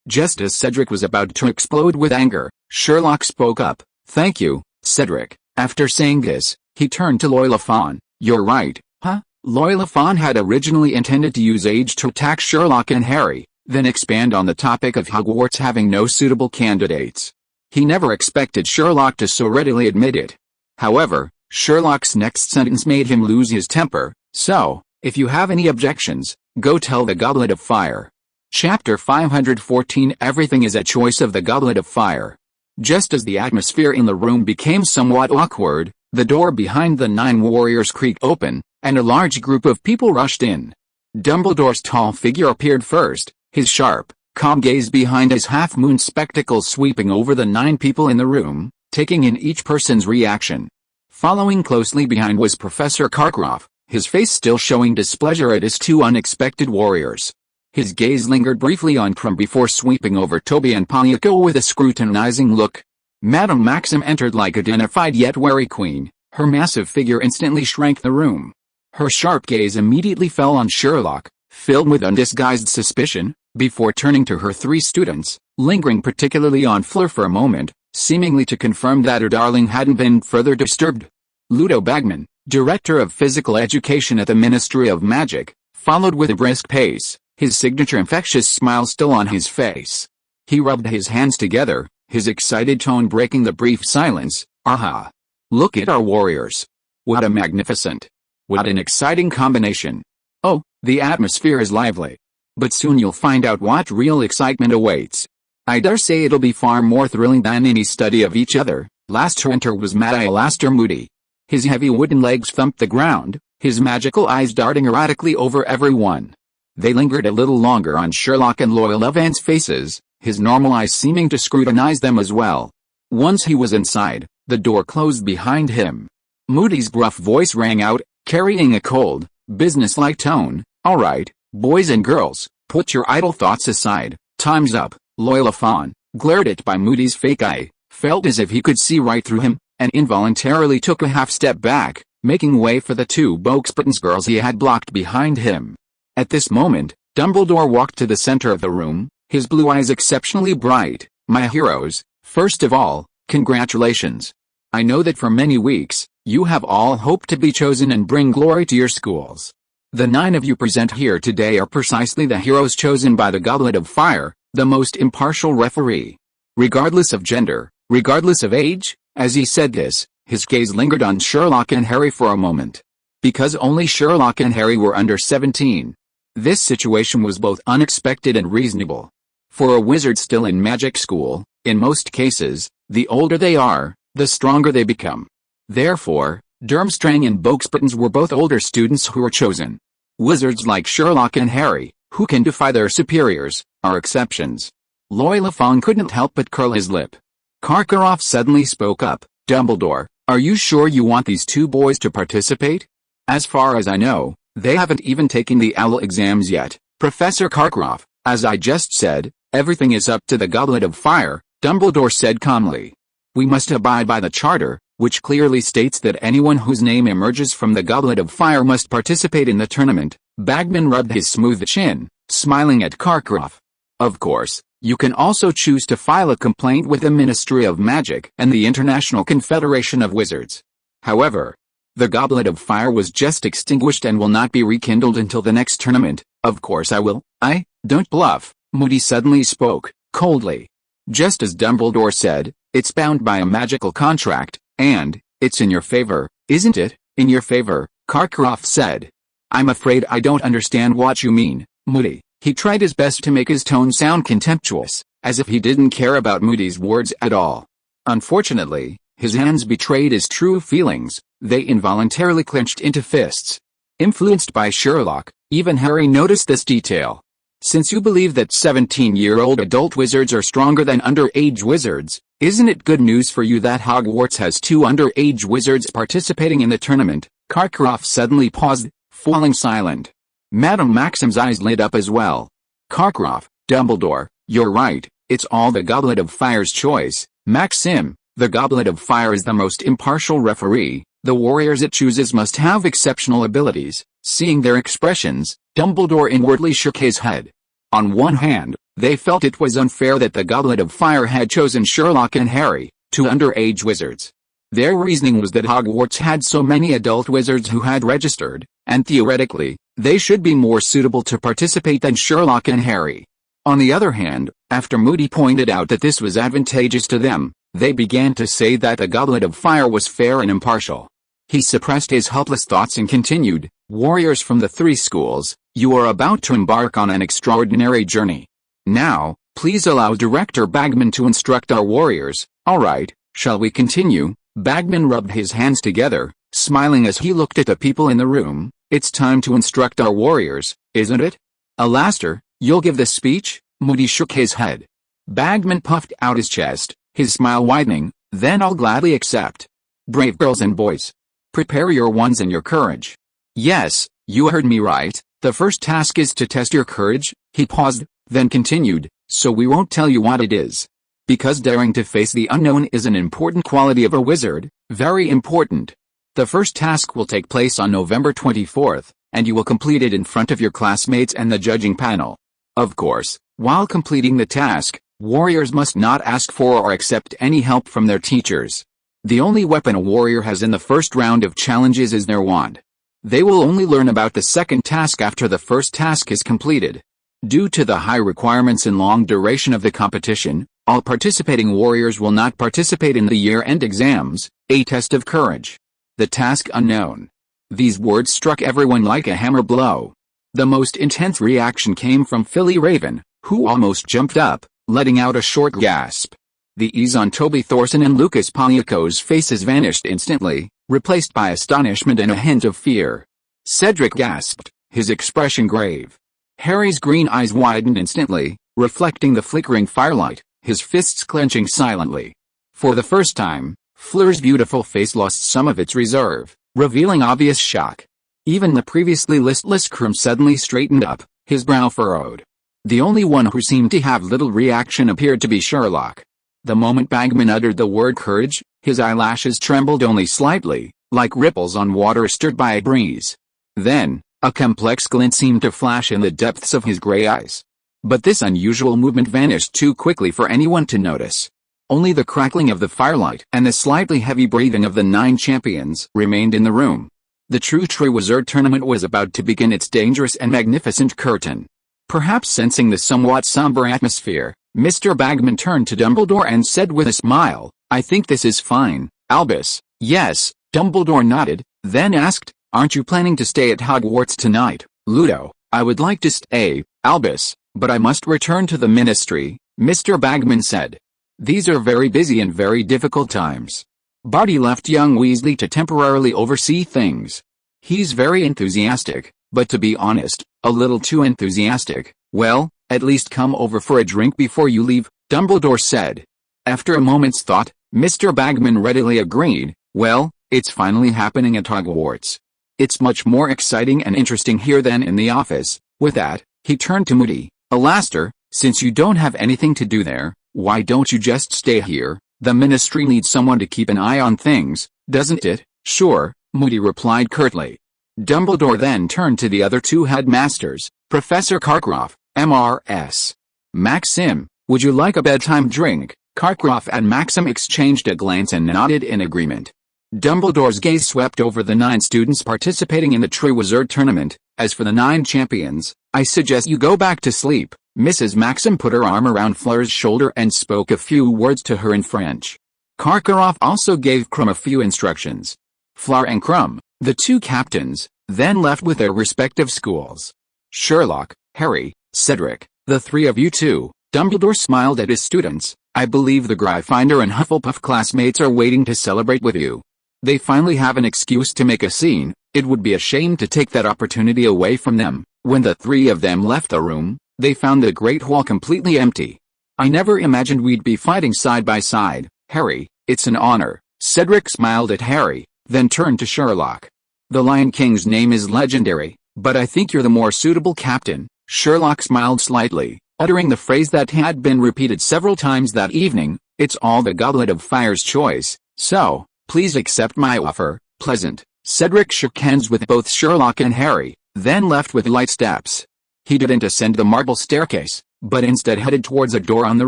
Just as Cedric was about to explode with anger, Sherlock spoke up. "Thank you, Cedric." After saying this, he turned to Loyola Fawn. "You're right, huh?" Loyola Fawn had originally intended to use age to attack Sherlock and Harry, then expand on the topic of Hogwarts having no suitable candidates. He never expected Sherlock to so readily admit it. However, Sherlock's next sentence made him lose his temper. "So, if you have any objections, go tell the Goblet of Fire." Chapter 514 Everything is a choice of the Goblet of Fire. Just as the atmosphere in the room became somewhat awkward, the door behind the 9 warriors creaked open, and a large group of people rushed in. Dumbledore's tall figure appeared first, his sharp, calm gaze behind his half-moon spectacles sweeping over the 9 people in the room, taking in each person's reaction. Following closely behind was Professor Karkaroff, his face still showing displeasure at his 2 unexpected warriors. His gaze lingered briefly on Krum before sweeping over Toby and Polyako with a scrutinizing look. Madame Maxim entered like a dignified yet wary queen. Her massive figure instantly shrank the room. Her sharp gaze immediately fell on Sherlock, filled with undisguised suspicion, before turning to her 3 students, lingering particularly on Fleur for a moment, seemingly to confirm that her darling hadn't been further disturbed. Ludo Bagman, Director of Physical Education at the Ministry of Magic, followed with a brisk pace, his signature infectious smile still on his face. He rubbed his hands together, his excited tone breaking the brief silence. "Aha! Look at our warriors. What a magnificent What an exciting combination. Oh, the atmosphere is lively. But soon you'll find out what real excitement awaits. I dare say it'll be far more thrilling than any study of each other. Last to enter was Mad Alastair Moody. His heavy wooden legs thumped the ground, his magical eyes darting erratically over everyone. They lingered a little longer on Sherlock and Loyola Van's faces, his normal eyes seeming to scrutinize them as well. Once he was inside, the door closed behind him. Moody's gruff voice rang out, carrying a cold, businesslike tone. "All right, boys and girls, put your idle thoughts aside. Time's up." Loyola Fawn, glared at by Moody's fake eye, felt as if he could see right through him, and involuntarily took a half step back, making way for the two Boxburton's girls he had blocked behind him. At this moment, Dumbledore walked to the center of the room, his blue eyes exceptionally bright. "My heroes, first of all, congratulations. I know that for many weeks, you have all hoped to be chosen and bring glory to your schools. The 9 of you present here today are precisely the heroes chosen by the Goblet of Fire, the most impartial referee. Regardless of gender, regardless of age." As he said this, his gaze lingered on Sherlock and Harry for a moment. Because only Sherlock and Harry were under 17. This situation was both unexpected and reasonable. For a wizard still in magic school, in most cases, the older they are, the stronger they become. Therefore, Durmstrang and Boxburton's were both older students who were chosen. Wizards like Sherlock and Harry, who can defy their superiors, are exceptions. Loyola Fawn couldn't help but curl his lip. Karkaroff suddenly spoke up. "Dumbledore, are you sure you want these 2 boys to participate? As far as I know, they haven't even taken the OWL exams yet." "Professor Karkaroff, as I just said, everything is up to the Goblet of Fire," Dumbledore said calmly. "We must abide by the Charter, which clearly states that anyone whose name emerges from the Goblet of Fire must participate in the tournament." Bagman rubbed his smooth chin, smiling at Karkaroff. "Of course, you can also choose to file a complaint with the Ministry of Magic and the International Confederation of Wizards. However, the Goblet of Fire was just extinguished and will not be rekindled until the next tournament." "Of course I will." "I don't bluff," Moody suddenly spoke, coldly. "Just as Dumbledore said, it's bound by a magical contract, and it's in your favor, isn't it?" "In your favor," Karkaroff said. "I'm afraid I don't understand what you mean, Moody." He tried his best to make his tone sound contemptuous, as if he didn't care about Moody's words at all. Unfortunately, his hands betrayed his true feelings. They involuntarily clenched into fists. Influenced by Sherlock, even Harry noticed this detail. "Since you believe that 17-year-old adult wizards are stronger than underage wizards, isn't it good news for you that Hogwarts has 2 underage wizards participating in the tournament?" Karkaroff suddenly paused, falling silent. Madame Maxim's eyes lit up as well. "Karkaroff, Dumbledore, you're right, it's all the Goblet of Fire's choice. Maxim, the Goblet of Fire is the most impartial referee. The warriors it chooses must have exceptional abilities." Seeing their expressions, Dumbledore inwardly shook his head. On one hand, they felt it was unfair that the Goblet of Fire had chosen Sherlock and Harry, 2 underage wizards. Their reasoning was that Hogwarts had so many adult wizards who had registered, and theoretically, they should be more suitable to participate than Sherlock and Harry. On the other hand, after Moody pointed out that this was advantageous to them, they began to say that the Goblet of Fire was fair and impartial. He suppressed his helpless thoughts and continued, "Warriors from the 3 schools, you are about to embark on an extraordinary journey. Now, please allow Director Bagman to instruct our warriors." "All right, shall we continue?" Bagman rubbed his hands together, smiling as he looked at the people in the room. "It's time to instruct our warriors, isn't it? Alastair, you'll give the speech?" Moody shook his head. Bagman puffed out his chest, his smile widening. "Then I'll gladly accept. Brave girls and boys, prepare your wands and your courage." "Yes, you heard me right. The first task is to test your courage." He paused, then continued, "So we won't tell you what it is. Because daring to face the unknown is an important quality of a wizard, very important. The first task will take place on November 24th, and you will complete it in front of your classmates and the judging panel. Of course, while completing the task, warriors must not ask for or accept any help from their teachers. The only weapon a warrior has in the first round of challenges is their wand. They will only learn about the second task after the first task is completed. Due to the high requirements and long duration of the competition, all participating warriors will not participate in the year-end exams, a test of courage. The task unknown. These words struck everyone like a hammer blow. The most intense reaction came from Philly Raven, who almost jumped up, letting out a short gasp. The ease on Toby Thorson and Lucas Polyako's faces vanished instantly, replaced by astonishment and a hint of fear. Cedric gasped, his expression grave. Harry's green eyes widened instantly, reflecting the flickering firelight, his fists clenching silently. For the first time, Fleur's beautiful face lost some of its reserve, revealing obvious shock. Even the previously listless Krum suddenly straightened up, his brow furrowed. The only one who seemed to have little reaction appeared to be Sherlock. The moment Bagman uttered the word courage, his eyelashes trembled only slightly, like ripples on water stirred by a breeze. Then, a complex glint seemed to flash in the depths of his gray eyes. But this unusual movement vanished too quickly for anyone to notice. Only the crackling of the firelight and the slightly heavy breathing of the 9 champions remained in the room. The true Triwizard Tournament was about to begin its dangerous and magnificent curtain. Perhaps sensing the somewhat somber atmosphere, Mr. Bagman turned to Dumbledore and said with a smile, "I think this is fine, Albus." "Yes," Dumbledore nodded, then asked, "Aren't you planning to stay at Hogwarts tonight, Ludo?" "I would like to stay, Albus, but I must return to the Ministry," Mr. Bagman said. "These are very busy and very difficult times." Barty left young Weasley to temporarily oversee things. "He's very enthusiastic, but to be honest, a little too enthusiastic." "Well, at least come over for a drink before you leave," Dumbledore said. After a moment's thought, Mr. Bagman readily agreed, "Well, it's finally happening at Hogwarts. It's much more exciting and interesting here than in the office." With that, he turned to Moody. "Alastair, since you don't have anything to do there, why don't you just stay here? The Ministry needs someone to keep an eye on things, doesn't it?" "Sure," Moody replied curtly. Dumbledore then turned to the other 2 headmasters, Professor Karkaroff, MRS. "Maxim, would you like a bedtime drink?" Karkaroff and Maxim exchanged a glance and nodded in agreement. Dumbledore's gaze swept over the 9 students participating in the Triwizard Tournament. "As for the 9 champions, I suggest you go back to sleep." Mrs. Maxim put her arm around Fleur's shoulder and spoke a few words to her in French. Karkaroff also gave Krum a few instructions. Fleur and Krum, the 2 captains, then left with their respective schools. "Sherlock, Harry, Cedric, the 3 of you too," Dumbledore smiled at his students. "I believe the Gryffindor and Hufflepuff classmates are waiting to celebrate with you. They finally have an excuse to make a scene. It would be a shame to take that opportunity away from them." When the 3 of them left the room, they found the Great Hall completely empty. "I never imagined we'd be fighting side by side, Harry. It's an honor." Cedric smiled at Harry, then turned to Sherlock. "The Lion King's name is legendary, but I think you're the more suitable captain." Sherlock smiled slightly, uttering the phrase that had been repeated several times that evening, "It's all the Goblet of Fire's choice, so, please accept my offer." "Pleasant." Cedric shook hands with both Sherlock and Harry, then left with light steps. He didn't ascend the marble staircase, but instead headed towards a door on the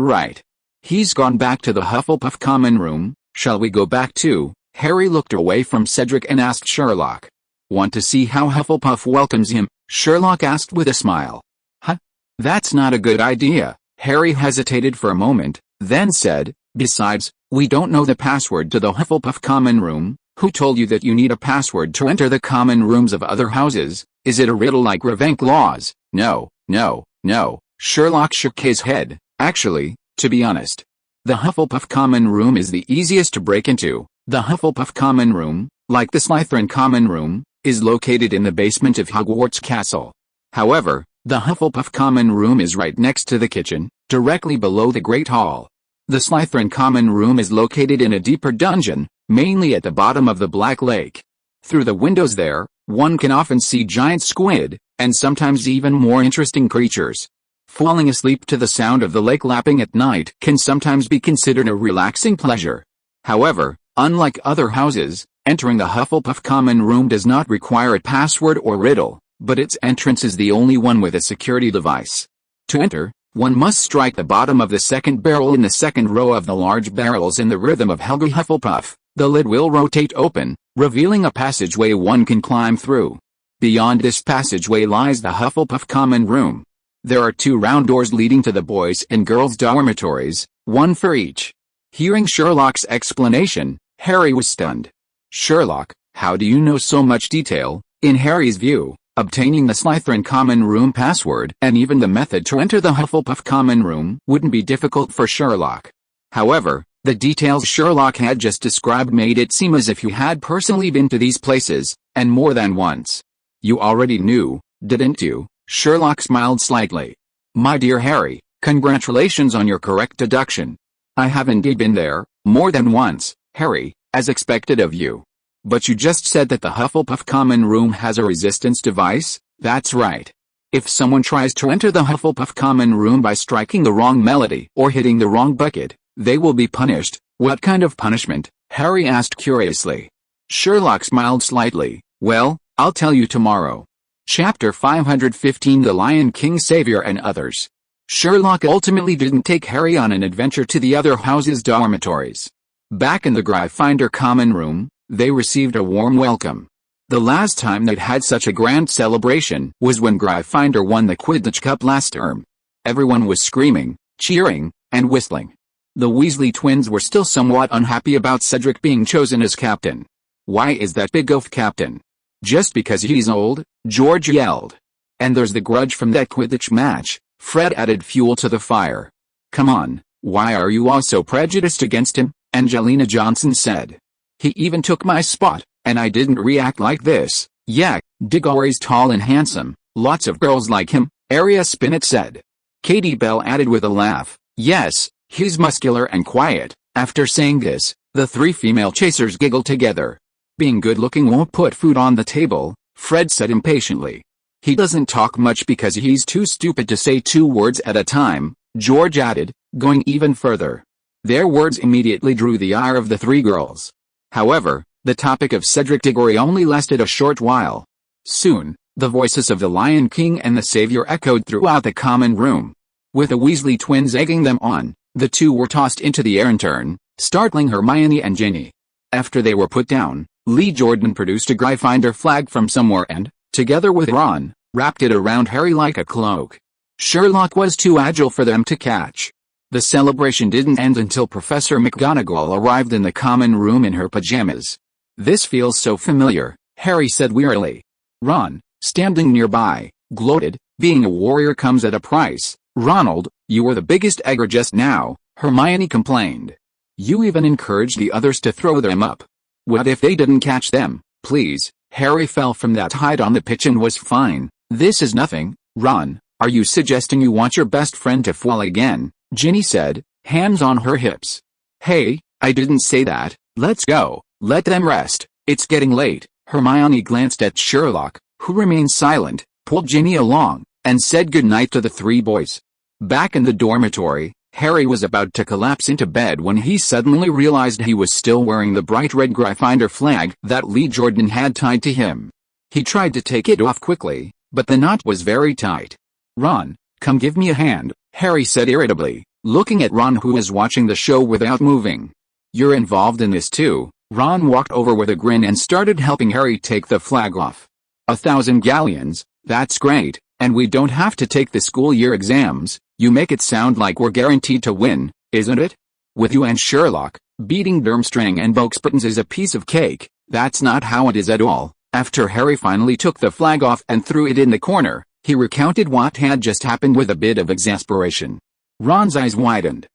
right. "He's gone back to the Hufflepuff common room. Shall we go back too?" Harry looked away from Cedric and asked Sherlock. "Want to see how Hufflepuff welcomes him?" Sherlock asked with a smile. "Huh? That's not a good idea." Harry hesitated for a moment, then said, "Besides, we don't know the password to the Hufflepuff common room. Who told you that you need a password to enter the common rooms of other houses? Is it a riddle like Ravenclaw's?" No, no. Sherlock shook his head. "Actually, to be honest, the Hufflepuff common room is the easiest to break into. The Hufflepuff common room, like the Slytherin common room, is located in the basement of Hogwarts Castle. However, the Hufflepuff common room is right next to the kitchen, directly below the Great Hall. The Slytherin common room is located in a deeper dungeon, mainly at the bottom of the Black Lake. Through the windows there, one can often see giant squid, and sometimes even more interesting creatures. Falling asleep to the sound of the lake lapping at night can sometimes be considered a relaxing pleasure. However, unlike other houses, entering the Hufflepuff common room does not require a password or riddle, but its entrance is the only one with a security device. To enter, one must strike the bottom of the second barrel in the second row of the large barrels in the rhythm of Helga Hufflepuff. The lid will rotate open, revealing a passageway one can climb through. Beyond this passageway lies the Hufflepuff common room. There are 2 round doors leading to the boys' and girls' dormitories, one for each. Hearing Sherlock's explanation, Harry was stunned. "Sherlock, How do you know so much detail? In Harry's view, obtaining the Slytherin common room password and even the method to enter the Hufflepuff common room wouldn't be difficult for Sherlock. However, the details Sherlock had just described made it seem as if you had personally been to these places, and more than once. You already knew, didn't you? Sherlock smiled slightly. My dear Harry, congratulations on your correct deduction. I have indeed been there, more than once, Harry, as expected of you. But you just said that the Hufflepuff common room has a resistance device? That's right. If someone tries to enter the Hufflepuff common room by striking the wrong melody or hitting the wrong bucket, they will be punished. What kind of punishment? Harry asked curiously. Sherlock smiled slightly. Well, I'll tell you tomorrow. Chapter 515 The Lion King Savior and Others. Sherlock ultimately didn't take Harry on an adventure to the other house's dormitories. Back in the Gryffindor common room, they received a warm welcome. The last time they'd had such a grand celebration was when Gryffindor won the Quidditch Cup last term. Everyone was screaming, cheering, and whistling. The Weasley twins were still somewhat unhappy about Cedric being chosen as captain. Why is that big oaf captain? Just because he's old? George yelled. And there's the grudge from that Quidditch match. Fred added fuel to the fire. Come on, why are you all so prejudiced against him? Angelina Johnson said. He even took my spot, and I didn't react like this. Yeah, Diggory's tall and handsome, lots of girls like him, Arya Spinnet said. Katie Bell added with a laugh. Yes, he's muscular and quiet. After saying this, the three female chasers giggled together. Being good-looking won't put food on the table, Fred said impatiently. He doesn't talk much because he's too stupid to say 2 words at a time, George added, going even further. Their words immediately drew the ire of the 3 girls. However, the topic of Cedric Diggory only lasted a short while. Soon, the voices of the Lion King and the Savior echoed throughout the common room. With the Weasley twins egging them on, the 2 were tossed into the air in turn, startling Hermione and Ginny. After they were put down, Lee Jordan produced a Gryffindor flag from somewhere and, together with Ron, wrapped it around Harry like a cloak. Sherlock was too agile for them to catch. The celebration didn't end until Professor McGonagall arrived in the common room in her pajamas. This feels so familiar, Harry said wearily. Ron, standing nearby, gloated, being a warrior comes at a price. Ronald, you were the biggest egger just now, Hermione complained. You even encouraged the others to throw them up. What if they didn't catch them, please? Harry fell from that height on the pitch and was fine. This is nothing, Ron. Are you suggesting you want your best friend to fall again? Ginny said, hands on her hips. Hey, I didn't say that. Let's go. Let them rest. It's getting late. Hermione glanced at Sherlock, who remained silent, pulled Ginny along, and said goodnight to the 3 boys. Back in the dormitory, Harry was about to collapse into bed when he suddenly realized he was still wearing the bright red Gryffindor flag that Lee Jordan had tied to him. He tried to take it off quickly, but the knot was very tight. Ron, come give me a hand, Harry said irritably, looking at Ron who was watching the show without moving. You're involved in this too. Ron walked over with a grin and started helping Harry take the flag off. 1,000 galleons, that's great, and we don't have to take the school year exams. You make it sound like we're guaranteed to win, isn't it? With you and Sherlock, beating Durmstrang and Boxbuttons is a piece of cake. That's not how it is at all. After Harry finally took the flag off and threw it in the corner, he recounted what had just happened with a bit of exasperation. Ron's eyes widened.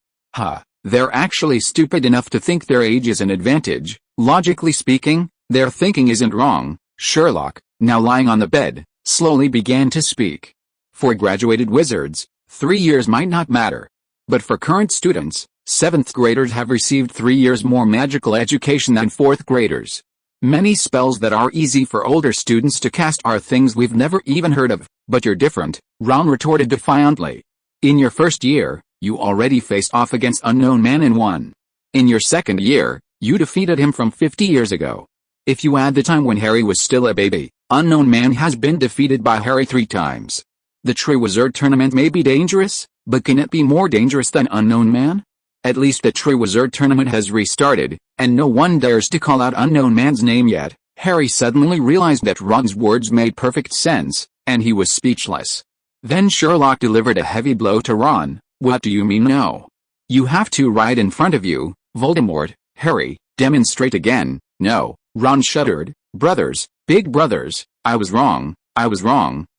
They're actually stupid enough to think their age is an advantage. Logically speaking, their thinking isn't wrong. Sherlock, now lying on the bed, slowly began to speak. For graduated wizards, 3 years might not matter. But for current students, 7th graders have received 3 years more magical education than 4th graders. Many spells that are easy for older students to cast are things we've never even heard of. But you're different, Ron retorted defiantly. In your first year, you already faced off against Unknown Man and won. In your second year, you defeated him from 50 years ago. If you add the time when Harry was still a baby, Unknown Man has been defeated by Harry 3 times. The Triwizard Tournament may be dangerous, but can it be more dangerous than Unknown Man? At least the Triwizard Tournament has restarted, and no one dares to call out Unknown Man's name yet. Harry suddenly realized that Ron's words made perfect sense, and he was speechless. Then Sherlock delivered a heavy blow to Ron. What do you mean no? You have to right in front of you, Voldemort. Harry, demonstrate again. No, Ron shuddered, Brothers, big brothers, I was wrong,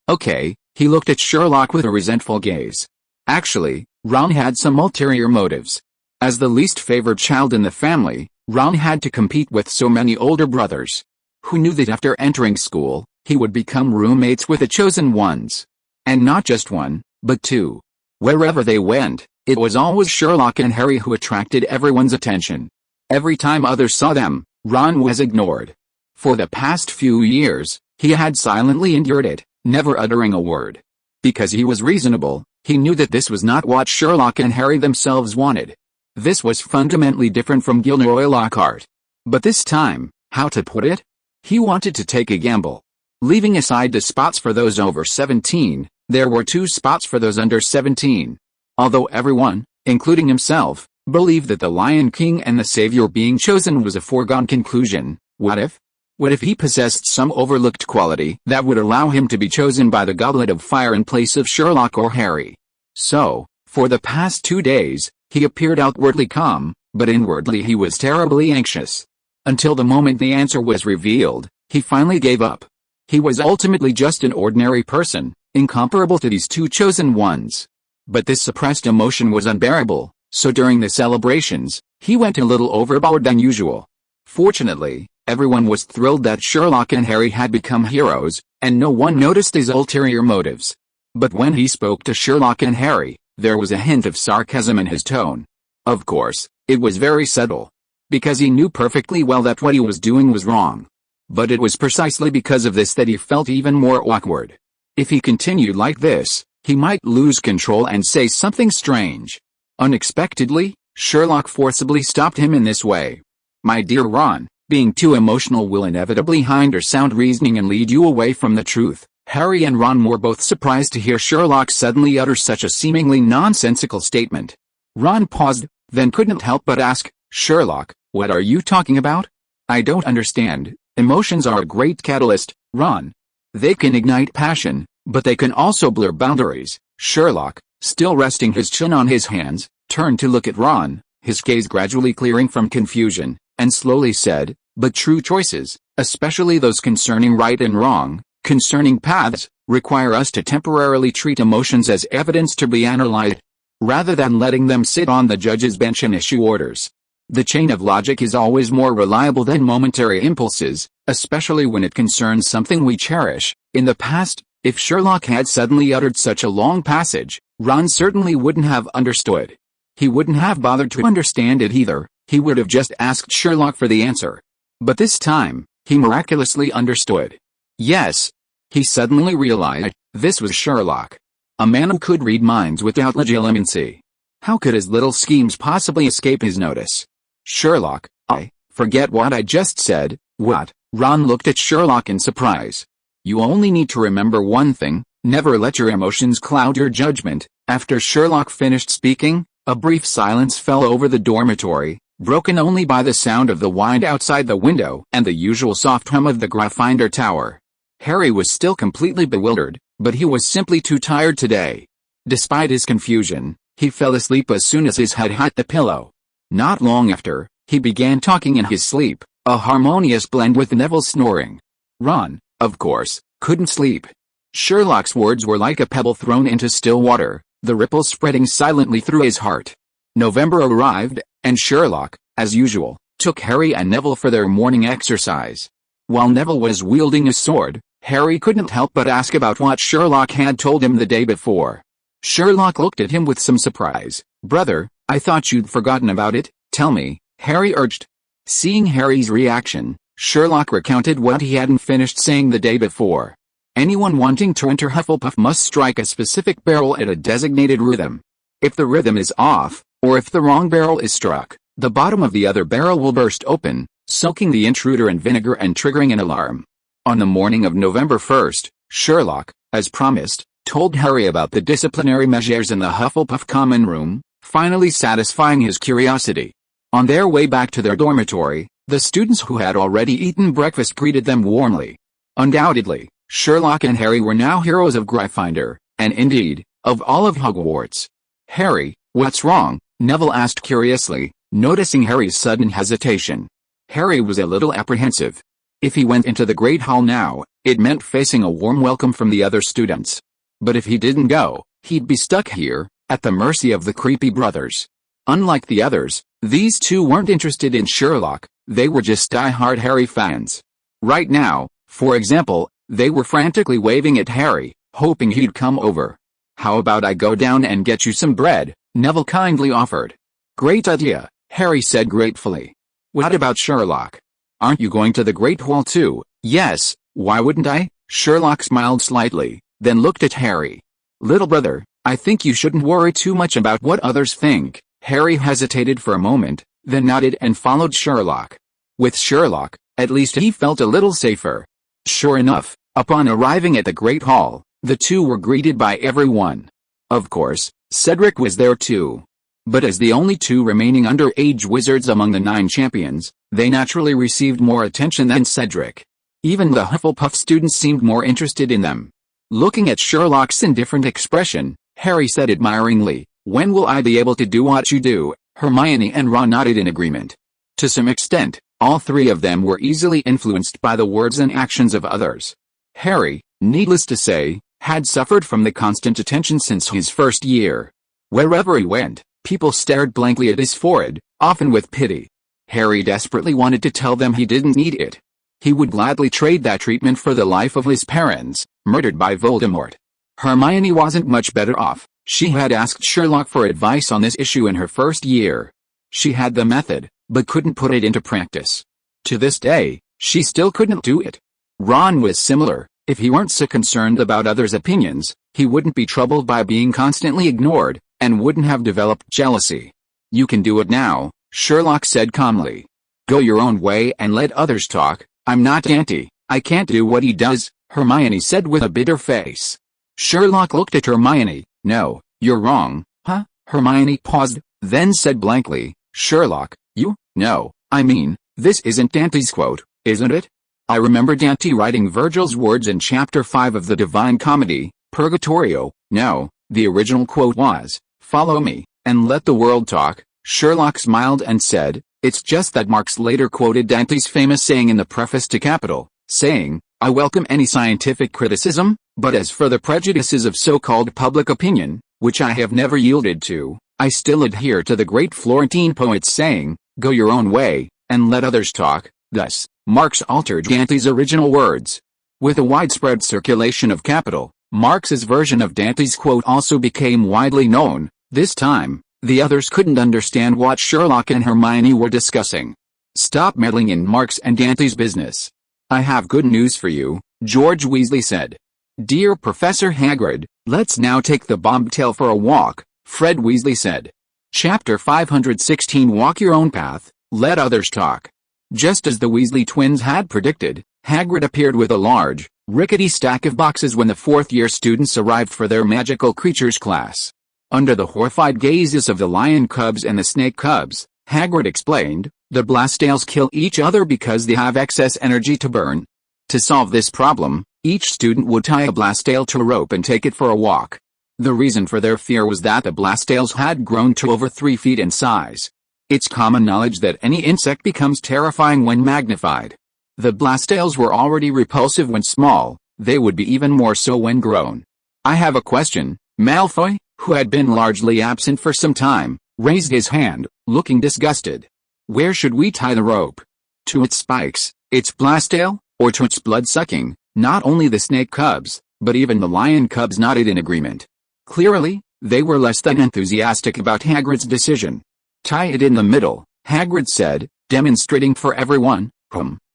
okay. He looked at Sherlock with a resentful gaze. Actually, Ron had some ulterior motives. As the least favored child in the family, Ron had to compete with so many older brothers. Who knew that after entering school, he would become roommates with the chosen ones. And not just one, but two. Wherever they went, it was always Sherlock and Harry who attracted everyone's attention. Every time others saw them, Ron was ignored. For the past few years, he had silently endured it, never uttering a word. Because he was reasonable, he knew that this was not what Sherlock and Harry themselves wanted. This was fundamentally different from Gilderoy Lockhart. But this time, how to put it? He wanted to take a gamble. Leaving aside the spots for those over 17, there were 2 spots for those under 17. Although everyone, including himself, believed that the Lion King and the Savior being chosen was a foregone conclusion, what if? What if he possessed some overlooked quality that would allow him to be chosen by the Goblet of Fire in place of Sherlock or Harry? So, for the past 2 days, he appeared outwardly calm, but inwardly he was terribly anxious. Until the moment the answer was revealed, he finally gave up. He was ultimately just an ordinary person, incomparable to these 2 chosen ones. But this suppressed emotion was unbearable, so during the celebrations, he went a little overboard than usual. Fortunately, everyone was thrilled that Sherlock and Harry had become heroes, and no one noticed his ulterior motives. But when he spoke to Sherlock and Harry, there was a hint of sarcasm in his tone. Of course, it was very subtle. Because he knew perfectly well that what he was doing was wrong. But it was precisely because of this that he felt even more awkward. If he continued like this, he might lose control and say something strange. Unexpectedly, Sherlock forcibly stopped him in this way. My dear Ron, being too emotional will inevitably hinder sound reasoning and lead you away from the truth. Harry and Ron were both surprised to hear Sherlock suddenly utter such a seemingly nonsensical statement. Ron paused, then couldn't help but ask, Sherlock, what are you talking about? I don't understand. Emotions are a great catalyst, Ron. They can ignite passion, but they can also blur boundaries. Sherlock, still resting his chin on his hands, turned to look at Ron, his gaze gradually clearing from confusion, and slowly said, but true choices, especially those concerning right and wrong, concerning paths, require us to temporarily treat emotions as evidence to be analyzed, rather than letting them sit on the judge's bench and issue orders. The chain of logic is always more reliable than momentary impulses, especially when it concerns something we cherish. In the past, if Sherlock had suddenly uttered such a long passage, Ron certainly wouldn't have understood. He wouldn't have bothered to understand it either, he would have just asked Sherlock for the answer. But this time, he miraculously understood. Yes, he suddenly realized, this was Sherlock. A man who could read minds without legitimacy. How could his little schemes possibly escape his notice? Sherlock, I forget what I just said. What? Ron looked at Sherlock in surprise. You only need to remember one thing, never let your emotions cloud your judgment. After Sherlock finished speaking, a brief silence fell over the dormitory, broken only by the sound of the wind outside the window and the usual soft hum of the Gryffindor tower. Harry was still completely bewildered, but he was simply too tired today. Despite his confusion, he fell asleep as soon as his head hit the pillow. Not long after, he began talking in his sleep, a harmonious blend with Neville's snoring. Ron, of course, couldn't sleep. Sherlock's words were like a pebble thrown into still water, the ripples spreading silently through his heart. November arrived, and Sherlock, as usual, took Harry and Neville for their morning exercise. While Neville was wielding a sword, Harry couldn't help but ask about what Sherlock had told him the day before. Sherlock looked at him with some surprise. Brother, I thought you'd forgotten about it, tell me, Harry urged. Seeing Harry's reaction, Sherlock recounted what he hadn't finished saying the day before. Anyone wanting to enter Hufflepuff must strike a specific barrel at a designated rhythm. If the rhythm is off, or if the wrong barrel is struck, the bottom of the other barrel will burst open, soaking the intruder in vinegar and triggering an alarm. On the morning of November 1st, Sherlock, as promised, told Harry about the disciplinary measures in the Hufflepuff common room, finally satisfying his curiosity. On their way back to their dormitory, the students who had already eaten breakfast greeted them warmly. Undoubtedly, Sherlock and Harry were now heroes of Gryffindor, and indeed, of all of Hogwarts. Harry, what's wrong? Neville asked curiously, noticing Harry's sudden hesitation. Harry was a little apprehensive. If he went into the Great Hall now, it meant facing a warm welcome from the other students. But if he didn't go, he'd be stuck here, at the mercy of the creepy brothers. Unlike the others, these two weren't interested in Sherlock, they were just die-hard Harry fans. Right now, for example, they were frantically waving at Harry, hoping he'd come over. "How about I go down and get you some bread?" Neville kindly offered. "Great idea," Harry said gratefully. "What about Sherlock? Aren't you going to the Great Hall too?" "Yes, why wouldn't I?" Sherlock smiled slightly, then looked at Harry. "Little brother, I think you shouldn't worry too much about what others think." Harry hesitated for a moment, then nodded and followed Sherlock. With Sherlock, at least he felt a little safer. Sure enough, upon arriving at the Great Hall, the two were greeted by everyone. Of course, Cedric was there too. But as the only two remaining underage wizards among the 9 champions, they naturally received more attention than Cedric. Even the Hufflepuff students seemed more interested in them. Looking at Sherlock's indifferent expression, Harry said admiringly, "When will I be able to do what you do?" Hermione and Ron nodded in agreement. To some extent, all three of them were easily influenced by the words and actions of others. Harry, needless to say, had suffered from the constant attention since his first year. Wherever he went, people stared blankly at his forehead, often with pity. Harry desperately wanted to tell them he didn't need it. He would gladly trade that treatment for the life of his parents, murdered by Voldemort. Hermione wasn't much better off. She had asked Sherlock for advice on this issue in her first year. She had the method, but couldn't put it into practice. To this day, she still couldn't do it. Ron was similar. If he weren't so concerned about others' opinions, he wouldn't be troubled by being constantly ignored, and wouldn't have developed jealousy. "You can do it now," Sherlock said calmly. "Go your own way and let others talk. I'm not Dante. I can't do what he does," Hermione said with a bitter face. Sherlock looked at Hermione. "No, you're wrong." "Huh?" Hermione paused, then said blankly, "Sherlock, you? No, I mean, this isn't Dante's quote, isn't it? I remember Dante writing Virgil's words in chapter 5 of the Divine Comedy, Purgatorio. No, the original quote was, 'Follow me, and let the world talk.'" Sherlock smiled and said, "It's just that Marx later quoted Dante's famous saying in the preface to Capital, saying, 'I welcome any scientific criticism, but as for the prejudices of so-called public opinion, which I have never yielded to, I still adhere to the great Florentine poet's saying, go your own way, and let others talk.'" Thus, Marx altered Dante's original words. With a widespread circulation of Capital, Marx's version of Dante's quote also became widely known. This time, the others couldn't understand what Sherlock and Hermione were discussing. "Stop meddling in Marx and Dante's business. I have good news for you," George Weasley said. "Dear Professor Hagrid, let's now take the bobtail for a walk," Fred Weasley said. Chapter 516 Walk Your Own Path, Let Others Talk. Just as the Weasley twins had predicted, Hagrid appeared with a large, rickety stack of boxes when the fourth-year students arrived for their magical creatures class. Under the horrified gazes of the lion cubs and the snake cubs, Hagrid explained, "The Blastales kill each other because they have excess energy to burn. To solve this problem, each student would tie a Blastale to a rope and take it for a walk." The reason for their fear was that the Blastales had grown to over 3 feet in size. It's common knowledge that any insect becomes terrifying when magnified. The Blastales were already repulsive when small, they would be even more so when grown. "I have a question." Malfoy, who had been largely absent for some time, raised his hand, looking disgusted. "Where should we tie the rope? To its spikes, its Blastale, or to its blood-sucking?" Not only the snake cubs, but even the lion cubs nodded in agreement. Clearly, they were less than enthusiastic about Hagrid's decision. "Tie it in the middle," Hagrid said, demonstrating for everyone.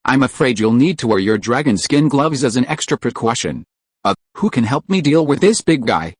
"I'm afraid you'll need to wear your dragon skin gloves as an extra precaution. Who can help me deal with this big guy?"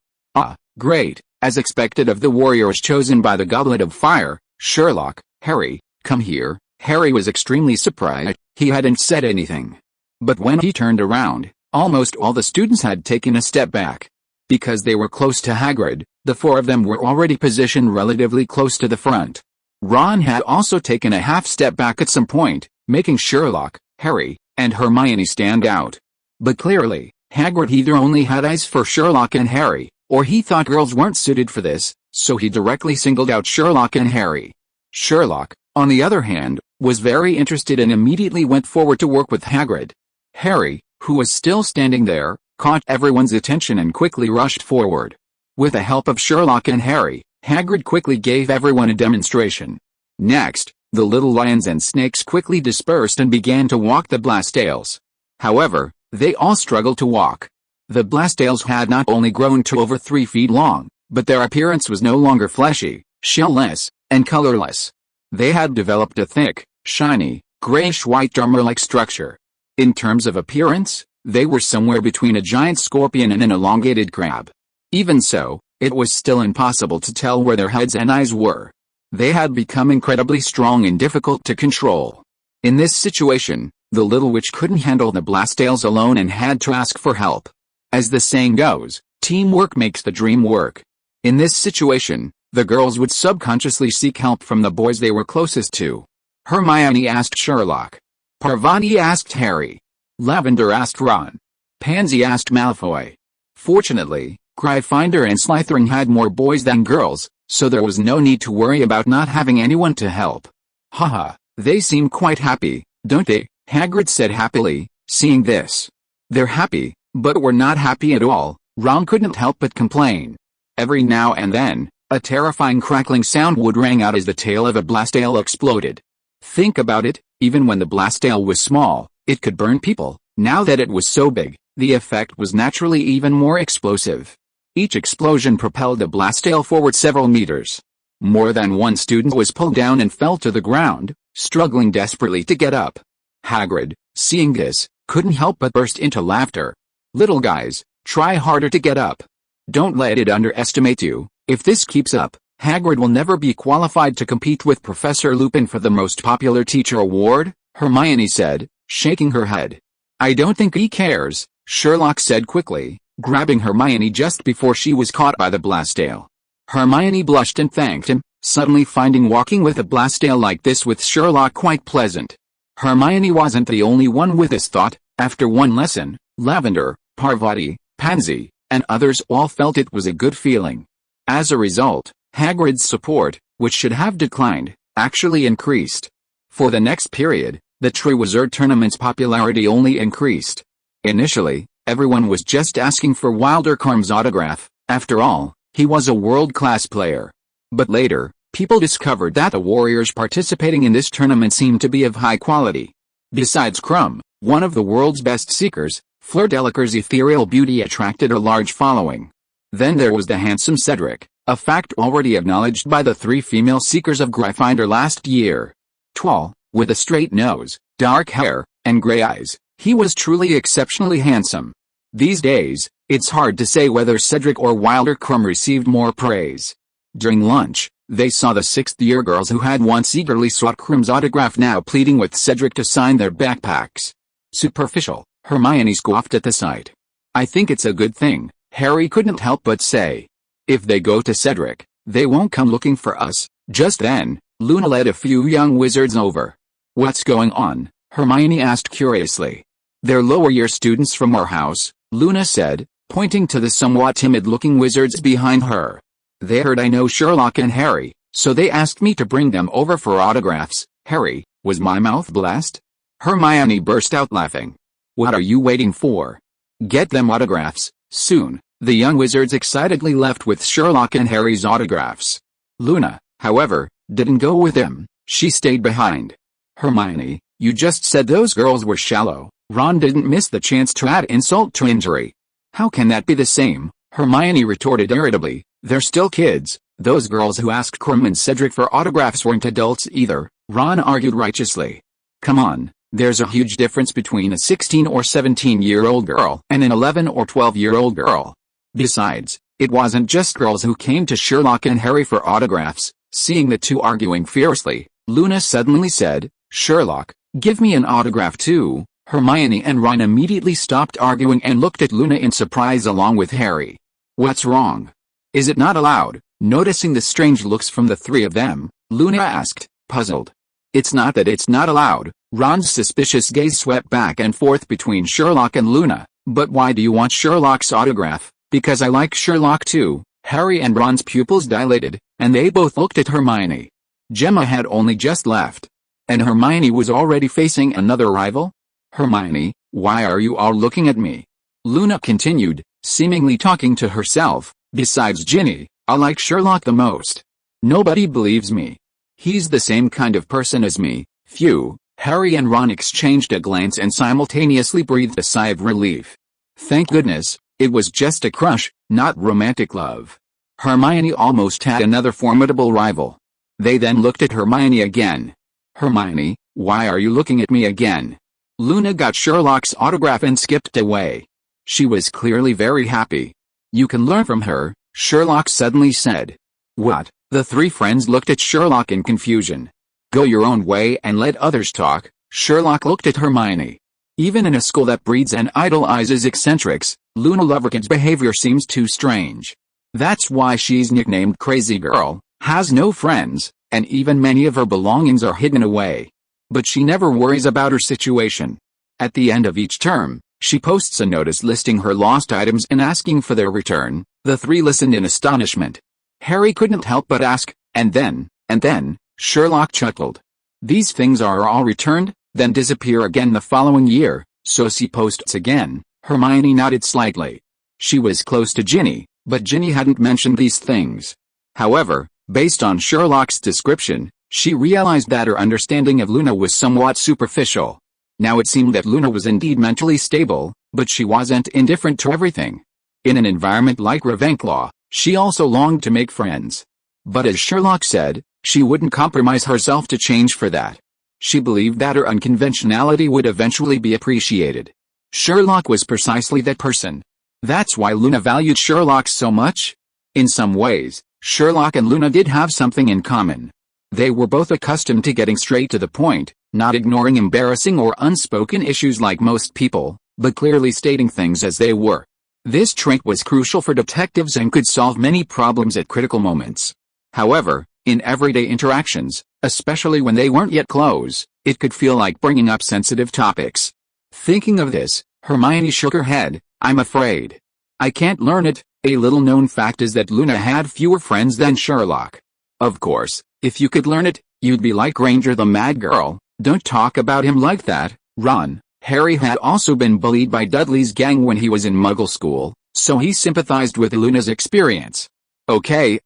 Great." As expected of the warriors chosen by the Goblet of Fire, Sherlock, "Harry, come here." Harry was extremely surprised. He hadn't said anything. But when he turned around, almost all the students had taken a step back. Because they were close to Hagrid, the 4 of them were already positioned relatively close to the front. Ron had also taken a half step back at some point, making Sherlock, Harry, and Hermione stand out. But clearly, Hagrid either only had eyes for Sherlock and Harry, or he thought girls weren't suited for this, so he directly singled out Sherlock and Harry. Sherlock, on the other hand, was very interested and immediately went forward to work with Hagrid. Harry, who was still standing there, caught everyone's attention and quickly rushed forward. With the help of Sherlock and Harry, Hagrid quickly gave everyone a demonstration. Next, the little lions and snakes quickly dispersed and began to walk the Blastales. However, they all struggled to walk. The Blastales had not only grown to over 3 feet long, but their appearance was no longer fleshy, shell-less, and colorless. They had developed a thick, shiny, grayish-white armor-like structure. In terms of appearance, they were somewhere between a giant scorpion and an elongated crab. Even so, it was still impossible to tell where their heads and eyes were. They had become incredibly strong and difficult to control. In this situation, the little witch couldn't handle the Blastales alone and had to ask for help. As the saying goes, teamwork makes the dream work. In this situation, the girls would subconsciously seek help from the boys they were closest to. Hermione asked Sherlock. Parvati asked Harry. Lavender asked Ron. Pansy asked Malfoy. Fortunately, Gryffindor and Slytherin had more boys than girls, so there was no need to worry about not having anyone to help. Haha, they seem quite happy, don't they? Hagrid said happily, seeing this. They're happy, but we're not happy at all, Ron couldn't help but complain. Every now and then, a terrifying crackling sound would ring out as the tail of a Blastale exploded. Think about it, even when the Blastale was small, it could burn people. Now that it was so big, the effect was naturally even more explosive. Each explosion propelled the Blastale forward several meters. More than one student was pulled down and fell to the ground, struggling desperately to get up. Hagrid, seeing this, couldn't help but burst into laughter. Little guys, try harder to get up. Don't let it underestimate you. If this keeps up, Hagrid will never be qualified to compete with Professor Lupin for the most popular teacher award, Hermione said, shaking her head. I don't think he cares, Sherlock said quickly, grabbing Hermione just before she was caught by the Blastale. Hermione blushed and thanked him, suddenly finding walking with a Blastale like this with Sherlock quite pleasant. Hermione wasn't the only one with this thought. After one lesson, Lavender, Parvati, Pansy, and others all felt it was a good feeling. As a result, Hagrid's support, which should have declined, actually increased. For the next period, the Triwizard Tournament's popularity only increased. Initially, everyone was just asking for Wildercorm's autograph. After all, he was a world-class player. But later, people discovered that the warriors participating in this tournament seemed to be of high quality. Besides Krum, one of the world's best seekers, Fleur Delacour's ethereal beauty attracted a large following. Then there was the handsome Cedric, a fact already acknowledged by the 3 female seekers of Gryffindor last year. Tall, with a straight nose, dark hair, and gray eyes, he was truly exceptionally handsome. These days, it's hard to say whether Cedric or Wildercorm received more praise. During lunch, they saw the 6th-year girls who had once eagerly sought Krum's autograph now pleading with Cedric to sign their backpacks. Superficial, Hermione scoffed at the sight. I think it's a good thing, Harry couldn't help but say. If they go to Cedric, they won't come looking for us. Just then, Luna led a few young wizards over. What's going on? Hermione asked curiously. They're lower-year students from our house, Luna said, pointing to the somewhat timid-looking wizards behind her. They heard I know Sherlock and Harry, so they asked me to bring them over for autographs. Harry, was my mouth blessed? Hermione burst out laughing. What are you waiting for? Get them autographs, soon. The young wizards excitedly left with Sherlock and Harry's autographs. Luna, however, didn't go with them. She stayed behind. Hermione, you just said those girls were shallow. Ron didn't miss the chance to add insult to injury. How can that be the same? Hermione retorted irritably. They're still kids. Those girls who asked Krum and Cedric for autographs weren't adults either, Ron argued righteously. Come on, there's a huge difference between a 16 or 17-year-old girl and an 11 or 12-year-old girl. Besides, it wasn't just girls who came to Sherlock and Harry for autographs. Seeing the two arguing fiercely, Luna suddenly said, Sherlock, give me an autograph too. Hermione and Ron immediately stopped arguing and looked at Luna in surprise along with Harry. What's wrong? Is it not allowed? Noticing the strange looks from the 3 of them, Luna asked, puzzled. It's not that it's not allowed. Ron's suspicious gaze swept back and forth between Sherlock and Luna. But why do you want Sherlock's autograph? Because I like Sherlock too. Harry and Ron's pupils dilated, and they both looked at Hermione. Gemma had only just left. And Hermione was already facing another rival? Hermione, why are you all looking at me? Luna continued, seemingly talking to herself. Besides Ginny, I like Sherlock the most. Nobody believes me. He's the same kind of person as me. Phew. Harry and Ron exchanged a glance and simultaneously breathed a sigh of relief. Thank goodness, it was just a crush, not romantic love. Hermione almost had another formidable rival. They then looked at Hermione again. Hermione, why are you looking at me again? Luna got Sherlock's autograph and skipped away. She was clearly very happy. You can learn from her, Sherlock suddenly said. What? The three friends looked at Sherlock in confusion. Go your own way and let others talk, Sherlock looked at Hermione. Even in a school that breeds and idolizes eccentrics, Luna Lovegood's behavior seems too strange. That's why she's nicknamed Crazy Girl, has no friends, and even many of her belongings are hidden away. But she never worries about her situation. At the end of each term, she posts a notice listing her lost items and asking for their return. The three listened in astonishment. Harry couldn't help but ask, and then, Sherlock chuckled. These things are all returned, then disappear again the following year, so she posts again. Hermione nodded slightly. She was close to Ginny, but Ginny hadn't mentioned these things. However, based on Sherlock's description, she realized that her understanding of Luna was somewhat superficial. Now it seemed that Luna was indeed mentally stable, but she wasn't indifferent to everything. In an environment like Ravenclaw, she also longed to make friends. But as Sherlock said, she wouldn't compromise herself to change for that. She believed that her unconventionality would eventually be appreciated. Sherlock was precisely that person. That's why Luna valued Sherlock so much. In some ways, Sherlock and Luna did have something in common. They were both accustomed to getting straight to the point, not ignoring embarrassing or unspoken issues like most people, but clearly stating things as they were. This trait was crucial for detectives and could solve many problems at critical moments. However, in everyday interactions, especially when they weren't yet close, it could feel like bringing up sensitive topics. Thinking of this, Hermione shook her head. I'm afraid I can't learn it. A little-known fact is that Luna had fewer friends than Sherlock. Of course, if you could learn it, you'd be like Granger the Mad Girl. Don't talk about him like that, Ron. Harry had also been bullied by Dudley's gang when he was in Muggle school, so he sympathized with Luna's experience. Okay,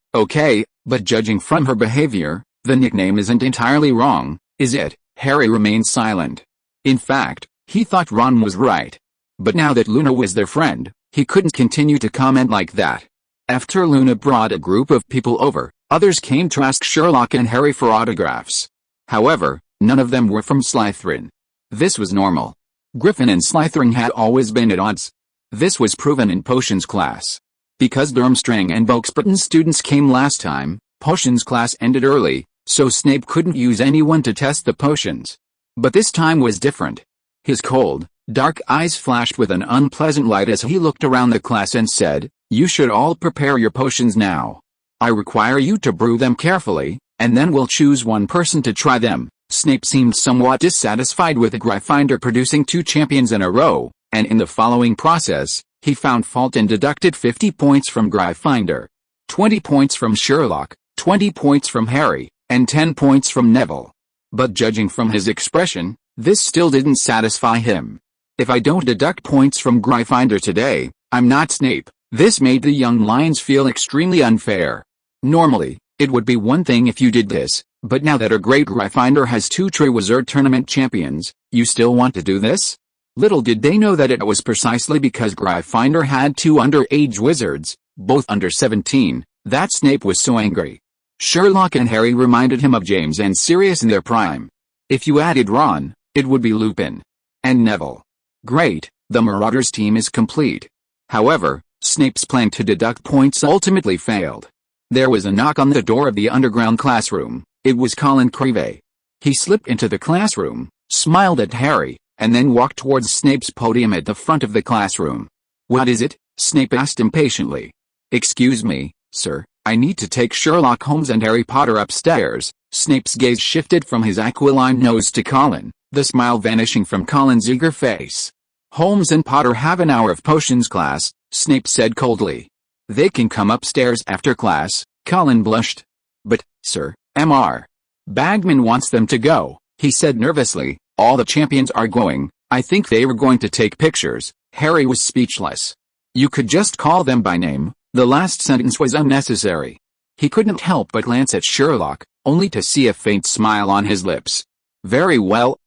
but judging from her behavior, the nickname isn't entirely wrong, is it? Harry remained silent. In fact, he thought Ron was right. But now that Luna was their friend, he couldn't continue to comment like that. After Luna brought a group of people over, others came to ask Sherlock and Harry for autographs. However, none of them were from Slytherin. This was normal. Gryffindor and Slytherin had always been at odds. This was proven in potions class. Because Durmstrang and Boxburton students came last time, potions class ended early, so Snape couldn't use anyone to test the potions. But this time was different. His cold, dark eyes flashed with an unpleasant light as he looked around the class and said, "You should all prepare your potions now. I require you to brew them carefully, and then we'll choose one person to try them." Snape seemed somewhat dissatisfied with the Gryffindor producing 2 champions in a row, and in the following process, he found fault and deducted 50 points from Gryffindor, 20 points from Sherlock, 20 points from Harry, and 10 points from Neville. But judging from his expression, this still didn't satisfy him. If I don't deduct points from Gryffindor today, I'm not Snape. This made the young lions feel extremely unfair. Normally, it would be one thing if you did this, but now that a great Gryffindor has 2 Triwizard Tournament champions, you still want to do this? Little did they know that it was precisely because Gryffindor had 2 underage wizards, both under 17, that Snape was so angry. Sherlock and Harry reminded him of James and Sirius in their prime. If you added Ron, it would be Lupin. And Neville. Great, the Marauders team is complete. However, Snape's plan to deduct points ultimately failed. There was a knock on the door of the underground classroom. It was Colin Creevey. He slipped into the classroom, smiled at Harry, and then walked towards Snape's podium at the front of the classroom. "What is it?" Snape asked impatiently. "Excuse me, sir, I need to take Sherlock Holmes and Harry Potter upstairs." Snape's gaze shifted from his aquiline nose to Colin, the smile vanishing from Colin's eager face. "Holmes and Potter have an hour of potions class," Snape said coldly. "They can come upstairs after class." Colin blushed. "But, sir, Mr. Bagman wants them to go." He said nervously, "All the champions are going. I think they were going to take pictures." Harry was speechless. "You could just call them by name." The last sentence was unnecessary. He couldn't help but glance at Sherlock, only to see a faint smile on his lips. Very well,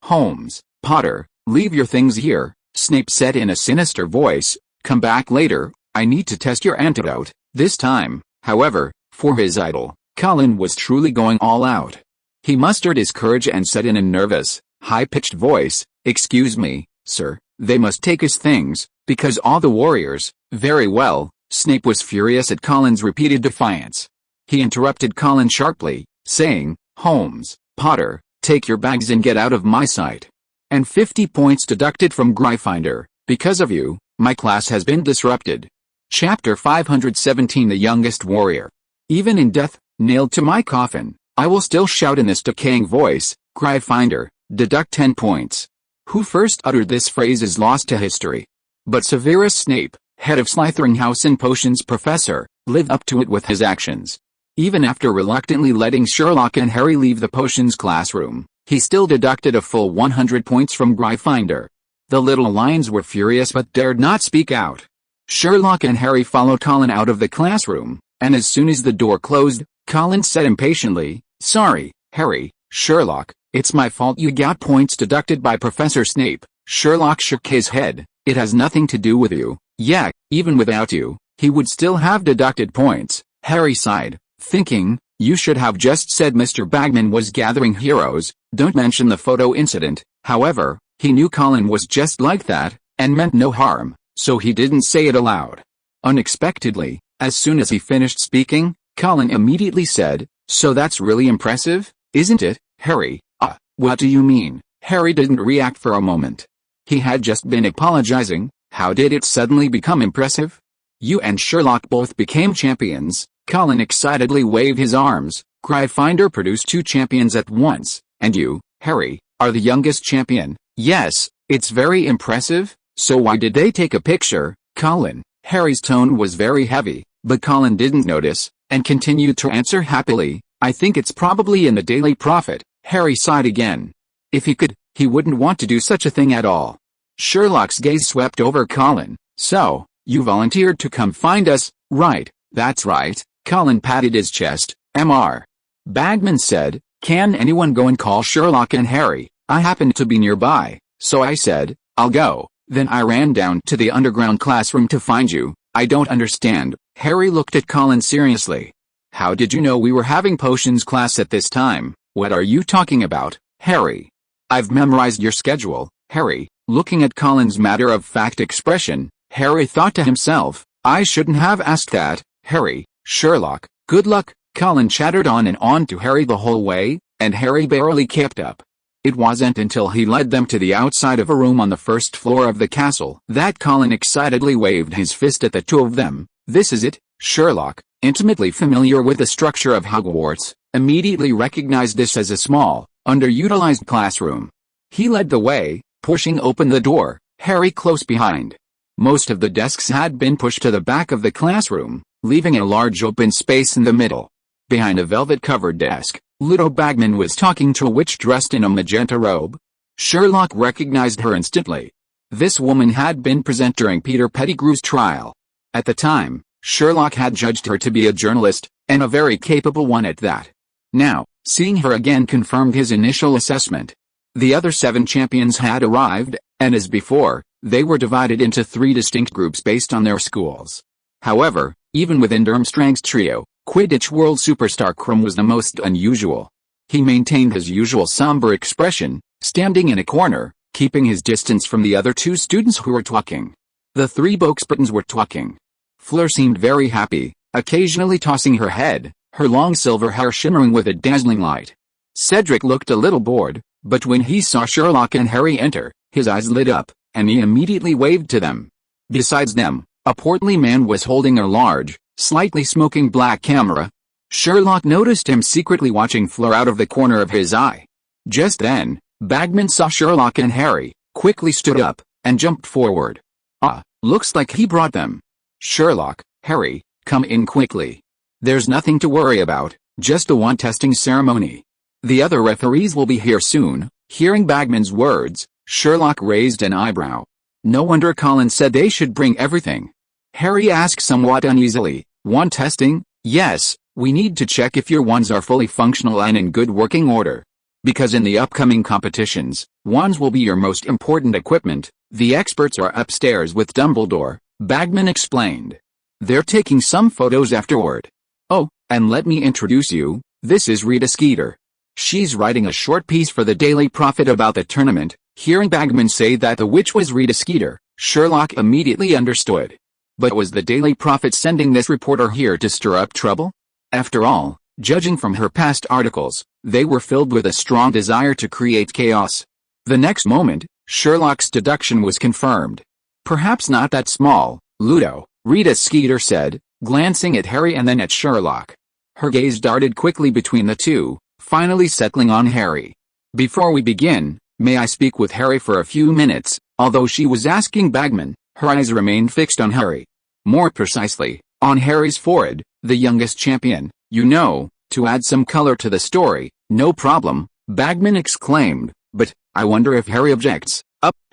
Holmes, Potter, leave your things here," Snape said in a sinister voice. "Come back later, I need to test your antidote." This time, however, for his idol, Colin was truly going all out. He mustered his courage and said in a nervous, high-pitched voice, "Excuse me, sir, they must take his things, because all the warriors—" "Very well." Snape was furious at Colin's repeated defiance. He interrupted Colin sharply, saying, "Holmes, Potter, take your bags and get out of my sight. And 50 points deducted from Gryffindor. Because of you, my class has been disrupted." Chapter 517 The Youngest Warrior. "Even in death, nailed to my coffin, I will still shout in this decaying voice, Gryffindor, deduct 10 points." Who first uttered this phrase is lost to history. But Severus Snape, head of Slytherin House and Potions Professor, lived up to it with his actions. Even after reluctantly letting Sherlock and Harry leave the potions classroom, he still deducted a full 100 points from Gryffindor. The little lions were furious but dared not speak out. Sherlock and Harry followed Colin out of the classroom, and as soon as the door closed, Colin said impatiently, "Sorry, Harry, Sherlock, it's my fault you got points deducted by Professor Snape." Sherlock shook his head. "It has nothing to do with you." "Yeah, even without you, he would still have deducted points." Harry sighed, thinking, "You should have just said Mr. Bagman was gathering heroes, don't mention the photo incident." However, he knew Colin was just like that, and meant no harm, so he didn't say it aloud. Unexpectedly, as soon as he finished speaking, Colin immediately said, "So that's really impressive, isn't it, Harry?" What do you mean?" Harry didn't react for a moment. He had just been apologizing. How did it suddenly become impressive? "You and Sherlock both became champions." Colin excitedly waved his arms. "Gryffindor produced 2 champions at once, and you, Harry, are the youngest champion." "Yes, it's very impressive. So why did they take a picture, Colin?" Harry's tone was very heavy, but Colin didn't notice, and continued to answer happily, "I think it's probably in the Daily Prophet." Harry sighed again. If he could, he wouldn't want to do such a thing at all. Sherlock's gaze swept over Colin. "So, you volunteered to come find us, right?" "That's right." Colin patted his chest. "Mr. Bagman said, can anyone go and call Sherlock and Harry? I happened to be nearby, so I said, I'll go. Then I ran down to the underground classroom to find you." "I don't understand." Harry looked at Colin seriously. "How did you know we were having potions class at this time?" "What are you talking about, Harry?" "I've memorized your schedule, Harry." Looking at Colin's matter-of-fact expression, Harry thought to himself, "I shouldn't have asked that, Harry." "Sherlock, good luck." Colin chattered on and on to Harry the whole way, and Harry barely kept up. It wasn't until he led them to the outside of a room on the first floor of the castle that Colin excitedly waved his fist at the two of them. "This is it." Sherlock, intimately familiar with the structure of Hogwarts, immediately recognized this as a small, underutilized classroom. He led the way, pushing open the door, Harry close behind. Most of the desks had been pushed to the back of the classroom, leaving a large open space in the middle. Behind a velvet-covered desk, little Bagman was talking to a witch dressed in a magenta robe. Sherlock recognized her instantly. This woman had been present during Peter Pettigrew's trial. At the time, Sherlock had judged her to be a journalist, and a very capable one at that. Now, seeing her again confirmed his initial assessment. The other 7 champions had arrived, and as before, they were divided into 3 distinct groups based on their schools. However, even within Durmstrang's trio, Quidditch world superstar Krum was the most unusual. He maintained his usual somber expression, standing in a corner, keeping his distance from the other 2 students who were talking. The 3 Bokesbritons were talking. Fleur seemed very happy, occasionally tossing her head, her long silver hair shimmering with a dazzling light. Cedric looked a little bored, but when he saw Sherlock and Harry enter, his eyes lit up, and he immediately waved to them. Besides them, a portly man was holding a large, slightly smoking black camera. Sherlock noticed him secretly watching Fleur out of the corner of his eye. Just then, Bagman saw Sherlock and Harry, quickly stood up, and jumped forward. Looks like he brought them." "Sherlock, Harry, come in quickly. There's nothing to worry about, just a wand testing ceremony." The other referees will be here soon." Hearing Bagman's words, Sherlock raised an eyebrow. "No wonder Colin said they should bring everything." Harry asked somewhat uneasily, "Wand testing?" "Yes, we need to check if your wands are fully functional and in good working order. Because in the upcoming competitions, wands will be your most important equipment. The experts are upstairs with Dumbledore," Bagman explained. "They're taking some photos afterward. Oh, and let me introduce you, this is Rita Skeeter. She's writing a short piece for the Daily Prophet about the tournament." Hearing Bagman say that the witch was Rita Skeeter, Sherlock immediately understood. But was the Daily Prophet sending this reporter here to stir up trouble? After all, judging from her past articles, they were filled with a strong desire to create chaos. The next moment, Sherlock's deduction was confirmed. "Perhaps not that small, Ludo," Rita Skeeter said, glancing at Harry and then at Sherlock. Her gaze darted quickly between the two, finally settling on Harry. "Before we begin, may I speak with Harry for a few minutes?" Although she was asking Bagman, her eyes remained fixed on Harry. More precisely, on Harry's forehead, the youngest champion. "You know, to add some color to the story." "No problem," Bagman exclaimed, "but I wonder if Harry objects."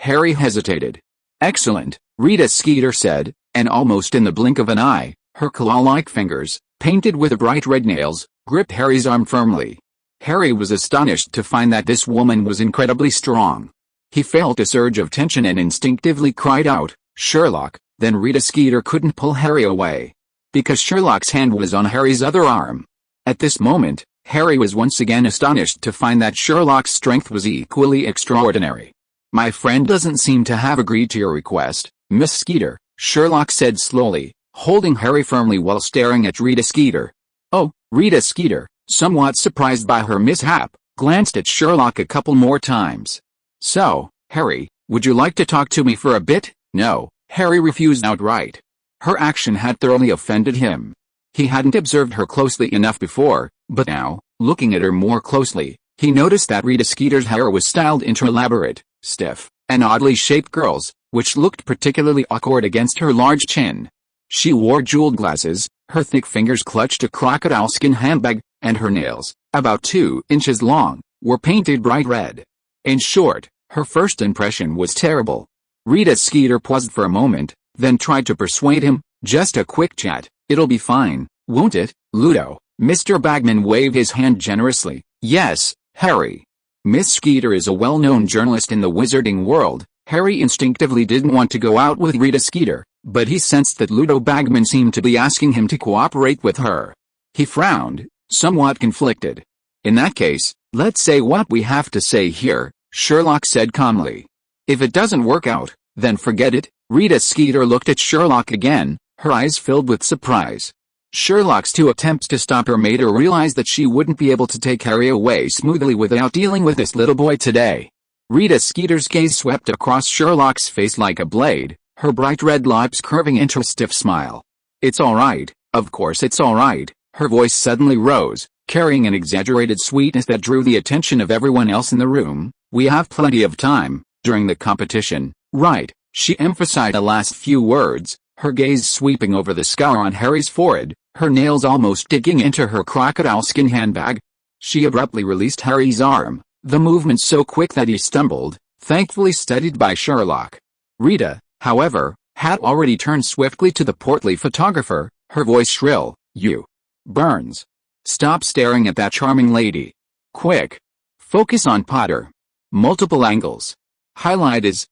Harry hesitated. "Excellent," Rita Skeeter said, and almost in the blink of an eye, her claw-like fingers, painted with bright red nails, gripped Harry's arm firmly. Harry was astonished to find that this woman was incredibly strong. He felt a surge of tension and instinctively cried out, "Sherlock!" Then Rita Skeeter couldn't pull Harry away, because Sherlock's hand was on Harry's other arm. At this moment, Harry was once again astonished to find that Sherlock's strength was equally extraordinary. "My friend doesn't seem to have agreed to your request, Miss Skeeter," Sherlock said slowly, holding Harry firmly while staring at Rita Skeeter. "Oh," Rita Skeeter, somewhat surprised by her mishap, glanced at Sherlock a couple more times. "So, Harry, would you like to talk to me for a bit?" "No," Harry refused outright. Her action had thoroughly offended him. He hadn't observed her closely enough before, but now, looking at her more closely, he noticed that Rita Skeeter's hair was styled into elaborate, stiff, and oddly shaped curls, which looked particularly awkward against her large chin. She wore jeweled glasses, her thick fingers clutched a crocodile skin handbag, and her nails, about 2 inches long, were painted bright red. In short, her first impression was terrible. Rita Skeeter paused for a moment, then tried to persuade him, "Just a quick chat, it'll be fine, won't it, Ludo?" Mr. Bagman waved his hand generously. "Yes, Harry." Miss Skeeter is a well-known journalist in the wizarding world. Harry instinctively didn't want to go out with Rita Skeeter, but he sensed that Ludo Bagman seemed to be asking him to cooperate with her. He frowned, somewhat conflicted. "In that case, let's say what we have to say here," Sherlock said calmly. "If it doesn't work out, then forget it." Rita Skeeter looked at Sherlock again, her eyes filled with surprise. Sherlock's 2 attempts to stop her made her realize that she wouldn't be able to take Harry away smoothly without dealing with this little boy today. Rita Skeeter's gaze swept across Sherlock's face like a blade, her bright red lips curving into a stiff smile. "It's all right, of course it's all right." Her voice suddenly rose, carrying an exaggerated sweetness that drew the attention of everyone else in the room. "We have plenty of time, during the competition, right?" She emphasized the last few words, her gaze sweeping over the scar on Harry's forehead, her nails almost digging into her crocodile skin handbag. She abruptly released Harry's arm, the movement so quick that he stumbled, thankfully steadied by Sherlock. Rita, however, had already turned swiftly to the portly photographer, her voice shrill. "You, Burns. Stop staring at that charming lady. Quick. Focus on Potter. Multiple angles. Highlight his,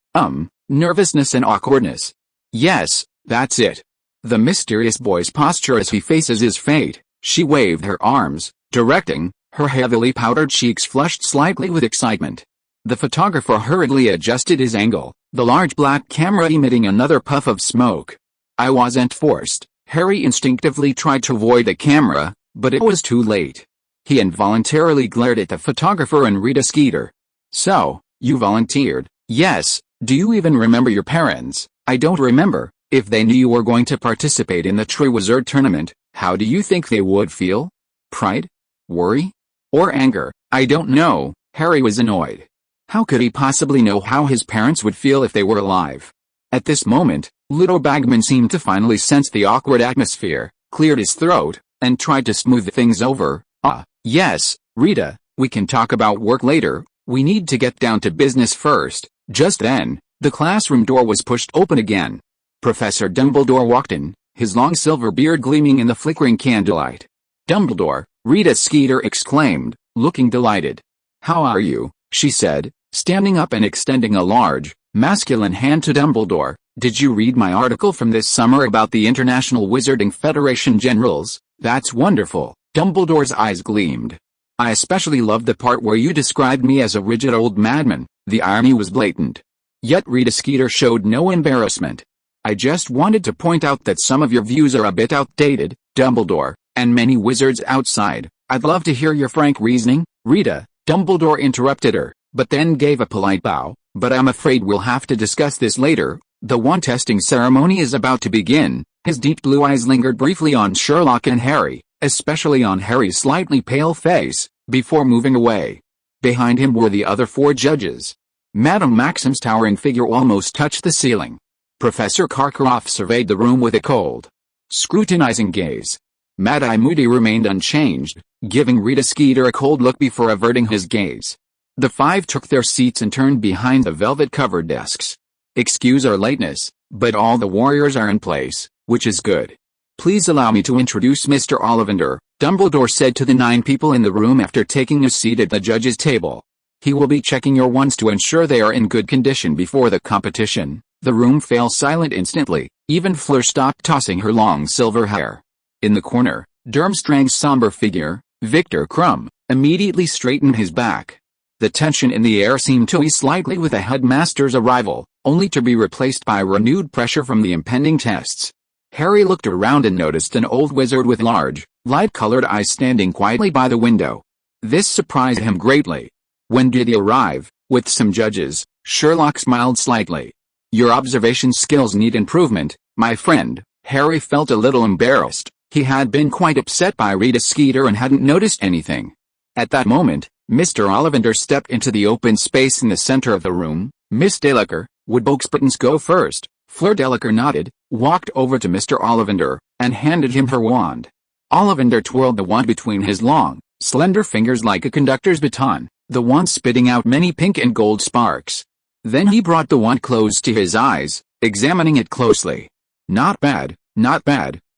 nervousness and awkwardness. Yes, that's it. The mysterious boy's posture as he faces his fate." She waved her arms, directing, her heavily powdered cheeks flushed slightly with excitement. The photographer hurriedly adjusted his angle, the large black camera emitting another puff of smoke. "I wasn't forced." Harry instinctively tried to avoid the camera, but it was too late. He involuntarily glared at the photographer and Rita Skeeter. "So, you volunteered?" "Yes. Do you even remember your parents?" "I don't remember." "If they knew you were going to participate in the Triwizard Tournament, how do you think they would feel? Pride? Worry? Or anger?" "I don't know." Harry was annoyed. How could he possibly know how his parents would feel if they were alive? At this moment, Ludo Bagman seemed to finally sense the awkward atmosphere, cleared his throat, and tried to smooth things over. "Yes, Rita, We can talk about work later, we need to get down to business first." Just then, the classroom door was pushed open again. Professor Dumbledore walked in, his long silver beard gleaming in the flickering candlelight. "Dumbledore," Rita Skeeter exclaimed, looking delighted. "How are you?" she said, standing up and extending a large, masculine hand to Dumbledore. "Did you read my article from this summer about the International Wizarding Federation Generals? That's wonderful." Dumbledore's eyes gleamed. "I especially loved the part where you described me as a rigid old madman." The irony was blatant. Yet Rita Skeeter showed no embarrassment. "I just wanted to point out that some of your views are a bit outdated, Dumbledore, and many wizards outside. I'd love to hear your frank reasoning." "Rita," Dumbledore interrupted her, but then gave a polite bow, "but I'm afraid we'll have to discuss this later. The wand testing ceremony is about to begin." His deep blue eyes lingered briefly on Sherlock and Harry, especially on Harry's slightly pale face, before moving away. Behind him were the other 4 judges. Madame Maxim's towering figure almost touched the ceiling. Professor Karkaroff surveyed the room with a cold, scrutinizing gaze. Mad-Eye Moody remained unchanged, giving Rita Skeeter a cold look before averting his gaze. The 5 took their seats and turned behind the velvet-covered desks. "Excuse our lateness, but all the warriors are in place, which is good. Please allow me to introduce Mr. Ollivander," Dumbledore said to the 9 people in the room after taking a seat at the judges' table. "He will be checking your wands to ensure they are in good condition before the competition." The room fell silent instantly. Even Fleur stopped tossing her long silver hair. In the corner, Durmstrang's somber figure, Victor Crumb, immediately straightened his back. The tension in the air seemed to ease slightly with the headmaster's arrival, only to be replaced by renewed pressure from the impending tests. Harry looked around and noticed an old wizard with large, light-colored eyes standing quietly by the window. This surprised him greatly. "When did you arrive?" "With some judges," Sherlock smiled slightly. "Your observation skills need improvement, my friend." Harry felt a little embarrassed. He had been quite upset by Rita Skeeter and hadn't noticed anything. At that moment, Mr. Ollivander stepped into the open space in the center of the room. "Miss Delacour, would Buttons go first?" Fleur Delacour nodded, walked over to Mr. Ollivander, and handed him her wand. Ollivander twirled the wand between his long, slender fingers like a conductor's baton, the wand spitting out many pink and gold sparks. Then he brought the wand close to his eyes, examining it closely. Not bad,"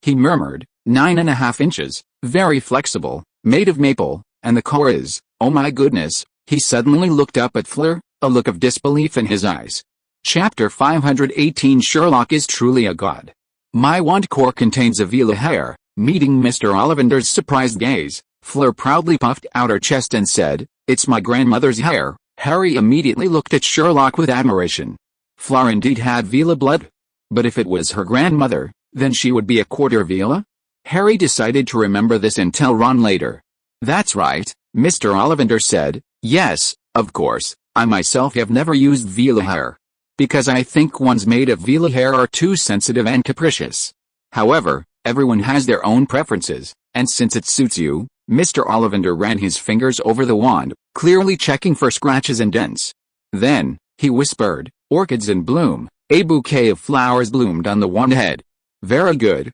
he murmured. 9.5 inches, very flexible, made of maple, and the core is, oh my goodness." He suddenly looked up at Fleur, a look of disbelief in his eyes. Chapter 518 Sherlock is truly a god. "My wand core contains a veil of hair." Meeting Mr. Ollivander's surprised gaze, Fleur proudly puffed out her chest and said, "It's my grandmother's hair." Harry immediately looked at Sherlock with admiration. Fleur indeed had Vila blood. But if it was her grandmother, then she would be a quarter Vila? Harry decided to remember this and tell Ron later. "That's right," Mr. Ollivander said. "Yes, of course, I myself have never used Vila hair. Because I think ones made of Vila hair are too sensitive and capricious. However, everyone has their own preferences, and since it suits you," Mr. Ollivander ran his fingers over the wand, clearly checking for scratches and dents. Then, he whispered, "Orchids in bloom." A bouquet of flowers bloomed on the wand head. Very good,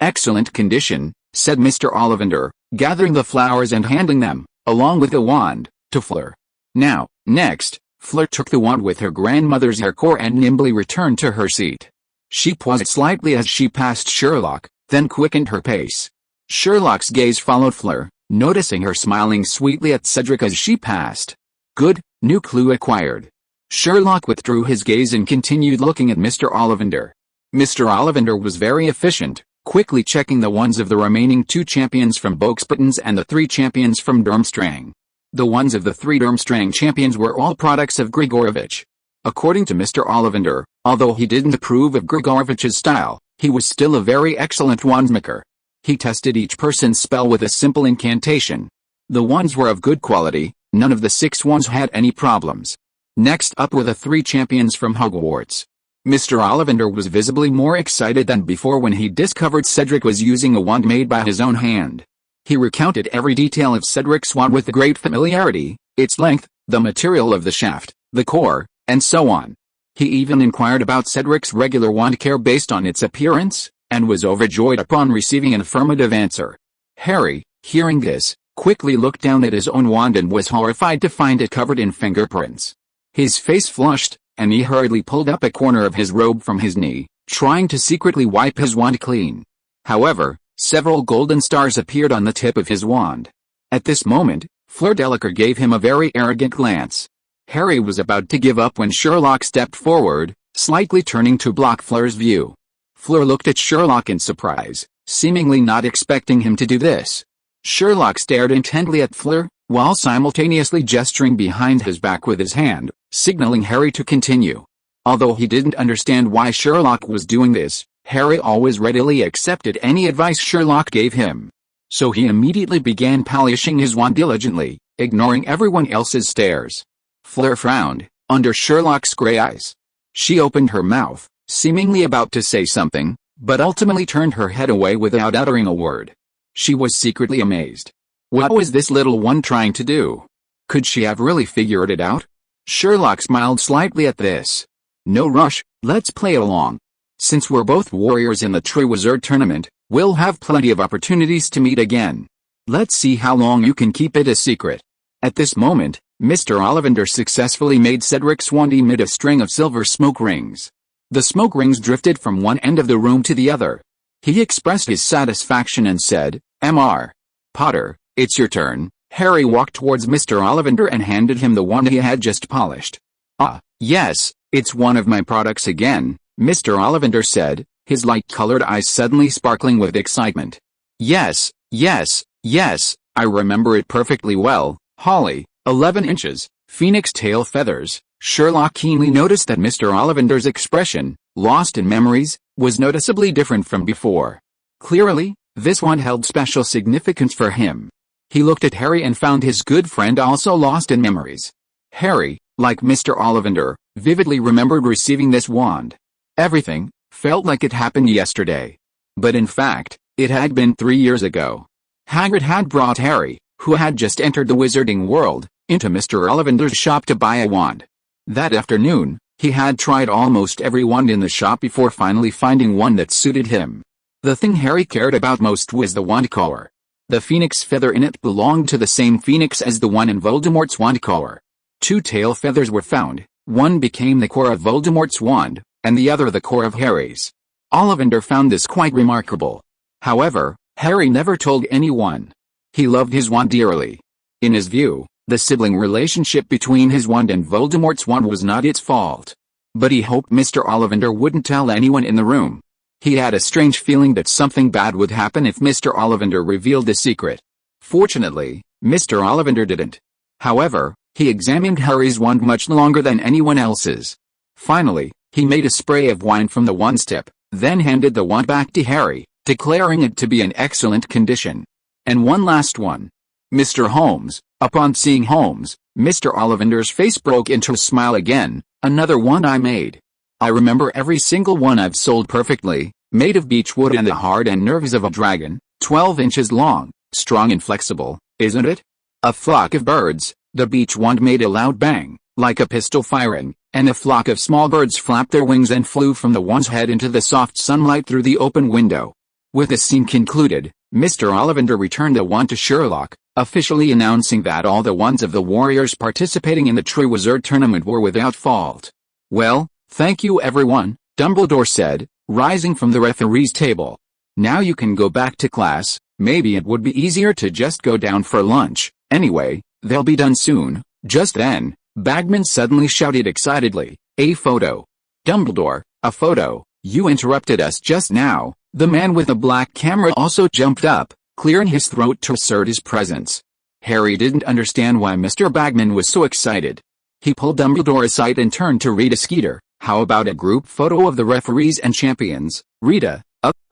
excellent condition," said Mr. Ollivander, gathering the flowers and handing them, along with the wand, to Fleur. "Now, next." Fleur took the wand with her grandmother's hair core and nimbly returned to her seat. She paused slightly as she passed Sherlock, then quickened her pace. Sherlock's gaze followed Fleur, noticing her smiling sweetly at Cedric as she passed. Good, new clue acquired. Sherlock withdrew his gaze and continued looking at Mr. Ollivander. Mr. Ollivander was very efficient, quickly checking the ones of the remaining 2 champions from Buttons and the 3 champions from Durmstrang. The ones of the 3 Durmstrang champions were all products of Grigorovich. According to Mr. Ollivander, although he didn't approve of Grigorovich's style, he was still a very excellent wandsmaker. He tested each person's spell with a simple incantation. The wands were of good quality, none of the 6 wands had any problems. Next up were the 3 champions from Hogwarts. Mr. Ollivander was visibly more excited than before when he discovered Cedric was using a wand made by his own hand. He recounted every detail of Cedric's wand with great familiarity, its length, the material of the shaft, the core, and so on. He even inquired about Cedric's regular wand care based on its appearance, and was overjoyed upon receiving an affirmative answer. Harry, hearing this, quickly looked down at his own wand and was horrified to find it covered in fingerprints. His face flushed, and he hurriedly pulled up a corner of his robe from his knee, trying to secretly wipe his wand clean. However, several golden stars appeared on the tip of his wand. At this moment, Fleur Delacour gave him a very arrogant glance. Harry was about to give up when Sherlock stepped forward, slightly turning to block Fleur's view. Fleur looked at Sherlock in surprise, seemingly not expecting him to do this. Sherlock stared intently at Fleur, while simultaneously gesturing behind his back with his hand, signaling Harry to continue. Although he didn't understand why Sherlock was doing this, Harry always readily accepted any advice Sherlock gave him. So he immediately began polishing his wand diligently, ignoring everyone else's stares. Fleur frowned, under Sherlock's grey eyes. She opened her mouth, seemingly about to say something, but ultimately turned her head away without uttering a word. She was secretly amazed. What was this little one trying to do? Could she have really figured it out? Sherlock smiled slightly at this. No rush, let's play along. Since we're both warriors in the Triwizard Tournament, we'll have plenty of opportunities to meet again. Let's see how long you can keep it a secret. At this moment, Mr. Ollivander successfully made Cedric's wand emit a string of silver smoke rings. The smoke rings drifted from one end of the room to the other. He expressed his satisfaction and said, "Mr. Potter, it's your turn." Harry walked towards Mr. Ollivander and handed him the wand he had just polished. "Ah, yes, it's one of my products again," Mr. Ollivander said, his light-colored eyes suddenly sparkling with excitement. Yes, I remember it perfectly well, Holly, 11 inches, phoenix tail feathers." Sherlock keenly noticed that Mr. Ollivander's expression, lost in memories, was noticeably different from before. Clearly, this wand held special significance for him. He looked at Harry and found his good friend also lost in memories. Harry, like Mr. Ollivander, vividly remembered receiving this wand. Everything felt like it happened yesterday. But in fact, it had been 3 years ago. Hagrid had brought Harry, who had just entered the wizarding world, into Mr. Ollivander's shop to buy a wand. That afternoon, he had tried almost every wand in the shop before finally finding one that suited him. The thing Harry cared about most was the wand collar. The phoenix feather in it belonged to the same phoenix as the one in Voldemort's wand collar. 2 tail feathers were found, one became the core of Voldemort's wand, and the other the core of Harry's. Ollivander found this quite remarkable. However, Harry never told anyone. He loved his wand dearly. In his view, the sibling relationship between his wand and Voldemort's wand was not its fault. But he hoped Mr. Ollivander wouldn't tell anyone in the room. He had a strange feeling that something bad would happen if Mr. Ollivander revealed the secret. Fortunately, Mr. Ollivander didn't. However, he examined Harry's wand much longer than anyone else's. Finally, he made a spray of wine from the wand's tip, then handed the wand back to Harry, declaring it to be in excellent condition. And one last one. Mr. Holmes. Upon seeing Holmes, Mr. Ollivander's face broke into a smile again. "Another one I made. I remember every single one I've sold perfectly, made of beech wood and the heart and nerves of a dragon, 12 inches long, strong and flexible, isn't it?" A flock of birds, the beech wand made a loud bang, like a pistol firing, and a flock of small birds flapped their wings and flew from the wand's head into the soft sunlight through the open window. With the scene concluded, Mr. Ollivander returned the wand to Sherlock, officially announcing that all the wands of the warriors participating in the Triwizard Tournament were without fault. "Well, thank you everyone," Dumbledore said, rising from the referee's table. "Now you can go back to class. Maybe it would be easier to just go down for lunch. Anyway, they'll be done soon." Just then, Bagman suddenly shouted excitedly, "A photo!" "Dumbledore, a photo? You interrupted us just now." The man with the black camera also jumped up, clearing his throat to assert his presence. Harry didn't understand why Mr. Bagman was so excited. He pulled Dumbledore aside and turned to Rita Skeeter. "How about a group photo of the referees and champions, Rita?"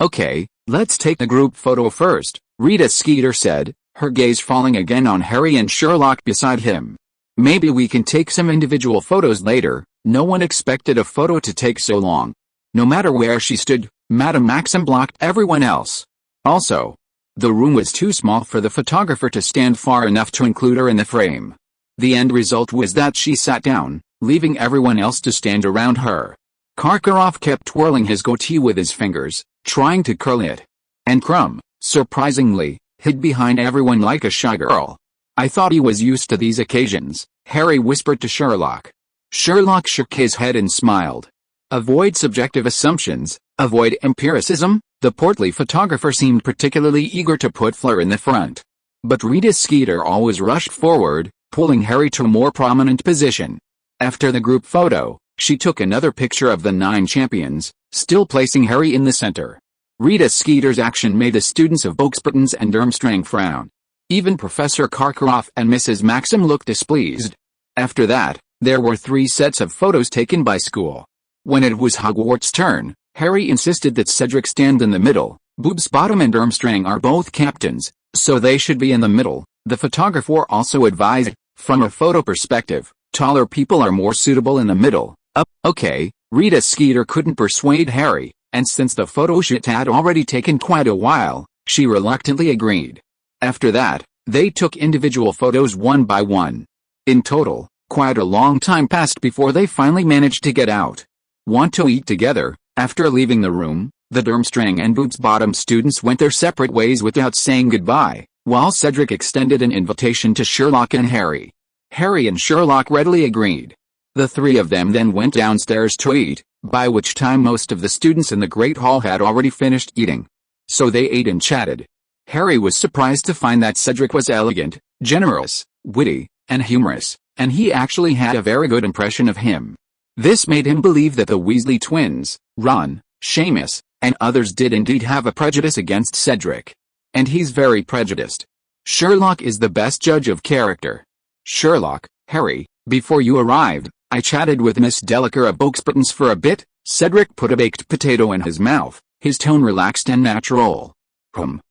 Okay, let's take the group photo first," Rita Skeeter said, her gaze falling again on Harry and Sherlock beside him. "Maybe we can take some individual photos later." No one expected a photo to take so long. No matter where she stood, Madame Maxim blocked everyone else. Also, the room was too small for the photographer to stand far enough to include her in the frame. The end result was that she sat down, leaving everyone else to stand around her. Karkaroff kept twirling his goatee with his fingers, trying to curl it. And Crumb, surprisingly, hid behind everyone like a shy girl. I thought he was used to these occasions, Harry whispered to Sherlock. Sherlock shook his head and smiled. Avoid subjective assumptions, avoid empiricism. The portly photographer seemed particularly eager to put Fleur in the front. But Rita Skeeter always rushed forward, pulling Harry to a more prominent position. After the group photo, she took another picture of the 9 champions, still placing Harry in the center. Rita Skeeter's action made the students of Boxburtons and Durmstrang frown. Even Professor Karkaroff and Mrs. Maxim looked displeased. After that, there were 3 sets of photos taken by school. When it was Hogwarts' turn, Harry insisted that Cedric stand in the middle. Boobsbottom and Durmstrang are both captains, so they should be in the middle. The photographer also advised, from a photo perspective, taller people are more suitable in the middle. Okay, Rita Skeeter couldn't persuade Harry, and since the photo shoot had already taken quite a while, she reluctantly agreed. After that, they took individual photos one by one. In total, quite a long time passed before they finally managed to get out. Want to eat together? After leaving the room, the Durmstrang and Boobsbottom students went their separate ways without saying goodbye, while Cedric extended an invitation to Sherlock and Harry. Harry and Sherlock readily agreed. The 3 of them then went downstairs to eat, by which time most of the students in the Great Hall had already finished eating. So they ate and chatted. Harry was surprised to find that Cedric was elegant, generous, witty, and humorous, and he actually had a very good impression of him. This made him believe that the Weasley twins, Ron, Seamus, and others did indeed have a prejudice against Cedric. And he's very prejudiced. Sherlock is the best judge of character. Sherlock, Harry, before you arrived, I chatted with Miss Delacour of Boxburtons for a bit. Cedric put a baked potato in his mouth, his tone relaxed and natural.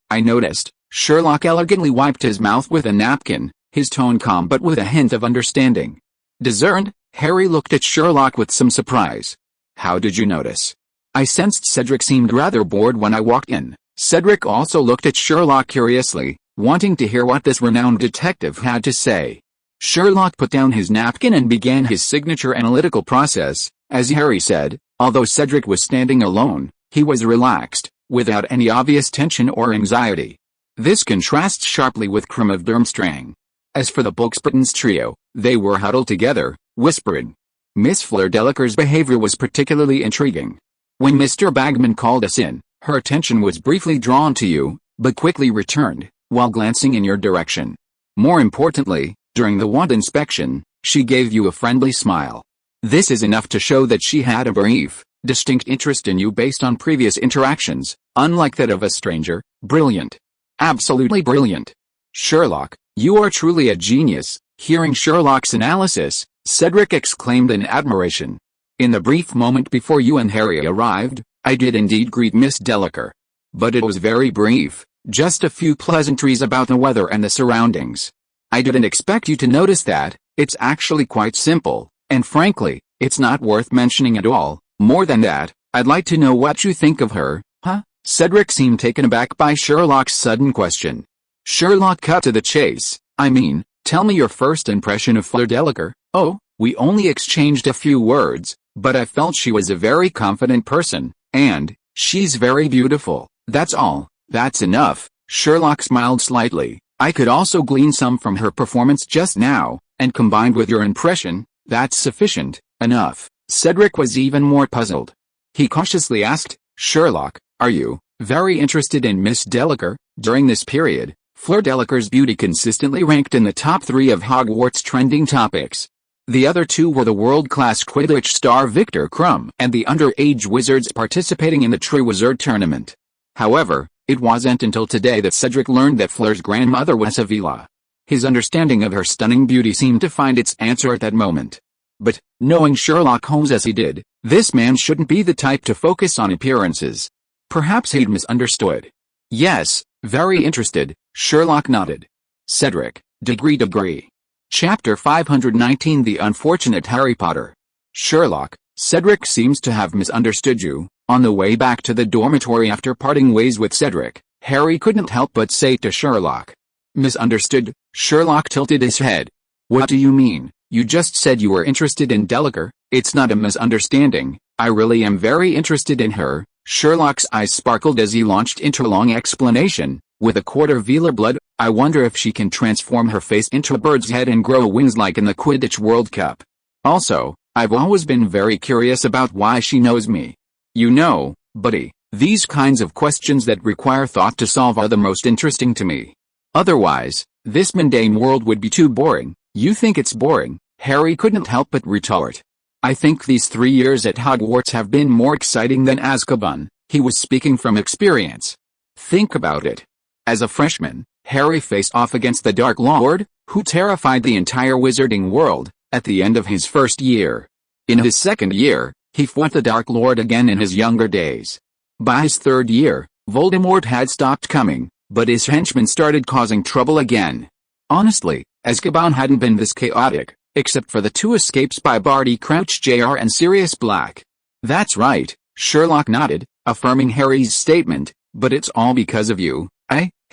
I noticed. Sherlock elegantly wiped his mouth with a napkin, his tone calm but with a hint of understanding. Discerned? Harry looked at Sherlock with some surprise. How did you notice? I sensed Cedric seemed rather bored when I walked in. Cedric also looked at Sherlock curiously, wanting to hear what this renowned detective had to say. Sherlock put down his napkin and began his signature analytical process. As Harry said, although Cedric was standing alone, he was relaxed, without any obvious tension or anxiety. This contrasts sharply with Krim of Durmstrang. As for the Boxburtons trio, they were huddled together, whispering. Miss Fleur Delacour's behavior was particularly intriguing. When Mr. Bagman called us in, her attention was briefly drawn to you, but quickly returned, while glancing in your direction. More importantly, during the wand inspection, she gave you a friendly smile. This is enough to show that she had a brief, distinct interest in you based on previous interactions, unlike that of a stranger. Brilliant. Absolutely brilliant. Sherlock, you are truly a genius. Hearing Sherlock's analysis, Cedric exclaimed in admiration. In the brief moment before you and Harry arrived, I did indeed greet Miss Delacour. But it was very brief, just a few pleasantries about the weather and the surroundings. I didn't expect you to notice that. It's actually quite simple, and frankly, it's not worth mentioning at all. More than that, I'd like to know what you think of her. Huh? Cedric seemed taken aback by Sherlock's sudden question. Sherlock cut to the chase. I mean, tell me your first impression of Fleur Delacour. Oh, we only exchanged a few words, but I felt she was a very confident person, and she's very beautiful. That's all. That's enough. Sherlock smiled slightly. I could also glean some from her performance just now, and combined with your impression, that's sufficient enough. Cedric was even more puzzled. He cautiously asked, Sherlock, are you very interested in Miss Delacour? During this period, Fleur Delacour's beauty consistently ranked in the top 3 of Hogwarts trending topics. The other 2 were the world-class Quidditch star Victor Krum and the underage wizards participating in the Triwizard Tournament. However, it wasn't until today that Cedric learned that Fleur's grandmother was a Vila. His understanding of her stunning beauty seemed to find its answer at that moment. But, knowing Sherlock Holmes as he did, this man shouldn't be the type to focus on appearances. Perhaps he'd misunderstood. Yes, very interested, Sherlock nodded. Cedric, degree. Chapter 519 The Unfortunate Harry Potter. Sherlock, Cedric seems to have misunderstood you. On the way back to the dormitory after parting ways with Cedric, Harry couldn't help but say to Sherlock. Misunderstood? Sherlock tilted his head. What do you mean? You just said you were interested in Delacour. It's not a misunderstanding. I really am very interested in her. Sherlock's eyes sparkled as he launched into a long explanation. With a quarter Velar blood, I wonder if she can transform her face into a bird's head and grow wings like in the Quidditch World Cup. Also, I've always been very curious about why she knows me. You know, buddy, these kinds of questions that require thought to solve are the most interesting to me. Otherwise, this mundane world would be too boring. You think it's boring? Harry couldn't help but retort. I think these 3 years at Hogwarts have been more exciting than Azkaban. He was speaking from experience. Think about it. As a freshman, Harry faced off against the Dark Lord, who terrified the entire wizarding world, at the end of his first year. In his second year, he fought the Dark Lord again in his younger days. By his third year, Voldemort had stopped coming, but his henchmen started causing trouble again. Honestly, Azkaban hadn't been this chaotic, except for the 2 escapes by Barty Crouch Jr. and Sirius Black. That's right, Sherlock nodded, affirming Harry's statement, but it's all because of you.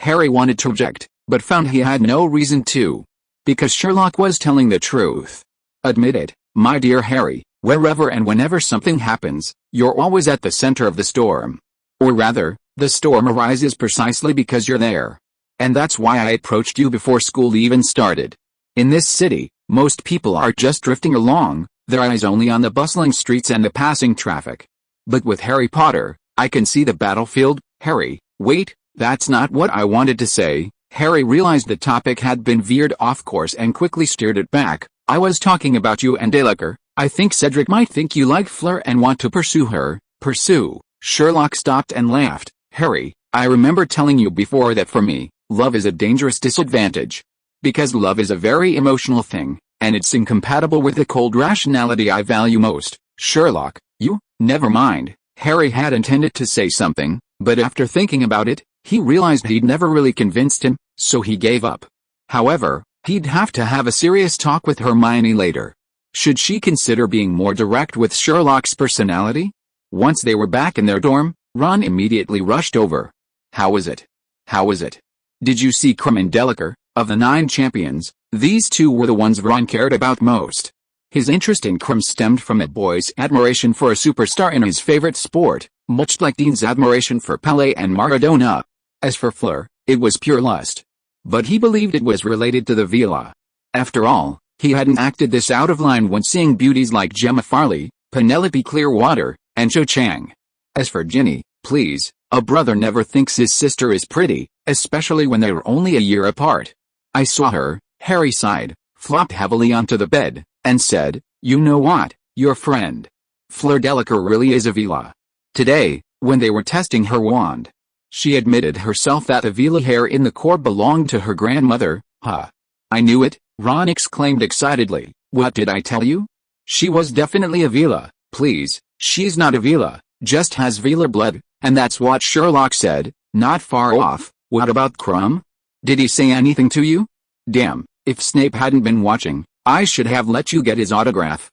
Harry wanted to object, but found he had no reason to. Because Sherlock was telling the truth. Admit it, my dear Harry, wherever and whenever something happens, you're always at the center of the storm. Or rather, the storm arises precisely because you're there. And that's why I approached you before school even started. In this city, most people are just drifting along, their eyes only on the bustling streets and the passing traffic. But with Harry Potter, I can see the battlefield. Harry, wait, that's not what I wanted to say. Harry realized the topic had been veered off course and quickly steered it back. I was talking about you and Delacour. I think Cedric might think you like Fleur and want to pursue her. Pursue? Sherlock stopped and laughed. Harry, I remember telling you before that for me, love is a dangerous disadvantage. Because love is a very emotional thing, and it's incompatible with the cold rationality I value most. Sherlock, you? Never mind. Harry had intended to say something, but after thinking about it, he realized he'd never really convinced him, so he gave up. However, he'd have to have a serious talk with Hermione later. Should she consider being more direct with Sherlock's personality? Once they were back in their dorm, Ron immediately rushed over. How was it? How was it? Did you see Krum and Delacour? Of the 9 champions, these 2 were the ones Ron cared about most. His interest in Krum stemmed from a boy's admiration for a superstar in his favorite sport, much like Dean's admiration for Pelé and Maradona. As for Fleur, it was pure lust. But he believed it was related to the villa. After all, he hadn't acted this out of line when seeing beauties like Gemma Farley, Penelope Clearwater, and Cho Chang. As for Ginny, please, a brother never thinks his sister is pretty, especially when they're only a year apart. I saw her, Harry sighed, flopped heavily onto the bed, and said, you know what, your friend Fleur Delacour really is a villa. Today, when they were testing her wand, she admitted herself that the villa hair in the core belonged to her grandmother. Huh. I knew it, Ron exclaimed excitedly. What did I tell you? She was definitely a villa. Please, she's not a villa, just has Velar blood, and that's what Sherlock said. Not far off. What about Krum? Did he say anything to you? Damn, if Snape hadn't been watching, I should have let you get his autograph.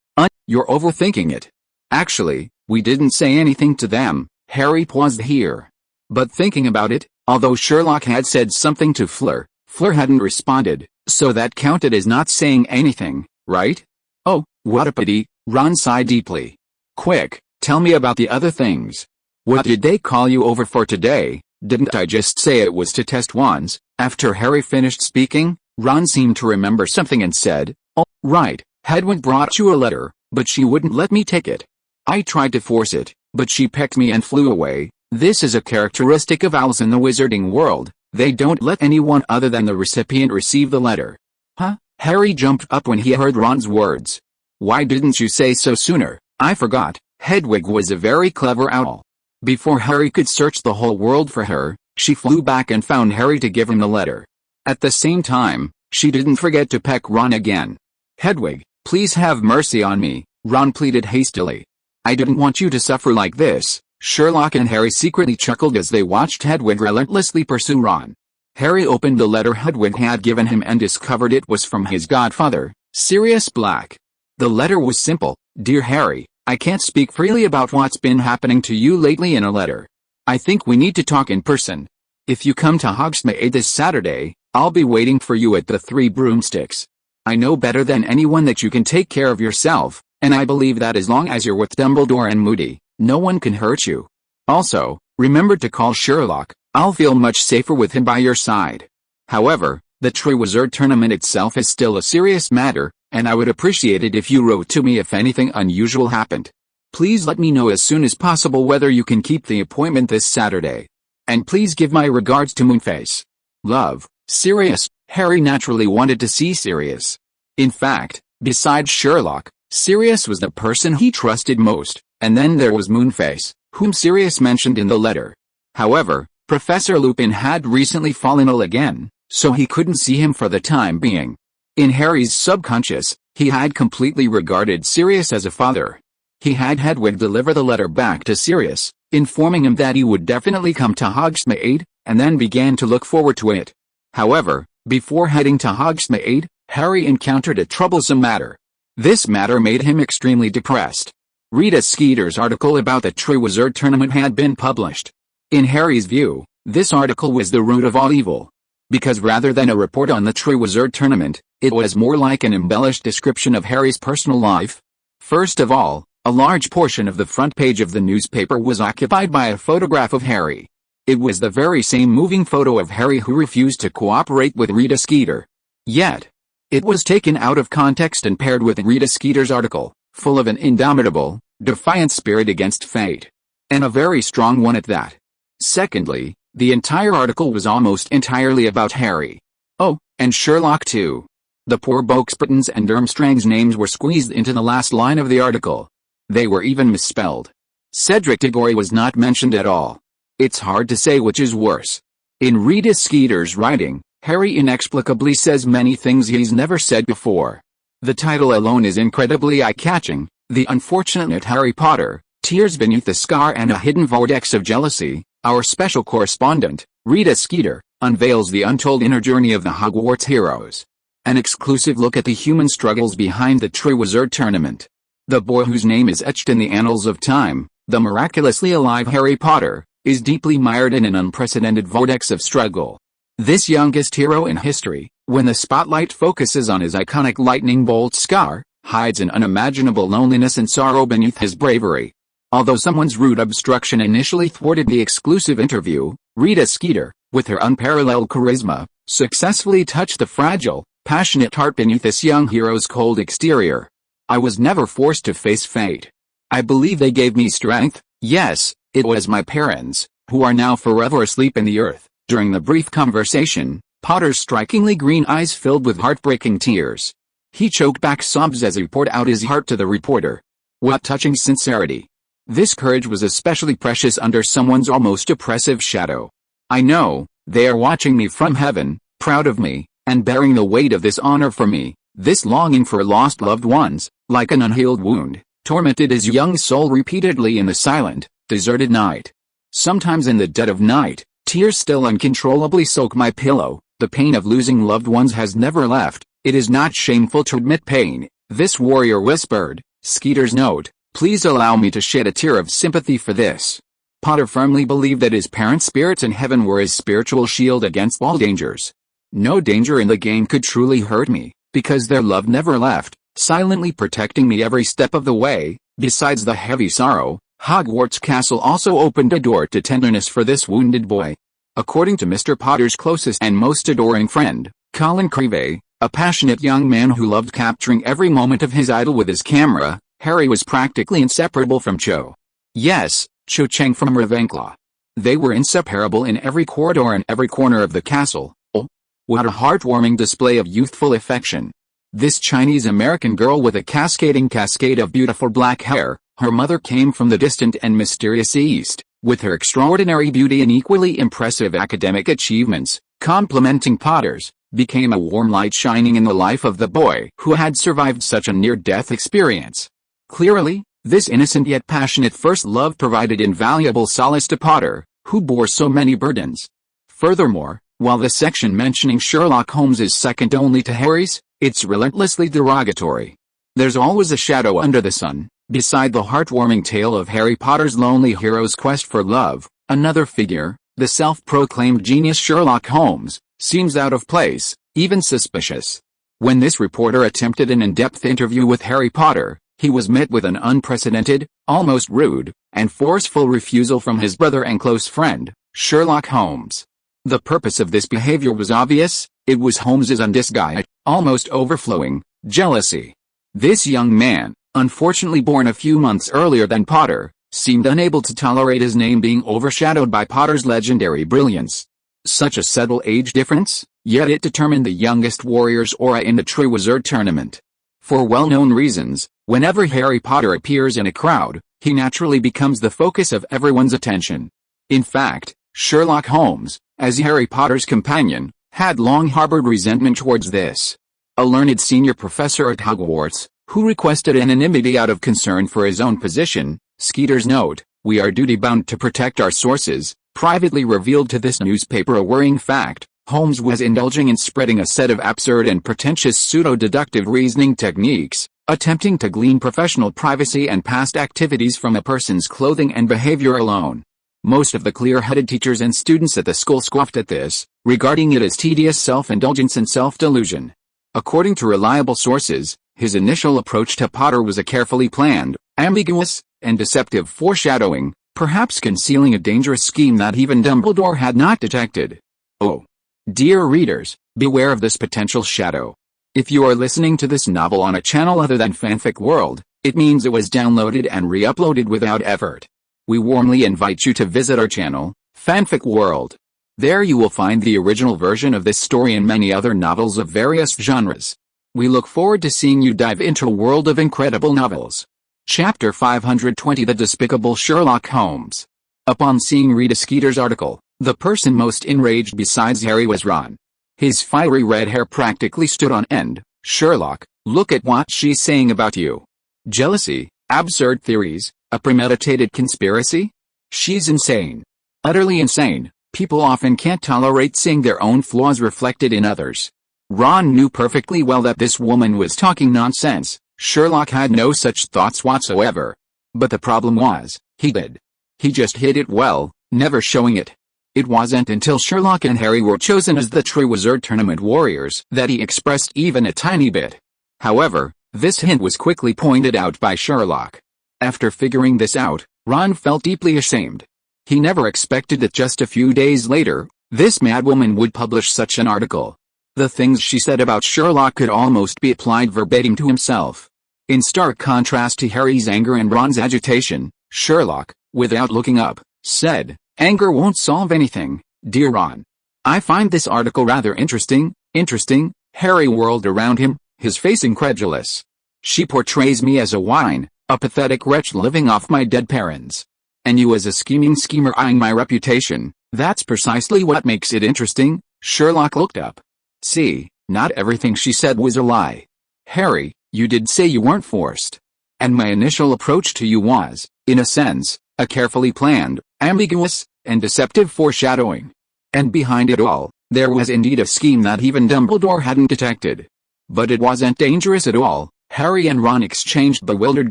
You're overthinking it. Actually, we didn't say anything to them. Harry paused here. But thinking about it, although Sherlock had said something to Fleur, Fleur hadn't responded, so that counted as not saying anything, right? Oh, what a pity, Ron sighed deeply. Quick, tell me about the other things. What did they call you over for today? Didn't I just say it was to test wands? After Harry finished speaking, Ron seemed to remember something and said, oh, right, Hedwig brought you a letter, but she wouldn't let me take it. I tried to force it, but she pecked me and flew away. This is a characteristic of owls in the wizarding world. They don't let anyone other than the recipient receive the letter. Huh? Harry jumped up when he heard Ron's words. Why didn't you say so sooner? I forgot. Hedwig was a very clever owl. Before Harry could search the whole world for her, she flew back and found Harry to give him the letter. At the same time, she didn't forget to peck Ron again. Hedwig, please have mercy on me, Ron pleaded hastily. I didn't want you to suffer like this. Sherlock and Harry secretly chuckled as they watched Hedwig relentlessly pursue Ron. Harry opened the letter Hedwig had given him and discovered it was from his godfather, Sirius Black. The letter was simple. Dear Harry, I can't speak freely about what's been happening to you lately in a letter. I think we need to talk in person. If you come to Hogsmeade this Saturday, I'll be waiting for you at the Three Broomsticks. I know better than anyone that you can take care of yourself, and I believe that as long as you're with Dumbledore and Moody, no one can hurt you. Also, remember to call Sherlock. I'll feel much safer with him by your side. However, the Triwizard Tournament itself is still a serious matter, and I would appreciate it if you wrote to me if anything unusual happened. Please let me know as soon as possible whether you can keep the appointment this Saturday. And please give my regards to Moonface. Love, Sirius. Harry naturally wanted to see Sirius. In fact, besides Sherlock, Sirius was the person he trusted most, and then there was Moonface, whom Sirius mentioned in the letter. However, Professor Lupin had recently fallen ill again, so he couldn't see him for the time being. In Harry's subconscious, he had completely regarded Sirius as a father. He had Hedwig deliver the letter back to Sirius, informing him that he would definitely come to Hogsmeade, and then began to look forward to it. However, before heading to Hogsmeade, Harry encountered a troublesome matter. This matter made him extremely depressed. Rita Skeeter's article about the Triwizard Tournament had been published. In Harry's view, this article was the root of all evil. Because rather than a report on the Triwizard Tournament, it was more like an embellished description of Harry's personal life. First of all, a large portion of the front page of the newspaper was occupied by a photograph of Harry. It was the very same moving photo of Harry who refused to cooperate with Rita Skeeter. Yet, it was taken out of context and paired with Rita Skeeter's article, full of an indomitable, defiant spirit against fate. And a very strong one at that. Secondly, the entire article was almost entirely about Harry. Oh, and Sherlock too. The poor Boxburton's and Durmstrang's names were squeezed into the last line of the article. They were even misspelled. Cedric Diggory was not mentioned at all. It's hard to say which is worse. In Rita Skeeter's writing, Harry inexplicably says many things he's never said before. The title alone is incredibly eye-catching, The Unfortunate Harry Potter, Tears Beneath the Scar and a Hidden Vortex of Jealousy. Our special correspondent, Rita Skeeter, unveils the untold inner journey of the Hogwarts heroes. An exclusive look at the human struggles behind the Triwizard Tournament. The boy whose name is etched in the annals of time, the miraculously alive Harry Potter, is deeply mired in an unprecedented vortex of struggle. This youngest hero in history, when the spotlight focuses on his iconic lightning bolt scar, hides an unimaginable loneliness and sorrow beneath his bravery. Although someone's rude obstruction initially thwarted the exclusive interview, Rita Skeeter, with her unparalleled charisma, successfully touched the fragile, passionate heart beneath this young hero's cold exterior. I was never forced to face fate. I believe they gave me strength. Yes, it was my parents, who are now forever asleep in the earth. During the brief conversation, Potter's strikingly green eyes filled with heartbreaking tears. He choked back sobs as he poured out his heart to the reporter. What touching sincerity. This courage was especially precious under someone's almost oppressive shadow. I know, they are watching me from heaven, proud of me, and bearing the weight of this honor for me. This longing for lost loved ones, like an unhealed wound, tormented his young soul repeatedly in the silent, deserted night. Sometimes in the dead of night, tears still uncontrollably soak my pillow. The pain of losing loved ones has never left. It is not shameful to admit pain, this warrior whispered. Skeeter's note, please allow me to shed a tear of sympathy for this. Potter firmly believed that his parents' spirits in heaven were his spiritual shield against all dangers. No danger in the game could truly hurt me, because their love never left, silently protecting me every step of the way. Besides the heavy sorrow, Hogwarts Castle also opened a door to tenderness for this wounded boy. According to Mr. Potter's closest and most adoring friend, Colin Creevey, a passionate young man who loved capturing every moment of his idol with his camera, Harry was practically inseparable from Cho. Yes, Cho Chang from Ravenclaw. They were inseparable in every corridor and every corner of the castle. Oh, what a heartwarming display of youthful affection. This Chinese-American girl with a cascading cascade of beautiful black hair, her mother came from the distant and mysterious East, with her extraordinary beauty and equally impressive academic achievements, complementing Potter's, became a warm light shining in the life of the boy who had survived such a near-death experience. Clearly, this innocent yet passionate first love provided invaluable solace to Potter, who bore so many burdens. Furthermore, while the section mentioning Sherlock Holmes is second only to Harry's, it's relentlessly derogatory. There's always a shadow under the sun. Beside the heartwarming tale of Harry Potter's lonely hero's quest for love, another figure, the self-proclaimed genius Sherlock Holmes, seems out of place, even suspicious. When this reporter attempted an in-depth interview with Harry Potter, he was met with an unprecedented, almost rude, and forceful refusal from his brother and close friend, Sherlock Holmes. The purpose of this behavior was obvious. It was Holmes's undisguised, almost overflowing, jealousy. This young man, unfortunately born a few months earlier than Potter, seemed unable to tolerate his name being overshadowed by Potter's legendary brilliance. Such a subtle age difference, yet it determined the youngest warrior's aura in the Triwizard Tournament. For well-known reasons, whenever Harry Potter appears in a crowd, he naturally becomes the focus of everyone's attention. In fact, Sherlock Holmes, as Harry Potter's companion, had long harbored resentment towards this. A learned senior professor at Hogwarts, who requested anonymity out of concern for his own position, Skeeter's note, "We are duty-bound to protect our sources," privately revealed to this newspaper a worrying fact. Holmes was indulging in spreading a set of absurd and pretentious pseudo-deductive reasoning techniques, attempting to glean professional privacy and past activities from a person's clothing and behavior alone. Most of the clear-headed teachers and students at the school scoffed at this, regarding it as tedious self-indulgence and self-delusion. According to reliable sources, his initial approach to Potter was a carefully planned, ambiguous, and deceptive foreshadowing, perhaps concealing a dangerous scheme that even Dumbledore had not detected. Oh, dear readers, beware of this potential shadow. If you are listening to this novel on a channel other than Fanfic World, it means it was downloaded and re-uploaded without effort. We warmly invite you to visit our channel, Fanfic World. There you will find the original version of this story and many other novels of various genres. We look forward to seeing you dive into a world of incredible novels. Chapter 520: The Despicable Sherlock Holmes. Upon seeing Rita Skeeter's article, the person most enraged besides Harry was Ron. His fiery red hair practically stood on end. "Sherlock, look at what she's saying about you. Jealousy, absurd theories, a premeditated conspiracy? She's insane. Utterly insane. People often can't tolerate seeing their own flaws reflected in others." Ron knew perfectly well that this woman was talking nonsense. Sherlock had no such thoughts whatsoever. But the problem was, he did. He just hid it well, never showing it. It wasn't until Sherlock and Harry were chosen as the Triwizard Tournament warriors that he expressed even a tiny bit. However, this hint was quickly pointed out by Sherlock. After figuring this out, Ron felt deeply ashamed. He never expected that just a few days later, this madwoman would publish such an article. The things she said about Sherlock could almost be applied verbatim to himself. In stark contrast to Harry's anger and Ron's agitation, Sherlock, without looking up, said, "Anger won't solve anything, dear Ron. I find this article rather interesting." Interesting? Harry whirled around him, his face incredulous. "She portrays me as a whine, a pathetic wretch living off my dead parents. And you as a scheming schemer eyeing my reputation. That's precisely what makes it interesting." Sherlock looked up. "See, not everything she said was a lie. Harry, you did say you weren't forced. And my initial approach to you was, in a sense, a carefully planned, ambiguous, and deceptive foreshadowing. And behind it all, there was indeed a scheme that even Dumbledore hadn't detected. But it wasn't dangerous at all." Harry and Ron exchanged bewildered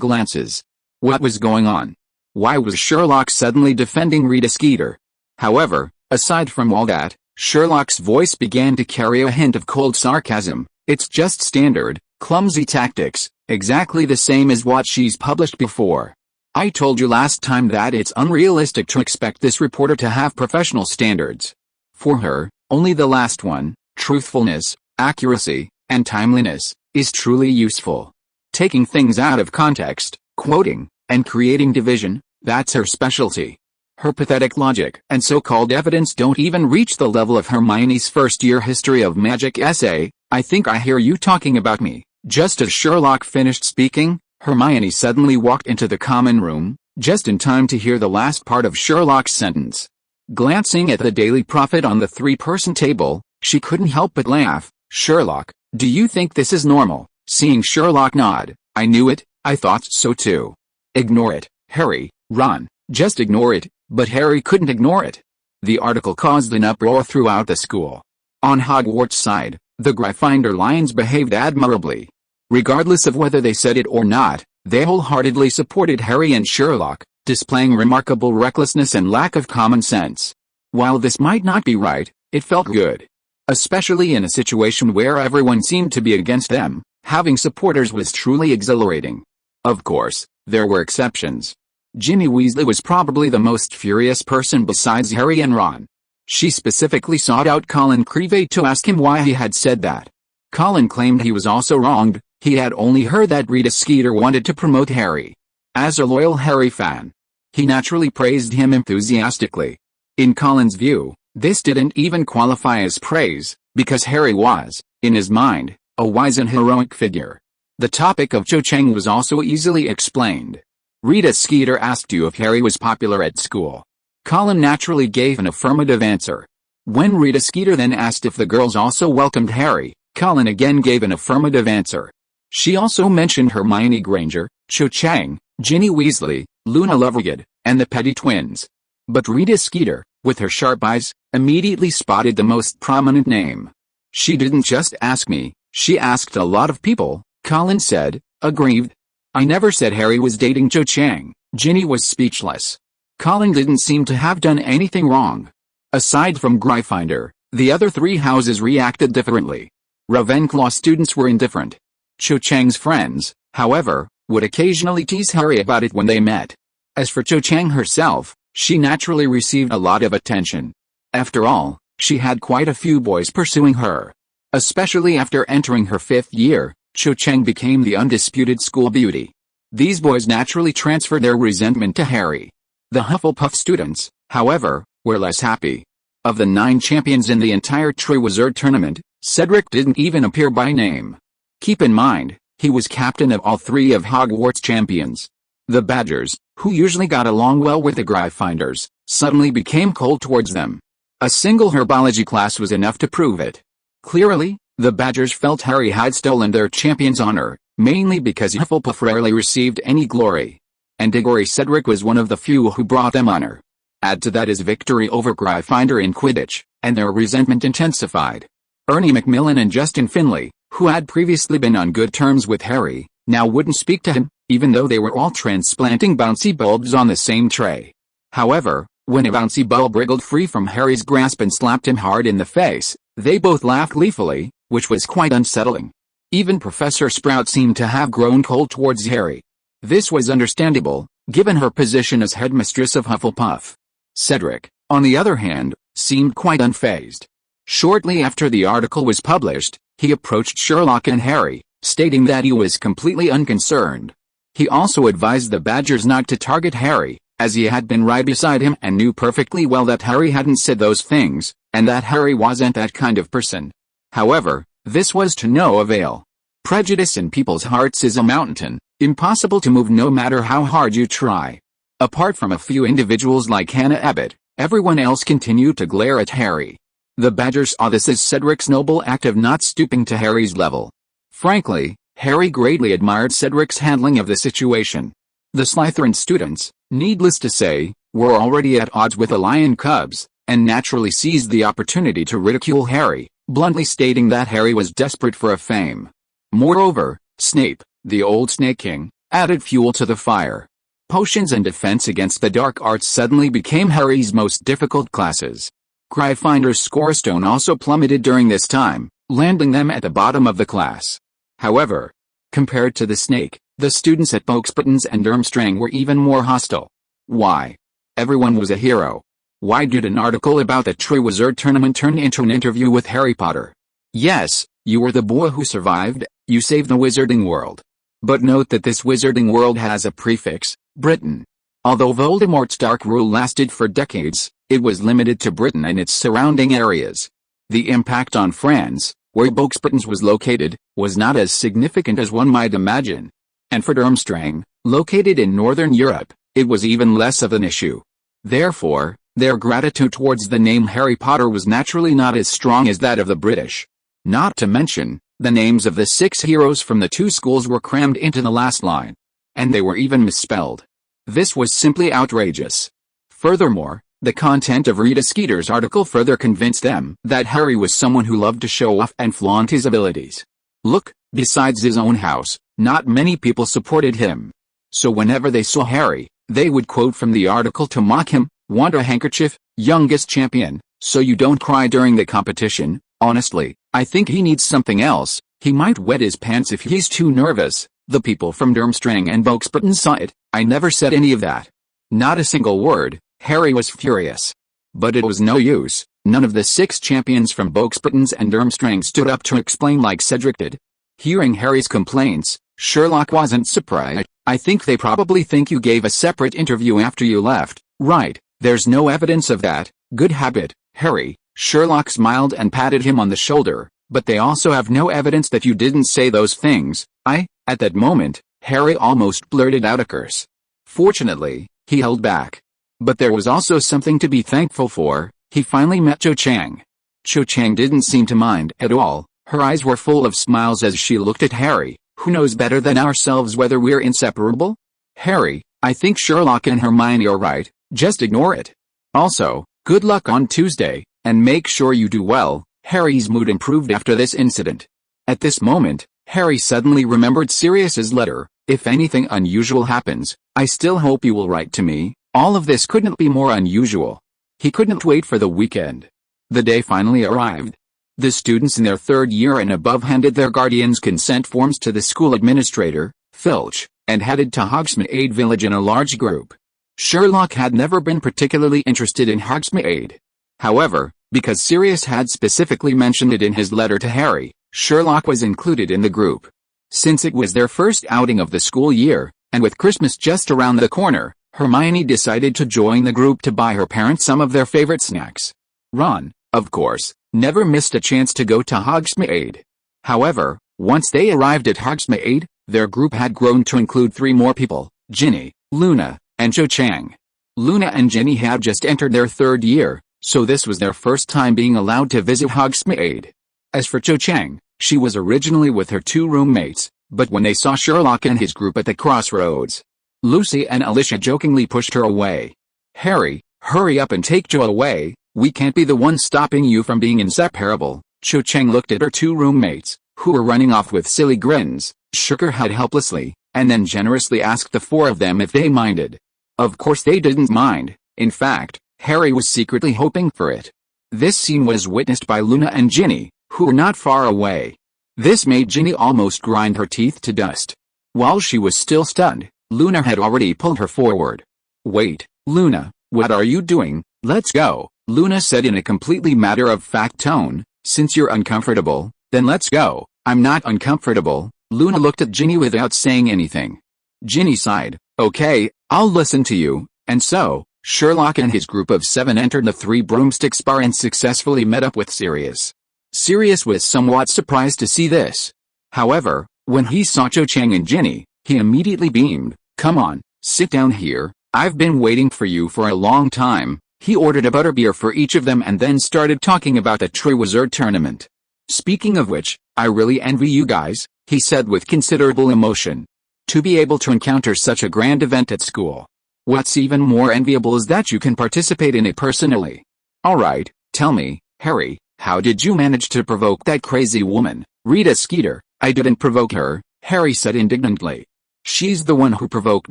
glances. What was going on? Why was Sherlock suddenly defending Rita Skeeter? However, aside from all that, Sherlock's voice began to carry a hint of cold sarcasm. "It's just standard, clumsy tactics, exactly the same as what she's published before. I told you last time that it's unrealistic to expect this reporter to have professional standards. For her, only the last one, truthfulness, accuracy, and timeliness, is truly useful. Taking things out of context, quoting, and creating division, that's her specialty. Her pathetic logic and so-called evidence don't even reach the level of Hermione's first-year history of magic essay. I think I hear you talking about me." Just as Sherlock finished speaking, Hermione suddenly walked into the common room, just in time to hear the last part of Sherlock's sentence. Glancing at the Daily Prophet on the three-person table, she couldn't help but laugh. "Sherlock, do you think this is normal?" Seeing Sherlock nod, "I knew it, I thought so too." "Ignore it, Harry, Ron, just ignore it." But Harry couldn't ignore it. The article caused an uproar throughout the school. On Hogwarts' side, the Gryffindor Lions behaved admirably. Regardless of whether they said it or not, they wholeheartedly supported Harry and Sherlock, displaying remarkable recklessness and lack of common sense. While this might not be right, it felt good. Especially in a situation where everyone seemed to be against them, having supporters was truly exhilarating. Of course, there were exceptions. Ginny Weasley was probably the most furious person besides Harry and Ron. She specifically sought out Colin Creevey to ask him why he had said that. Colin claimed he was also wronged. He had only heard that Rita Skeeter wanted to promote Harry. As a loyal Harry fan, he naturally praised him enthusiastically. In Colin's view, this didn't even qualify as praise, because Harry was, in his mind, a wise and heroic figure. The topic of Cho Chang was also easily explained. Rita Skeeter asked you if Harry was popular at school. Colin naturally gave an affirmative answer. When Rita Skeeter then asked if the girls also welcomed Harry, Colin again gave an affirmative answer. She also mentioned Hermione Granger, Cho Chang, Ginny Weasley, Luna Lovegood, and the Petty twins. But Rita Skeeter, with her sharp eyes, immediately spotted the most prominent name. She didn't just ask me, she asked a lot of people, Colin said, aggrieved. I never said Harry was dating Cho Chang. Ginny was speechless. Colin didn't seem to have done anything wrong. Aside from Gryffindor, the other three houses reacted differently. Ravenclaw students were indifferent. Cho Chang's friends, however, would occasionally tease Harry about it when they met. As for Cho Chang herself, she naturally received a lot of attention. After all, she had quite a few boys pursuing her. Especially after entering her 5th year, Cho Chang became the undisputed school beauty. These boys naturally transferred their resentment to Harry. The Hufflepuff students, however, were less happy. Of the 9 champions in the entire Triwizard Tournament, Cedric didn't even appear by name. Keep in mind, he was captain of all 3 of Hogwarts champions. The Badgers, who usually got along well with the Gryffindors, suddenly became cold towards them. A single herbology class was enough to prove it. Clearly, the Badgers felt Harry had stolen their champion's honor, mainly because Hufflepuff rarely received any glory. And Diggory Cedric was one of the few who brought them honor. Add to that his victory over Gryffindor in Quidditch, and their resentment intensified. Ernie Macmillan and Justin Finley, who had previously been on good terms with Harry, now wouldn't speak to him, even though they were all transplanting bouncy bulbs on the same tray. However, when a bouncy bulb wriggled free from Harry's grasp and slapped him hard in the face, they both laughed gleefully, which was quite unsettling. Even Professor Sprout seemed to have grown cold towards Harry. This was understandable, given her position as headmistress of Hufflepuff. Cedric, on the other hand, seemed quite unfazed. Shortly after the article was published, he approached Sherlock and Harry, stating that he was completely unconcerned. He also advised the Badgers not to target Harry, as he had been right beside him and knew perfectly well that Harry hadn't said those things, and that Harry wasn't that kind of person. However, this was to no avail. Prejudice in people's hearts is a mountain, impossible to move no matter how hard you try. Apart from a few individuals like Hannah Abbott, everyone else continued to glare at Harry. The Badgers saw this as Cedric's noble act of not stooping to Harry's level. Frankly, Harry greatly admired Cedric's handling of the situation. The Slytherin students, needless to say, were already at odds with the Lion Cubs, and naturally seized the opportunity to ridicule Harry, bluntly stating that Harry was desperate for a fame. Moreover, Snape, the old Snake King, added fuel to the fire. Potions and defense against the dark arts suddenly became Harry's most difficult classes. Gryffindor's scorestone also plummeted during this time, landing them at the bottom of the class. However, compared to the Snake, the students at Boxburtons and Durmstrang were even more hostile. Why? Everyone was a hero. Why did an article about the Triwizard Tournament turn into an interview with Harry Potter? Yes, you were the boy who survived, you saved the wizarding world. But note that this wizarding world has a prefix, Britain. Although Voldemort's dark rule lasted for decades, it was limited to Britain and its surrounding areas. The impact on France, where Boxburtons was located, was not as significant as one might imagine. And for Durmstrang, located in Northern Europe, it was even less of an issue. Therefore, their gratitude towards the name Harry Potter was naturally not as strong as that of the British. Not to mention, the names of the 6 heroes from the 2 schools were crammed into the last line. And they were even misspelled. This was simply outrageous. Furthermore, the content of Rita Skeeter's article further convinced them that Harry was someone who loved to show off and flaunt his abilities. Look, besides his own house, not many people supported him. So whenever they saw Harry, they would quote from the article to mock him, "Want a handkerchief, youngest champion, so you don't cry during the competition." Honestly, I think he needs something else. He might wet his pants if he's too nervous. The people from Durmstrang and Boxburton saw it. I never said any of that. Not a single word. Harry was furious. But it was no use. None of the 6 champions from Boxburtons and Durmstrang stood up to explain like Cedric did. Hearing Harry's complaints, Sherlock wasn't surprised. I think they probably think you gave a separate interview after you left, right? There's no evidence of that. Good habit, Harry. Sherlock smiled and patted him on the shoulder. But they also have no evidence that you didn't say those things. At that moment, Harry almost blurted out a curse. Fortunately, he held back. But there was also something to be thankful for. He finally met Cho Chang. Cho Chang didn't seem to mind at all. Her eyes were full of smiles as she looked at Harry. Who knows better than ourselves whether we're inseparable? Harry, I think Sherlock and Hermione are right. Just ignore it. Also, good luck on Tuesday, and make sure you do well. Harry's mood improved after this incident. At this moment, Harry suddenly remembered Sirius's letter. If anything unusual happens, I still hope you will write to me. All of this couldn't be more unusual. He couldn't wait for the weekend. The day finally arrived. The students in their 3rd year and above handed their guardians' consent forms to the school administrator, Filch, and headed to Hogsmeade Village in a large group. Sherlock had never been particularly interested in Hogsmeade. However, because Sirius had specifically mentioned it in his letter to Harry, Sherlock was included in the group. Since it was their first outing of the school year, and with Christmas just around the corner, Hermione decided to join the group to buy her parents some of their favorite snacks. Ron, of course, never missed a chance to go to Hogsmeade. However, once they arrived at Hogsmeade, their group had grown to include 3 more people, Ginny, Luna, and Cho Chang. Luna and Ginny had just entered their 3rd year, so this was their first time being allowed to visit Hogsmeade. As for Cho Chang, she was originally with her 2 roommates, but when they saw Sherlock and his group at the crossroads, Lucy and Alicia jokingly pushed her away. Harry, hurry up and take Jo away, we can't be the ones stopping you from being inseparable. Cho Chang looked at her 2 roommates, who were running off with silly grins, shook her head helplessly, and then generously asked the 4 of them if they minded. Of course they didn't mind. In fact, Harry was secretly hoping for it. This scene was witnessed by Luna and Ginny, who were not far away. This made Ginny almost grind her teeth to dust. While she was still stunned, Luna had already pulled her forward. Wait, Luna, what are you doing? Let's go, Luna said in a completely matter-of-fact tone. Since you're uncomfortable, then let's go. I'm not uncomfortable. Luna looked at Ginny without saying anything. Ginny sighed. Okay, I'll listen to you. And so, Sherlock and his group of 7 entered the 3 Broomsticks bar and successfully met up with Sirius. Sirius was somewhat surprised to see this. However, when he saw Cho Chang and Ginny, he immediately beamed. Come on, sit down here. I've been waiting for you for a long time. He ordered a butterbeer for each of them and then started talking about the Triwizard Tournament. Speaking of which, I really envy you guys, he said with considerable emotion. To be able to encounter such a grand event at school. What's even more enviable is that you can participate in it personally. Alright, tell me, Harry, how did you manage to provoke that crazy woman, Rita Skeeter? I didn't provoke her, Harry said indignantly. She's the one who provoked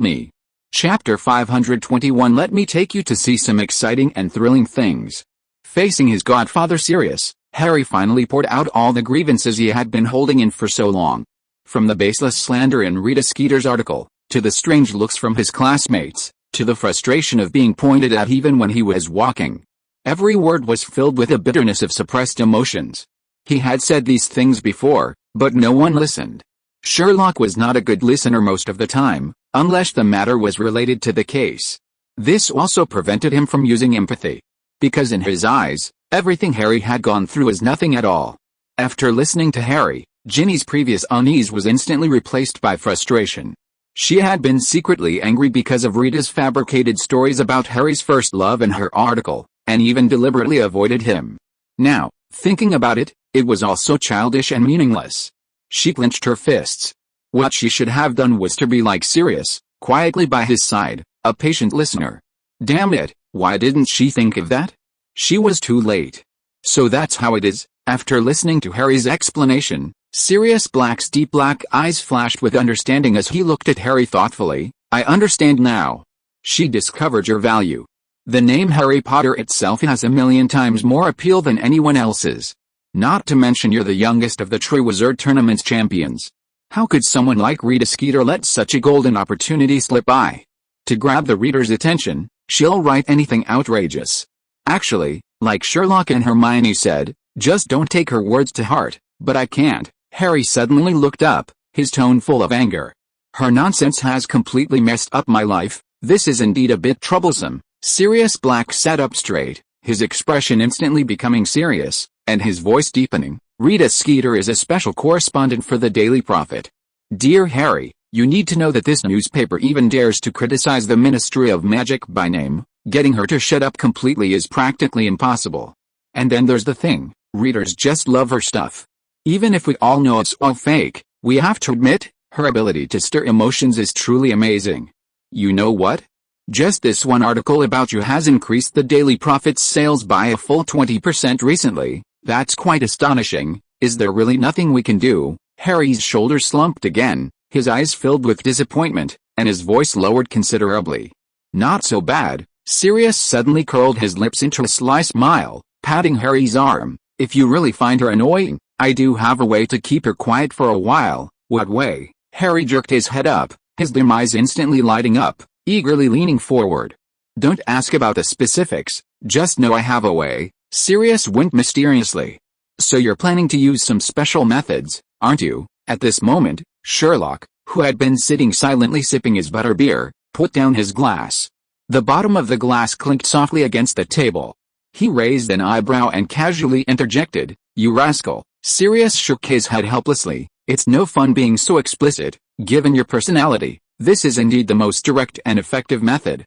me. Chapter 521. Let me take you to see some exciting and thrilling things. Facing his godfather Sirius, Harry finally poured out all the grievances he had been holding in for so long. From the baseless slander in Rita Skeeter's article, to the strange looks from his classmates, to the frustration of being pointed at even when he was walking. Every word was filled with a bitterness of suppressed emotions. He had said these things before, but no one listened. Sherlock was not a good listener most of the time, unless the matter was related to the case. This also prevented him from using empathy. Because in his eyes, everything Harry had gone through is nothing at all. After listening to Harry, Ginny's previous unease was instantly replaced by frustration. She had been secretly angry because of Rita's fabricated stories about Harry's first love in her article, and even deliberately avoided him. Now, thinking about it, it was all so childish and meaningless. She clenched her fists. What she should have done was to be like Sirius, quietly by his side, a patient listener. Damn it, why didn't she think of that? She was too late. So that's how it is. After listening to Harry's explanation, Sirius Black's deep black eyes flashed with understanding as he looked at Harry thoughtfully. I understand now. She discovered your value. The name Harry Potter itself has a million times more appeal than anyone else's. Not to mention you're the youngest of the Triwizard Tournament's champions. How could someone like Rita Skeeter let such a golden opportunity slip by? To grab the reader's attention, she'll write anything outrageous. Actually, like Sherlock and Hermione said, just don't take her words to heart. But I can't. Harry suddenly looked up, his tone full of anger. Her nonsense has completely messed up my life. This is indeed a bit troublesome. Sirius Black sat up straight, his expression instantly becoming serious, and his voice deepening. Rita Skeeter is a special correspondent for the Daily Prophet. Dear Harry, you need to know that this newspaper even dares to criticize the Ministry of Magic by name. Getting her to shut up completely is practically impossible. And then there's the thing, readers just love her stuff. Even if we all know it's all fake, we have to admit, her ability to stir emotions is truly amazing. You know what? Just this one article about you has increased the Daily Prophet's sales by a full 20% recently. That's quite astonishing. Is there really nothing we can do? Harry's shoulders slumped again, his eyes filled with disappointment, and his voice lowered considerably. Not so bad. Sirius suddenly curled his lips into a sly smile, patting Harry's arm. If you really find her annoying, I do have a way to keep her quiet for a while. What way? Harry jerked his head up, his dim eyes instantly lighting up, eagerly leaning forward. Don't ask about the specifics, just know I have a way. Sirius winked mysteriously. So you're planning to use some special methods, aren't you? At this moment, Sherlock, who had been sitting silently sipping his butterbeer, put down his glass. The bottom of the glass clinked softly against the table. He raised an eyebrow and casually interjected, "You rascal." Sirius shook his head helplessly. It's no fun being so explicit, given your personality. This is indeed the most direct and effective method.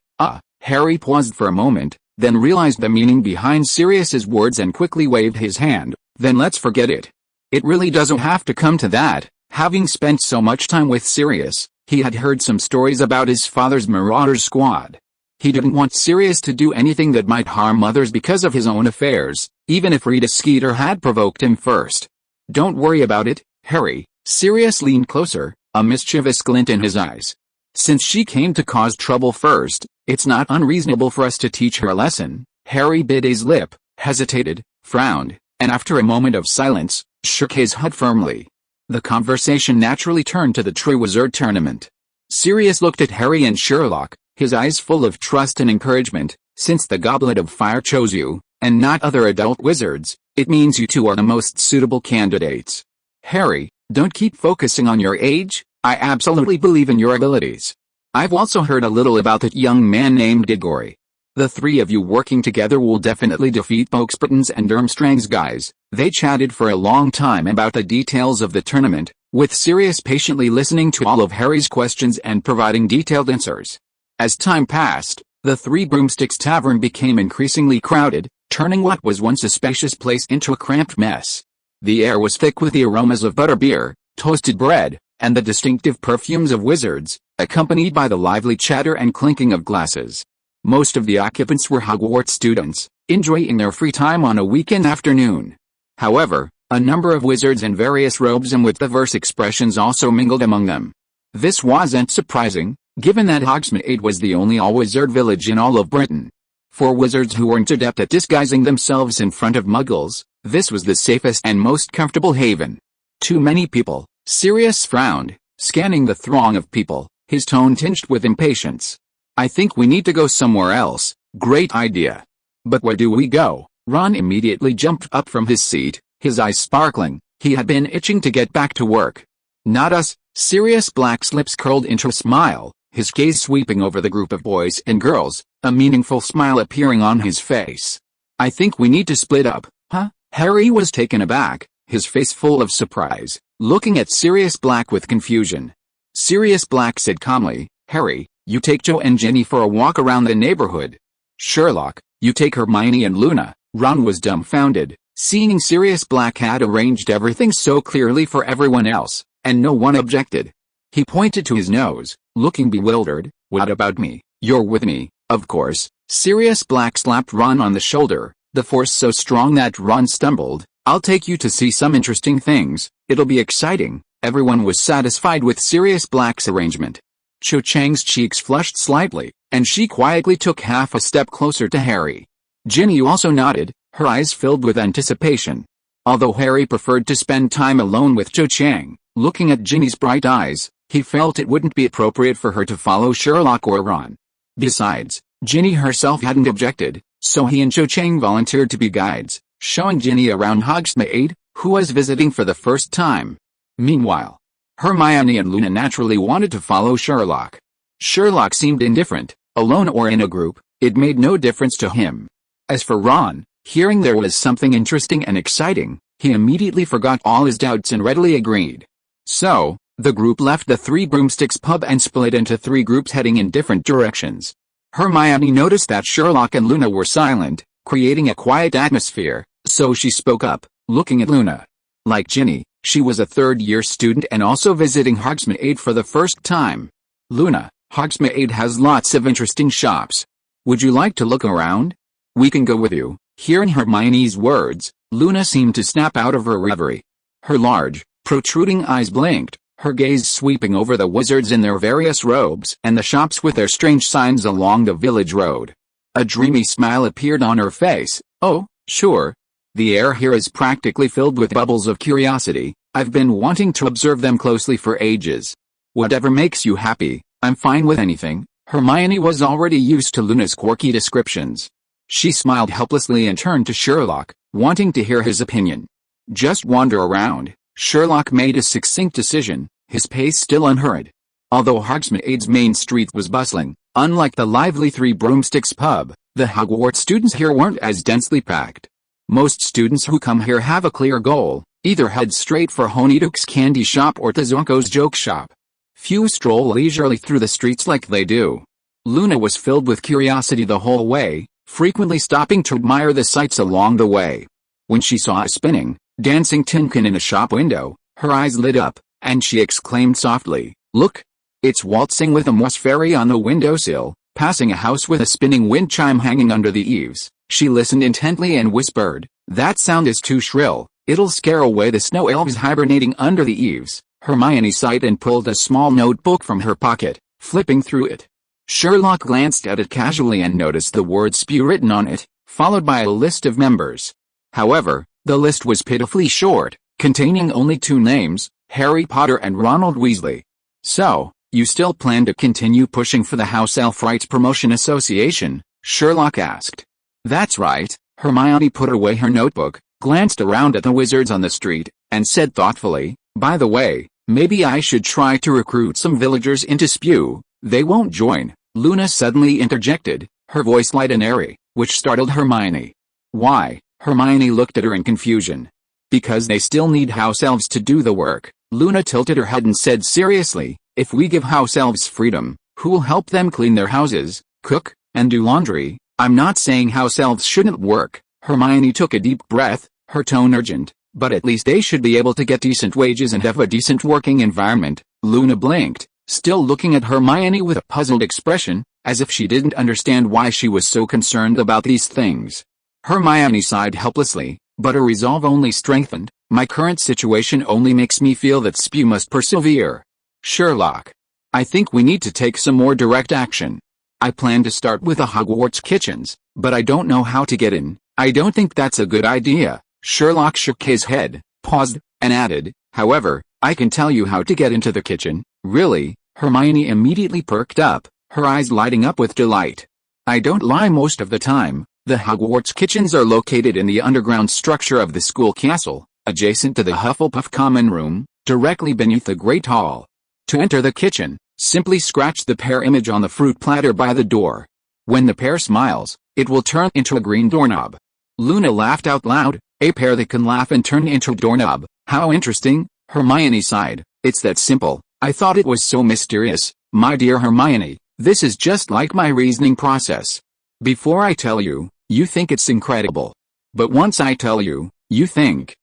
Harry paused for a moment, then realized the meaning behind Sirius's words and quickly waved his hand. Then let's forget it. It really doesn't have to come to that. Having spent so much time with Sirius, he had heard some stories about his father's Marauders squad. He didn't want Sirius to do anything that might harm others because of his own affairs, even if Rita Skeeter had provoked him first. Don't worry about it, Harry. Sirius leaned closer, a mischievous glint in his eyes. Since she came to cause trouble first, it's not unreasonable for us to teach her a lesson. Harry bit his lip, hesitated, frowned, and after a moment of silence, shook his head firmly. The conversation naturally turned to the Triwizard Tournament. Sirius looked at Harry and Sherlock, his eyes full of trust and encouragement. Since the Goblet of Fire chose you, and not other adult wizards, it means you two are the most suitable candidates. Harry, don't keep focusing on your age. I absolutely believe in your abilities. I've also heard a little about that young man named Diggory. The three of you working together will definitely defeat Boxburton's and Durmstrang's guys. They chatted for a long time about the details of the tournament, with Sirius patiently listening to all of Harry's questions and providing detailed answers. As time passed, the Three Broomsticks Tavern became increasingly crowded, turning what was once a spacious place into a cramped mess. The air was thick with the aromas of butterbeer, toasted bread, and the distinctive perfumes of wizards, accompanied by the lively chatter and clinking of glasses. Most of the occupants were Hogwarts students, enjoying their free time on a weekend afternoon. However, a number of wizards in various robes and with diverse expressions also mingled among them. This wasn't surprising, given that Hogsmeade was the only all-wizard village in all of Britain. For wizards who weren't adept at disguising themselves in front of muggles, this was the safest and most comfortable haven. Too many people. Sirius frowned, scanning the throng of people, his tone tinged with impatience. I think we need to go somewhere else. Great idea. But where do we go? Ron immediately jumped up from his seat, his eyes sparkling. He had been itching to get back to work. Not us. Sirius Black's lips curled into a smile, his gaze sweeping over the group of boys and girls, a meaningful smile appearing on his face. I think we need to split up. Huh? Harry was taken aback, his face full of surprise, looking at Sirius Black with confusion. Sirius Black said calmly, Harry, you take Joe and Ginny for a walk around the neighborhood. Sherlock, you take Hermione and Luna. Ron was dumbfounded, seeing Sirius Black had arranged everything so clearly for everyone else, and no one objected. He pointed to his nose, looking bewildered. What about me? You're with me, of course. Sirius Black slapped Ron on the shoulder, the force so strong that Ron stumbled. I'll take you to see some interesting things. It'll be exciting. Everyone was satisfied with Sirius Black's arrangement. Cho Chang's cheeks flushed slightly, and she quietly took half a step closer to Harry. Ginny also nodded, her eyes filled with anticipation. Although Harry preferred to spend time alone with Cho Chang, looking at Ginny's bright eyes, he felt it wouldn't be appropriate for her to follow Sherlock or Ron. Besides, Ginny herself hadn't objected, so he and Cho Chang volunteered to be guides, showing Ginny around Hogsmeade, who was visiting for the first time. Meanwhile, Hermione and Luna naturally wanted to follow Sherlock. Sherlock seemed indifferent, alone or in a group, it made no difference to him. As for Ron, hearing there was something interesting and exciting, he immediately forgot all his doubts and readily agreed. So, the group left the Three Broomsticks pub and split into 3 groups heading in different directions. Hermione noticed that Sherlock and Luna were silent, creating a quiet atmosphere, so she spoke up, looking at Luna. Like Ginny, she was a third-year student and also visiting Hogsmeade for the first time. Luna, Hogsmeade has lots of interesting shops. Would you like to look around? We can go with you. Hearing Hermione's words, Luna seemed to snap out of her reverie. Her large, protruding eyes blinked, her gaze sweeping over the wizards in their various robes and the shops with their strange signs along the village road. A dreamy smile appeared on her face. Oh, sure. The air here is practically filled with bubbles of curiosity. I've been wanting to observe them closely for ages. Whatever makes you happy, I'm fine with anything. Hermione was already used to Luna's quirky descriptions. She smiled helplessly and turned to Sherlock, wanting to hear his opinion. Just wander around. Sherlock made a succinct decision, his pace still unhurried. Although Hogsmeade's main street was bustling, unlike the lively Three Broomsticks pub, the Hogwarts students here weren't as densely packed. Most students who come here have a clear goal, either head straight for Honeydukes candy shop or to Zonko's joke shop. Few stroll leisurely through the streets like they do. Luna was filled with curiosity the whole way, frequently stopping to admire the sights along the way. When she saw a spinning, dancing tinkin in a shop window, her eyes lit up, and she exclaimed softly, "Look! It's waltzing with a moss fairy on the windowsill." Passing a house with a spinning wind chime hanging under the eaves, she listened intently and whispered, "That sound is too shrill, it'll scare away the snow elves hibernating under the eaves." Hermione sighed and pulled a small notebook from her pocket, flipping through it. Sherlock glanced at it casually and noticed the word "spew" written on it, followed by a list of members. However, the list was pitifully short, containing only 2 names, Harry Potter and Ronald Weasley. "So, you still plan to continue pushing for the House Elf Rights Promotion Association?" Sherlock asked. "That's right." Hermione put away her notebook, glanced around at the wizards on the street, and said thoughtfully, "By the way, maybe I should try to recruit some villagers into SPEW. They won't join." Luna suddenly interjected, her voice light and airy, which startled Hermione. "Why?" Hermione looked at her in confusion. "Because they still need house elves to do the work." Luna tilted her head and said seriously, "If we give house elves freedom, who'll help them clean their houses, cook, and do laundry?" "I'm not saying house elves shouldn't work." Hermione took a deep breath, her tone urgent, "but at least they should be able to get decent wages and have a decent working environment." Luna blinked, still looking at Hermione with a puzzled expression, as if she didn't understand why she was so concerned about these things. Hermione sighed helplessly, but her resolve only strengthened. "My current situation only makes me feel that SPEW must persevere. Sherlock, I think we need to take some more direct action. I plan to start with the Hogwarts kitchens, but I don't know how to get in." "I don't think that's a good idea." Sherlock shook his head, paused, and added, "However, I can tell you how to get into the kitchen." "Really?" Hermione immediately perked up, her eyes lighting up with delight. "I don't lie most of the time. The Hogwarts kitchens are located in the underground structure of the school castle, adjacent to the Hufflepuff common room, directly beneath the Great Hall. To enter the kitchen, simply scratch the pear image on the fruit platter by the door. When the pear smiles, it will turn into a green doorknob." Luna laughed out loud. "A pear that can laugh and turn into a doorknob. How interesting." Hermione sighed. "It's that simple. I thought it was so mysterious." "My dear Hermione, this is just like my reasoning process. Before I tell you, you think it's incredible. But once I tell you, you think,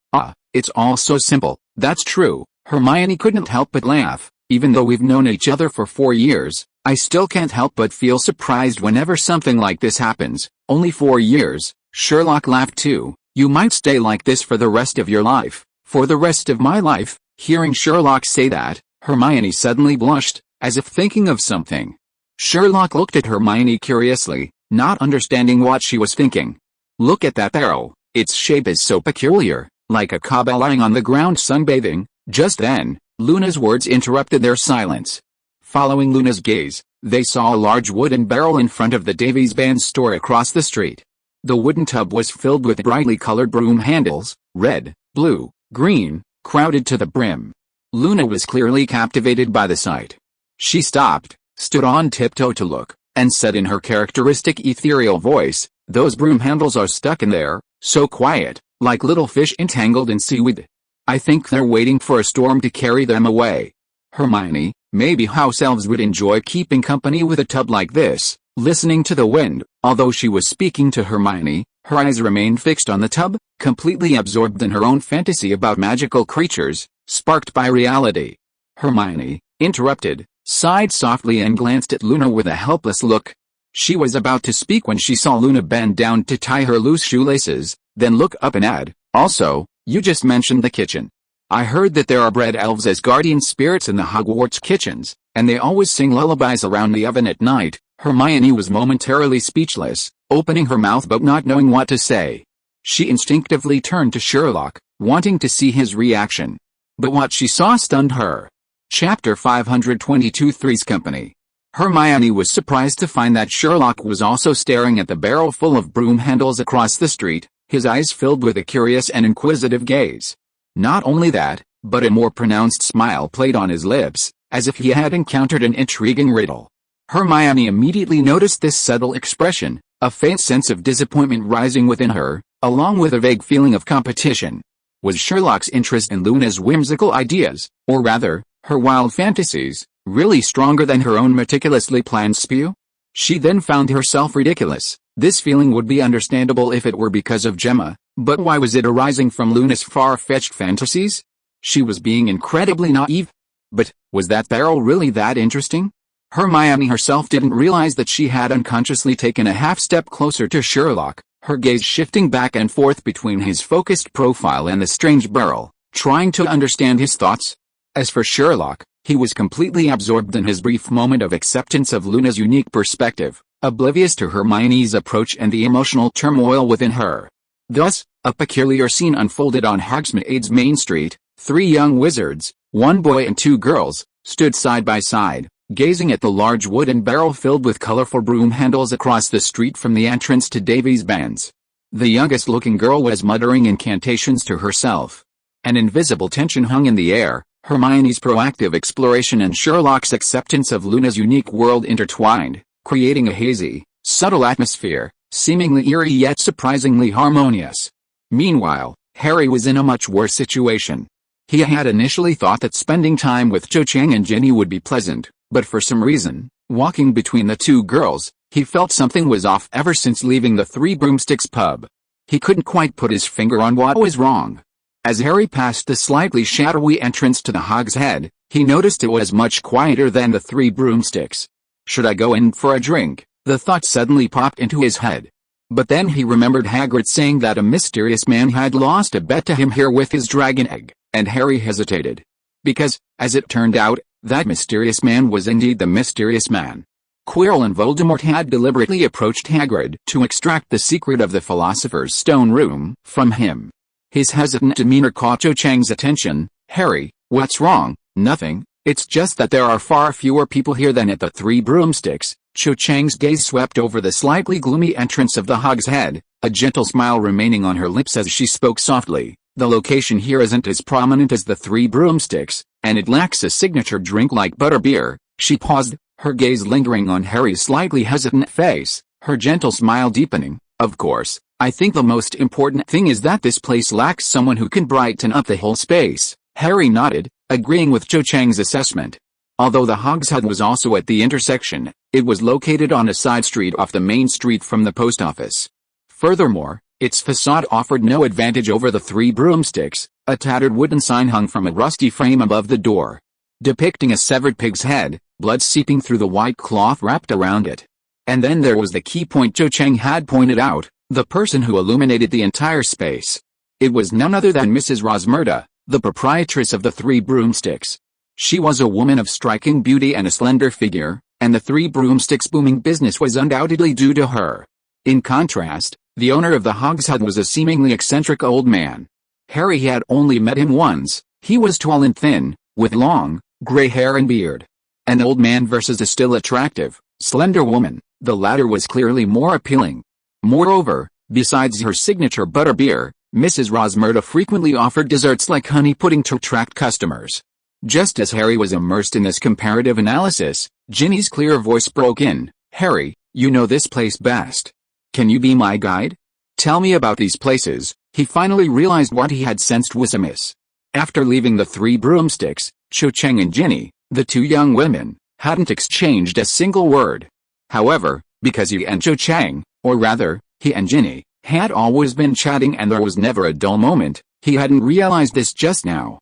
it's all so simple." "That's true." Hermione couldn't help but laugh. "Even though we've known each other for 4 years, I still can't help but feel surprised whenever something like this happens." "Only 4 years?" Sherlock laughed too. "You might stay like this for the rest of your life." "For the rest of my life?" Hearing Sherlock say that, Hermione suddenly blushed, as if thinking of something. Sherlock looked at Hermione curiously, not understanding what she was thinking. "Look at that arrow, its shape is so peculiar, like a cobble lying on the ground sunbathing." Just then, Luna's words interrupted their silence. Following Luna's gaze, They saw a large wooden barrel in front of the Davies Band store across the street. The wooden tub was filled with brightly colored broom handles, red, blue, green, crowded to the brim. Luna was clearly captivated by the sight. She stopped, stood on tiptoe to look, and said in her characteristic ethereal voice, "Those broom handles are stuck in there, so quiet, like little fish entangled in seaweed. I think they're waiting for a storm to carry them away." Hermione, maybe house elves would enjoy keeping company with a tub like this, listening to the wind. Although she was speaking to Hermione, her eyes remained fixed on the tub, completely absorbed in her own fantasy about magical creatures, sparked by reality. Hermione, interrupted, sighed softly and glanced at Luna with a helpless look. She was about to speak when she saw Luna bend down to tie her loose shoelaces, then look up and add, "Also, you just mentioned the kitchen. I heard that there are bread elves as guardian spirits in the Hogwarts kitchens, and they always sing lullabies around the oven at night." Hermione was momentarily speechless, opening her mouth but not knowing what to say. She instinctively turned to Sherlock, wanting to see his reaction. But what she saw stunned her. Chapter 522 Three's Company. Hermione was surprised to find that Sherlock was also staring at the barrel full of broom handles across the street, his eyes filled with a curious and inquisitive gaze. Not only that, but a more pronounced smile played on his lips, as if he had encountered an intriguing riddle. Hermione immediately noticed this subtle expression, a faint sense of disappointment rising within her, along with a vague feeling of competition. Was Sherlock's interest in Luna's whimsical ideas, or rather, her wild fantasies, really stronger than her own meticulously planned spew? She then found herself ridiculous. This feeling would be understandable if it were because of Gemma, but why was it arising from Luna's far-fetched fantasies? She was being incredibly naive. But, was that barrel really that interesting? Hermione herself didn't realize that she had unconsciously taken a half-step closer to Sherlock, her gaze shifting back and forth between his focused profile and the strange barrel, trying to understand his thoughts. As for Sherlock, he was completely absorbed in his brief moment of acceptance of Luna's unique perspective, oblivious to Hermione's approach and the emotional turmoil within her. Thus, a peculiar scene unfolded on Hogsmeade's main street. Three young wizards, one boy and two girls, stood side by side, gazing at the large wooden barrel filled with colorful broom handles across the street from the entrance to Davies Bands. The youngest-looking girl was muttering incantations to herself. An invisible tension hung in the air, Hermione's proactive exploration and Sherlock's acceptance of Luna's unique world intertwined, creating a hazy, subtle atmosphere, seemingly eerie yet surprisingly harmonious. Meanwhile, Harry was in a much worse situation. He had initially thought that spending time with Cho Chang and Ginny would be pleasant, but for some reason, walking between the two girls, he felt something was off ever since leaving the Three Broomsticks pub. He couldn't quite put his finger on what was wrong. As Harry passed the slightly shadowy entrance to the Hog's Head, he noticed it was much quieter than the Three Broomsticks. Should I go in for a drink? The thought suddenly popped into his head. But then he remembered Hagrid saying that a mysterious man had lost a bet to him here with his dragon egg, and Harry hesitated. Because, as it turned out, that mysterious man was indeed the mysterious man. Quirrell and Voldemort had deliberately approached Hagrid to extract the secret of the Philosopher's Stone room from him. His hesitant demeanor caught Cho Chang's attention. "Harry, what's wrong?" "Nothing, it's just that there are far fewer people here than at the Three Broomsticks." Cho Chang's gaze swept over the slightly gloomy entrance of the Hog's Head, a gentle smile remaining on her lips as she spoke softly. "The location here isn't as prominent as the Three Broomsticks, and it lacks a signature drink like butterbeer." She paused, her gaze lingering on Harry's slightly hesitant face, her gentle smile deepening. "Of course, I think the most important thing is that this place lacks someone who can brighten up the whole space." Harry nodded, agreeing with Cho Chang's assessment. Although the Hog's Head was also at the intersection, it was located on a side street off the main street from the post office. Furthermore, its facade offered no advantage over the Three Broomsticks. A tattered wooden sign hung from a rusty frame above the door, depicting a severed pig's head, blood seeping through the white cloth wrapped around it. And then there was the key point Cho Chang had pointed out, the person who illuminated the entire space. It was none other than Mrs. Rosmerta, the proprietress of the Three Broomsticks. She was a woman of striking beauty and a slender figure, and the Three Broomsticks' booming business was undoubtedly due to her. In contrast, the owner of the Hog's Head was a seemingly eccentric old man. Harry had only met him once. He was tall and thin, with long, gray hair and beard. An old man versus a still attractive, slender woman, the latter was clearly more appealing. Moreover, besides her signature butterbeer, Mrs. Rosmerta frequently offered desserts like honey pudding to attract customers. Just as Harry was immersed in this comparative analysis, Ginny's clear voice broke in. "Harry, you know this place best. Can you be my guide? Tell me about these places." He finally realized what he had sensed was amiss. After leaving the Three Broomsticks, Cho Chang and Ginny, the two young women, hadn't exchanged a single word. However, because he and Cho Chang, or rather, he and Ginny, had always been chatting and there was never a dull moment, he hadn't realized this just now.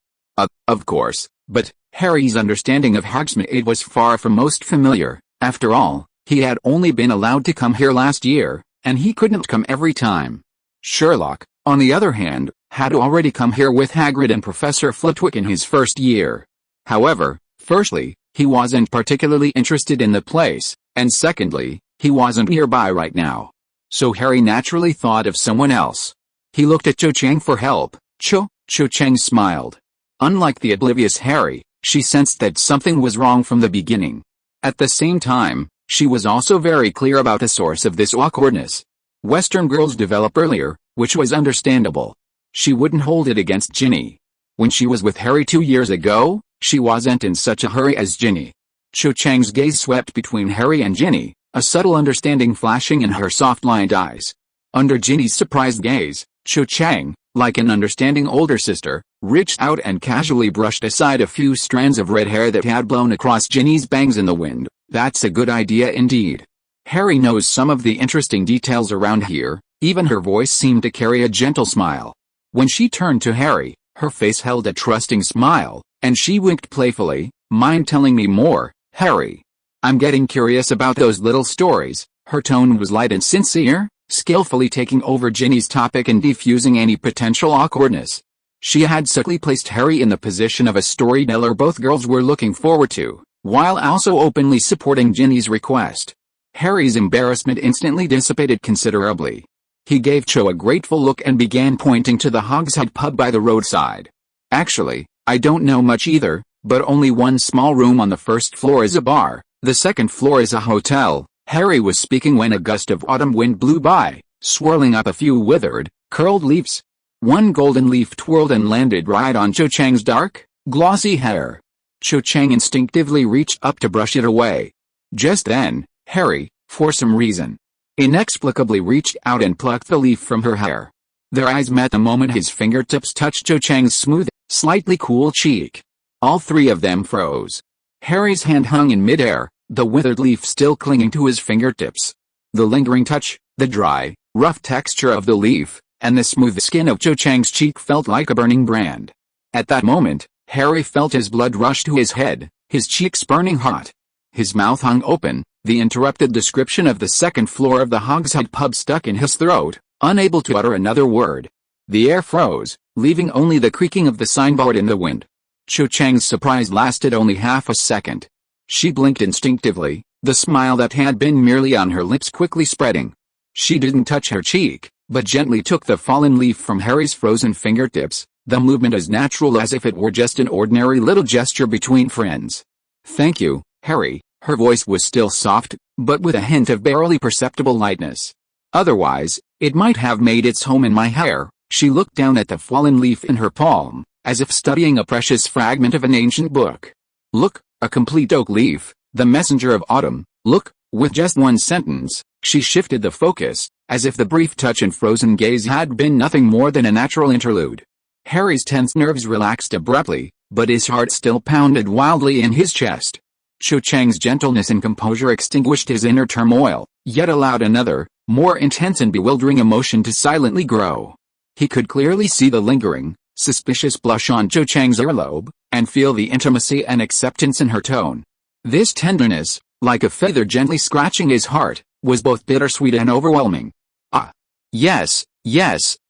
Of course, but Harry's understanding of Hogsmeade was far from most familiar. After all, he had only been allowed to come here last year, and he couldn't come every time. Sherlock, on the other hand, had already come here with Hagrid and Professor Flitwick in his first year. However, firstly, he wasn't particularly interested in the place, and secondly, he wasn't nearby right now. So Harry naturally thought of someone else. He looked at Cho Chang for help. Cho Chang smiled. Unlike the oblivious Harry, she sensed that something was wrong from the beginning. At the same time, she was also very clear about the source of this awkwardness. Western girls develop earlier, which was understandable. She wouldn't hold it against Ginny. When she was with Harry 2 years ago, she wasn't in such a hurry as Ginny. Cho Chang's gaze swept between Harry and Ginny, a subtle understanding flashing in her soft-lined eyes. Under Ginny's surprised gaze, Cho Chang, like an understanding older sister, reached out and casually brushed aside a few strands of red hair that had blown across Ginny's bangs in the wind. "That's a good idea indeed. Harry knows some of the interesting details around here." Even her voice seemed to carry a gentle smile. When she turned to Harry, her face held a trusting smile, and she winked playfully. "Mind telling me more, Harry? I'm getting curious about those little stories." Her tone was light and sincere, skillfully taking over Ginny's topic and defusing any potential awkwardness. She had subtly placed Harry in the position of a storyteller both girls were looking forward to, while also openly supporting Ginny's request. Harry's embarrassment instantly dissipated considerably. He gave Cho a grateful look and began pointing to the Hogshead pub by the roadside. "Actually, I don't know much either, but only one small room on the first floor is a bar, the second floor is a hotel." Harry was speaking when a gust of autumn wind blew by, swirling up a few withered, curled leaves. One golden leaf twirled and landed right on Cho Chang's dark, glossy hair. Cho Chang instinctively reached up to brush it away. Just then, Harry, for some reason, inexplicably reached out and plucked the leaf from her hair. Their eyes met the moment his fingertips touched Cho Chang's smooth, slightly cool cheek. All three of them froze. Harry's hand hung in midair, the withered leaf still clinging to his fingertips. The lingering touch, the dry, rough texture of the leaf, and the smooth skin of Cho Chang's cheek felt like a burning brand. At that moment, Harry felt his blood rush to his head, his cheeks burning hot. His mouth hung open, the interrupted description of the second floor of the Hogshead pub stuck in his throat, unable to utter another word. The air froze, leaving only the creaking of the signboard in the wind. Cho Chang's surprise lasted only half a second. She blinked instinctively, the smile that had been merely on her lips quickly spreading. She didn't touch her cheek, but gently took the fallen leaf from Harry's frozen fingertips, the movement as natural as if it were just an ordinary little gesture between friends. "Thank you, Harry." Her voice was still soft, but with a hint of barely perceptible lightness. "Otherwise, it might have made its home in my hair." She looked down at the fallen leaf in her palm, as if studying a precious fragment of an ancient book. "Look, a complete oak leaf, the messenger of autumn. Look." With just one sentence, she shifted the focus, as if the brief touch and frozen gaze had been nothing more than a natural interlude. Harry's tense nerves relaxed abruptly, but his heart still pounded wildly in his chest. Cho Chang's gentleness and composure extinguished his inner turmoil, yet allowed another, more intense and bewildering emotion to silently grow. He could clearly see the lingering, suspicious blush on Cho Chang's earlobe, and feel the intimacy and acceptance in her tone. This tenderness, like a feather gently scratching his heart, was both bittersweet and overwhelming. "Ah, yes,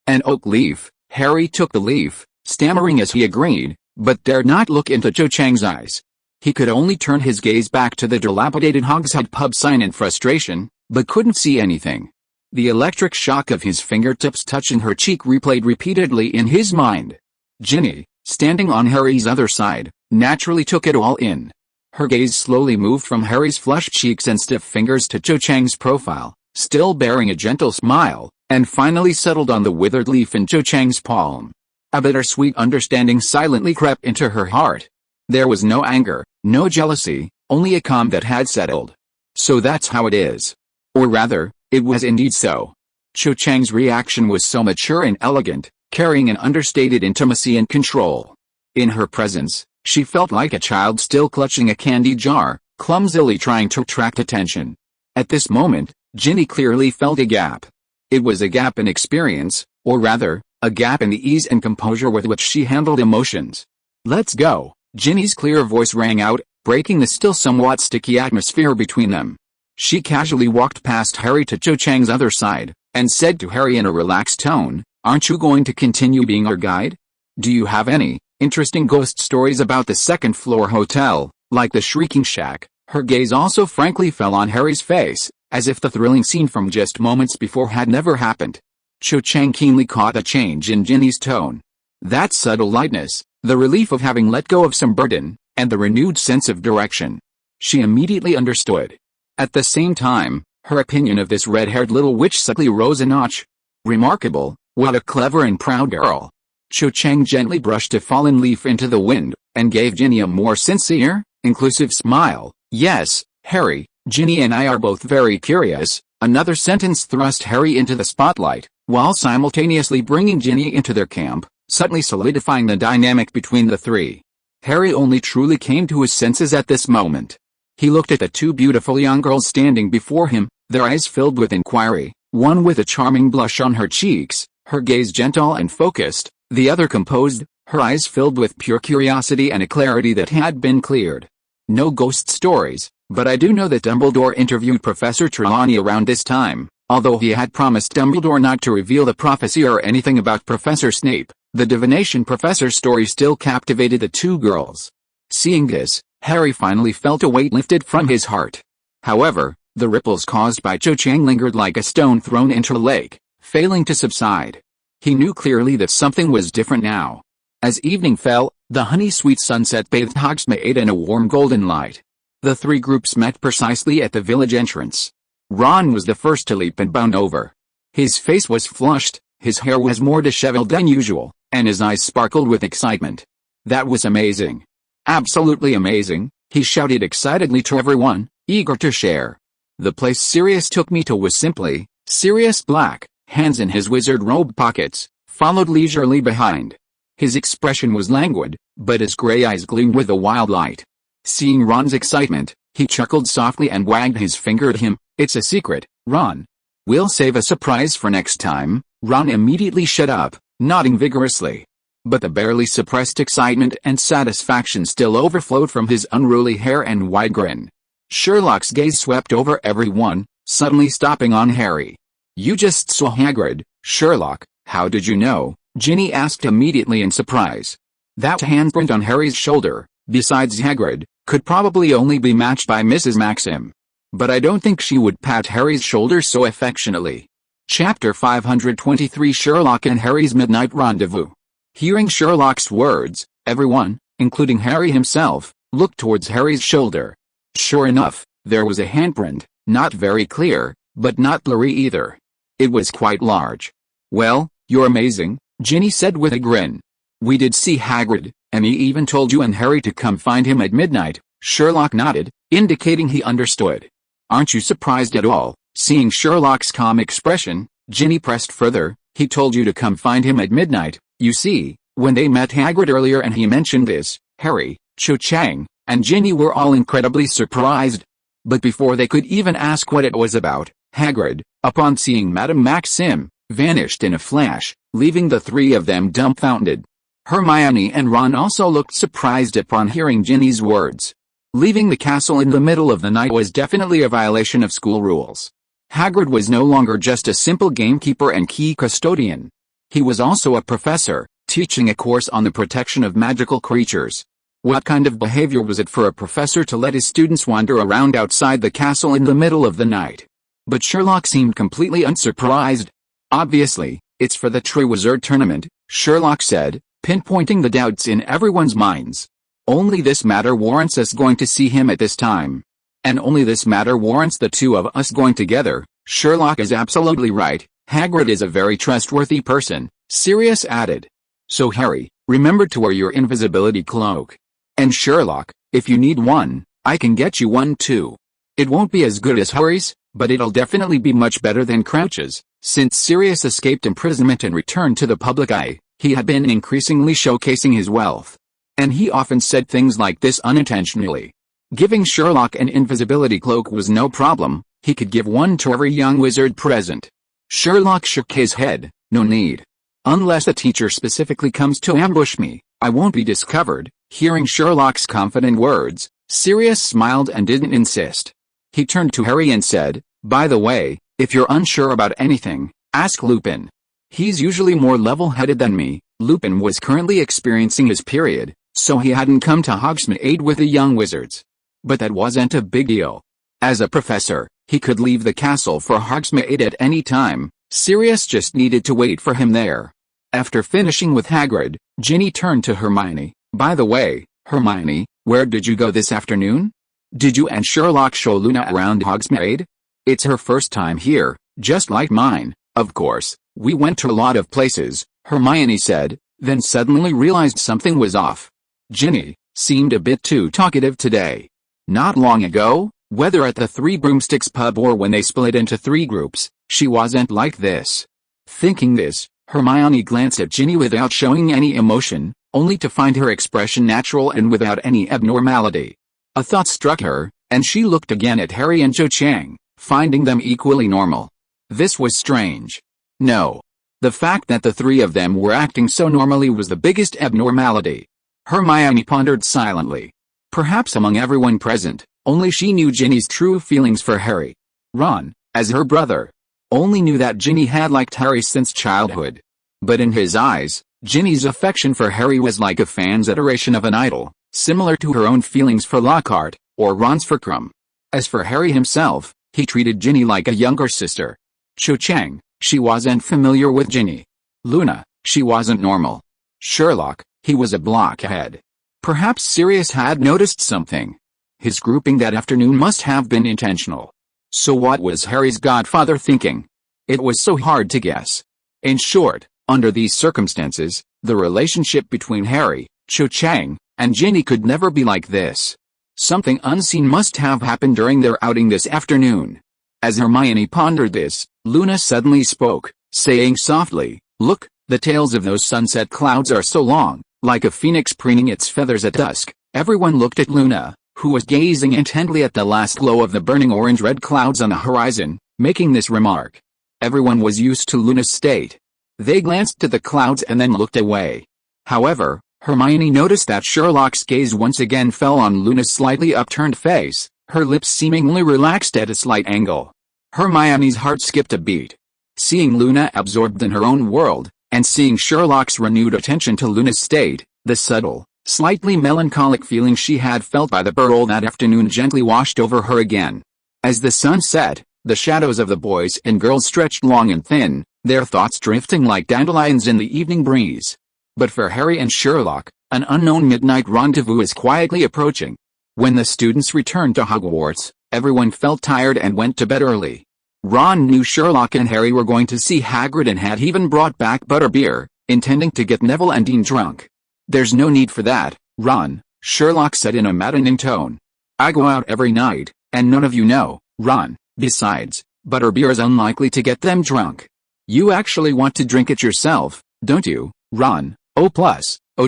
an oak leaf." Harry took the leaf, stammering as he agreed, but dared not look into Cho Chang's eyes. He could only turn his gaze back to the dilapidated Hogshead pub sign in frustration, but couldn't see anything. The electric shock of his fingertips touching her cheek replayed repeatedly in his mind. Ginny, standing on Harry's other side, naturally took it all in. Her gaze slowly moved from Harry's flushed cheeks and stiff fingers to Cho Chang's profile, still bearing a gentle smile, and finally settled on the withered leaf in Cho Chang's palm. A bittersweet understanding silently crept into her heart. There was no anger, no jealousy, only a calm that had settled. So that's how it is. Or rather, it was indeed so. Cho Chang's reaction was so mature and elegant, carrying an understated intimacy and control. In her presence, she felt like a child still clutching a candy jar, clumsily trying to attract attention. At this moment, Ginny clearly felt a gap. It was a gap in experience, or rather, a gap in the ease and composure with which she handled emotions. "Let's go," Ginny's clear voice rang out, breaking the still somewhat sticky atmosphere between them. She casually walked past Harry to Cho Chang's other side, and said to Harry in a relaxed tone, "Aren't you going to continue being our guide? Do you have any interesting ghost stories about the second-floor hotel, like the Shrieking Shack?" Her gaze also frankly fell on Harry's face, as if the thrilling scene from just moments before had never happened. Cho Chang keenly caught a change in Ginny's tone. That subtle lightness, the relief of having let go of some burden, and the renewed sense of direction. She immediately understood. At the same time, her opinion of this red-haired little witch subtly rose a notch. Remarkable, what a clever and proud girl. Cho Chang gently brushed a fallen leaf into the wind, and gave Ginny a more sincere, inclusive smile. "Yes, Harry, Ginny and I are both very curious." Another sentence thrust Harry into the spotlight, while simultaneously bringing Ginny into their camp, subtly solidifying the dynamic between the three. Harry only truly came to his senses at this moment. He looked at the two beautiful young girls standing before him, their eyes filled with inquiry, one with a charming blush on her cheeks, her gaze gentle and focused, the other composed, her eyes filled with pure curiosity and a clarity that had been cleared. "No ghost stories, but I do know that Dumbledore interviewed Professor Trelawney around this time, although he had promised Dumbledore not to reveal the prophecy or anything about Professor Snape." The divination professor's story still captivated the two girls. Seeing this, Harry finally felt a weight lifted from his heart. However, the ripples caused by Cho Chang lingered like a stone thrown into a lake, failing to subside. He knew clearly that something was different now. As evening fell, the honey-sweet sunset bathed Hogsmeade in a warm golden light. The three groups met precisely at the village entrance. Ron was the first to leap and bound over. His face was flushed, his hair was more disheveled than usual, and his eyes sparkled with excitement. "That was amazing. Absolutely amazing," he shouted excitedly to everyone, eager to share. "The place Sirius took me to was simply..." Sirius Black, hands in his wizard robe pockets, followed leisurely behind. His expression was languid, but his gray eyes gleamed with a wild light. Seeing Ron's excitement, he chuckled softly and wagged his finger at him. "It's a secret, Ron. We'll save a surprise for next time." Ron immediately shut up, nodding vigorously. But the barely suppressed excitement and satisfaction still overflowed from his unruly hair and wide grin. Sherlock's gaze swept over everyone, suddenly stopping on Harry. "You just saw Hagrid, Sherlock, how did you know?" Ginny asked immediately in surprise. That handprint on Harry's shoulder, besides Hagrid, could probably only be matched by Mrs. Maxim. But I don't think she would pat Harry's shoulder so affectionately. Chapter 523 Sherlock and Harry's Midnight Rendezvous. Hearing Sherlock's words, everyone, including Harry himself, looked towards Harry's shoulder. Sure enough, there was a handprint, not very clear, but not blurry either. It was quite large. "Well, you're amazing," Ginny said with a grin. "We did see Hagrid, and he even told you and Harry to come find him at midnight." Sherlock nodded, indicating he understood. "Aren't you surprised at all?" Seeing Sherlock's calm expression, Ginny pressed further. "He told you to come find him at midnight. You see, when they met Hagrid earlier and he mentioned this, Harry, Cho Chang, and Ginny were all incredibly surprised. But before they could even ask what it was about, Hagrid, upon seeing Madame Maxim, vanished in a flash, leaving the three of them dumbfounded. Hermione and Ron also looked surprised upon hearing Ginny's words. Leaving the castle in the middle of the night was definitely a violation of school rules. Hagrid was no longer just a simple gamekeeper and key custodian. He was also a professor, teaching a course on the protection of magical creatures. What kind of behavior was it for a professor to let his students wander around outside the castle in the middle of the night? But Sherlock seemed completely unsurprised. "Obviously, it's for the Triwizard Tournament," Sherlock said, pinpointing the doubts in everyone's minds. Only this matter warrants us going to see him at this time. And only this matter warrants the two of us going together. Sherlock is absolutely right. Hagrid is a very trustworthy person, Sirius added. So Harry, remember to wear your invisibility cloak. And Sherlock, if you need one, I can get you one too. It won't be as good as Harry's, but it'll definitely be much better than Crouch's. Since Sirius escaped imprisonment and returned to the public eye, he had been increasingly showcasing his wealth. And he often said things like this unintentionally. Giving Sherlock an invisibility cloak was no problem, he could give one to every young wizard present. Sherlock shook his head, no need. Unless the teacher specifically comes to ambush me, I won't be discovered. Hearing Sherlock's confident words, Sirius smiled and didn't insist. He turned to Harry and said, by the way, if you're unsure about anything, ask Lupin. He's usually more level-headed than me. Lupin was currently experiencing his period, so he hadn't come to Hogsmeade with the young wizards. But that wasn't a big deal. As a professor, he could leave the castle for Hogsmeade at any time. Sirius just needed to wait for him there. After finishing with Hagrid, Ginny turned to Hermione. By the way, Hermione, where did you go this afternoon? Did you and Sherlock show Luna around Hogsmeade? It's her first time here, just like mine. Of course, we went to a lot of places, Hermione said, then suddenly realized something was off. Ginny seemed a bit too talkative today. Not long ago, whether at the Three Broomsticks pub or when they split into three groups, she wasn't like this. Thinking this, Hermione glanced at Ginny without showing any emotion, only to find her expression natural and without any abnormality. A thought struck her, and she looked again at Harry and Cho Chang, finding them equally normal. This was strange. No. The fact that the three of them were acting so normally was the biggest abnormality. Hermione pondered silently. Perhaps among everyone present, only she knew Ginny's true feelings for Harry. Ron, as her brother, only knew that Ginny had liked Harry since childhood. But in his eyes, Ginny's affection for Harry was like a fan's adoration of an idol, similar to her own feelings for Lockhart, or Ron's for Krum. As for Harry himself, he treated Ginny like a younger sister. Cho Chang, she wasn't familiar with Ginny. Luna, she wasn't normal. Sherlock, he was a blockhead. Perhaps Sirius had noticed something. His grouping that afternoon must have been intentional. So what was Harry's godfather thinking? It was so hard to guess. In short, under these circumstances, the relationship between Harry, Cho Chang, and Ginny could never be like this. Something unseen must have happened during their outing this afternoon. As Hermione pondered this, Luna suddenly spoke, saying softly, "Look, the tails of those sunset clouds are so long, like a phoenix preening its feathers at dusk." Everyone looked at Luna, who was gazing intently at the last glow of the burning orange-red clouds on the horizon, making this remark. Everyone was used to Luna's state. They glanced to the clouds and then looked away. However, Hermione noticed that Sherlock's gaze once again fell on Luna's slightly upturned face, her lips seemingly relaxed at a slight angle. Hermione's heart skipped a beat. Seeing Luna absorbed in her own world, and seeing Sherlock's renewed attention to Luna's state, the subtle, slightly melancholic feeling she had felt by the burrow that afternoon gently washed over her again. As the sun set, the shadows of the boys and girls stretched long and thin, their thoughts drifting like dandelions in the evening breeze. But for Harry and Sherlock, an unknown midnight rendezvous is quietly approaching. When the students returned to Hogwarts, everyone felt tired and went to bed early. Ron knew Sherlock and Harry were going to see Hagrid and had even brought back butterbeer, intending to get Neville and Dean drunk. "There's no need for that, Ron," Sherlock said in a maddening tone. "I go out every night, and none of you know, Ron. Besides, butterbeer is unlikely to get them drunk. You actually want to drink it yourself, don't you, Ron?"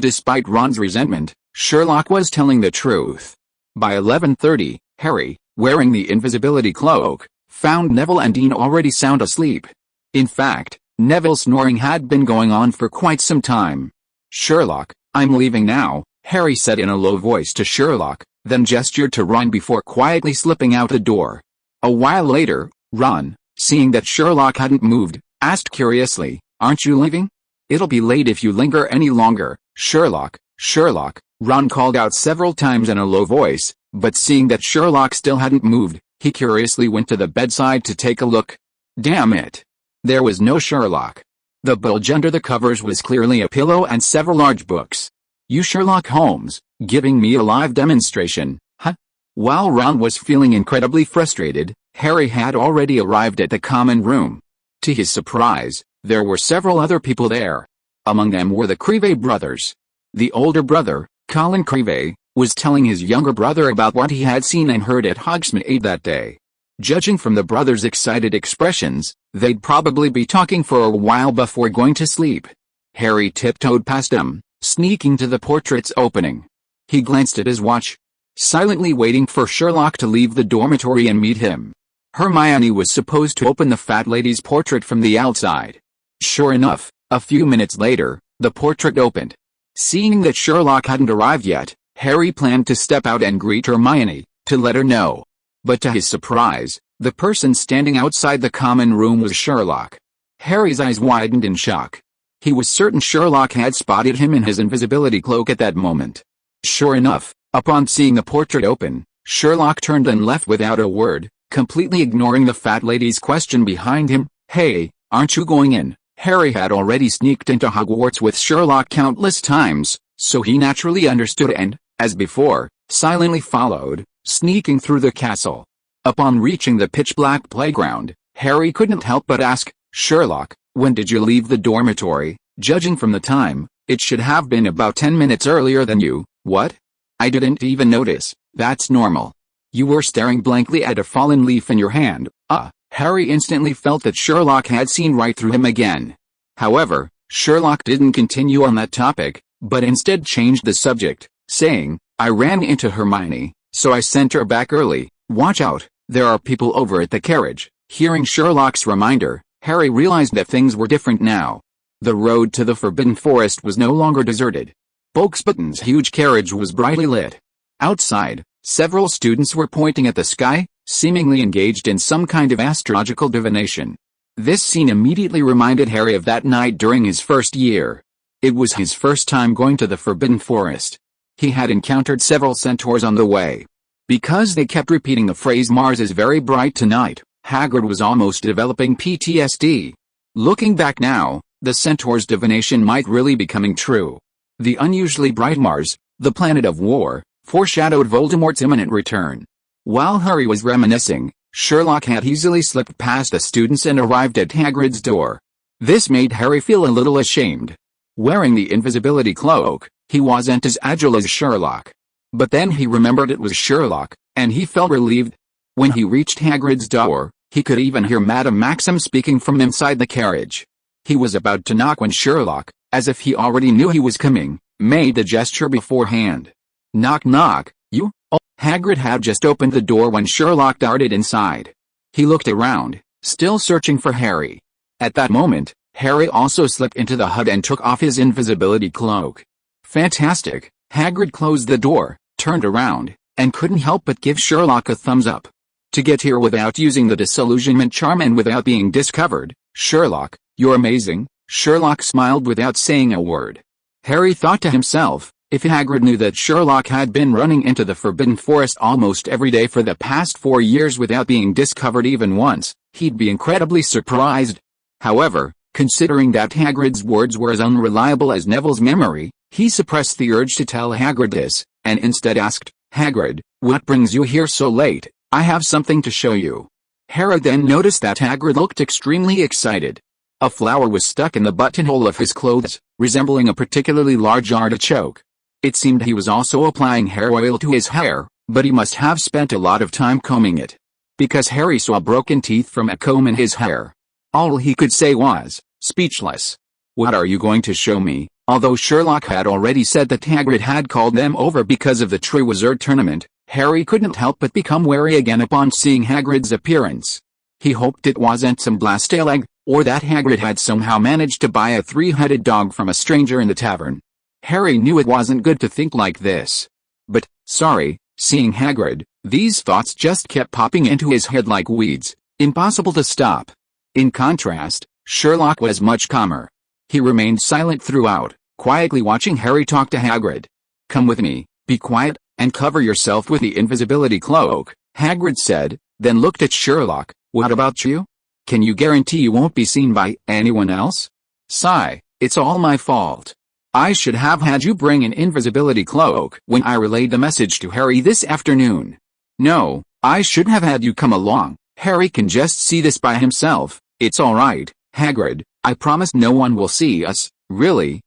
Despite Ron's resentment, Sherlock was telling the truth. By 11:30, Harry, wearing the invisibility cloak, found Neville and Dean already sound asleep. In fact, Neville's snoring had been going on for quite some time. "Sherlock, I'm leaving now," Harry said in a low voice to Sherlock, then gestured to Ron before quietly slipping out the door. A while later, Ron, seeing that Sherlock hadn't moved, asked curiously, "Aren't you leaving? It'll be late if you linger any longer." "Sherlock, Sherlock," Ron called out several times in a low voice, but seeing that Sherlock still hadn't moved, he curiously went to the bedside to take a look. Damn it! There was no Sherlock. The bulge under the covers was clearly a pillow and several large books. You Sherlock Holmes, giving me a live demonstration, huh? While Ron was feeling incredibly frustrated, Harry had already arrived at the common room. To his surprise, there were several other people there. Among them were the Creevey brothers. The older brother, Colin Creevey, was telling his younger brother about what he had seen and heard at Hogsmeade that day. Judging from the brothers' excited expressions, they'd probably be talking for a while before going to sleep. Harry tiptoed past them, sneaking to the portrait's opening. He glanced at his watch, silently waiting for Sherlock to leave the dormitory and meet him. Hermione was supposed to open the fat lady's portrait from the outside. Sure enough, a few minutes later, the portrait opened. Seeing that Sherlock hadn't arrived yet, Harry planned to step out and greet Hermione, to let her know. But to his surprise, the person standing outside the common room was Sherlock. Harry's eyes widened in shock. He was certain Sherlock had spotted him in his invisibility cloak at that moment. Sure enough, upon seeing the portrait open, Sherlock turned and left without a word, completely ignoring the fat lady's question behind him. "Hey, aren't you going in?" Harry had already sneaked into Hogwarts with Sherlock countless times, so he naturally understood and, as before, silently followed, sneaking through the castle. Upon reaching the pitch-black playground, Harry couldn't help but ask, "Sherlock, when did you leave the dormitory?" "Judging from the time, it should have been about 10 minutes earlier than you." "What? I didn't even notice." "That's normal. You were staring blankly at a fallen leaf in your hand." Harry instantly felt that Sherlock had seen right through him again. However, Sherlock didn't continue on that topic, but instead changed the subject, saying, "I ran into Hermione, so I sent her back early. Watch out, there are people over at the carriage." Hearing Sherlock's reminder, Harry realized that things were different now. The road to the Forbidden Forest was no longer deserted. Bugsbottom's huge carriage was brightly lit. Outside, several students were pointing at the sky, seemingly engaged in some kind of astrological divination. This scene immediately reminded Harry of that night during his first year. It was his first time going to the Forbidden Forest. He had encountered several centaurs on the way. Because they kept repeating the phrase "Mars is very bright tonight," Hagrid was almost developing PTSD. Looking back now, the centaur's divination might really be coming true. The unusually bright Mars, the planet of war, foreshadowed Voldemort's imminent return. While Harry was reminiscing, Sherlock had easily slipped past the students and arrived at Hagrid's door. This made Harry feel a little ashamed. Wearing the invisibility cloak, he wasn't as agile as Sherlock. But then he remembered it was Sherlock, and he felt relieved. When he reached Hagrid's door, he could even hear Madame Maxim speaking from inside the carriage. He was about to knock when Sherlock, as if he already knew he was coming, made the gesture beforehand. "Knock knock, you?" Hagrid had just opened the door when Sherlock darted inside. He looked around, still searching for Harry. At that moment, Harry also slipped into the hut and took off his invisibility cloak. Fantastic! Hagrid closed the door, turned around, and couldn't help but give Sherlock a thumbs up. To get here without using the disillusionment charm and without being discovered, Sherlock, you're amazing. Sherlock smiled without saying a word. Harry thought to himself, if Hagrid knew that Sherlock had been running into the Forbidden Forest almost every day for the past 4 years without being discovered even once, he'd be incredibly surprised. However, considering that Hagrid's words were as unreliable as Neville's memory, he suppressed the urge to tell Hagrid this, and instead asked, "Hagrid, what brings you here so late? I have something to show you." Harry then noticed that Hagrid looked extremely excited. A flower was stuck in the buttonhole of his clothes, resembling a particularly large artichoke. It seemed he was also applying hair oil to his hair, but he must have spent a lot of time combing it. Because Harry saw broken teeth from a comb in his hair. All he could say was, speechless. "What are you going to show me?" Although Sherlock had already said that Hagrid had called them over because of the Triwizard Tournament, Harry couldn't help but become wary again upon seeing Hagrid's appearance. He hoped it wasn't some blastale egg, or that Hagrid had somehow managed to buy a 3-headed dog from a stranger in the tavern. Harry knew it wasn't good to think like this. But, seeing Hagrid, these thoughts just kept popping into his head like weeds, impossible to stop. In contrast, Sherlock was much calmer. He remained silent throughout, quietly watching Harry talk to Hagrid. "Come with me, be quiet, and cover yourself with the invisibility cloak," Hagrid said, then looked at Sherlock. "What about you? Can you guarantee you won't be seen by anyone else?" "Sigh, it's all my fault. I should have had you bring an invisibility cloak when I relayed the message to Harry this afternoon. No, I should have had you come along. Harry can just see this by himself. It's alright, Hagrid, I promise no one will see us. Really,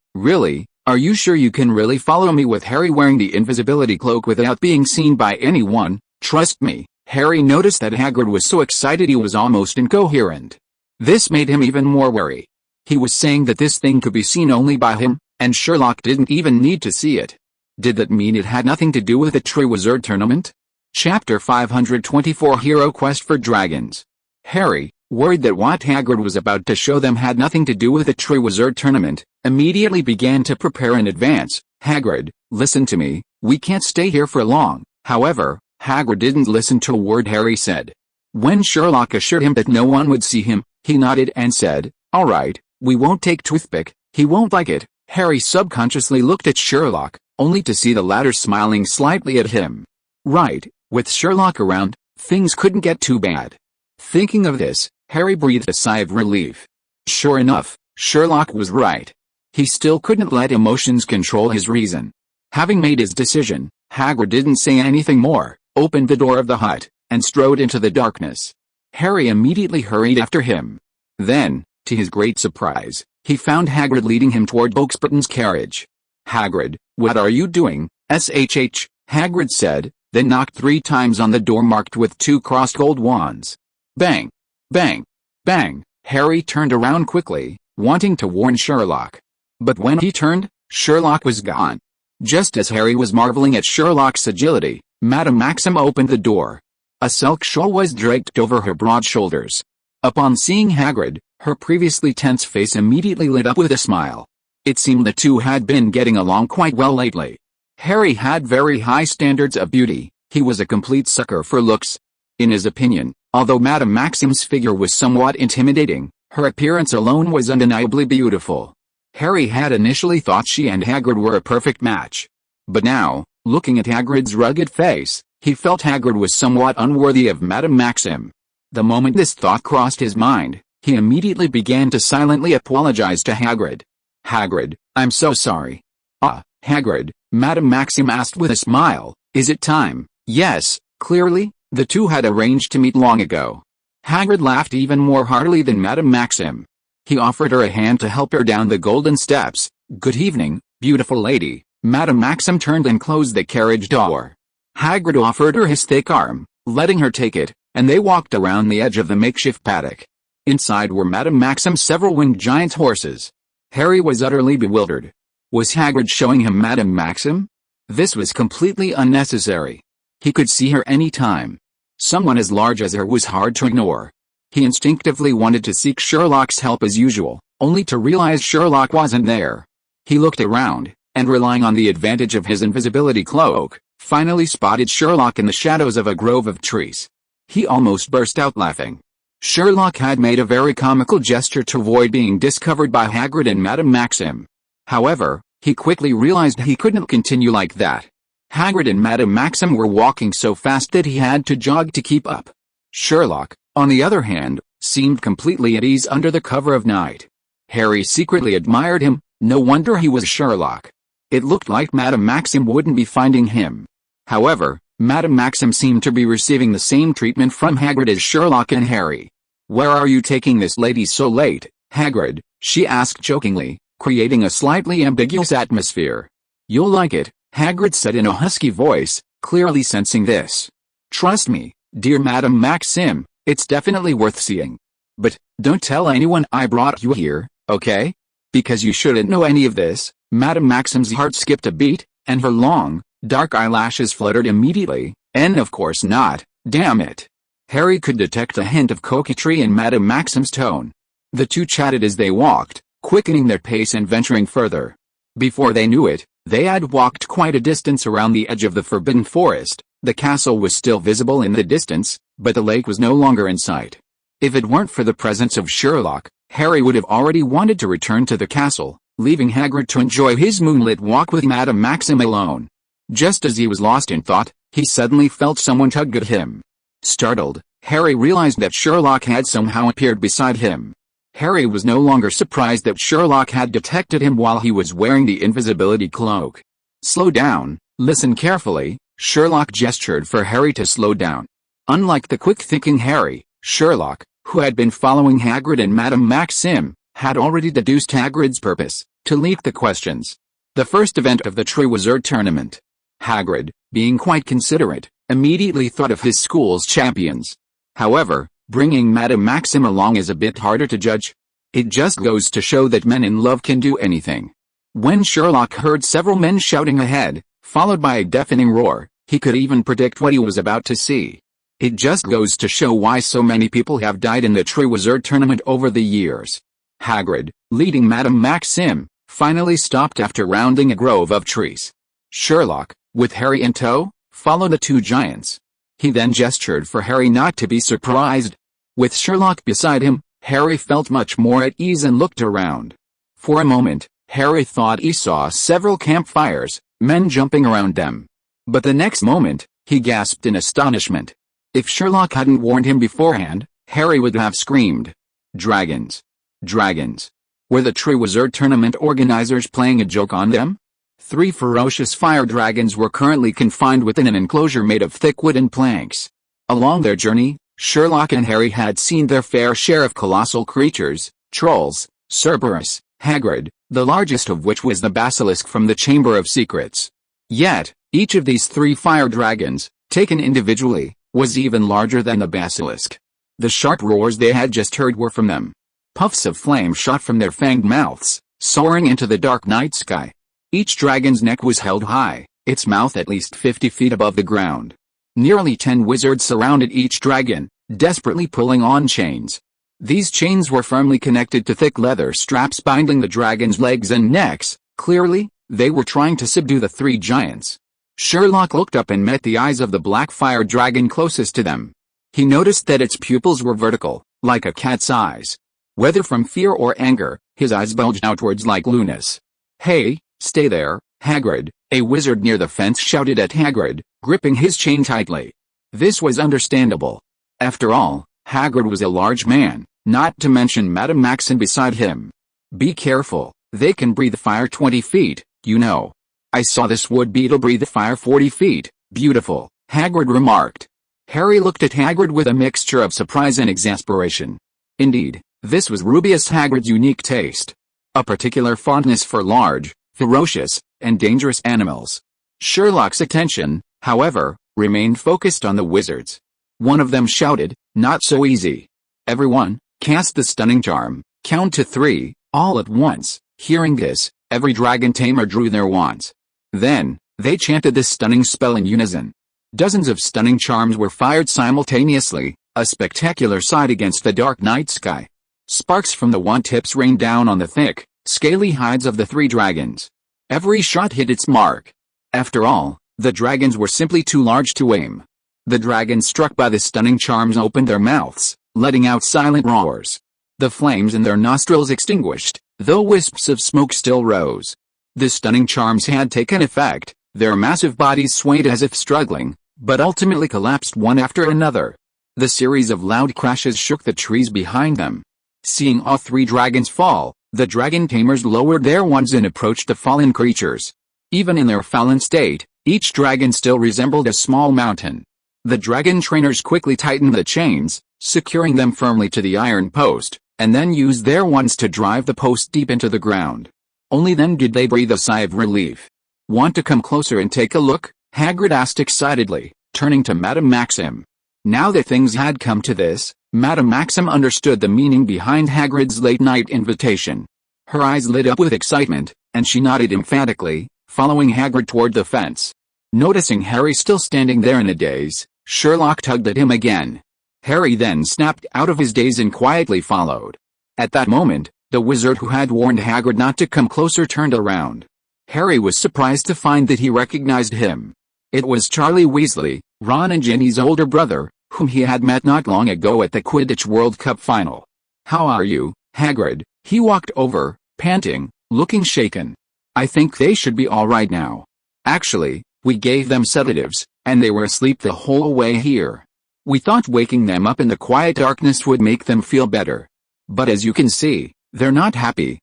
are you sure you can really follow me with Harry wearing the invisibility cloak without being seen by anyone? Trust me. Harry noticed that Hagrid was so excited he was almost incoherent. This made him even more wary. He was saying that this thing could be seen only by him, and Sherlock didn't even need to see it. Did that mean it had nothing to do with the Triwizard Tournament? Chapter 524 Hero Quest for Dragons. Harry, worried that what Hagrid was about to show them had nothing to do with the Triwizard Tournament, immediately began to prepare in advance. Hagrid, listen to me, we can't stay here for long. However, Hagrid didn't listen to a word Harry said. When Sherlock assured him that no one would see him, he nodded and said, "Alright, we won't take toothpick, he won't like it." Harry subconsciously looked at Sherlock, only to see the latter smiling slightly at him. Right, with Sherlock around, things couldn't get too bad. Thinking of this, Harry breathed a sigh of relief. Sure enough, Sherlock was right. He still couldn't let emotions control his reason. Having made his decision, Hagrid didn't say anything more, opened the door of the hut, and strode into the darkness. Harry immediately hurried after him. Then, to his great surprise, he found Hagrid leading him toward Oaksburton's carriage. "Hagrid, what are you doing?" Hagrid said, then knocked 3 times on the door marked with 2 crossed gold wands. Bang! Bang! Bang! Harry turned around quickly, wanting to warn Sherlock. But when he turned, Sherlock was gone. Just as Harry was marveling at Sherlock's agility, Madame Maxim opened the door. A silk shawl was draped over her broad shoulders. Upon seeing Hagrid, her previously tense face immediately lit up with a smile. It seemed the two had been getting along quite well lately. Harry had very high standards of beauty. He was a complete sucker for looks. In his opinion, although Madame Maxim's figure was somewhat intimidating, her appearance alone was undeniably beautiful. Harry had initially thought she and Hagrid were a perfect match. But now, looking at Hagrid's rugged face, he felt Hagrid was somewhat unworthy of Madame Maxim. The moment this thought crossed his mind, he immediately began to silently apologize to Hagrid. "Hagrid, I'm so sorry." "Ah, Hagrid," Madame Maxim asked with a smile, "is it time?" Yes, clearly, the two had arranged to meet long ago. Hagrid laughed even more heartily than Madame Maxim. He offered her a hand to help her down the golden steps. "Good evening, beautiful lady." Madame Maxim turned and closed the carriage door. Hagrid offered her his thick arm, letting her take it, and they walked around the edge of the makeshift paddock. Inside were Madame Maxim's several winged giant horses. Harry was utterly bewildered. Was Hagrid showing him Madame Maxim? This was completely unnecessary. He could see her any time. Someone as large as her was hard to ignore. He instinctively wanted to seek Sherlock's help as usual, only to realize Sherlock wasn't there. He looked around, and relying on the advantage of his invisibility cloak, finally spotted Sherlock in the shadows of a grove of trees. He almost burst out laughing. Sherlock had made a very comical gesture to avoid being discovered by Hagrid and Madame Maxim. However, he quickly realized he couldn't continue like that. Hagrid and Madame Maxim were walking so fast that he had to jog to keep up. Sherlock, on the other hand, seemed completely at ease under the cover of night. Harry secretly admired him. No wonder he was Sherlock. It looked like Madame Maxim wouldn't be finding him. However, Madame Maxim seemed to be receiving the same treatment from Hagrid as Sherlock and Harry. "Where are you taking this lady so late, Hagrid?" she asked jokingly, creating a slightly ambiguous atmosphere. "You'll like it," Hagrid said in a husky voice, clearly sensing this. "Trust me, dear Madame Maxim, it's definitely worth seeing. But, don't tell anyone I brought you here, okay? Because you shouldn't know any of this." Madame Maxim's heart skipped a beat, and her long, dark eyelashes fluttered immediately. "And of course not, damn it." Harry could detect a hint of coquetry in Madame Maxim's tone. The two chatted as they walked, quickening their pace and venturing further. Before they knew it, they had walked quite a distance around the edge of the forbidden forest. The castle was still visible in the distance, but the lake was no longer in sight. If it weren't for the presence of Sherlock, Harry would have already wanted to return to the castle, leaving Hagrid to enjoy his moonlit walk with Madame Maxim alone. Just as he was lost in thought, he suddenly felt someone tug at him. Startled, Harry realized that Sherlock had somehow appeared beside him. Harry was no longer surprised that Sherlock had detected him while he was wearing the invisibility cloak. "Slow down, listen carefully." Sherlock gestured for Harry to slow down. Unlike the quick-thinking Harry, Sherlock, who had been following Hagrid and Madame Maxim, had already deduced Hagrid's purpose, to leak the questions. The first event of the Triwizard Tournament. Hagrid, being quite considerate, immediately thought of his school's champions. However, bringing Madame Maxim along is a bit harder to judge. It just goes to show that men in love can do anything. When Sherlock heard several men shouting ahead, followed by a deafening roar, he could even predict what he was about to see. It just goes to show why so many people have died in the Triwizard Tournament over the years. Hagrid, leading Madame Maxim, finally stopped after rounding a grove of trees. Sherlock, with Harry in tow, followed the two giants. He then gestured for Harry not to be surprised. With Sherlock beside him, Harry felt much more at ease and looked around. For a moment, Harry thought he saw several campfires, men jumping around them. But the next moment, he gasped in astonishment. If Sherlock hadn't warned him beforehand, Harry would have screamed. Dragons. Dragons. Were the Triwizard Tournament organizers playing a joke on them? 3 ferocious fire dragons were currently confined within an enclosure made of thick wood and planks. Along their journey, Sherlock and Harry had seen their fair share of colossal creatures, trolls, Cerberus, Hagrid, the largest of which was the basilisk from the Chamber of Secrets. Yet, each of these 3 fire dragons, taken individually, was even larger than the basilisk. The sharp roars they had just heard were from them. Puffs of flame shot from their fanged mouths, soaring into the dark night sky. Each dragon's neck was held high, its mouth at least 50 feet above the ground. Nearly 10 wizards surrounded each dragon, desperately pulling on chains. These chains were firmly connected to thick leather straps binding the dragon's legs and necks. Clearly, they were trying to subdue the 3 giants. Sherlock looked up and met the eyes of the black fire dragon closest to them. He noticed that its pupils were vertical, like a cat's eyes. Whether from fear or anger, his eyes bulged outwards like lunas. "Hey, stay there, Hagrid," a wizard near the fence shouted at Hagrid, gripping his chain tightly. This was understandable. After all, Hagrid was a large man, not to mention Madame Maxim beside him. "Be careful, they can breathe fire 20 feet, you know. I saw this wood beetle breathe fire 40 feet, beautiful," Hagrid remarked. Harry looked at Hagrid with a mixture of surprise and exasperation. Indeed, this was Rubeus Hagrid's unique taste. A particular fondness for large, ferocious, and dangerous animals. Sherlock's attention, however, remained focused on the wizards. One of them shouted, "Not so easy. Everyone, cast the stunning charm, count to 3, all at once." Hearing this, every dragon tamer drew their wands. Then, they chanted this stunning spell in unison. Dozens of stunning charms were fired simultaneously, a spectacular sight against the dark night sky. Sparks from the wand tips rained down on the thick, scaly hides of the 3 dragons. Every shot hit its mark. After all, the dragons were simply too large to aim. The dragons struck by the stunning charms opened their mouths, letting out silent roars. The flames in their nostrils extinguished, though wisps of smoke still rose. The stunning charms had taken effect, their massive bodies swayed as if struggling, but ultimately collapsed one after another. The series of loud crashes shook the trees behind them. Seeing all 3 dragons fall, the dragon tamers lowered their wands and approached the fallen creatures. Even in their fallen state, each dragon still resembled a small mountain. The dragon trainers quickly tightened the chains, securing them firmly to the iron post, and then used their wands to drive the post deep into the ground. Only then did they breathe a sigh of relief. "Want to come closer and take a look?" Hagrid asked excitedly, turning to Madame Maxim. Now that things had come to this, Madame Maxim understood the meaning behind Hagrid's late-night invitation. Her eyes lit up with excitement, and she nodded emphatically, following Hagrid toward the fence. Noticing Harry still standing there in a daze, Sherlock tugged at him again. Harry then snapped out of his daze and quietly followed. At that moment, the wizard who had warned Hagrid not to come closer turned around. Harry was surprised to find that he recognized him. It was Charlie Weasley, Ron and Ginny's older brother, whom he had met not long ago at the Quidditch World Cup final. "How are you, Hagrid?" He walked over, panting, looking shaken. "I think they should be all right now. Actually, we gave them sedatives, and they were asleep the whole way here. We thought waking them up in the quiet darkness would make them feel better." But as you can see, they're not happy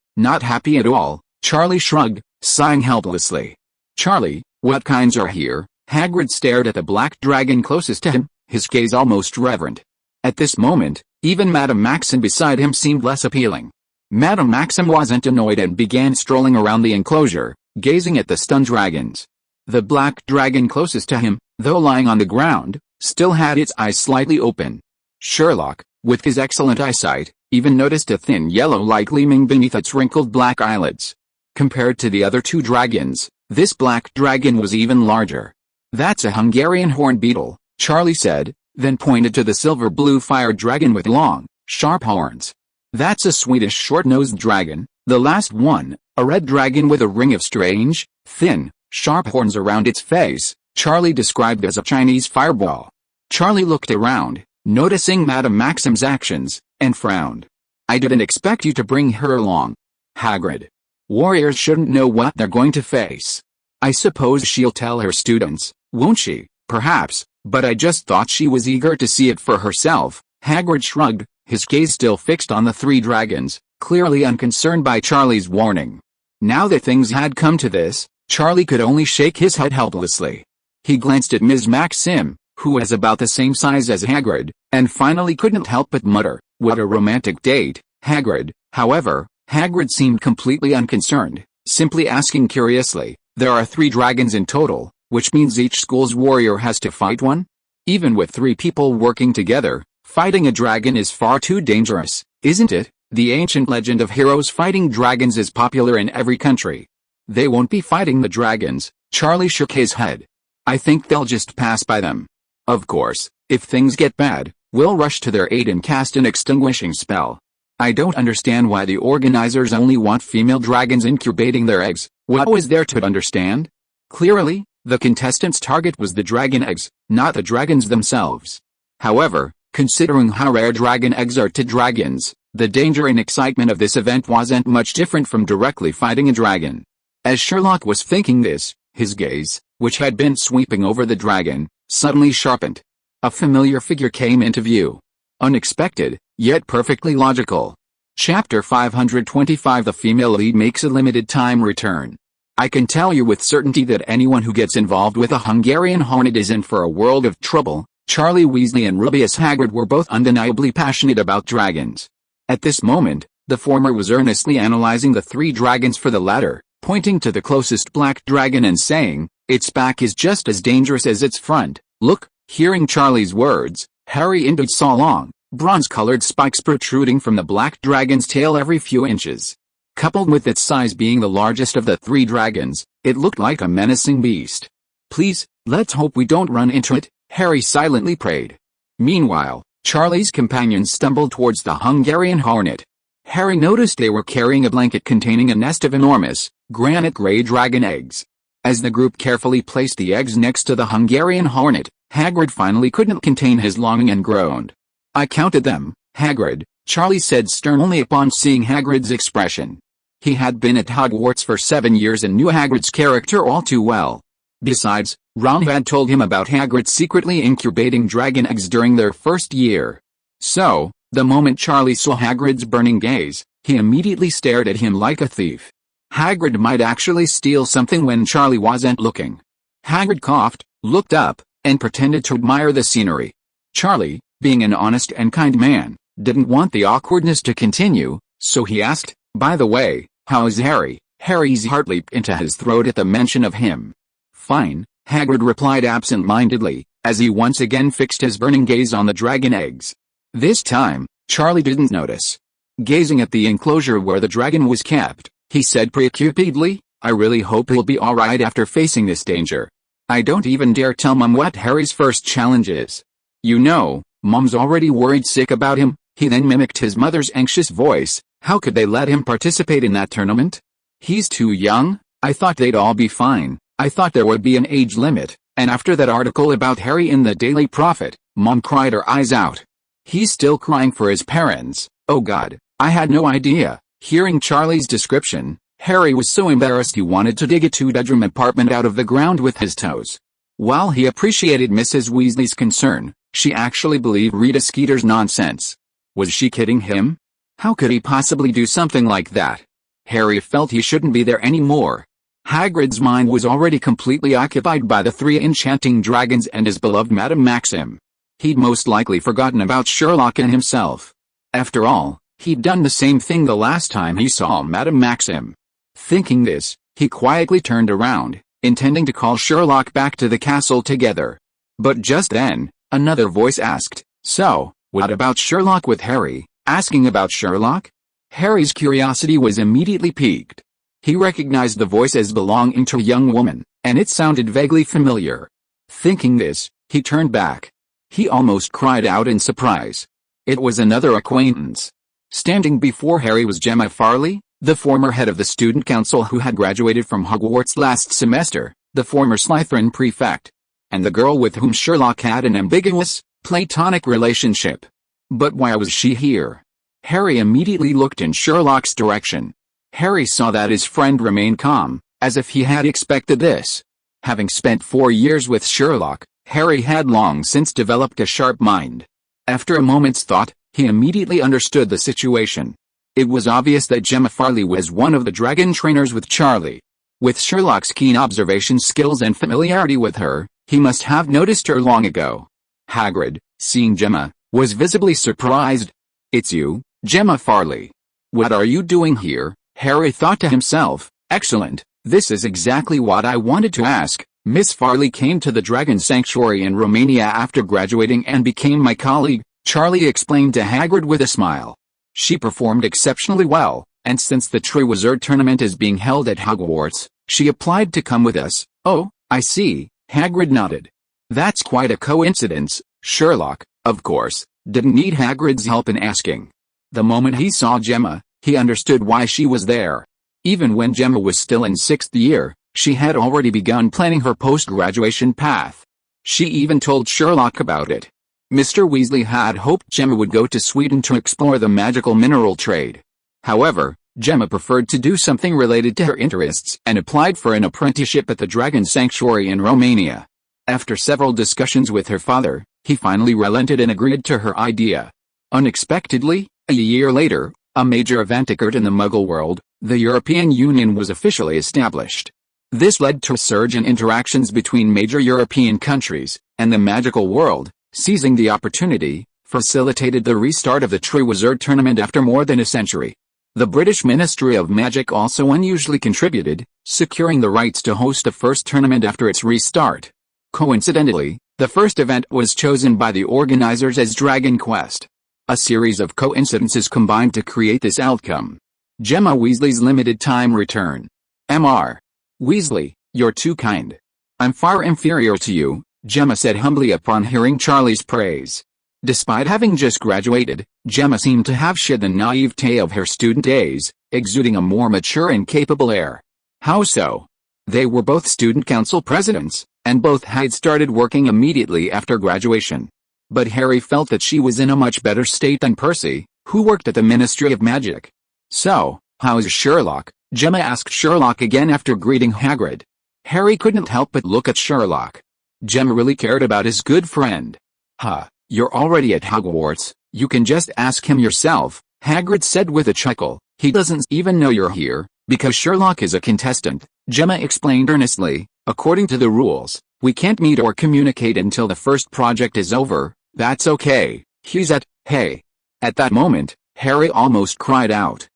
at all. Charlie shrugged, sighing helplessly. Charlie, what kinds are here? Hagrid stared at the black dragon closest to him, his gaze almost reverent. At this moment, even Madame Maxim beside him seemed less appealing. Madame Maxim wasn't annoyed and began strolling around the enclosure, gazing at the stunned dragons. The black dragon closest to him, though lying on the ground, still had its eyes slightly open. Sherlock, with his excellent eyesight, even noticed a thin yellow light gleaming beneath its wrinkled black eyelids. Compared to the other two dragons, this black dragon was even larger. "That's a Hungarian horn beetle," Charlie said, then pointed to the silver-blue fire dragon with long, sharp horns. "That's a Swedish short-nosed dragon, the last one, a red dragon with a ring of strange, thin, sharp horns around its face," Charlie described as a Chinese fireball. Charlie looked around, noticing Madame Maxim's actions, and frowned. "I didn't expect you to bring her along, Hagrid. Warriors shouldn't know what they're going to face. I suppose she'll tell her students, won't she? Perhaps, but I just thought she was eager to see it for herself." Hagrid shrugged, his gaze still fixed on the three dragons, clearly unconcerned by Charlie's warning. Now that things had come to this, Charlie could only shake his head helplessly. He glanced at Ms. Maxim, who was about the same size as Hagrid, and finally couldn't help but mutter, "What a romantic date, Hagrid." However, Hagrid seemed completely unconcerned, simply asking curiously, "There are 3 dragons in total, which means each school's warrior has to fight one? Even with 3 people working together, fighting a dragon is far too dangerous, isn't it? The ancient legend of heroes fighting dragons is popular in every country." "They won't be fighting the dragons," Charlie shook his head. "I think they'll just pass by them. Of course, if things get bad, we'll rush to their aid and cast an extinguishing spell. I don't understand why the organizers only want female dragons incubating their eggs. What was there to understand? Clearly, the contestants' target was the dragon eggs, not the dragons themselves. However, considering how rare dragon eggs are to dragons, the danger and excitement of this event wasn't much different from directly fighting a dragon." As Sherlock was thinking this, his gaze, which had been sweeping over the dragon, suddenly sharpened. A familiar figure came into view. Unexpected, yet perfectly logical. Chapter 525. The female lead makes a limited-time return. "I can tell you with certainty that anyone who gets involved with a Hungarian hornet is in for a world of trouble." Charlie Weasley and Rubeus Hagrid were both undeniably passionate about dragons. At this moment, the former was earnestly analyzing the 3 dragons for the latter, pointing to the closest black dragon and saying, "Its back is just as dangerous as its front. Look." Hearing Charlie's words, Harry indeed saw long, bronze-colored spikes protruding from the black dragon's tail every few inches. Coupled with its size being the largest of the 3 dragons, it looked like a menacing beast. "Please, let's hope we don't run into it," Harry silently prayed. Meanwhile, Charlie's companions stumbled towards the Hungarian hornet. Harry noticed they were carrying a blanket containing a nest of enormous, granite-gray dragon eggs. As the group carefully placed the eggs next to the Hungarian hornet, Hagrid finally couldn't contain his longing and groaned. "I counted them, Hagrid," Charlie said sternly upon seeing Hagrid's expression. He had been at Hogwarts for 7 years and knew Hagrid's character all too well. Besides, Ron had told him about Hagrid secretly incubating dragon eggs during their first year. So, the moment Charlie saw Hagrid's burning gaze, he immediately stared at him like a thief. Hagrid might actually steal something when Charlie wasn't looking. Hagrid coughed, looked up, and pretended to admire the scenery. Charlie, being an honest and kind man, didn't want the awkwardness to continue, so he asked, "By the way, how is Harry?" Harry's heart leaped into his throat at the mention of him. "Fine," Hagrid replied absent-mindedly, as he once again fixed his burning gaze on the dragon eggs. This time, Charlie didn't notice. Gazing at the enclosure where the dragon was kept, he said preoccupiedly, "I really hope he'll be alright after facing this danger. I don't even dare tell Mum what Harry's first challenge is. You know, Mum's already worried sick about him." He then mimicked his mother's anxious voice. "How could they let him participate in that tournament? He's too young. I thought they'd all be fine. I thought there would be an age limit, and after that article about Harry in the Daily Prophet, Mum cried her eyes out. He's still crying for his parents. Oh God, I had no idea." Hearing Charlie's description, Harry was so embarrassed he wanted to dig a 2-bedroom apartment out of the ground with his toes. While he appreciated Mrs. Weasley's concern, she actually believed Rita Skeeter's nonsense. Was she kidding him? How could he possibly do something like that? Harry felt he shouldn't be there anymore. Hagrid's mind was already completely occupied by the 3 enchanting dragons and his beloved Madame Maxim. He'd most likely forgotten about Sherlock and himself. After all, he'd done the same thing the last time he saw Madame Maxim. Thinking this, he quietly turned around, intending to call Sherlock back to the castle together. But just then, another voice asked, "So, what about Sherlock?" with Harry asking about Sherlock? Harry's curiosity was immediately piqued. He recognized the voice as belonging to a young woman, and it sounded vaguely familiar. Thinking this, he turned back. He almost cried out in surprise. It was another acquaintance. Standing before Harry was Gemma Farley, the former head of the student council who had graduated from Hogwarts last semester, the former Slytherin prefect, and the girl with whom Sherlock had an ambiguous, platonic relationship. But why was she here? Harry immediately looked in Sherlock's direction. Harry saw that his friend remained calm, as if he had expected this. Having spent 4 years with Sherlock, Harry had long since developed a sharp mind. After a moment's thought, he immediately understood the situation. It was obvious that Gemma Farley was one of the dragon trainers with Charlie. With Sherlock's keen observation skills and familiarity with her, he must have noticed her long ago. Hagrid, seeing Gemma, was visibly surprised. "It's you, Gemma Farley. What are you doing here?" Harry thought to himself. "Excellent, this is exactly what I wanted to ask. Miss Farley came to the Dragon Sanctuary in Romania after graduating and became my colleague," Charlie explained to Hagrid with a smile. "She performed exceptionally well, and since the Triwizard Tournament is being held at Hogwarts, she applied to come with us." "Oh, I see," Hagrid nodded. "That's quite a coincidence." Sherlock, of course, didn't need Hagrid's help in asking. The moment he saw Gemma, he understood why she was there. Even when Gemma was still in 6th year, she had already begun planning her post-graduation path. She even told Sherlock about it. Mr. Weasley had hoped Gemma would go to Sweden to explore the magical mineral trade. However, Gemma preferred to do something related to her interests and applied for an apprenticeship at the Dragon Sanctuary in Romania. After several discussions with her father, he finally relented and agreed to her idea. Unexpectedly, a year later, a major event occurred in the Muggle world. The European Union was officially established. This led to a surge in interactions between major European countries, and the magical world, seizing the opportunity, facilitated the restart of the Triwizard Tournament after more than a century. The British Ministry of Magic also unusually contributed, securing the rights to host the first tournament after its restart. Coincidentally, the first event was chosen by the organizers as Dragon Quest. A series of coincidences combined to create this outcome. Gemma Weasley's limited time return. Mr. Weasley, you're too kind. I'm far inferior to you, Gemma said humbly upon hearing Charlie's praise. Despite having just graduated, Gemma seemed to have shed the naivete of her student days, exuding a more mature and capable air. How so? They were both student council presidents, and both had started working immediately after graduation. But Harry felt that she was in a much better state than Percy, who worked at the Ministry of Magic. "So, how's Sherlock?" Gemma asked Sherlock again after greeting Hagrid. Harry couldn't help but look at Sherlock. Gemma really cared about his good friend. "Huh, you're already at Hogwarts, you can just ask him yourself," Hagrid said with a chuckle. "He doesn't even know you're here, because Sherlock is a contestant," Gemma explained earnestly. "According to the rules, we can't meet or communicate until the first project is over." "That's okay, he's hey." At that moment, Harry almost cried out.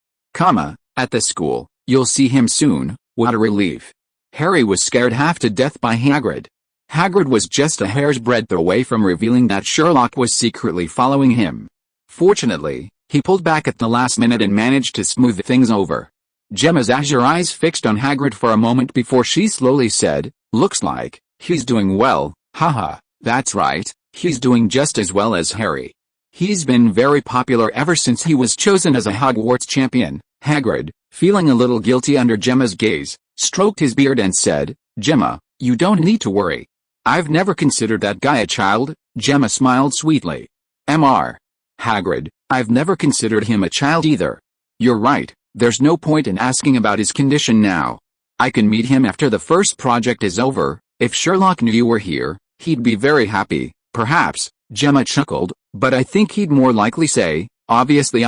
At the school, you'll see him soon." What a relief. Harry was scared half to death by Hagrid. Hagrid was just a hair's breadth away from revealing that Sherlock was secretly following him. Fortunately, he pulled back at the last minute and managed to smooth things over. Gemma's azure eyes fixed on Hagrid for a moment before she slowly said, "Looks like he's doing well." "Haha, that's right, he's doing just as well as Harry. He's been very popular ever since he was chosen as a Hogwarts champion." Hagrid, feeling a little guilty under Gemma's gaze, stroked his beard and said, "Gemma, you don't need to worry. I've never considered that guy a child." Gemma smiled sweetly. Hagrid, I've never considered him a child either. You're right, there's no point in asking about his condition now. I can meet him after the first project is over. If Sherlock knew you were here, he'd be very happy." "Perhaps," Gemma chuckled, "but I think he'd more likely say, obviously,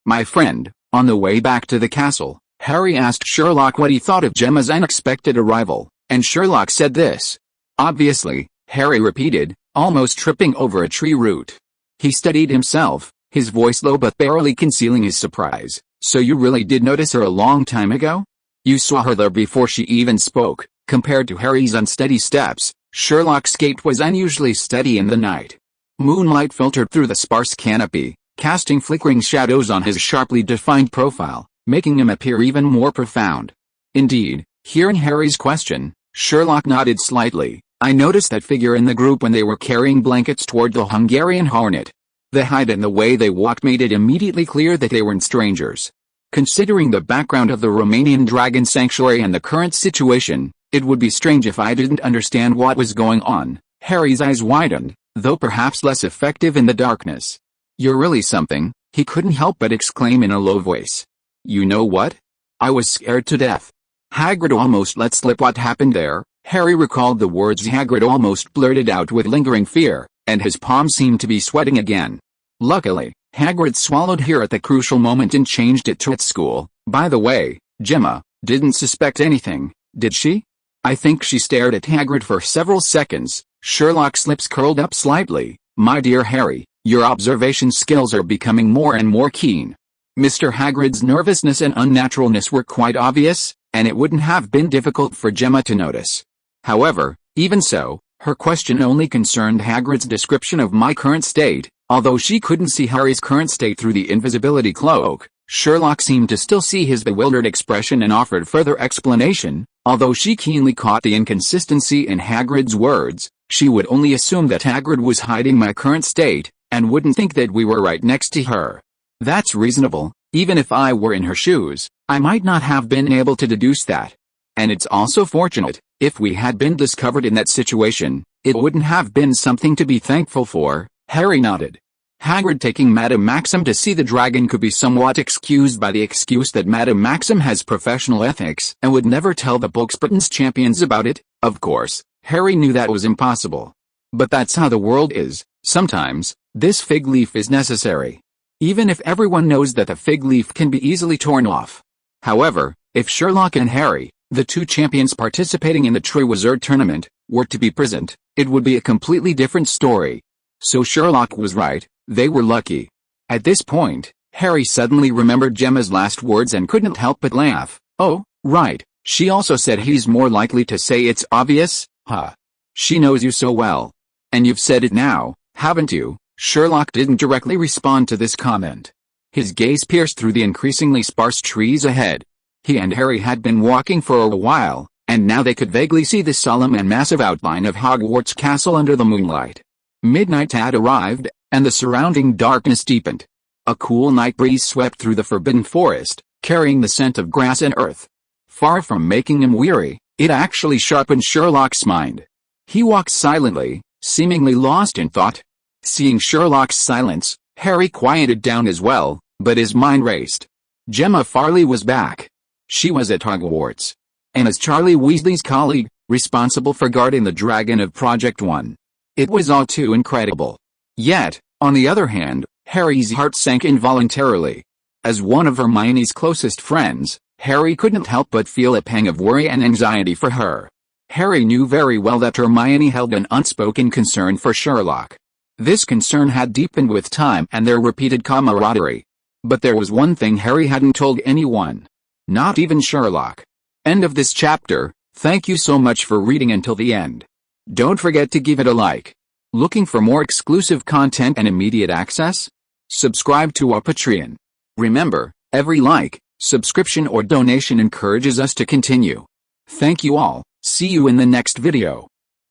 My friend, on the way back to the castle, Harry asked Sherlock what he thought of Gemma's unexpected arrival, and Sherlock said this. Obviously, Harry repeated, almost tripping over a tree root. He steadied himself, his voice low but barely concealing his surprise. So you really did notice her a long time ago? You saw her there before she even spoke. Compared to Harry's unsteady steps, Sherlock's gait was unusually steady in the night. Moonlight filtered through the sparse canopy, casting flickering shadows on his sharply defined profile, making him appear even more profound. Indeed, hearing Harry's question, Sherlock nodded slightly. I noticed that figure in the group when they were carrying blankets toward the Hungarian hornet. The height and the way they walked made it immediately clear that they weren't strangers. Considering the background of the Romanian dragon sanctuary and the current situation, it would be strange if I didn't understand what was going on. Harry's eyes widened, though perhaps less effective in the darkness. You're really something, he couldn't help but exclaim in a low voice. You know what? I was scared to death. Hagrid almost let slip what happened there. Harry recalled the words Hagrid almost blurted out with lingering fear, and his palms seemed to be sweating again. Luckily, Hagrid swallowed here at the crucial moment and changed it to at school. By the way, Gemma didn't suspect anything, did she? I think she stared at Hagrid for several seconds. Sherlock's lips curled up slightly. My dear Harry, your observation skills are becoming more and more keen. Mr. Hagrid's nervousness and unnaturalness were quite obvious, and it wouldn't have been difficult for Gemma to notice. However, even so, her question only concerned Hagrid's description of my current state. Although she couldn't see Harry's current state through the invisibility cloak, Sherlock seemed to still see his bewildered expression and offered further explanation. Although she keenly caught the inconsistency in Hagrid's words, she would only assume that Hagrid was hiding my current state, and wouldn't think that we were right next to her. That's reasonable. Even if I were in her shoes, I might not have been able to deduce that. And it's also fortunate, if we had been discovered in that situation, it wouldn't have been something to be thankful for. Harry nodded. Hagrid taking Madame Maxim to see the dragon could be somewhat excused by the excuse that Madame Maxim has professional ethics and would never tell the book's Britain's champions about it. Of course, Harry knew that was impossible. But that's how the world is. Sometimes, this fig leaf is necessary. Even if everyone knows that the fig leaf can be easily torn off. However, if Sherlock and Harry, the two champions participating in the Triwizard tournament, were to be present, it would be a completely different story. So Sherlock was right, they were lucky. At this point, Harry suddenly remembered Gemma's last words and couldn't help but laugh. Oh, right, she also said he's more likely to say it's obvious, huh? She knows you so well. And you've said it now, haven't you? Sherlock didn't directly respond to this comment. His gaze pierced through the increasingly sparse trees ahead. He and Harry had been walking for a while, and now they could vaguely see the solemn and massive outline of Hogwarts Castle under the moonlight. Midnight had arrived, and the surrounding darkness deepened. A cool night breeze swept through the forbidden forest, carrying the scent of grass and earth. Far from making him weary, it actually sharpened Sherlock's mind. He walked silently, seemingly lost in thought. Seeing Sherlock's silence, Harry quieted down as well, but his mind raced. Gemma Farley was back. She was at Hogwarts. And as Charlie Weasley's colleague, responsible for guarding the dragon of Project 1. It was all too incredible. Yet, on the other hand, Harry's heart sank involuntarily. As one of Hermione's closest friends, Harry couldn't help but feel a pang of worry and anxiety for her. Harry knew very well that Hermione held an unspoken concern for Sherlock. This concern had deepened with time and their repeated camaraderie. But there was one thing Harry hadn't told anyone. Not even Sherlock. End of this chapter. Thank you so much for reading until the end. Don't forget to give it a like. Looking for more exclusive content and immediate access? Subscribe to our Patreon. Remember, every like, subscription or donation encourages us to continue. Thank you all. See you in the next video.